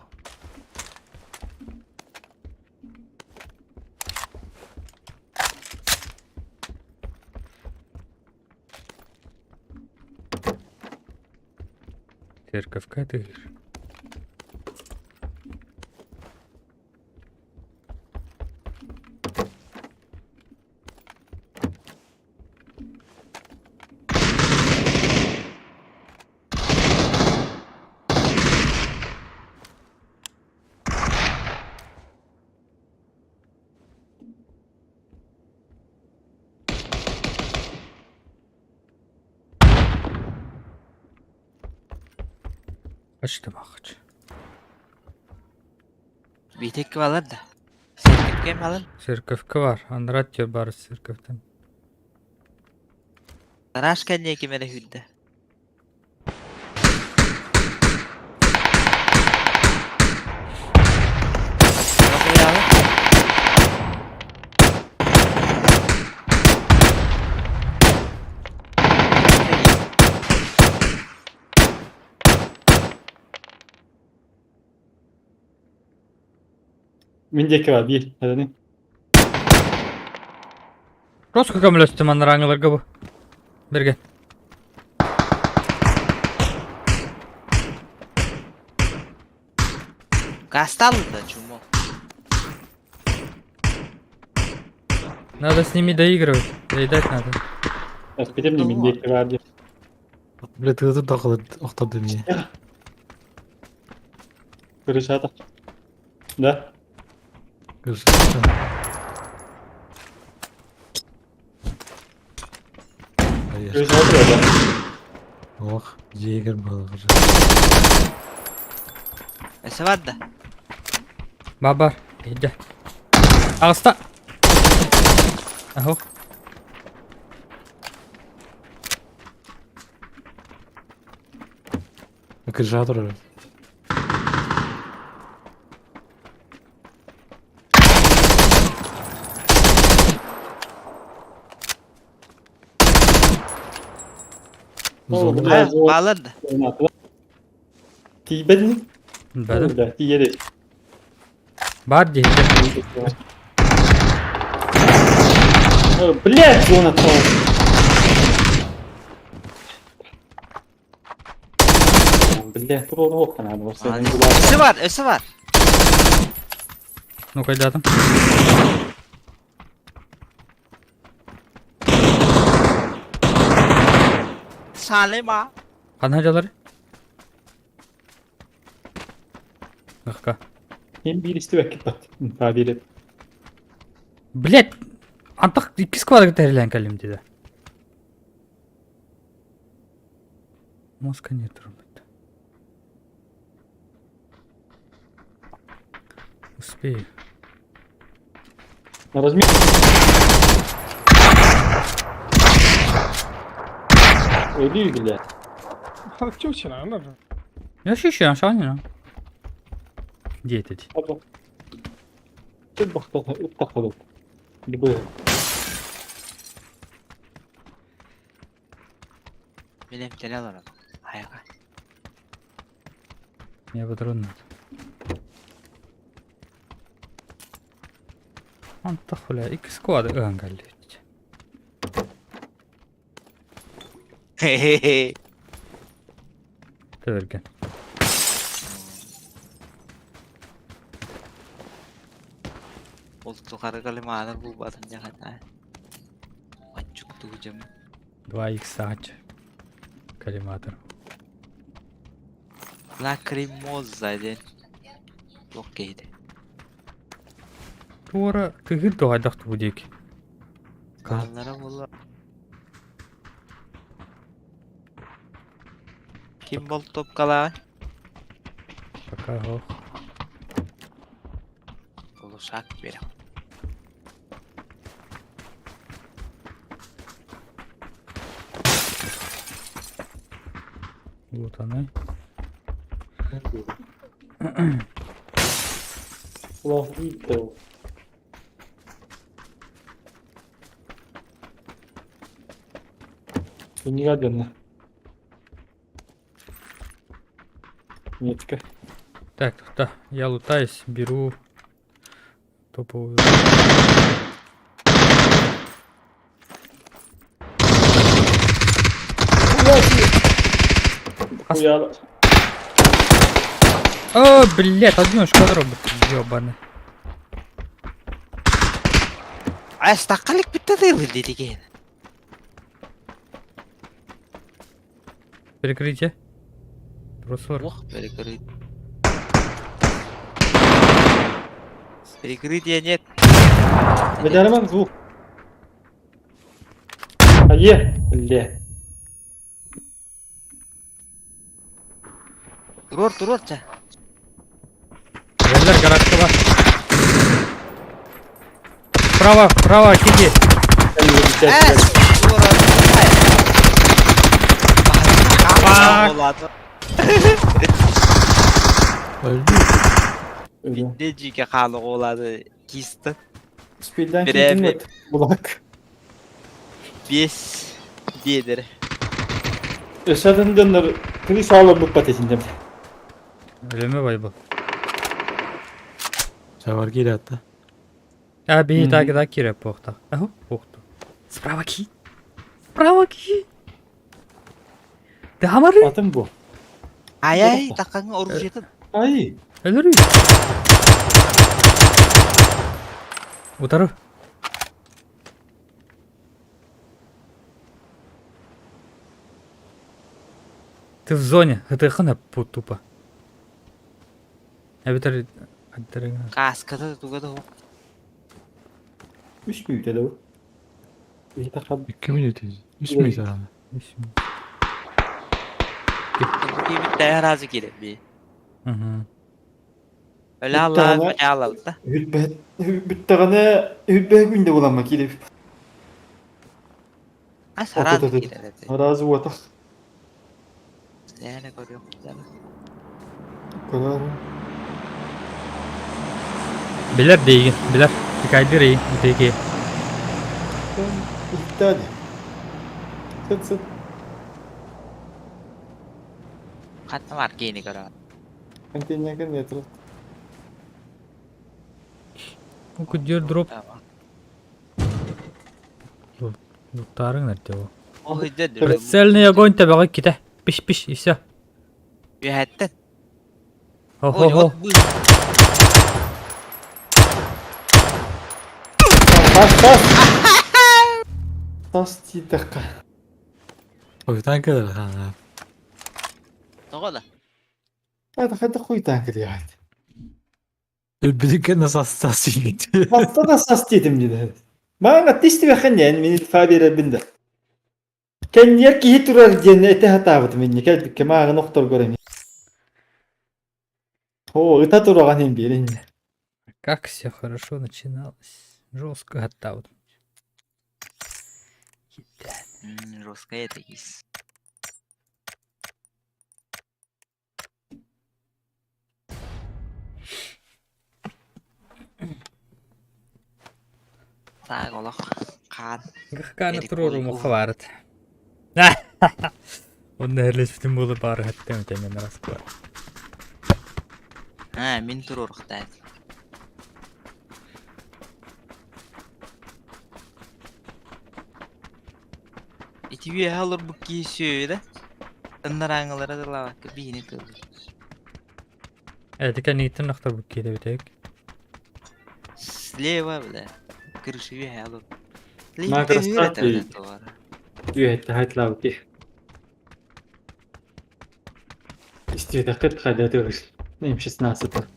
Церковь катыш. Kaçtım ağaç. Bir tek var da. Serkep kim alın? Sirkevki var. Andrat ya bari sirkevten. Taraş kendine kimere hüdde. Yok ya. Mindeki var bir. Hadi ne? Rosko kamülöstüm anlar anılarga bu. Birge. Gastalı da çumo. Надо с ними доигрывать. Доедать надо. Evet benim de mindeki var bir. Блядь, ты тут такой оқтап демей. Kırışada. Da. Görüşürüz. Hayır. Kırışada orada. Oh, Jäger balığı. Ese var da. Babar. Gel. Ağızda. Aho. Kırışa durur. Oğlum, Ha, bu- bağladı. Ti bedni? Bedim. Da ti yedi. Бар değil. Блять, зона там. Блять, тут ох надо. Вот Öse var, öse var. Ну-ка, иди там. Salema. Kanhacaları. Aka. Hem birisi vakit bak. Tabiri. Блять. Антах 2 квадрат терилен калим dedi. Мозга нет, робот. Успею. На размер. Öldü bile. Я ощущаю, что они, Где это? Hadi. Dur bak da takalım. Bu. Benim tele alalım. Hayır. Я патрон. Антах, бля, 2 квадрат галли. Hehehe. Törgen. Untuk kali mana bu buatan Jakarta. Mancuk tuh jam. 2х ач. Коллиматор. Лакримоза ден. Окейdi. Туора тыгыр дойдакты бу дейки. Kanlara bolla. Kim bol top kala? Пока ох. Oluşak bir. Вот она. Ulan gitti o. Не гадно. Нетка. Так, да, я лутаюсь, беру топовую. Хуя. О, блядь, одну шкадру, ёбаный. Estaqalik bitti değil dedi ki. Перекрытие. Просор. Wah, перекрыть. Перекрытие нет. Выдарман звук. А е, бля. Durur ça. Beyler garajda var. Bravo Kiki. Bak. Öldü. Öyle. Necike kalı oladı. Kiste. Speed'den Bir kildim evi- var. Bulak. Biz. Bilir. Esadın dönür. Kırı sağlam bu patetinde. Öyle mi bay bu? Çavar geri hatta. Ja, bin ich da Mhm. gedacht, hier pohta. Aho, pohta. Sprava ki. Det hamar. Atın bu. Ay takkan oruç yedin. Ay. Ölür mü? Utarı. Ты в зоне, это хана тупо. Я битер... Kaskada tugada o. 3 büyük de bu. Bir takam. 2 minut. 3 minut herhalde. Bir de razı gelir bir. Hı hı. Öyle Bir Allah'ın tane- ayarladı da. Bir tane hübbe günde bulanmak gidip. Ha sarar Otur, otur. gelir. Razı bu atak. Yani görüyor. Kadar. Biler değil, biler. Dikaydır iyi, öteki. Gitti hadi. Sıt. Katma var giyini görüyor. Kantin yakın yatırır. Bu kudur drop. Tamam. Luttarın nerede o? O hücret Selni огонь tabağı kite. Piş и всё. Yühettin. Ho. Tas bir dakika. Koytan kadar ha. Doğru da. Hadi koy tankı diye hadi. Öbürünki nasıl hastasıyım gitti. Hasta da sas dedim dedi. Bana tisti ve hani yani beni fabire binde. Ken yer ki hit uğrar diye ete hatavat minni. Kelbik ki mağa noktor göremi. О, это тураган юм бирин. Как все хорошо начиналось. Жестко hatta. Русская это есть. Sağ olak. Kan. Gahkana tururu muhavarat. Onun herleştim bulu bari hatta mı temen rast var. Ha, min tururuk da. İtivi alır bu kişiyle. Onlar anılara da lavak bir yeni turur. Evet, kan nitin naktar bu kide bitek. Слева, бля. Крышу алır. Ma красавчик. Слева. Юет хайтла окей. İstiyor da 40 hadi diyoruz. Neyim 16.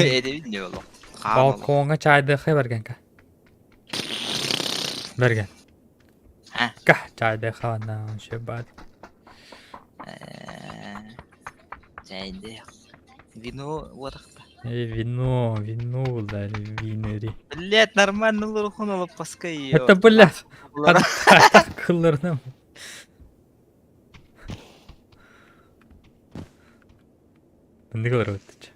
Edebin ne oğlum? Balkonga çaydağı bergen ka. Bergen. Ha. Kah çaydağı ana şebat. Şeyde. Vino varakta. Вино, да, винери. Блять, нормально лурхон алып паскай. Это, блядь, кылларына. Ne kadar ötücü.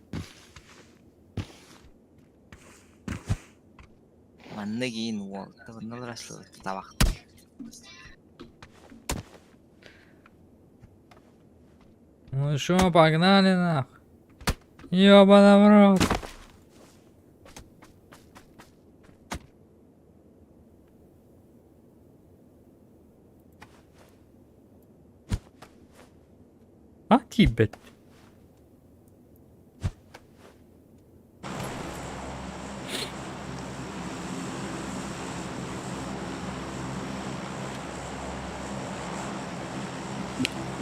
Manna giyin wall. Tavannalar aslı tabak. Ну что, погнали нахуй. Ёбана в рот. А, Тибет.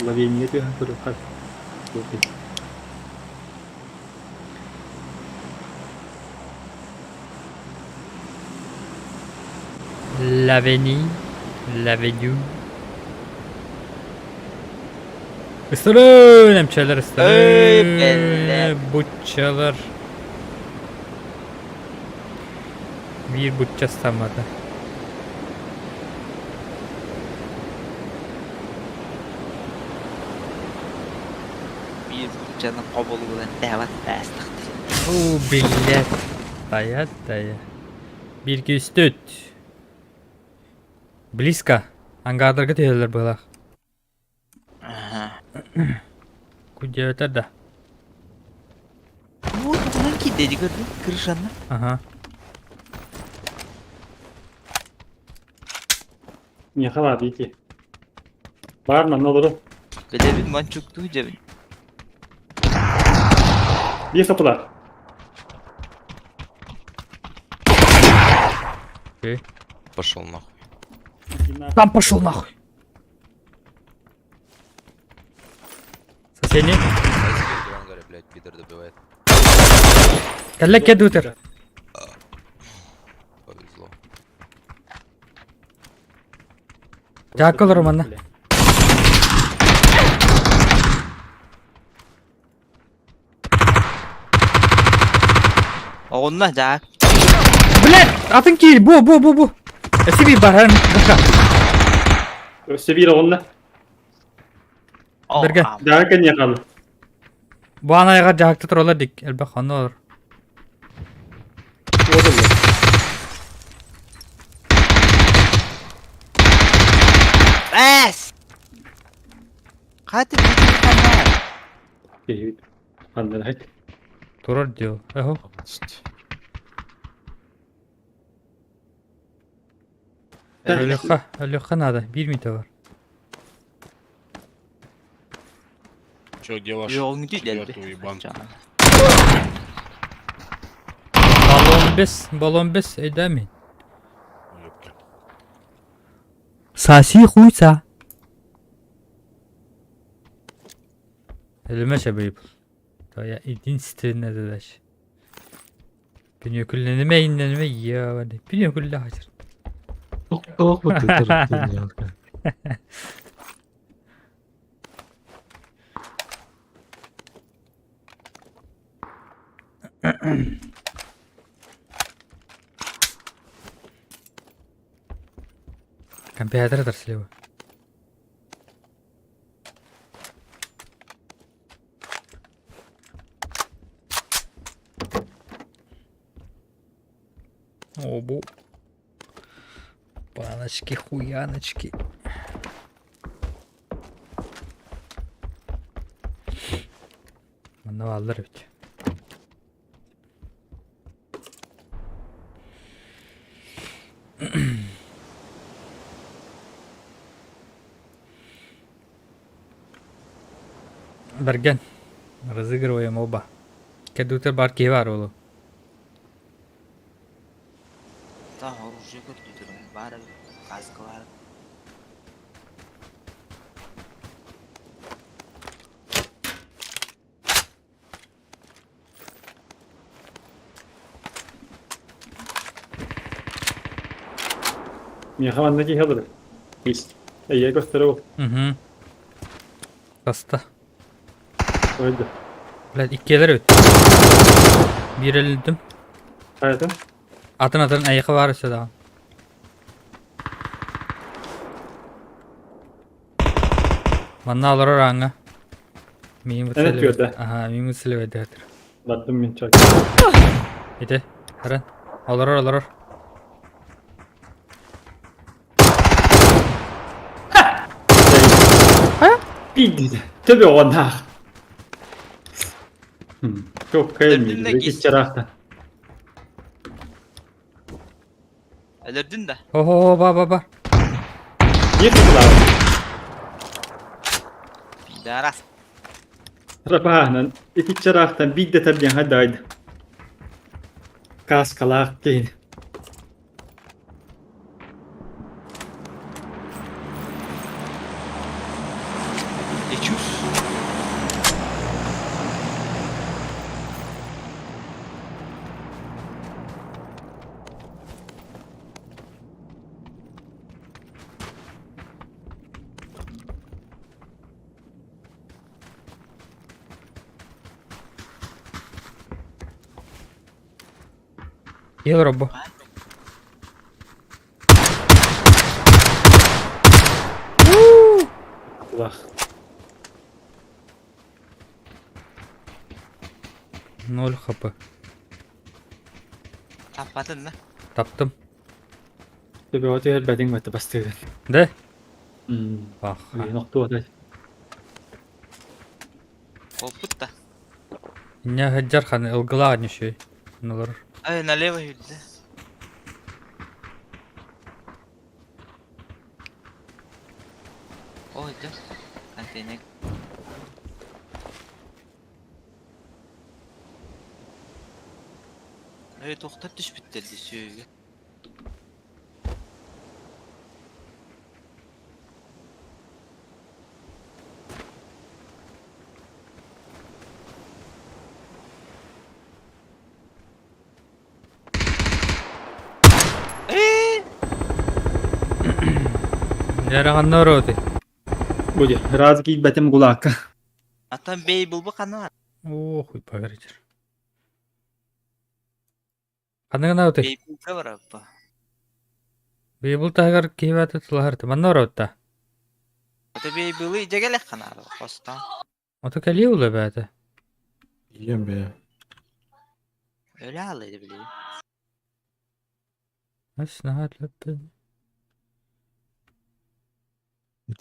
Ловение itu berkat. Okey. L'avenue. L'avenue. Isırın hemşehriler Ey ısırın. belle. Butçalar. Bir butça stamadı. Bir canın qabulu bilan da'vat tasdiqdi. Oo billet. Daya daya. Bir iki üç dört. Близко. Hangarlarga teyorlar böyle. Aha. Kucaya öter de. Bu bunun ki dedi gördün kırışanlar. Aha. Yakal abi iki. Bağırma ne olur. Böyle bir man çoktu cebin. Bir kapılar. Окей. Пошел нахуй. Там пошел нахуй. Соседний. В ангаре, блядь, пидор добивает. Калек кедутер. Повезло. Жакал Романа. Oğluna Jack. Блять, атын ki bu. Esibi baran. Öse bir onunla. Oh, Birge. am. Derken yakalı. Bu anaya jaktı trolla dik. Elbette kanı olur. Oğlum ya. Bas. Hadi bir tane. İyi. Anladın hadi. Durur diyor. Eho. Ölüka nada. 1 metre var. Че, где ваш Yolunu değil четвертый elbi. уебан? Balon bez edemeyin. Уебки. Sasi huysa. Elime şebeyip. Ya idin siteline dadaş. Beni kullanıma inlenime ya hadi. Beni kulla hacer. Çok mu tutarım ya? Campeadra tersleva. О, бу. Паночки, хуяночки. Bunu alır hiç. Bergen. Разыгрываем оба. Кедутер барки var oğlum. Ta oruşa götürdüm. Bari kaskı var. Yakamandaki hazır. Biz. İyi göster o. Hı. Hasta. Öldü. Lan ikkiler öt. Bir eldim. Hayatım. Atın ayakı var işte daha. Bana alır oranga. Miyim Evet, gördü. Aha, miyim sile vedir. Lattım bin çak. Ede, Eren. Alır. Bir tabii onlar. Çok kayın Öldün de mıydı? git. Hiç çarahta. Öldürdün de. Oho, bak. Bir kapılar. Bir de aras. Rapahnan. İki çarahtan bir de tabii hadi haydi. Kaskalak giyin. Geçiyoruz. Ел робо. Kulak. Ноль хп. Tapmadın mı? Таптым. Tabii o diğer bedin mi bastı? Да? Hmm. Бах. Bir nokta o da. Koput da. Не хаджар хан ылгыла ничей. Нулар. Ay налево yürüdü. Oydu. Antene. Öyle toxtab düş bitirdi söyle. Яраган роти. Bu diyor. Razı ki betim kulak. Atan bey bulbu kanı var. Охуй, погорячер. Кандай роти? Bey bulbu var abba. Бейбул тагар кийбаты тыларты. Манна рота. Ata bey bulbu icegelek kanarı. Kosta. Ото кали ула бәті. Yiyem be. Öyle halıydı biliyor. Ас нахат лөппен.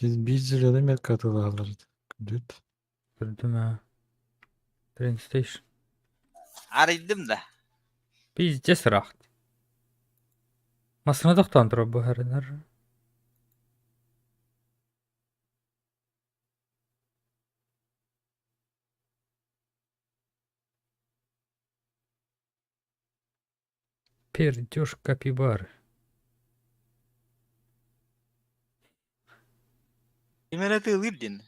Biz lirada met katılı alırdı. Düt. Күрдүм а. Train station. Araydım da. Пиздец рахт. Масына тоқтан тұр бұл әрінер. Пердеж капибары. Kimene tığlıydın?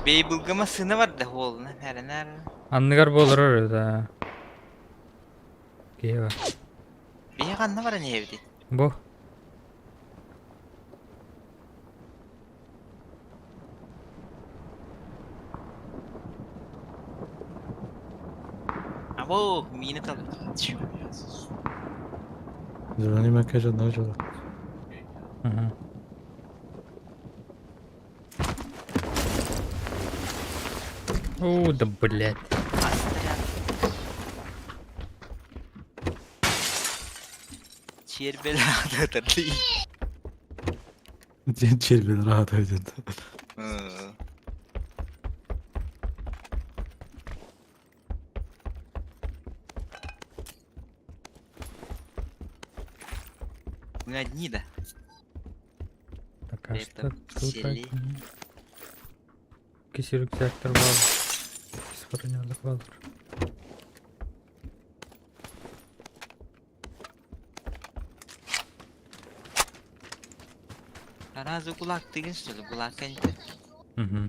Bey bulgama sını var da oğluna. Nere. Анныгар болыр да. Кева. Bey kanı var ne evde? Бо. Abo mini talı. Zırhani makyaj ondan sonra. Ага. О, да блядь. Çiğer belada tatlı. Çirbeli rahat edin. Мы одни, да? Так, а Это что тут сели. такие? Киси рюкзактар var. Сохранялык var. Razı kulak digin söyle kulak kente. Угу.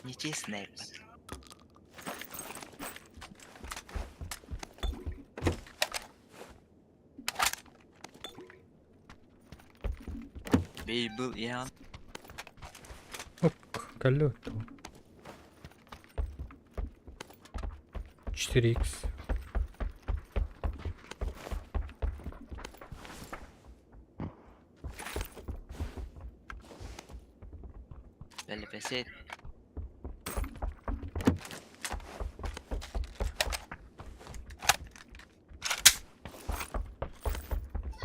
Ничей снайпер. Bey был я. Ок, колёт. 4х. Böyle pes et.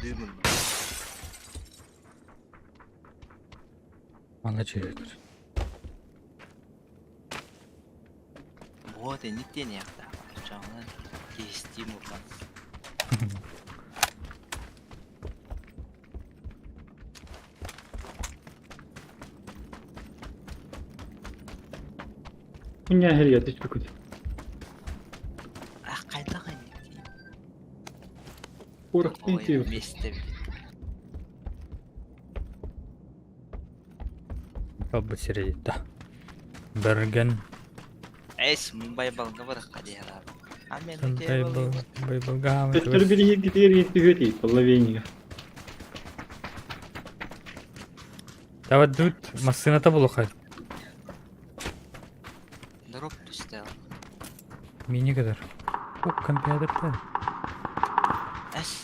Дымын. Молодец. Вот и не те не ахта. Жаңа кести мурдан. Dünya her yerde hiç kötü. Ah kayda kaydı. Uğrak değil diyor. Месте. Побы середина. Берген. Эс мумбай балга бар кади харап. Амен Байбалгам. Төр bir yer gidiyor yetmiyor değil. Vallahi beğeniyor. Давай тут машината булухай. Дроп стоял. Мини kadar. О, компьютерде. Эс.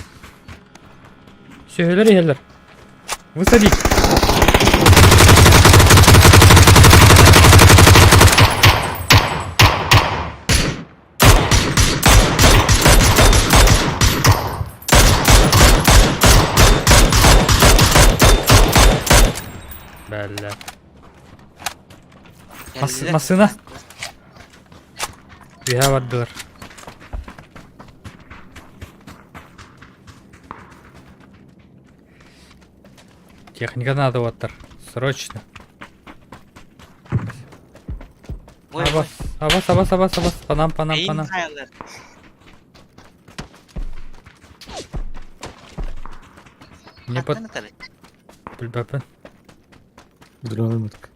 Söylер yerler. Высадить. Belli. Masına. Üye vardılar. Техника надо вот так. Срочно. Ой, Абас. Панам. Hayırlar. Не под... Hakkını tabii. Bilbapın. Duramadık.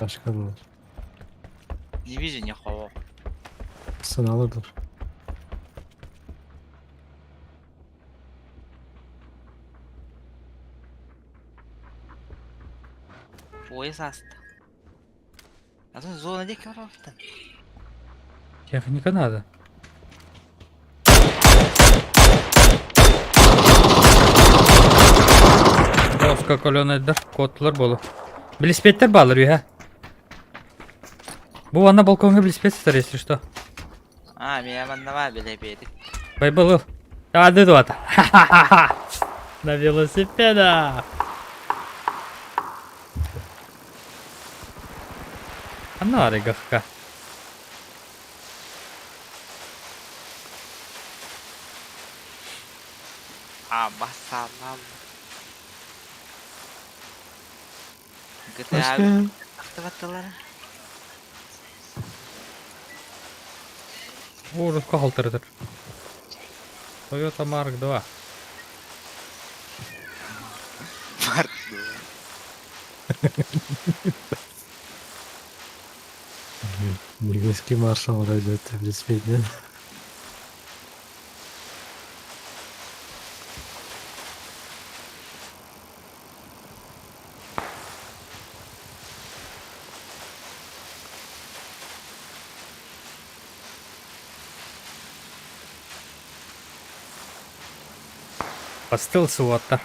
Başka mı var? Не вижу никого. Sınavlıdır. Пояс аст. А тут зона декоров-то. Техника надо. Oska koloneldir, kodlar bolu. Велосипедтер балыр üye. Bu vana balkonga велосипед сtar, если что. А, меня мандава бile беди. Байбалыл. А, ты вот. На велосипедах. Она рыгахка. А, басалам. GTA Başka? активаттылар. Ужас калтырдыр. Toyota Mark 2. Марк. Немецкий маршал радио велосипедный. Постыл суаттар.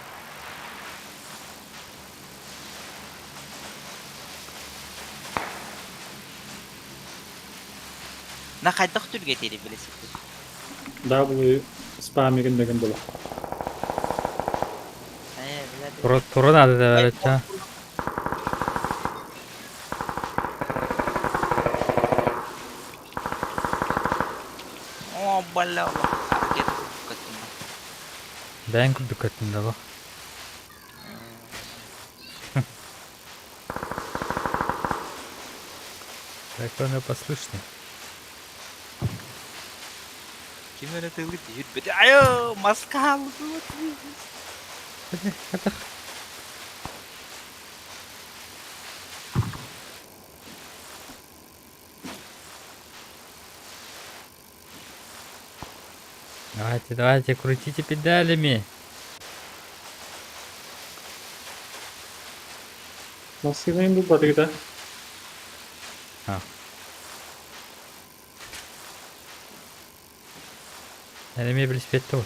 На қайдақ түрге тері велосипед. W spamigin деген болот. Біледі. Туру надо да веретча. О, бля, где-то каттым. Ben kurduk etinde bak. Так он послушный. Gimana tuh lu beda. Ayo, maskal tuh. Hadi. Давайте, крутите педалями. Nasıl yine bu batıkta? Elime велосипед var.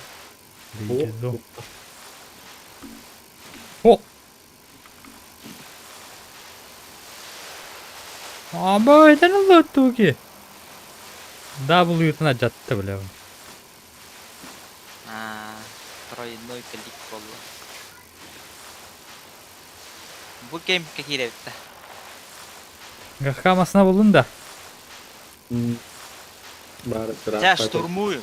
О! Ama neden anlattı ki? W'tuna jattı bile. Тройной клик было. Bu game какие ребята? Гахамасына bulun da. Bari biraz. Я штурмую.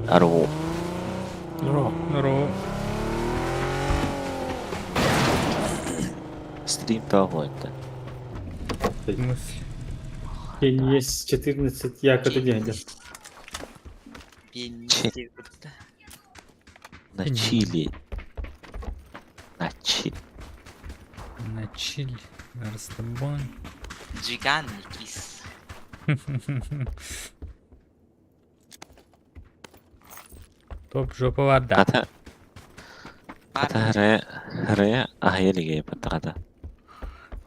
Здорово. Здорово. Стрим какой-то. Есть 14 якоты дядя. Чили. На Чили. На Чили. На чиль, на расслабон. Джиганный кис. Топ жопа var da. Ата ре ахелиге паттагада.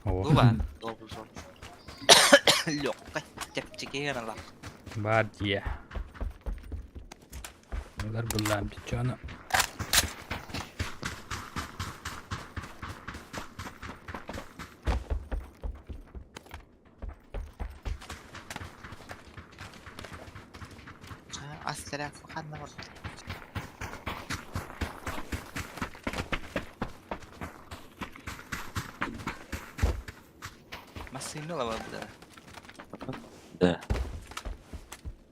Bu var. Doğru zor. Yok. Tepçike yaralar. Var diye. Bunlar bunlar bir canı. Aslera fakat ne var? Masih nol apa betul? Да.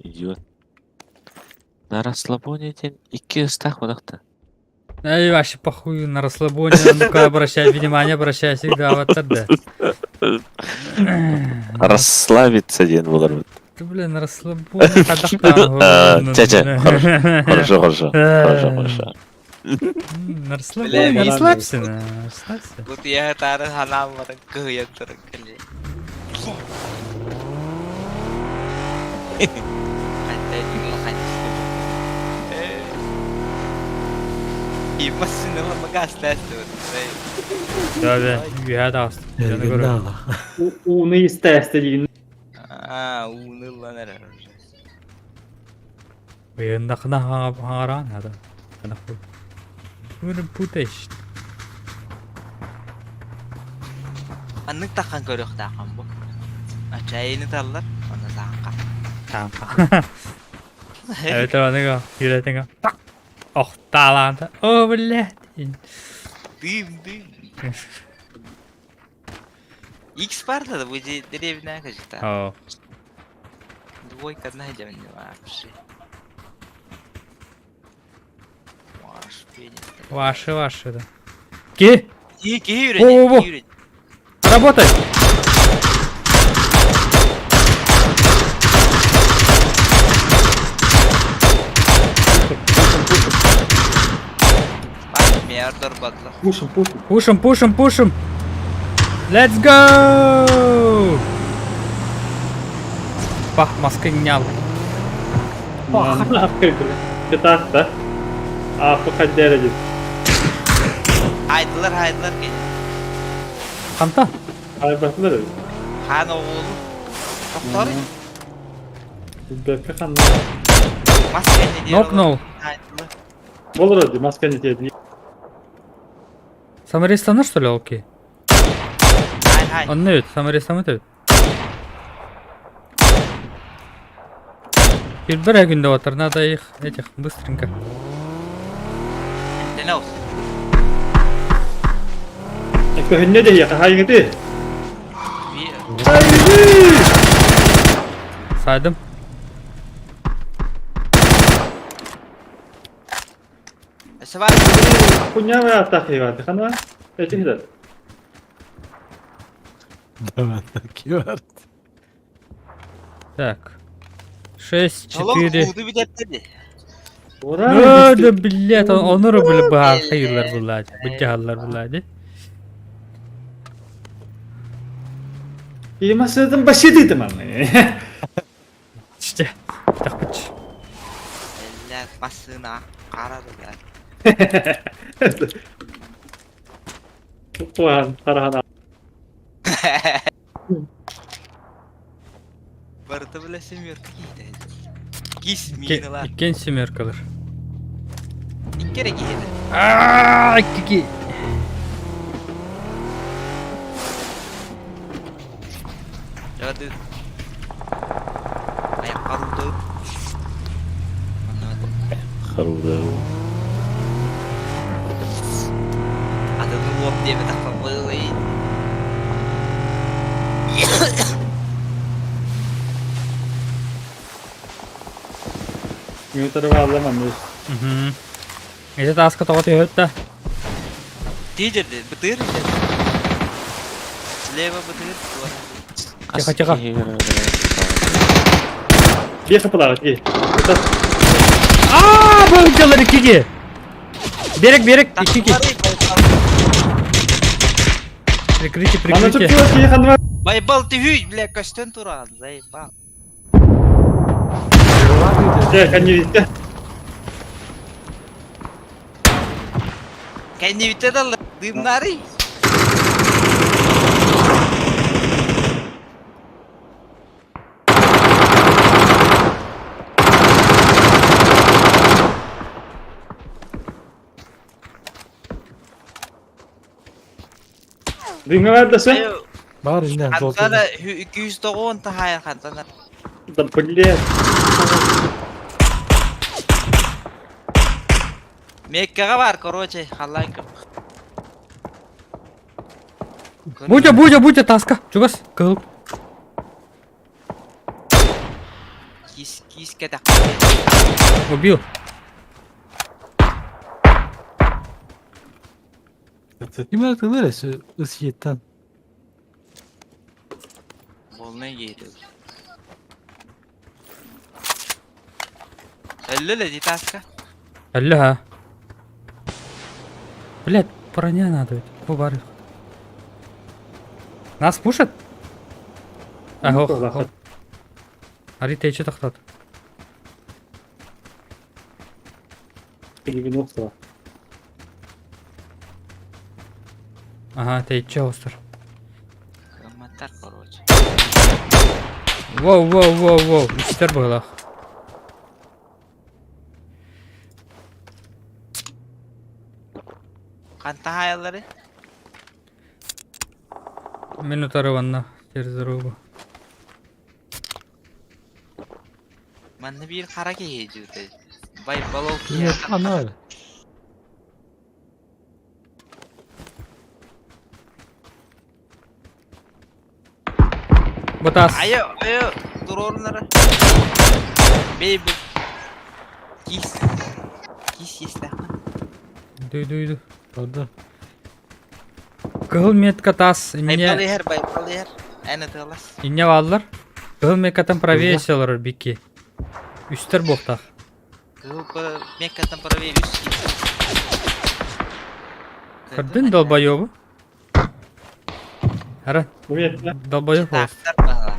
Идет. На расслабоне день 200 ходах-то. Эй, вообще похуй на расслабоне. Ну-ка, обращай внимание, обращай всегда вот тогда. Расслабиться день булар. Ты, блин, на расслабоне. Кадактан. Ча-ча, хорошо, хорошо. Хорошо. На расслабоне, расслабься. Расслабься. Bu dia taruh halaman ke yang terkali. Ada juga kan. İmasın ama magastas tuh. Tabii, üye de astı. Canı göre. Onu istediğin. Aa, unul lan herhalde. Uyunda kına hangaran ya da. Kına koy. Böyle puta işte. Anlık takkan görüyor takkan bu. Acayini tarlar, ona sangka. Kanka. Evet onu yüreğine tak. Oh dağlandı. Oh billah. Dim. X parda da bu derevine kaçtı. Oh. Двойка найдем вообще. Ваши, да. Ки? Во. Работай! Пушим. Let's go! Bak maskeni al. Kıtak da. Afı kaç derece? Haydılar ki. Kanta. Haybatlar. Han oğlu. Doktor. Bepek anla. Maskeni diyor. No. Haydılar. Olur hadi maskeni diye. Самаристанар, что ли, окей? Hay. Он нывет, Самаристан ötüyor. Bir günde otur, надо их, этих, быстренько. Ne olsun? Ekmeğin ne diye? Hayır de. Saydım. Sevar. Punya ve atak vardı. Kana. Eti de. Давай, так. Так. 6, 4. Oldu bir dedi. Да, блядь, onu böyle bahar hayırlar bulaydı. Bu cahallar bulaydı. Yemasıdan başı dedim ama. İşte. Takıç. Eller basına karadı yani. Puan parahana. Barıta bile semiyor ki. Gizmini lan. İkken simer kalır. İlk kere giydi. Aaaa, iki. Hadi. Ayak kaldı. Хорошо. Adını wop diye bir takma böyle. Yutarı bağlamam. Ese taska toqotu hötta. Тижерде бытыр. Слева бытыр. Тихо. Bir kapılar. İyi. Bağırcalar 2-2. Berek 2-2. Mana çok Прикрытие. iyi kandı. Baybal tühü bile kaçtan turan. Baybal. Ya kan yürüyüşte. Kendi bitti de dımları. Duyma var da sen. Var inden sol Kantana tarafta. 290 tahayal kantana. Da pulli. Mekkaga var короче, халайка. Будя, таска. Чугас. Кыл. Кис кета. Убил. Kim atılır ya şu ısıyetten. Bolna yedi. Элле ди таска. Алло. Блядь, броня надо ведь. Убары. Нас пушат? Ага, Заход. Ари что тахтат. Перевинулся. Ага, че остр. Матар короче. Воу. Үстер было. Kan tahayalları. Минутары ванна. Через дорогу. Manna bir kara geçiyordu. Baybal oldu. Yok ana öyle. Ботас. Ayo dur onlara. Baby. Kis işte. Дуй. Orada. Кыл метка тас. Baybal yer. Ene tığlas. Инне валлар. Кыл меткатан правее селар бики. Үстер боқтақ. Kıl mekatan para veriyoruz ki. Кырдын долбоёбы. Ара, Bu yetti. долбоёб болуп. Taktar bana.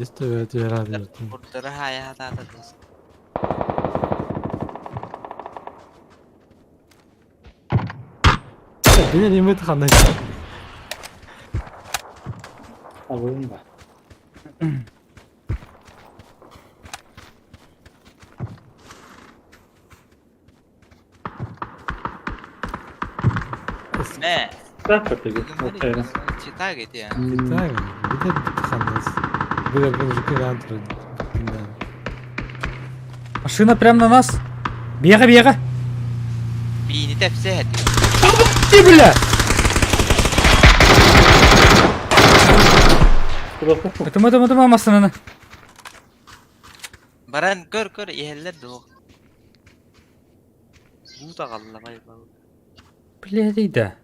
İşte evet herhalde. Burada hayata da kız. Bir de nimet kandı. Alayım da. Ne? Tak bakayım. Okey. Cita gitu ya. Bir tane bir de kandı. Böyle bir antrenör. Машина прям на нас. Бега. Bini tepsi et. Ты, бля! Это маmasını. Baran gör yerler de o. Bu da kalla baybal. Бля, дейда.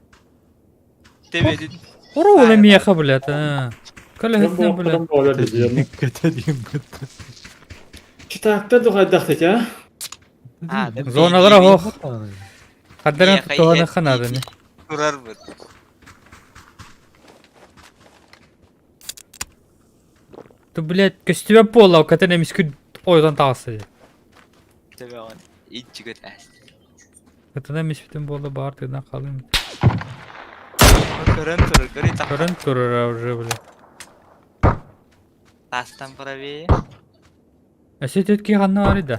Demedin. Ура, меха, блядь, а. Коллегатна, блядь. Dikkat edeyim bu. Çıtakta da kadar ya. Ha, Zonalara hoş. Kaderen tutuğuna kanadı ne? Kurar mı? Ты, блядь, костюме пола, у которого миску ойдан тағысы. Tabii o ilk çıkıt ast. Katına misfitin bola bağırtığından kalın. Kırın tak. Körün turur уже, блядь. Tastan para ver. Әсет өтке қанна бар еді.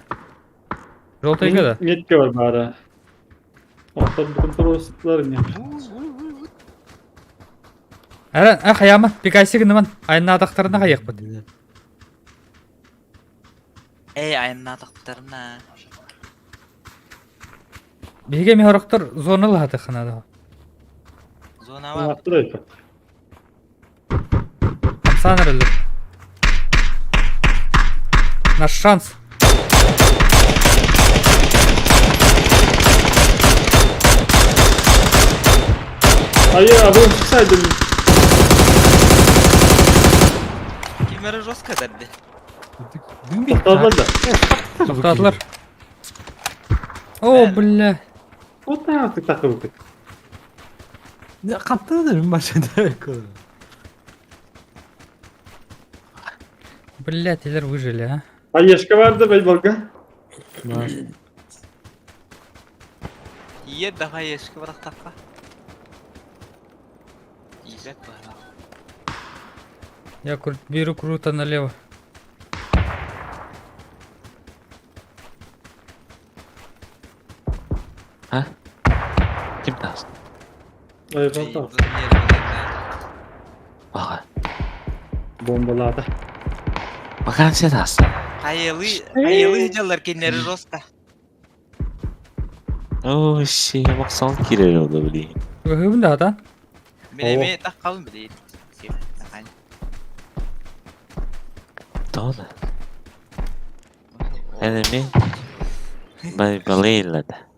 Жолтайға да. Metke var bari. Ortadan kontrol ısıtlarım ya. Әрі, қаяма, пекайсы күні ман, айынна адақтарына қаяқ бұд. Ayının adıklarına. Беге ме орықтар зоналы хаты қанады. Zona var. Attı da yapar. Саныр әлі. Наш шанс. Hayır abi çıksaydım. Kimleri jostka derdi. Dün bir Topladılar da. To'xtatdilar. O billa. O da artık takıldık. Ne kaptı dedim başında. Блядь, елер выжили, а? Ayyaşka vardı beybolga. Iya daha eski bırak takla. İzet var. Я беру круто налево. Kim tas? Eyvallah. Bak. Bombalada. Bakan sen tas. Hayırlı hıcalar kendileri rosta. Oh şey baksan kirer oldu bileyim. Hıhım da atan. Bileme tak kalın bile. Doğru. Enemi balıyla da.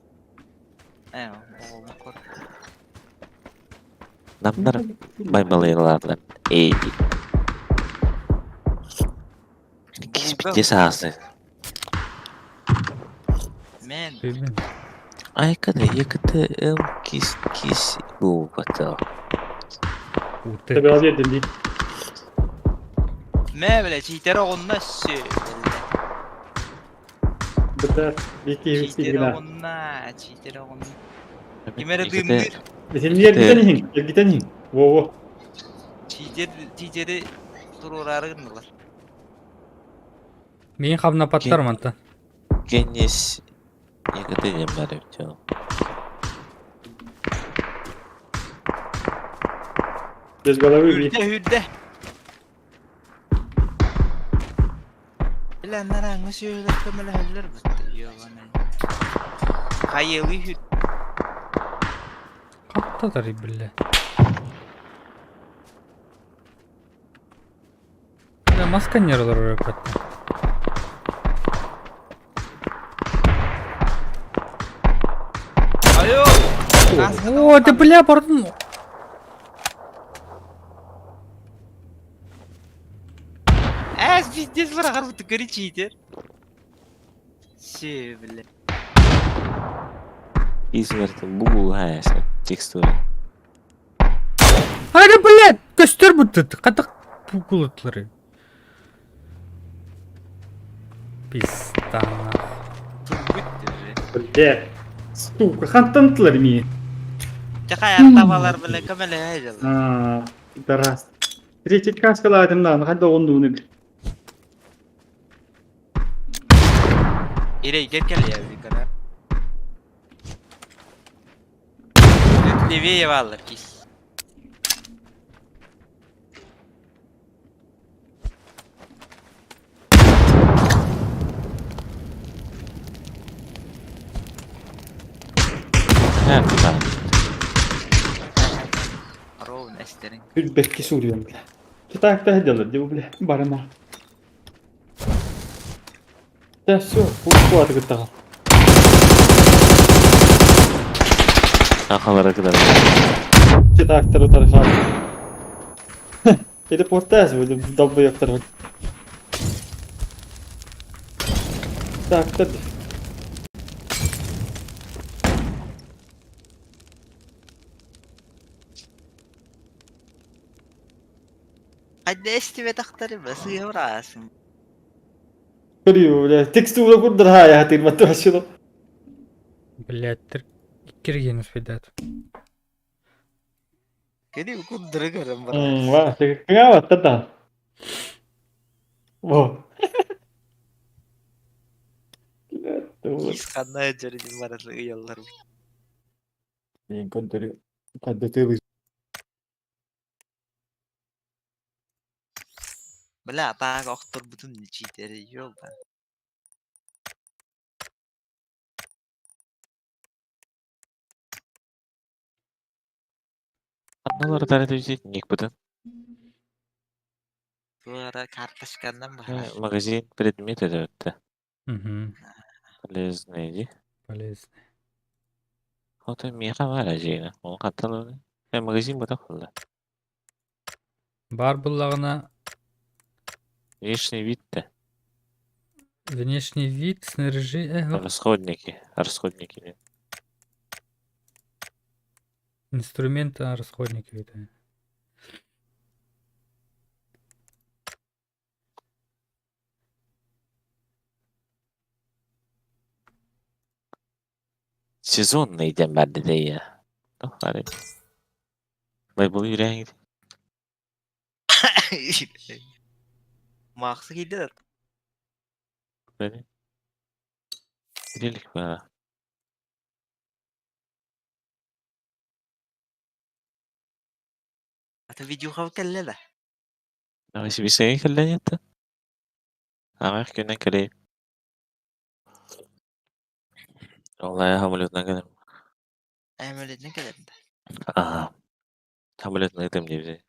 Namlar balıylarla iyi. Kişi sahası. Men. Bilmiyorum. Ay kada yakıtı kis bu batı. Ute. Tabii az yedim değil. Me bile çiğtere onunla şu. Bu da bir iki üç Çiğtere günah. onunla. Çiğtere onunla. Kimere duyumdur. Senin yer giden hin. Giden hin. Wo. Çiğtere dururarı gındılar. Мен қабына паттар манта. Genis yakıtı yemler yapacağım. Bezgalağı bir. Hüdde. Bilenler hangi söyler kömele höller bitti. Hayırlı hüdde. Қаптадар бilla. Да масканерлар өрөпөттү. Alo. О, да бля, пардон. Пиздец бırakır bu tıkırı çiğdir. Şey bile. İzmir'de bu hayası tekstürü. Hadi блядь, көстөр бүтүт. Катык пукулутлары. Пистана. Berde. Stuka kantantılar mı? Çakayar tavalar bile kömele höller. Ha. Daras. Trecek kaskaladımdan hadi olduğunu bil. İre gel ya bir kadar. Leviye valla pis. Her zaman. Arov nesterin. Bir bekki soruyorum bile. Kitakta hediyalar diye bu bile. Barama. Da şu. Bu adı gıttağı. Akalara kadar. Kitakta o tarafa. Teleportaz böyle dabba yok tarafa. Kitakta. Hadi estive taktarı bası yavrasın. Görüyor böyle. Tekstüre kurdur ha ya. Tırmatı başladı. Блядь, кирген успедат. Kedi bu kundura görüm bana. Wah. Kenapa tata? Wow. His kanna eceri cimarası yollar. Yang konteri. Konteri. Bela ta oktor bütün çiğleri yolda. Anaları da edecek nik budun. Bu ara kartaşkandan bahar. Magazin предмет это вот. Угу. Полезные. Полезно. Вот и меха варажина. Он каталог. Магазин бутахлы. Бар буллагына Вечный вид-то. Внешний вид, снаряжение. Расходники. Расходники. Инструменты, расходники. Это. Сезонный дем бәрді де я. Hadi. Bu yüreğin Maqsı gidiyor. böyle. Gidelik be. Ata video kau kalla da. Ama şimdi bir şey kalın yattı. Ama köyden kaleyim. Vallahi hamilutuna kadar. Ameliyat ne kadar da. Aha. Hamilutuna kadar diye bize.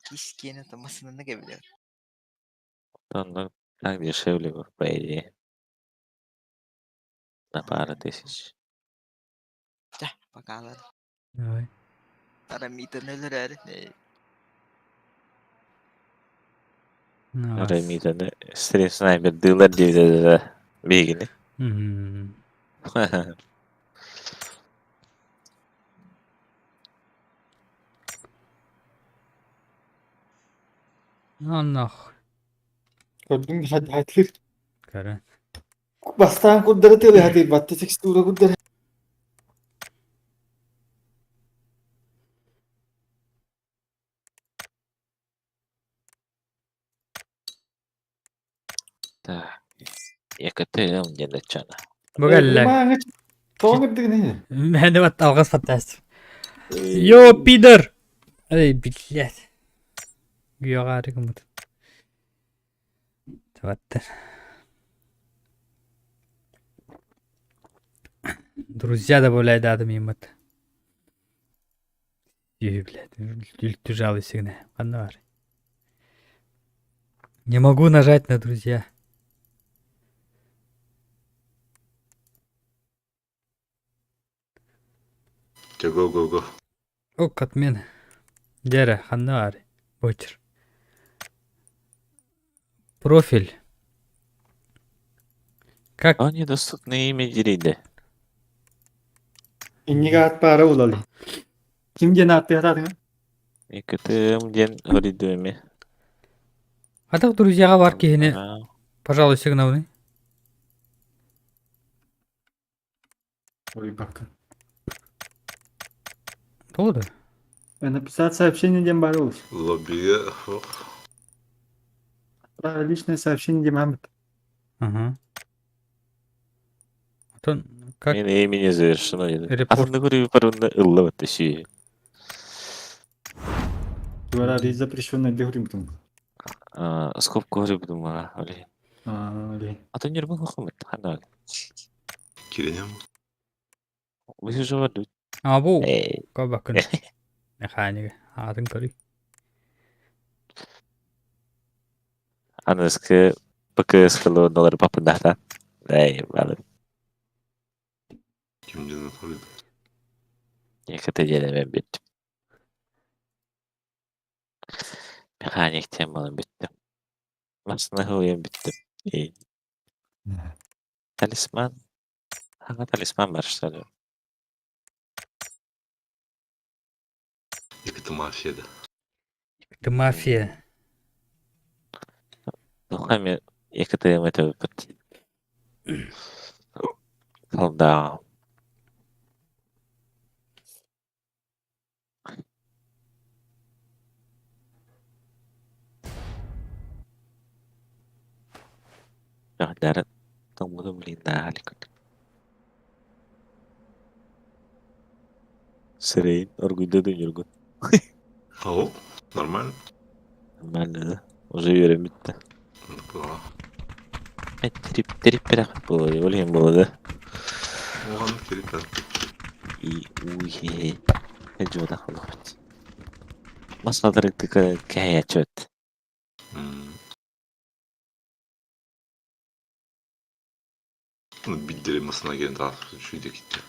Kiskene tamasına ne kadar. Ondan tak diye şey oluyor. Böyle. Ne para tesis. Dah, bakalar. Давай. Para mito neler er. Nice. Remiden de stream sniper dığlar diye de bilgini. Hmm. Allah. Gördün mü? Hadi hadi. Karen. Bastan kurdara tele hadi. Battı tekstura kurdara. Так. Yakıtım cennet cana. Bu galle. Mağaç. Tamam gittik ne? Ben de battı algız fantastik. Yo Peter. Ey блядь. Güyagarı kumut. Тваттер. Друзья добавляй да мимот. Ей, блядь, ты жалуй всегда. Фанар. Не могу нажать на друзья. Go. Ок, отмена. Дера, Ханнари. Бочер. Профиль. Как? Они доступны имя Дириде. İnnigat para ulalı. Kim gene attı hatadı? Yakıtım cen horidömi. А так друзья варки не. Пожалуй, сигналы. Ой, bakın. Doğru. Ben написать сообщение дем барулus. Lobiye. Личное сообщение дем Мамед. Ага. Потом, как? Yine имени завершено. Репорт. Aslında bir parında ıllı var şey. Говорили запрещенное для гримтунг. Скобку грибдum ha. Öyle. Öyle. Atın yürüme hukumet. Hani Kirenem. Bu şey vardı. А bu. Ey. Как bakın. Mekanik. Adın karı. Anız ki bakız kılı doları papındahtan. Ey valla. Kim cennet horidi. Yakıtı cenemem bittim. Mekanik temalım bittim. Aslında huyum bittim. İyi. Talisman. Hangi talisman başladı? Yakıtı mafyada. Ты мафия. Hem yakıtı metobut. Kalda. Ya darat tunggu melindah halikut. Serain orgulho do Jurgun. Oh, normal. Nормально, уже верим bitti. Trip bırak bu olayım bu da. O an kirikten. İyi uye. Hadi o da kalır. Masaları tıka kaya çöt. Bildirilmesine gelin daha şuydu gitti.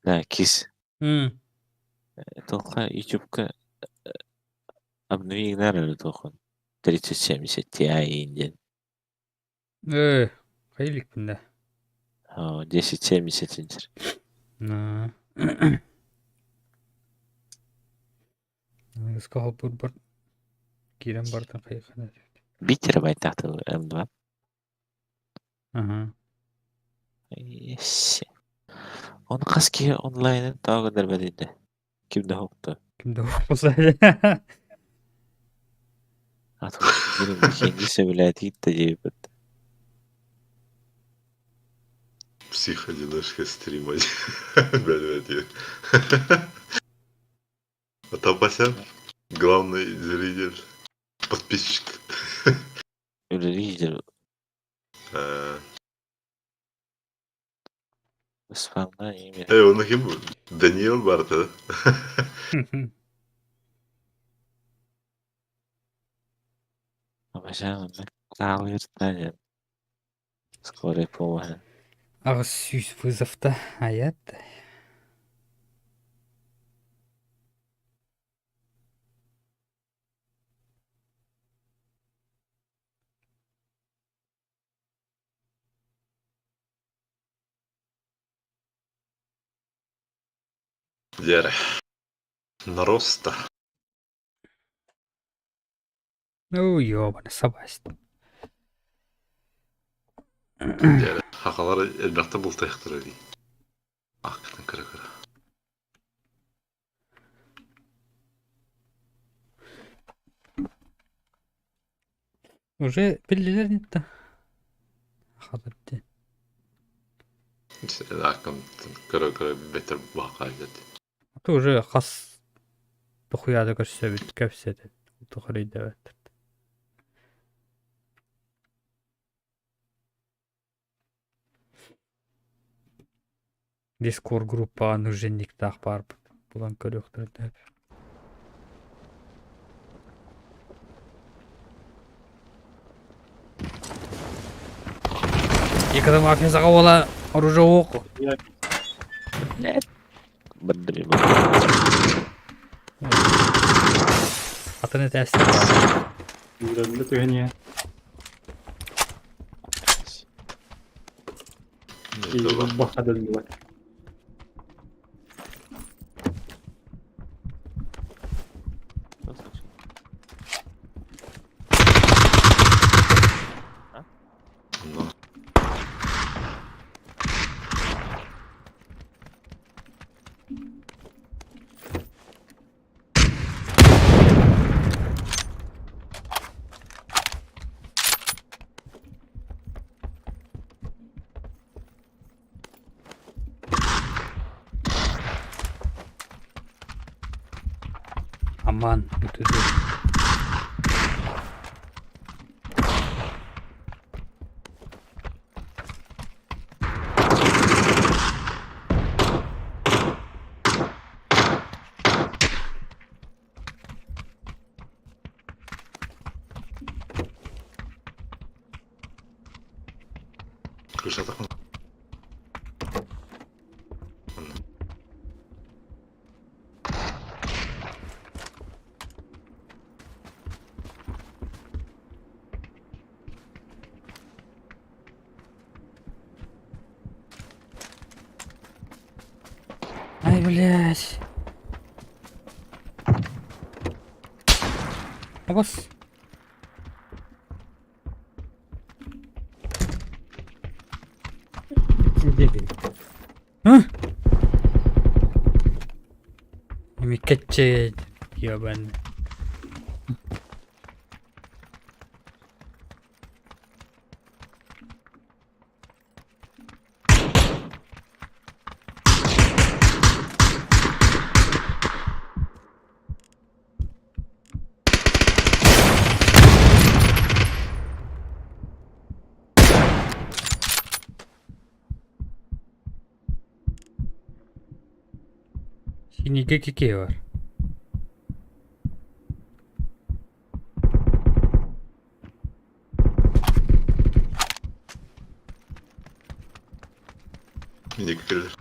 Da kis. Hmm. Toka YouTube'ka abone nerede tokun? 3070 Ti инден. Кайлик бинде. 1070 инчер. Скал бар. Кирен бартан кайхана. 1 терабайт тахты M2. Ага. Ещи. Он каски онлайн тағы дәрбәдейді. Кімді хоқты? Кимде болса. Ату бірін кенді сөбіләді етті дейбіт. Психодинашка стримать. Блядь. Атапасян, главный зритель, подписчик. Лидер. Спамна имя. Он кем был? Даниил Барта. Обожаю, калы ертанен. Скорая помощь. Ағыз сүйіс вызовта аят. Дяре. Нароста. Ну, ёбаны, сабаст. Дяре. Хақалары әлбәқті бұл таяқтыры дей. Аққытын кірі-кірі. Уже белгілер нетті. Хадырды. Аққын кірі-кірі бетер бақай деді. Это уже хас тухуяда көрсө бит көпседі. Тухарыйда бәттір. Дискорд группа нуженниктах бар. Бұлан көріқтірді. Екі адам афизаға ола оружие оқ. Бандри. Атыны тәсті. Биле төгәне. Бахада диле. Aman bütüdür. Kırışa takma. Ай, блядь. Абас. Huh? Mi kecil jawaban. Sini keke var. Minik gelir.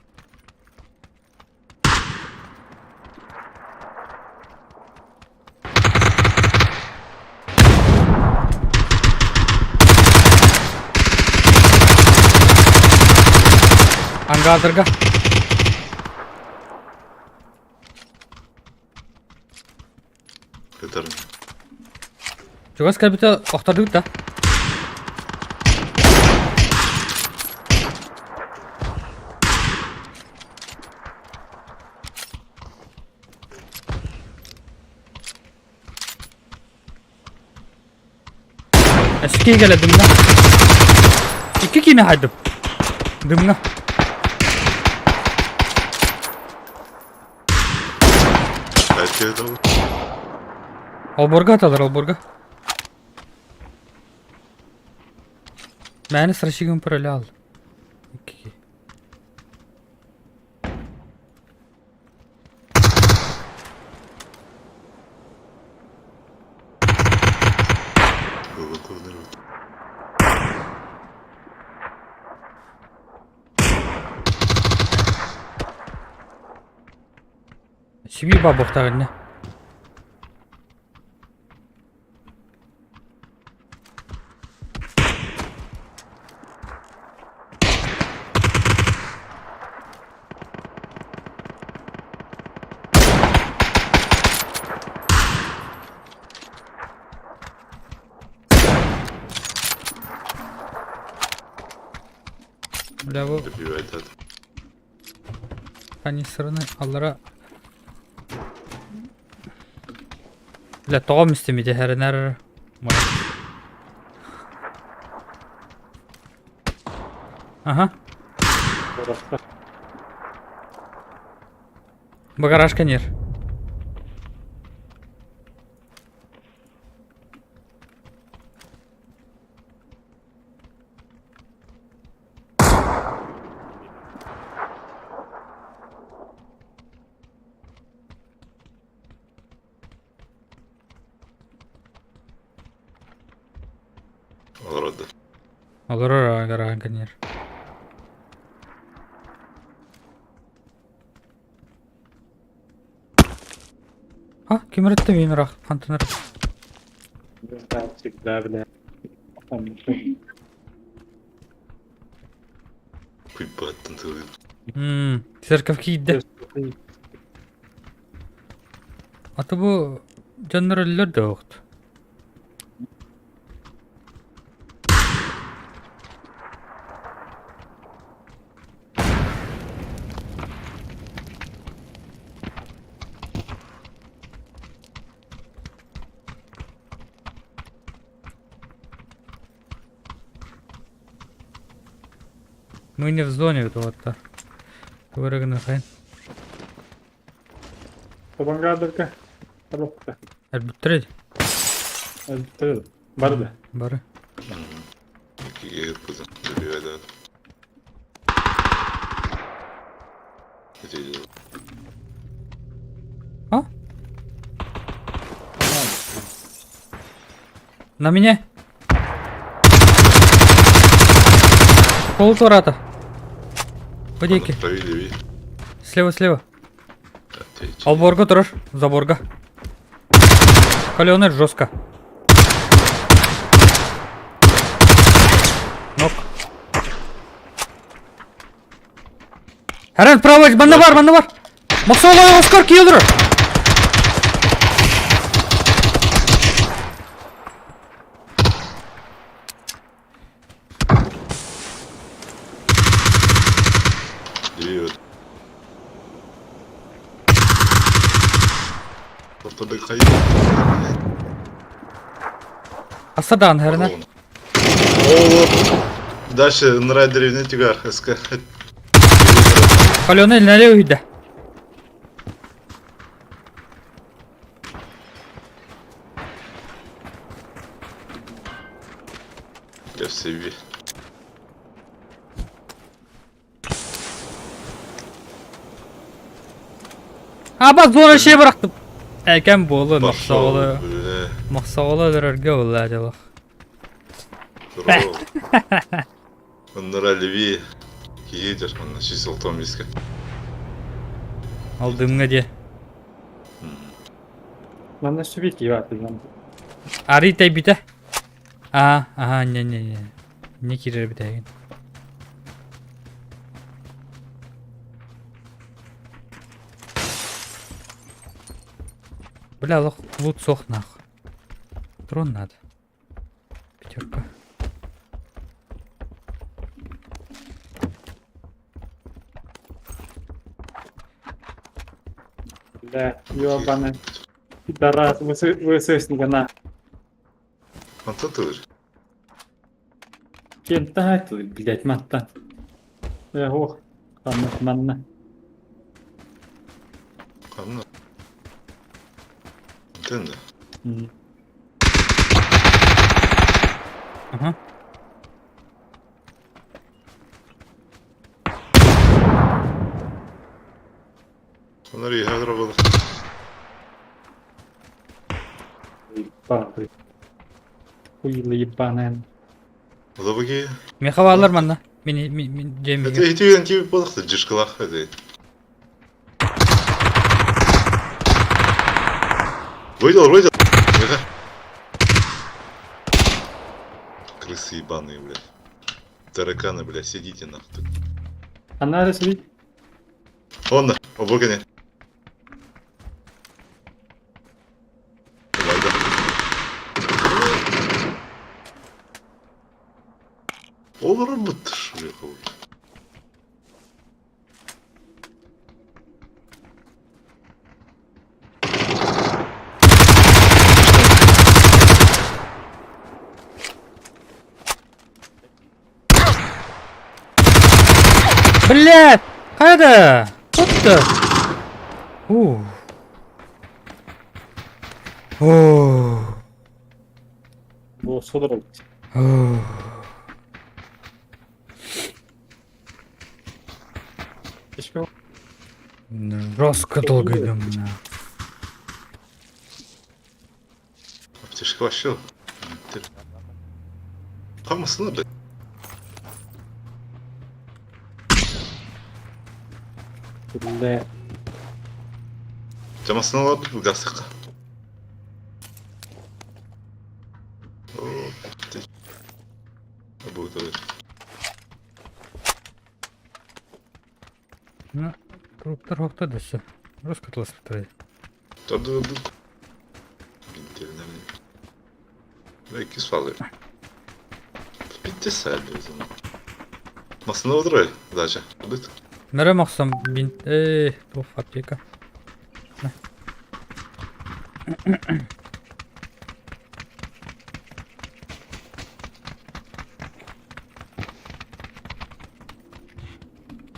Gardırga. Kıtarım. Çoğaz kalbite aktardık da. Eski gele dımna. İki kine haydım. Dımna. Herkes olur. Alborga atalar alborga. Məni sırışıgın pırılı al. İki. Google kullanır. Şimdi babukta ne? Bravo. Bir vedat. Hani sırrını allara. La toğum istemiydi her ner. Aha. Bu garaj kanyer. Olur oldu. Olur garaj kanyer. Ha kim öğretti beni rak pantınır. Kuyup battın tabii. Serkafki gitti. Atı bu canlar ölüler de yoktu. Мы не в зоне вот-то. Говорю, нахрен. Taban gardırga. Tabakta. Elbette. Elbette. Barda. Bari. İki yer kızım. Bir vedat. Gidiyor. А? На меня. Полутората. Подейки. Правее, левее. Слева. Алборга тұрыр. Заборга. Каленый жестко. Нок. Herен право, банда бар. Максолай Оскар киелдір. Левее. Ortada kayıp. Асадан, Herren. О, дальше на райдере не тягар. СК. Каленый налево иди. Я в себе. Ama zor şey bıraktım. Erken bu oğlum. Пошел. Максаула дөрөргө була жабак. Он на левее. Едешь, он на чистом миске. Алдымга де. Bana sübik gibi attı lan. Арите бите. Aha ne. Ne kirer bir tane. Бля, лут сох нахуй. Трон надо. Пятерка. Бля, ёбаный. Пидорас, ВССника на. Антон тоже. Кента тут, блядь, матта. Ого, манна. Kanlı. Антон да. Ага. Onlar iyi hadi arabalar. Ебаный. Хуйлы ебаная. O da bakıyor. Меха алар манда. Мени жемиге. Это итүген тибип болықты жышкылақ это. Выйдел. Крысы ебаные, блядь. Тараканы, блядь, сидите нахуй. А надо сидеть? Он на, обогоне. Olur mu şuraya koy. Блядь! Кайда? Вот ты! Ух. Ух. О, судорог. Ух. Жестко долго идем. Аптешка вообще. Хамасını блядь. Бля. Camasını alıp bir gaz taka. Bu da. Ну, торговта да все. Раскаталась вторая. Tadı. Bintirden. Belki sağlıyor. Bitti sadece o zaman. Masını oturuyor zaten. Bitti. Nereye maksam bin... Of aптека.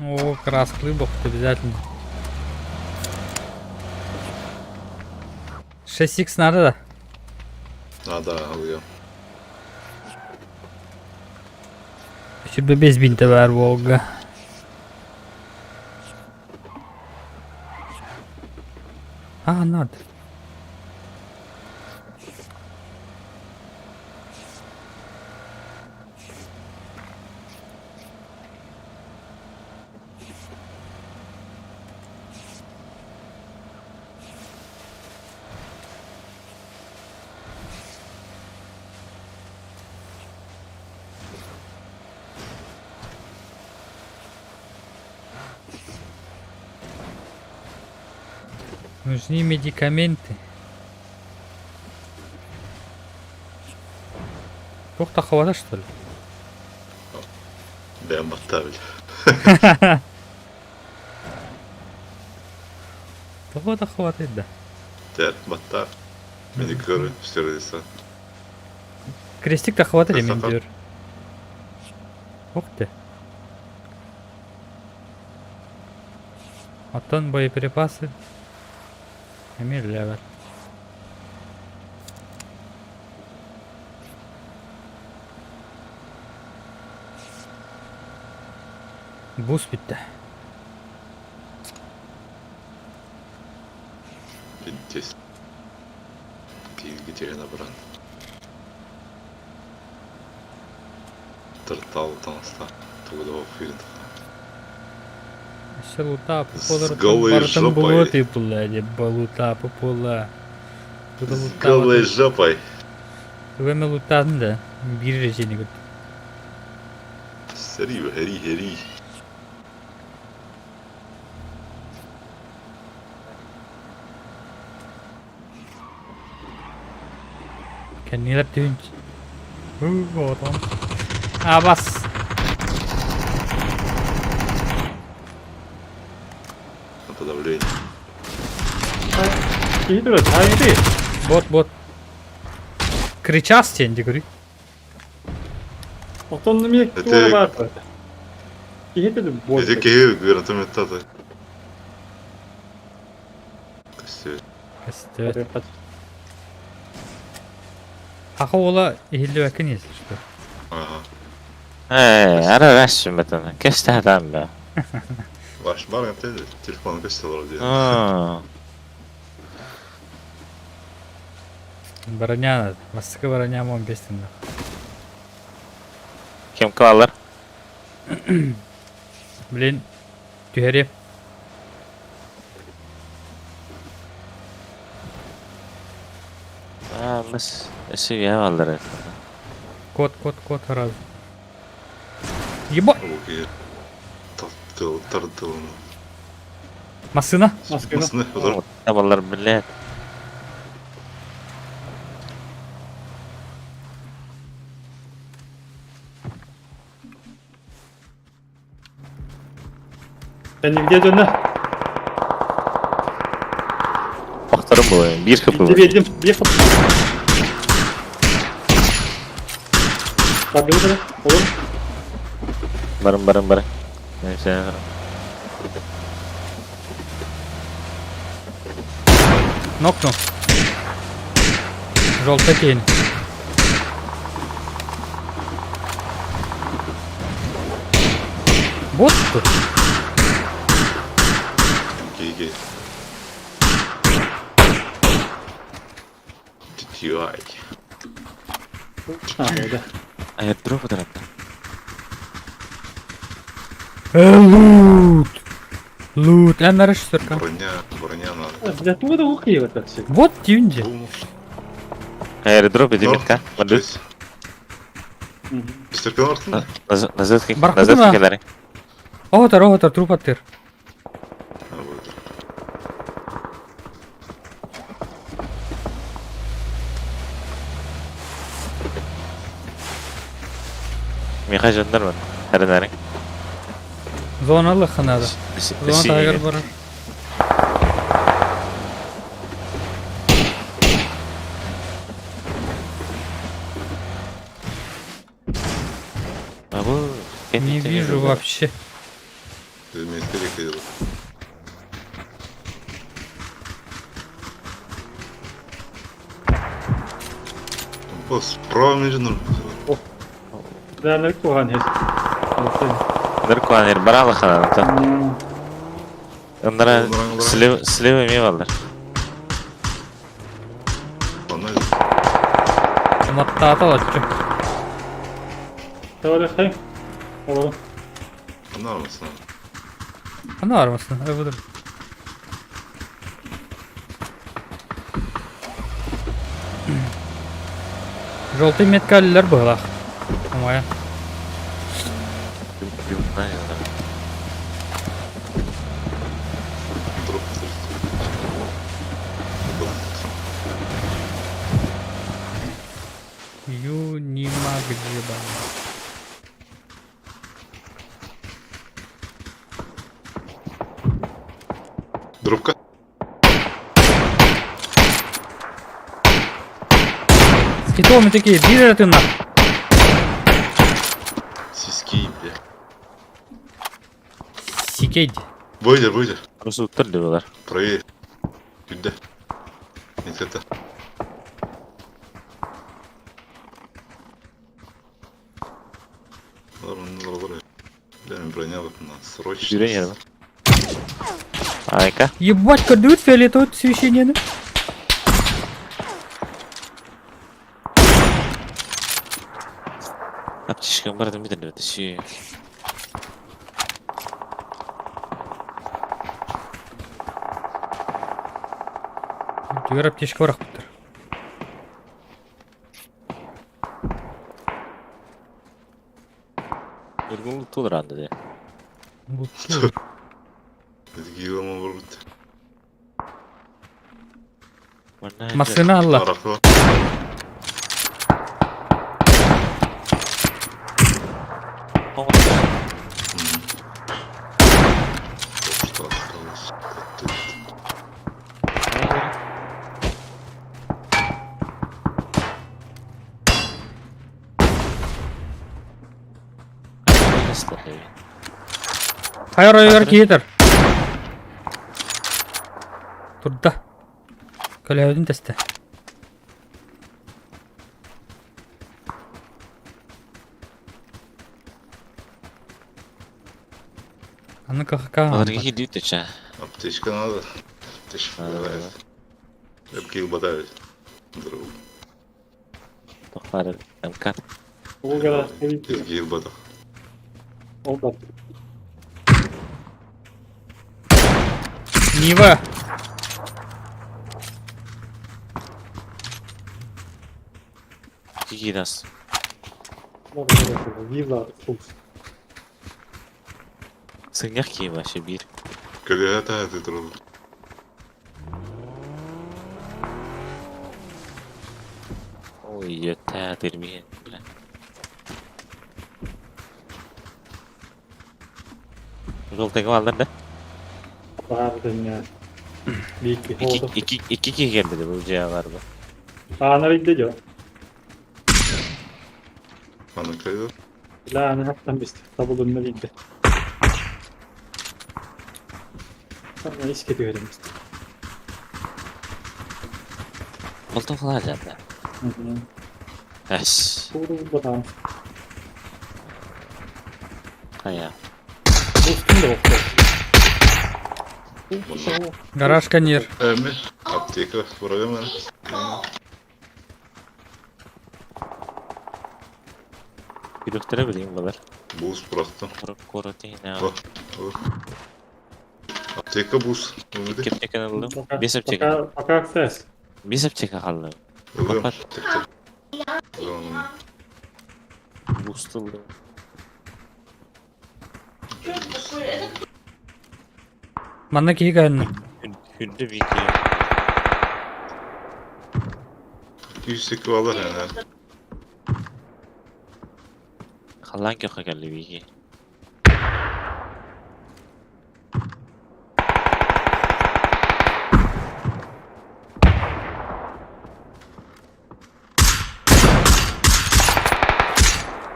О, краск рыбок обязательно. 6х надо, да? Надо, alıyor. Еще бы без бинта var Волга. А, надо. Нужны медикаменты. Тоқта хвата, что ли? Ben battal. Тоқта хватает, да. Der battal. Medikörü sterilise. Крестик-то хватает, Красота. мендер. Ух ты. Оттан боеприпасы. Медленно. Buz bitti. Bitti. Bilgi diye nabran. Тартал танста. Тогда офирен. Ще лута С голой жопой. Ты, блядь, балута попула. С голой жопой. Время лутан, да. Bir seni götür. Seri ve heri. Kendiler tüynç. O adam. Aa bas. Подавление. Гидрат, хайди. Бот. Кричас сенди говори. Отон мне Это- кто бар. Гидрат бот. Эти кеги гранатометата. Костя. Evet. Haqa ola ehilli bakın yesin işte. Ага. أنا رسم مثلا كيف تهتم بقى؟ Ваш бар ты телефон Костя вроде. Броня, масыка броня 15 тында. Kim kalır? Блин, тüheri. بس اسوي والله Кот раз. Ебать, Окей. Тартыл. масына. Масны. والله بالله Sen где dönne? Baktırım bu oyun. Bir kapı var. Yedim. Bir kapı. Bak bir oğlum. Barın. Neyse. Нокну. Желтая тень. Вот тут. Окей. Тетюай. Ha öyle. Airdrop tarafta. Лут. Эмэр штырка. Броня надо. Для того да ухи вот это все. Вот тюнди. Airdrop edeyim ka. Madde. Стерпел артында? Назад Бархатына. келери. Оготар, труп аттыр. Миха жандармын. Харинарың. Зоналық қанады. Зона тағыр барар. Не вижу вообще. Ты меня переходил. Справа между нами. Değerli kohan hez. Дыркуанер баралы хананта. Onlara слева мевалдар. Маттата лачу. Давай хай. Oğlum. Anar mısın? Ana var mısın? Budur. Желтый меткалилер было. Моя. Юнимагджиба. Дробка. Скитоми такие, бирер ты на. Сиски, бля. Сикейди. Выйди. Просто уттырдыбалар. Проверь. Güdde. Нет, это. Ладно. Блин, броня вот на срочно. Yürüyen Айка. Ебать, кадут фиолетовое освещение, да? Аптечка бардым бит эле сүй. Түйер аптечка барак буттар. Үргүн тулар анда де. Эдги ему вырубит. Масына алла. Hayır oylar kiyeter. Turda. Kölevdin teste. Anı kakaka. Oraya gidiyor da ça. Аптечка надо. Аптечка валяет. Эпки убадали. Здорово. Тохар МК. O kadar. Эпки убадал. O kadar. Нива. İki раз. Вива. Сыгнах ки вообще bir. Когда это трудно. Ой, yeter termiye. Yoltaki aldın da. Bağırdın ya. Büyük bir oldu. İki geldi de bu cevap bu. Ağına gidiyor. Bana kaydı. Lan hattan biz tabulun ne bildi. Sana iş gidiyorum işte. Oldu falan zaten. Eş. Burada da. Hayır. Bu üstünde oldu. Гараж конир. Эми. Аптека. Врага мен. Bir doktora bileyim kadar. Бус просто. Korotine. Аптека бус. Өмеде. Kepçeken aldım. Bir sepçeka. Bakar ses. Bir sepçeka aldım. Ölüm. Kapat. Tek tek. Ölüm. Boostuldu. Bana ki geldi. Hünde bir iki. 208 alır yani. Kalan köke geldi bir iki.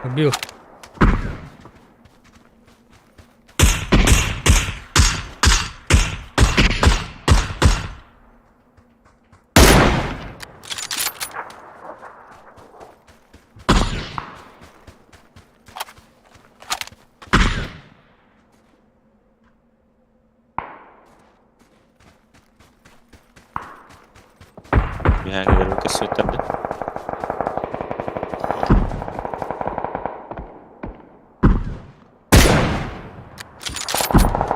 Убил. Bir hangileri bu kız sötlendi.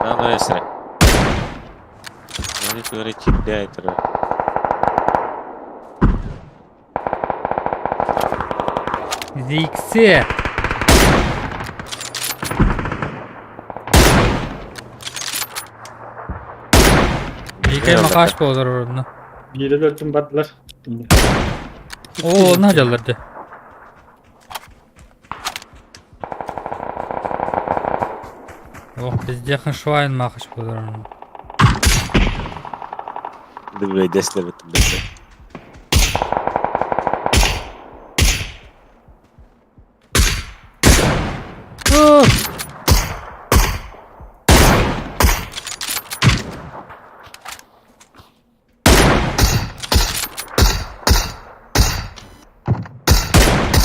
Ne oluyor esre? Yani böyle ciddi ayıtırı. Zixi. Yıkayma kaç olur orada. Bir de ölçüm battılar. Oo ne acallardı. Yok bizde yakın şuayın makış olur onu. Böyle desler bitti bekle.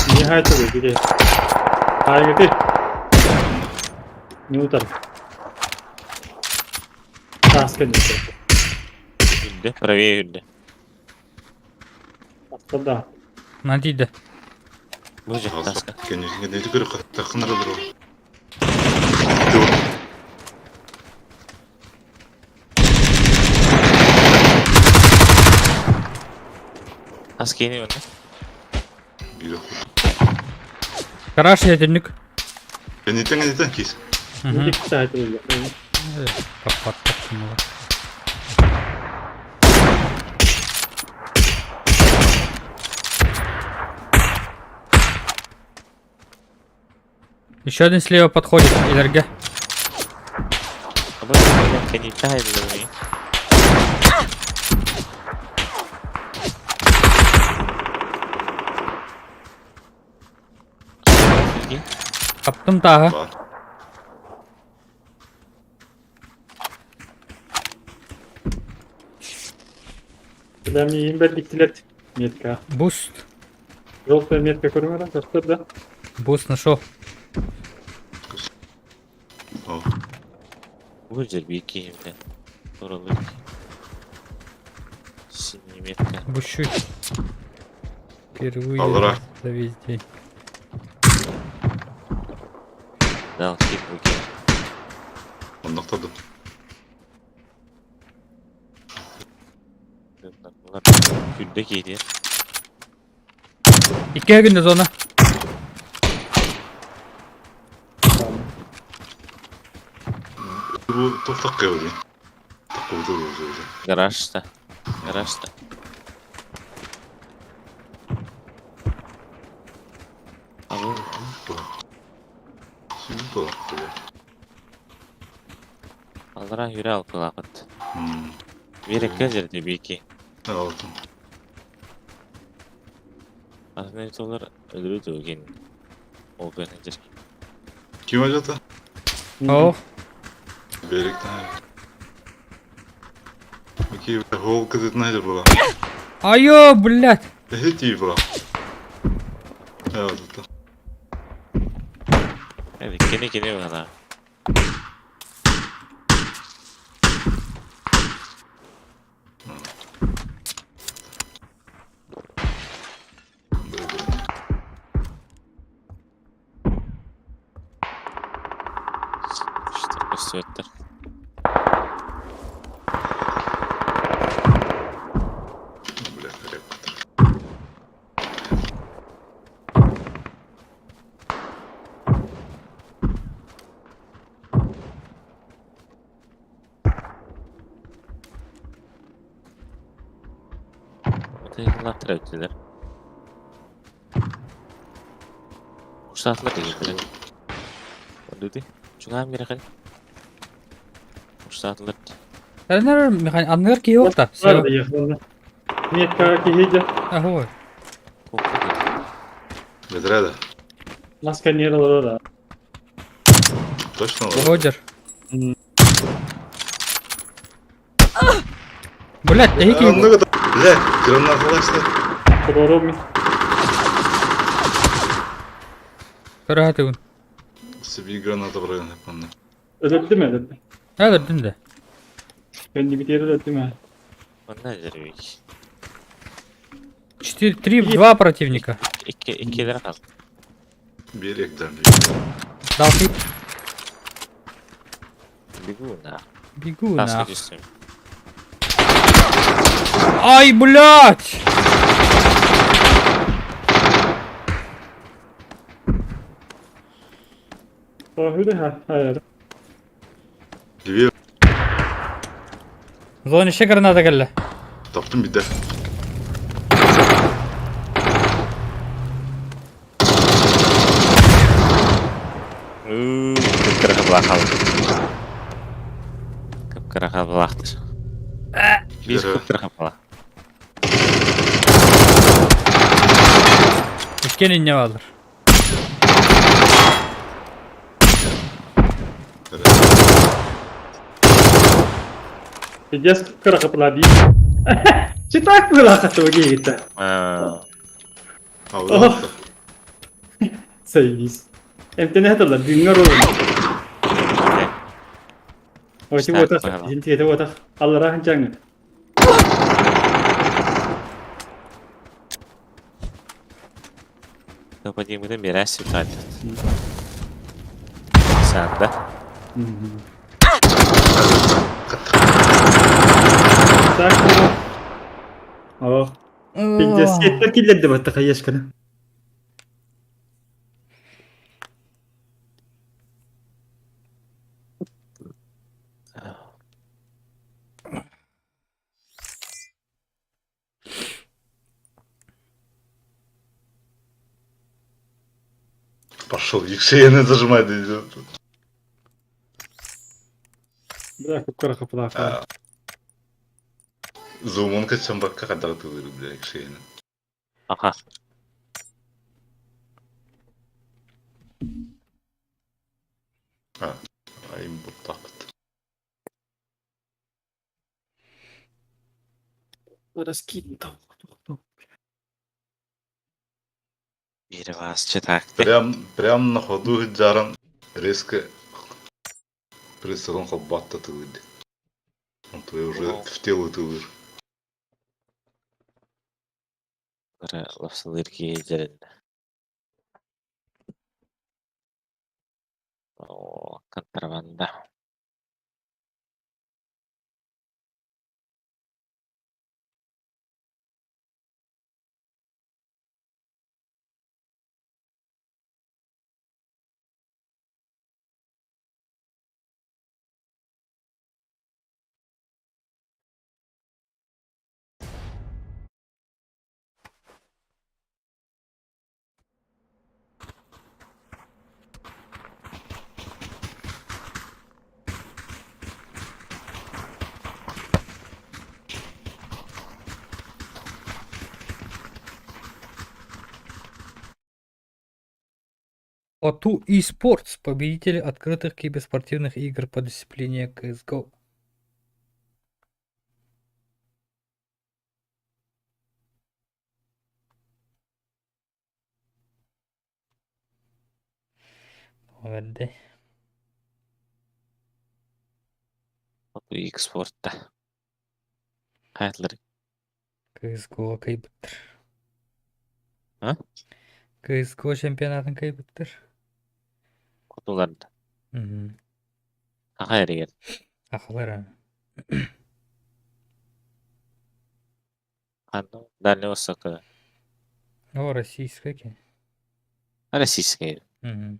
Nihayet oluyor gidiyor. Hayır gidiyor. Ne utanır? Taskın yapıyor. Hünde, правее hünde. Aslında. Надиде. Bu jet taska. Конечно, не тикер такын алыр. Taska yeni önde. Гараж yedirnik. Нетен кис. İki saat oluyor. Kapattık şunu. Еще один слева подходит, Илерге. Ama ben kendi iptal ediyorum. Kaptım daha. Бар. Bilen yiyeyim ben diktilet. Metka. Буст. Yol ve metka korumadan kaçtır da. Буст нашел. О, Вылезет беги, бля. Туралы. Синий метка. Бущуй. Впервые Аллара. за весь день. Дал хит буги. ондоктоду. Bunlar günde giydi. 2 günde zona. Bu тоқтап қойды. Тоқтап қойды. Garajda. Garajda. Abi Şimdi dolap böyle. aldıran yürü al kulakıt. Hmm. Verek gelirdi bir iki. Ne aldın? Aslında onlar öldürürdü o gün. O gün önce. Kim acaba? О, Берегтен. Окей, гол кызыт найдер была. айо, блядь. Эти была. Evet, это. Evet gene bana. İşte gösterdi. Бля, репетер. Yıllar travdiler. Uşaklar değil. Öldü. Çünkü bir kere. Uşaklar. Наверное, механик. Аннер yok da. Vardı yakında. Metka ki hiç. Ого. Ведрада. Maske niye olur da. Точно ладно? Роджер. Блядь, А, эки. много там. Бля, гранаталашты. Doğru mu? Кыратыгын. Себе граната брали, напомню. Öldü mü öldü? Öldürdün de. Ben de bir yere öldü mü? Onlar zirveyik. 3 противника. İki lira kaldı. Берег дали. Дал хит. Бегу на. Бегу Таска на. чувствуем. Ай, блядь! Öyle ha. Hayır. Левее. Зоне еще граната geldi. Таптым bir de. Kıpkıraka bırakalım. Kıpkıraka bıraktır. Biz kıpkıraka bırak. Üçgenin ne vardır? Сейчас kıra kapılar değil. Çıtak mı lan katı o gitti. Allah. Sayıyız. Emte ne hatırlar? Dünya rolü. O için İşte otak. bakalım. Şimdi yedi otak. Allah rahmet canı. Необходимо мерять ситуацию. Sen de. Tak mı? Oh. Bileceğiz. Yetler kirlendi battı kayaş kanı. Пошел, Екшеяны зажимает. Идет. Bırak kıra kapılar. Зумон kaçan bak kadar atılır bile Екшеяны. Aha. Ha. Ayım bu taht. Раскид. Бiri vasçı taktı. Прям на ходу жаром резко присылал хоббата ты выйди. Он твой уже в тело ты выйди. Biri lafsalı giydirindi. O kontrabanda. Оту eSports, победители открытых киберспортивных игр по дисциплине CSGO. Verdi. Bu eksportta. Hayatları. CSGO kaybettir. Ha? CSGO şampiyonatını kaybettir. Kutularda. Hı hı. Hayır yer. Akıllar ha. Hanno. Дальний Восток. О, российская. Российская. Угу.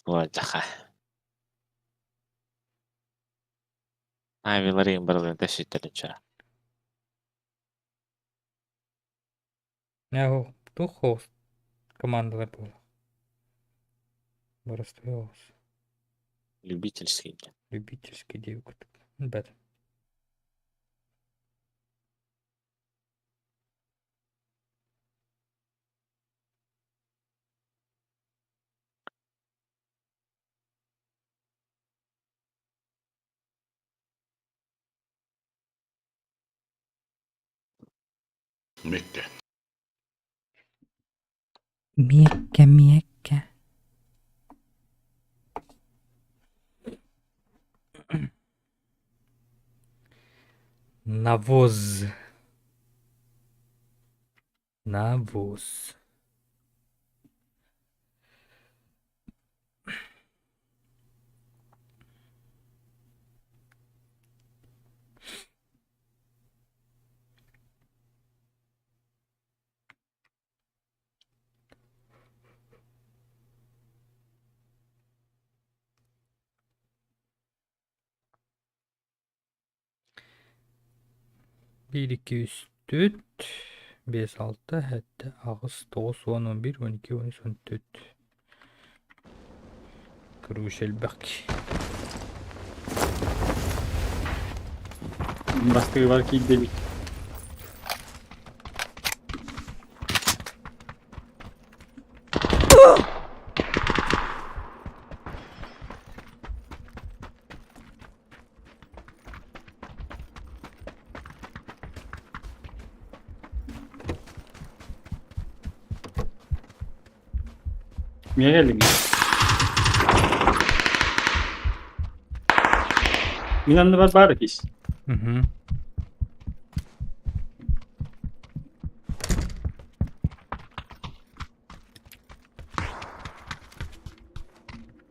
Вальдаха. Авиларин барлын тәшиттелінчә. Я его кто хост командовать был. Боростовец. Любительский. Любительский девка. Бет. Мекке. Мекка, Мекка. Навоз. Навоз. Bir, iki, üç, dört, beş, altı, yedi, sekiz, dokuz, 10, 11, 12, 13, 14. كروش الباقي. Başka var ki gidelim. Niye geldin? Minan'da var bari ki. Hı hı.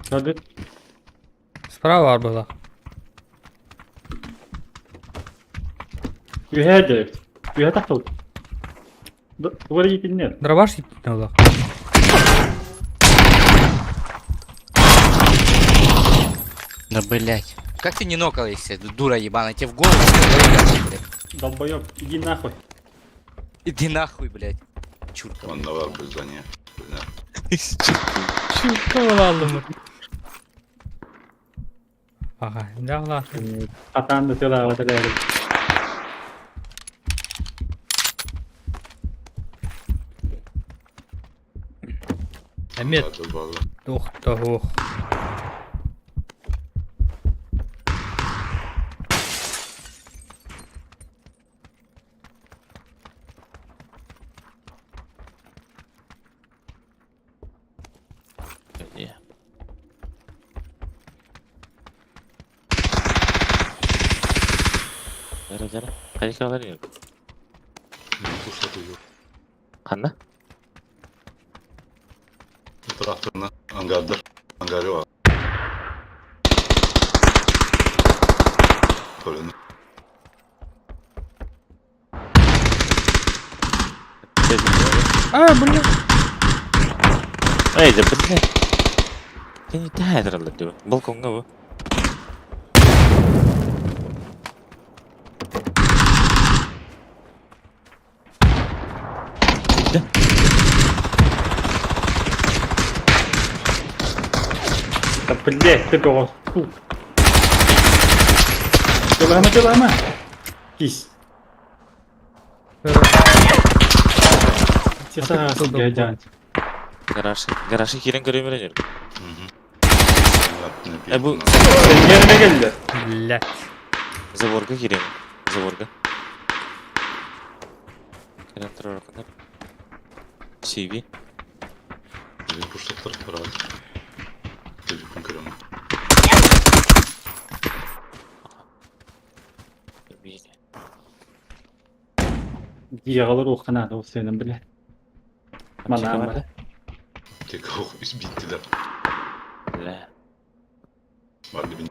Hadi. Справа была. You had it. You had that. Duvara gittin ne? Дробаш не было. Да блять. Как ты не нокаешься, дура ебаная, тебе в голову блядь. Долбоёб, иди нахуй. Иди нахуй, блядь. Чурка. Он давай без здания. Çırpı aldım mı? Aha, ne Allah. Atan da söyle havada değerli. Emir. Dokta hoch. Jara. Qayerga olar edi? Fırsatı yok. Qanda? Bu taraftan angardır. Angarı var. Kolunu. Bu ne? Haydi bu ne? Seni täher aldı. Balkonga bu. Да, блядь, ты кого? Фу. Делаем. Кись. Часа гадян. Garajı kiren göremiyorum. Bu Sen yerine geldi. Millet. Zavorga kiren. Zavorga. Kiren tarafı kadar. CV. Bizim fırsatlar var. Telefon kırımı. Yağlar o kanada o senin bile. Bana ama. Tek avuk biz bittiler. La. Var bir bin.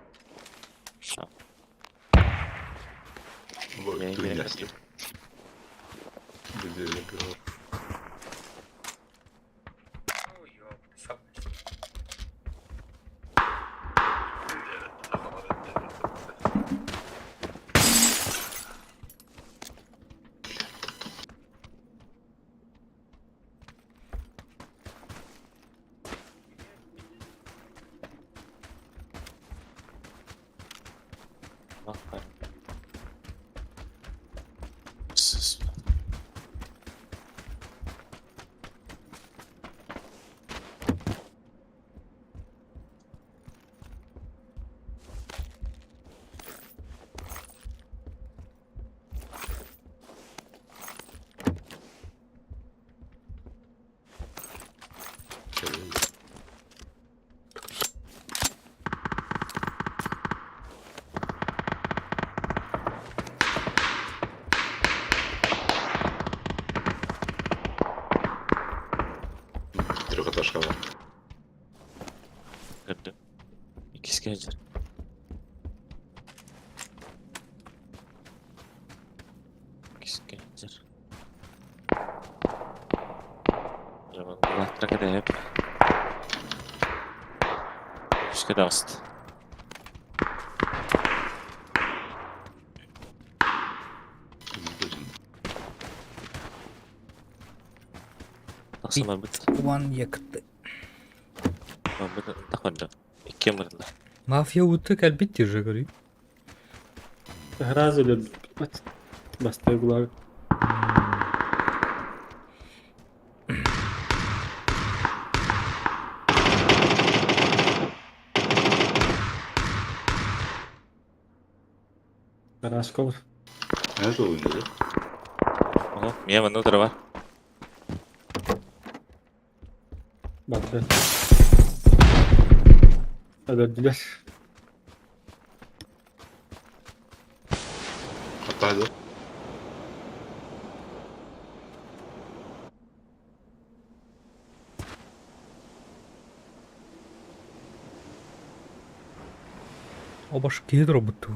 Şu. Bu Yayın köyün gerek yaşlı. yok. Bir de yapıyor. Bak bak. Sus. Трехэтажка var. Gördüm. İkisi gelecek. İkisi gelecek. Zaman kulaklara da hep. İşte rast. Nasıl mabit? Ulan yakıttı. Mabit takmadı. İki mırdı. Mafya utuk elbette уже говорю. Раз öyle bastı kulağı. Karaskov. Nerede oynuyor? Oha, niye bende otura var? Baktı. Öldüler. Hattaydı. O başka yer robotu.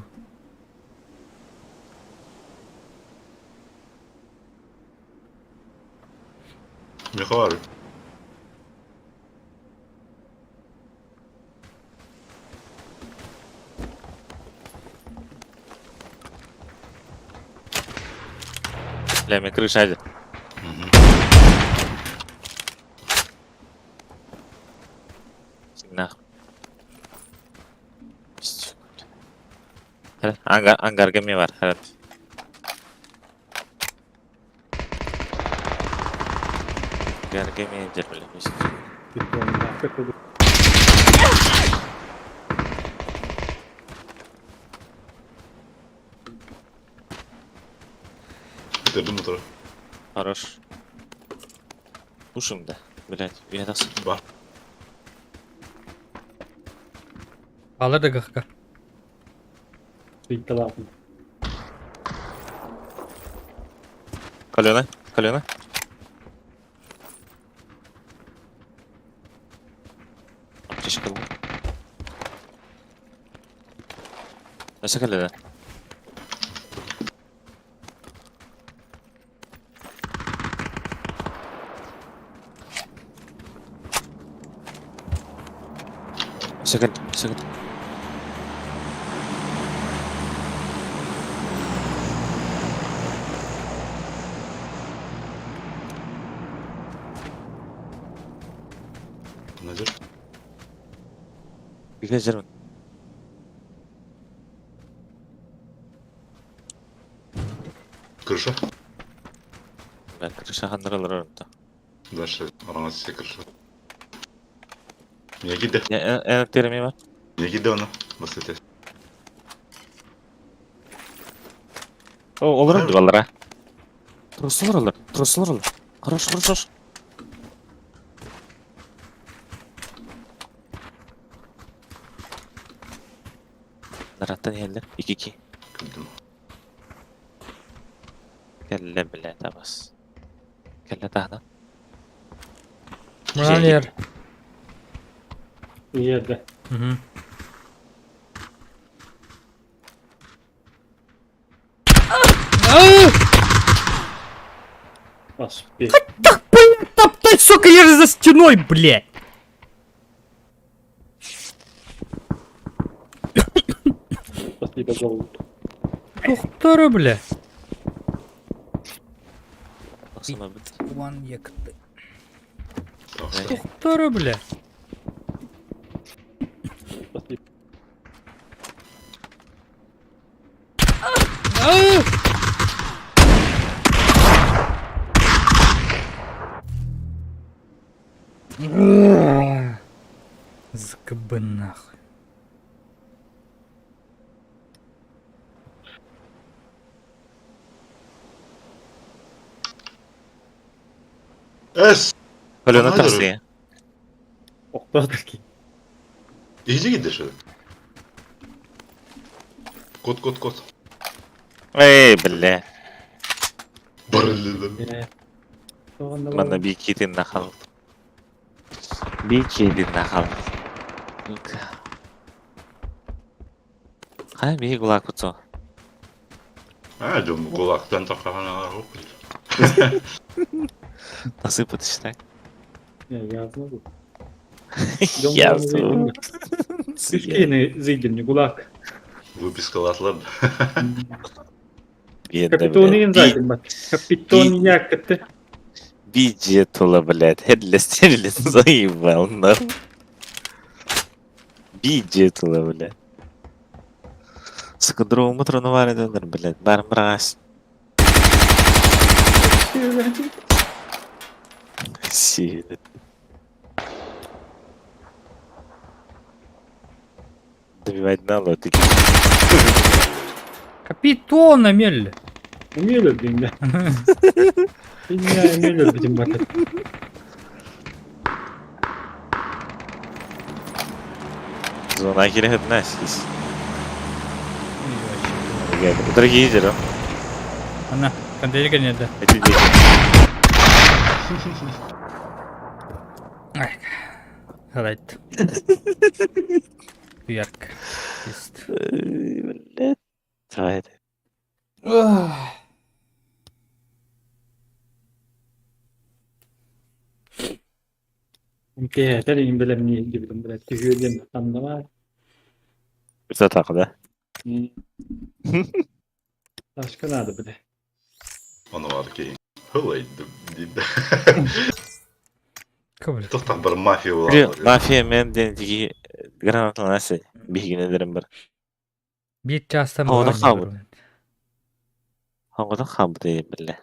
Miha var. Leme крышаdı. Nah. Hadi hangar gemi var. Hadi. Hangar gemi indirmeliyiz. Bitirdim motoru. Хорош. Ушим да. Блять, я das. Bak. Alır da kakka. Bitti lan. Kalena. Kalena. Ateş kalın. Nasıl kalena? Sakın, sakın. Nedir? Bir gezerim. Крыша? Ben kırışa handıralar orada. Дальше оранасы крыша. Не гиде. Ya en terimi var. Не гиде она. Басыты. O olur mu duvarlara? Troslar olur. Troslar olur. Хорош, хорош. Narattan geldi. 2-2. Кылдым. Kelle bile tabas. Kelle tahta. Buradan yer. Bu yerde. Hı hı. Bas bir. Топтай, сука, я же за стеной, блядь! Bas bir baz oldu. Toxtarı, бля. Basına bit. Ulan yakıttı. Так, Toxtarı, бля. Bas bir. ЗКБ нахуй. Эс! Kalena Bana tersi göre- ya. Oktadır ki. İyice gidiyor şöyle. Kod. Ey bile. Barıllı. Bana bir iki dinle kaldı. Bir iki dinle kaldı. Hay bir kulak kutu. Ha diyorum kulaktan takana hop. Nasıl işte? Ya yazma bu. Yazdım. Türkiye'nin zilgini kulak. Выписка atlar. Kapitoniyin zaten bak. Kapiton yakıttı. Bir jet ola блядь. Headless terless заебал нам. Bir jet ola блядь. Скадровому тронували донор, блядь. Бар мразь. Сидит. Добивать на лодке. Капитона, мель. Umuyor dünya. Dünya umuyor bizim bakın. Зона херет насись. Дорогие лидеры. Ana, контейнер nerede? Эти дети. Ay. Right. Yark. Ist. Блядь. Давай. Yeter in böyle niye gibi böyle tüyüyen anlama. Güzel takıda. Başka nerede böyle? Onu var ki. Hılaydı. Kabul. Tohtan bir mafya var. Mafya men dendigi granatla nasıl bir gün ederim bir. Bir çasta mı? Havada kabul. Havada kabul değil bile.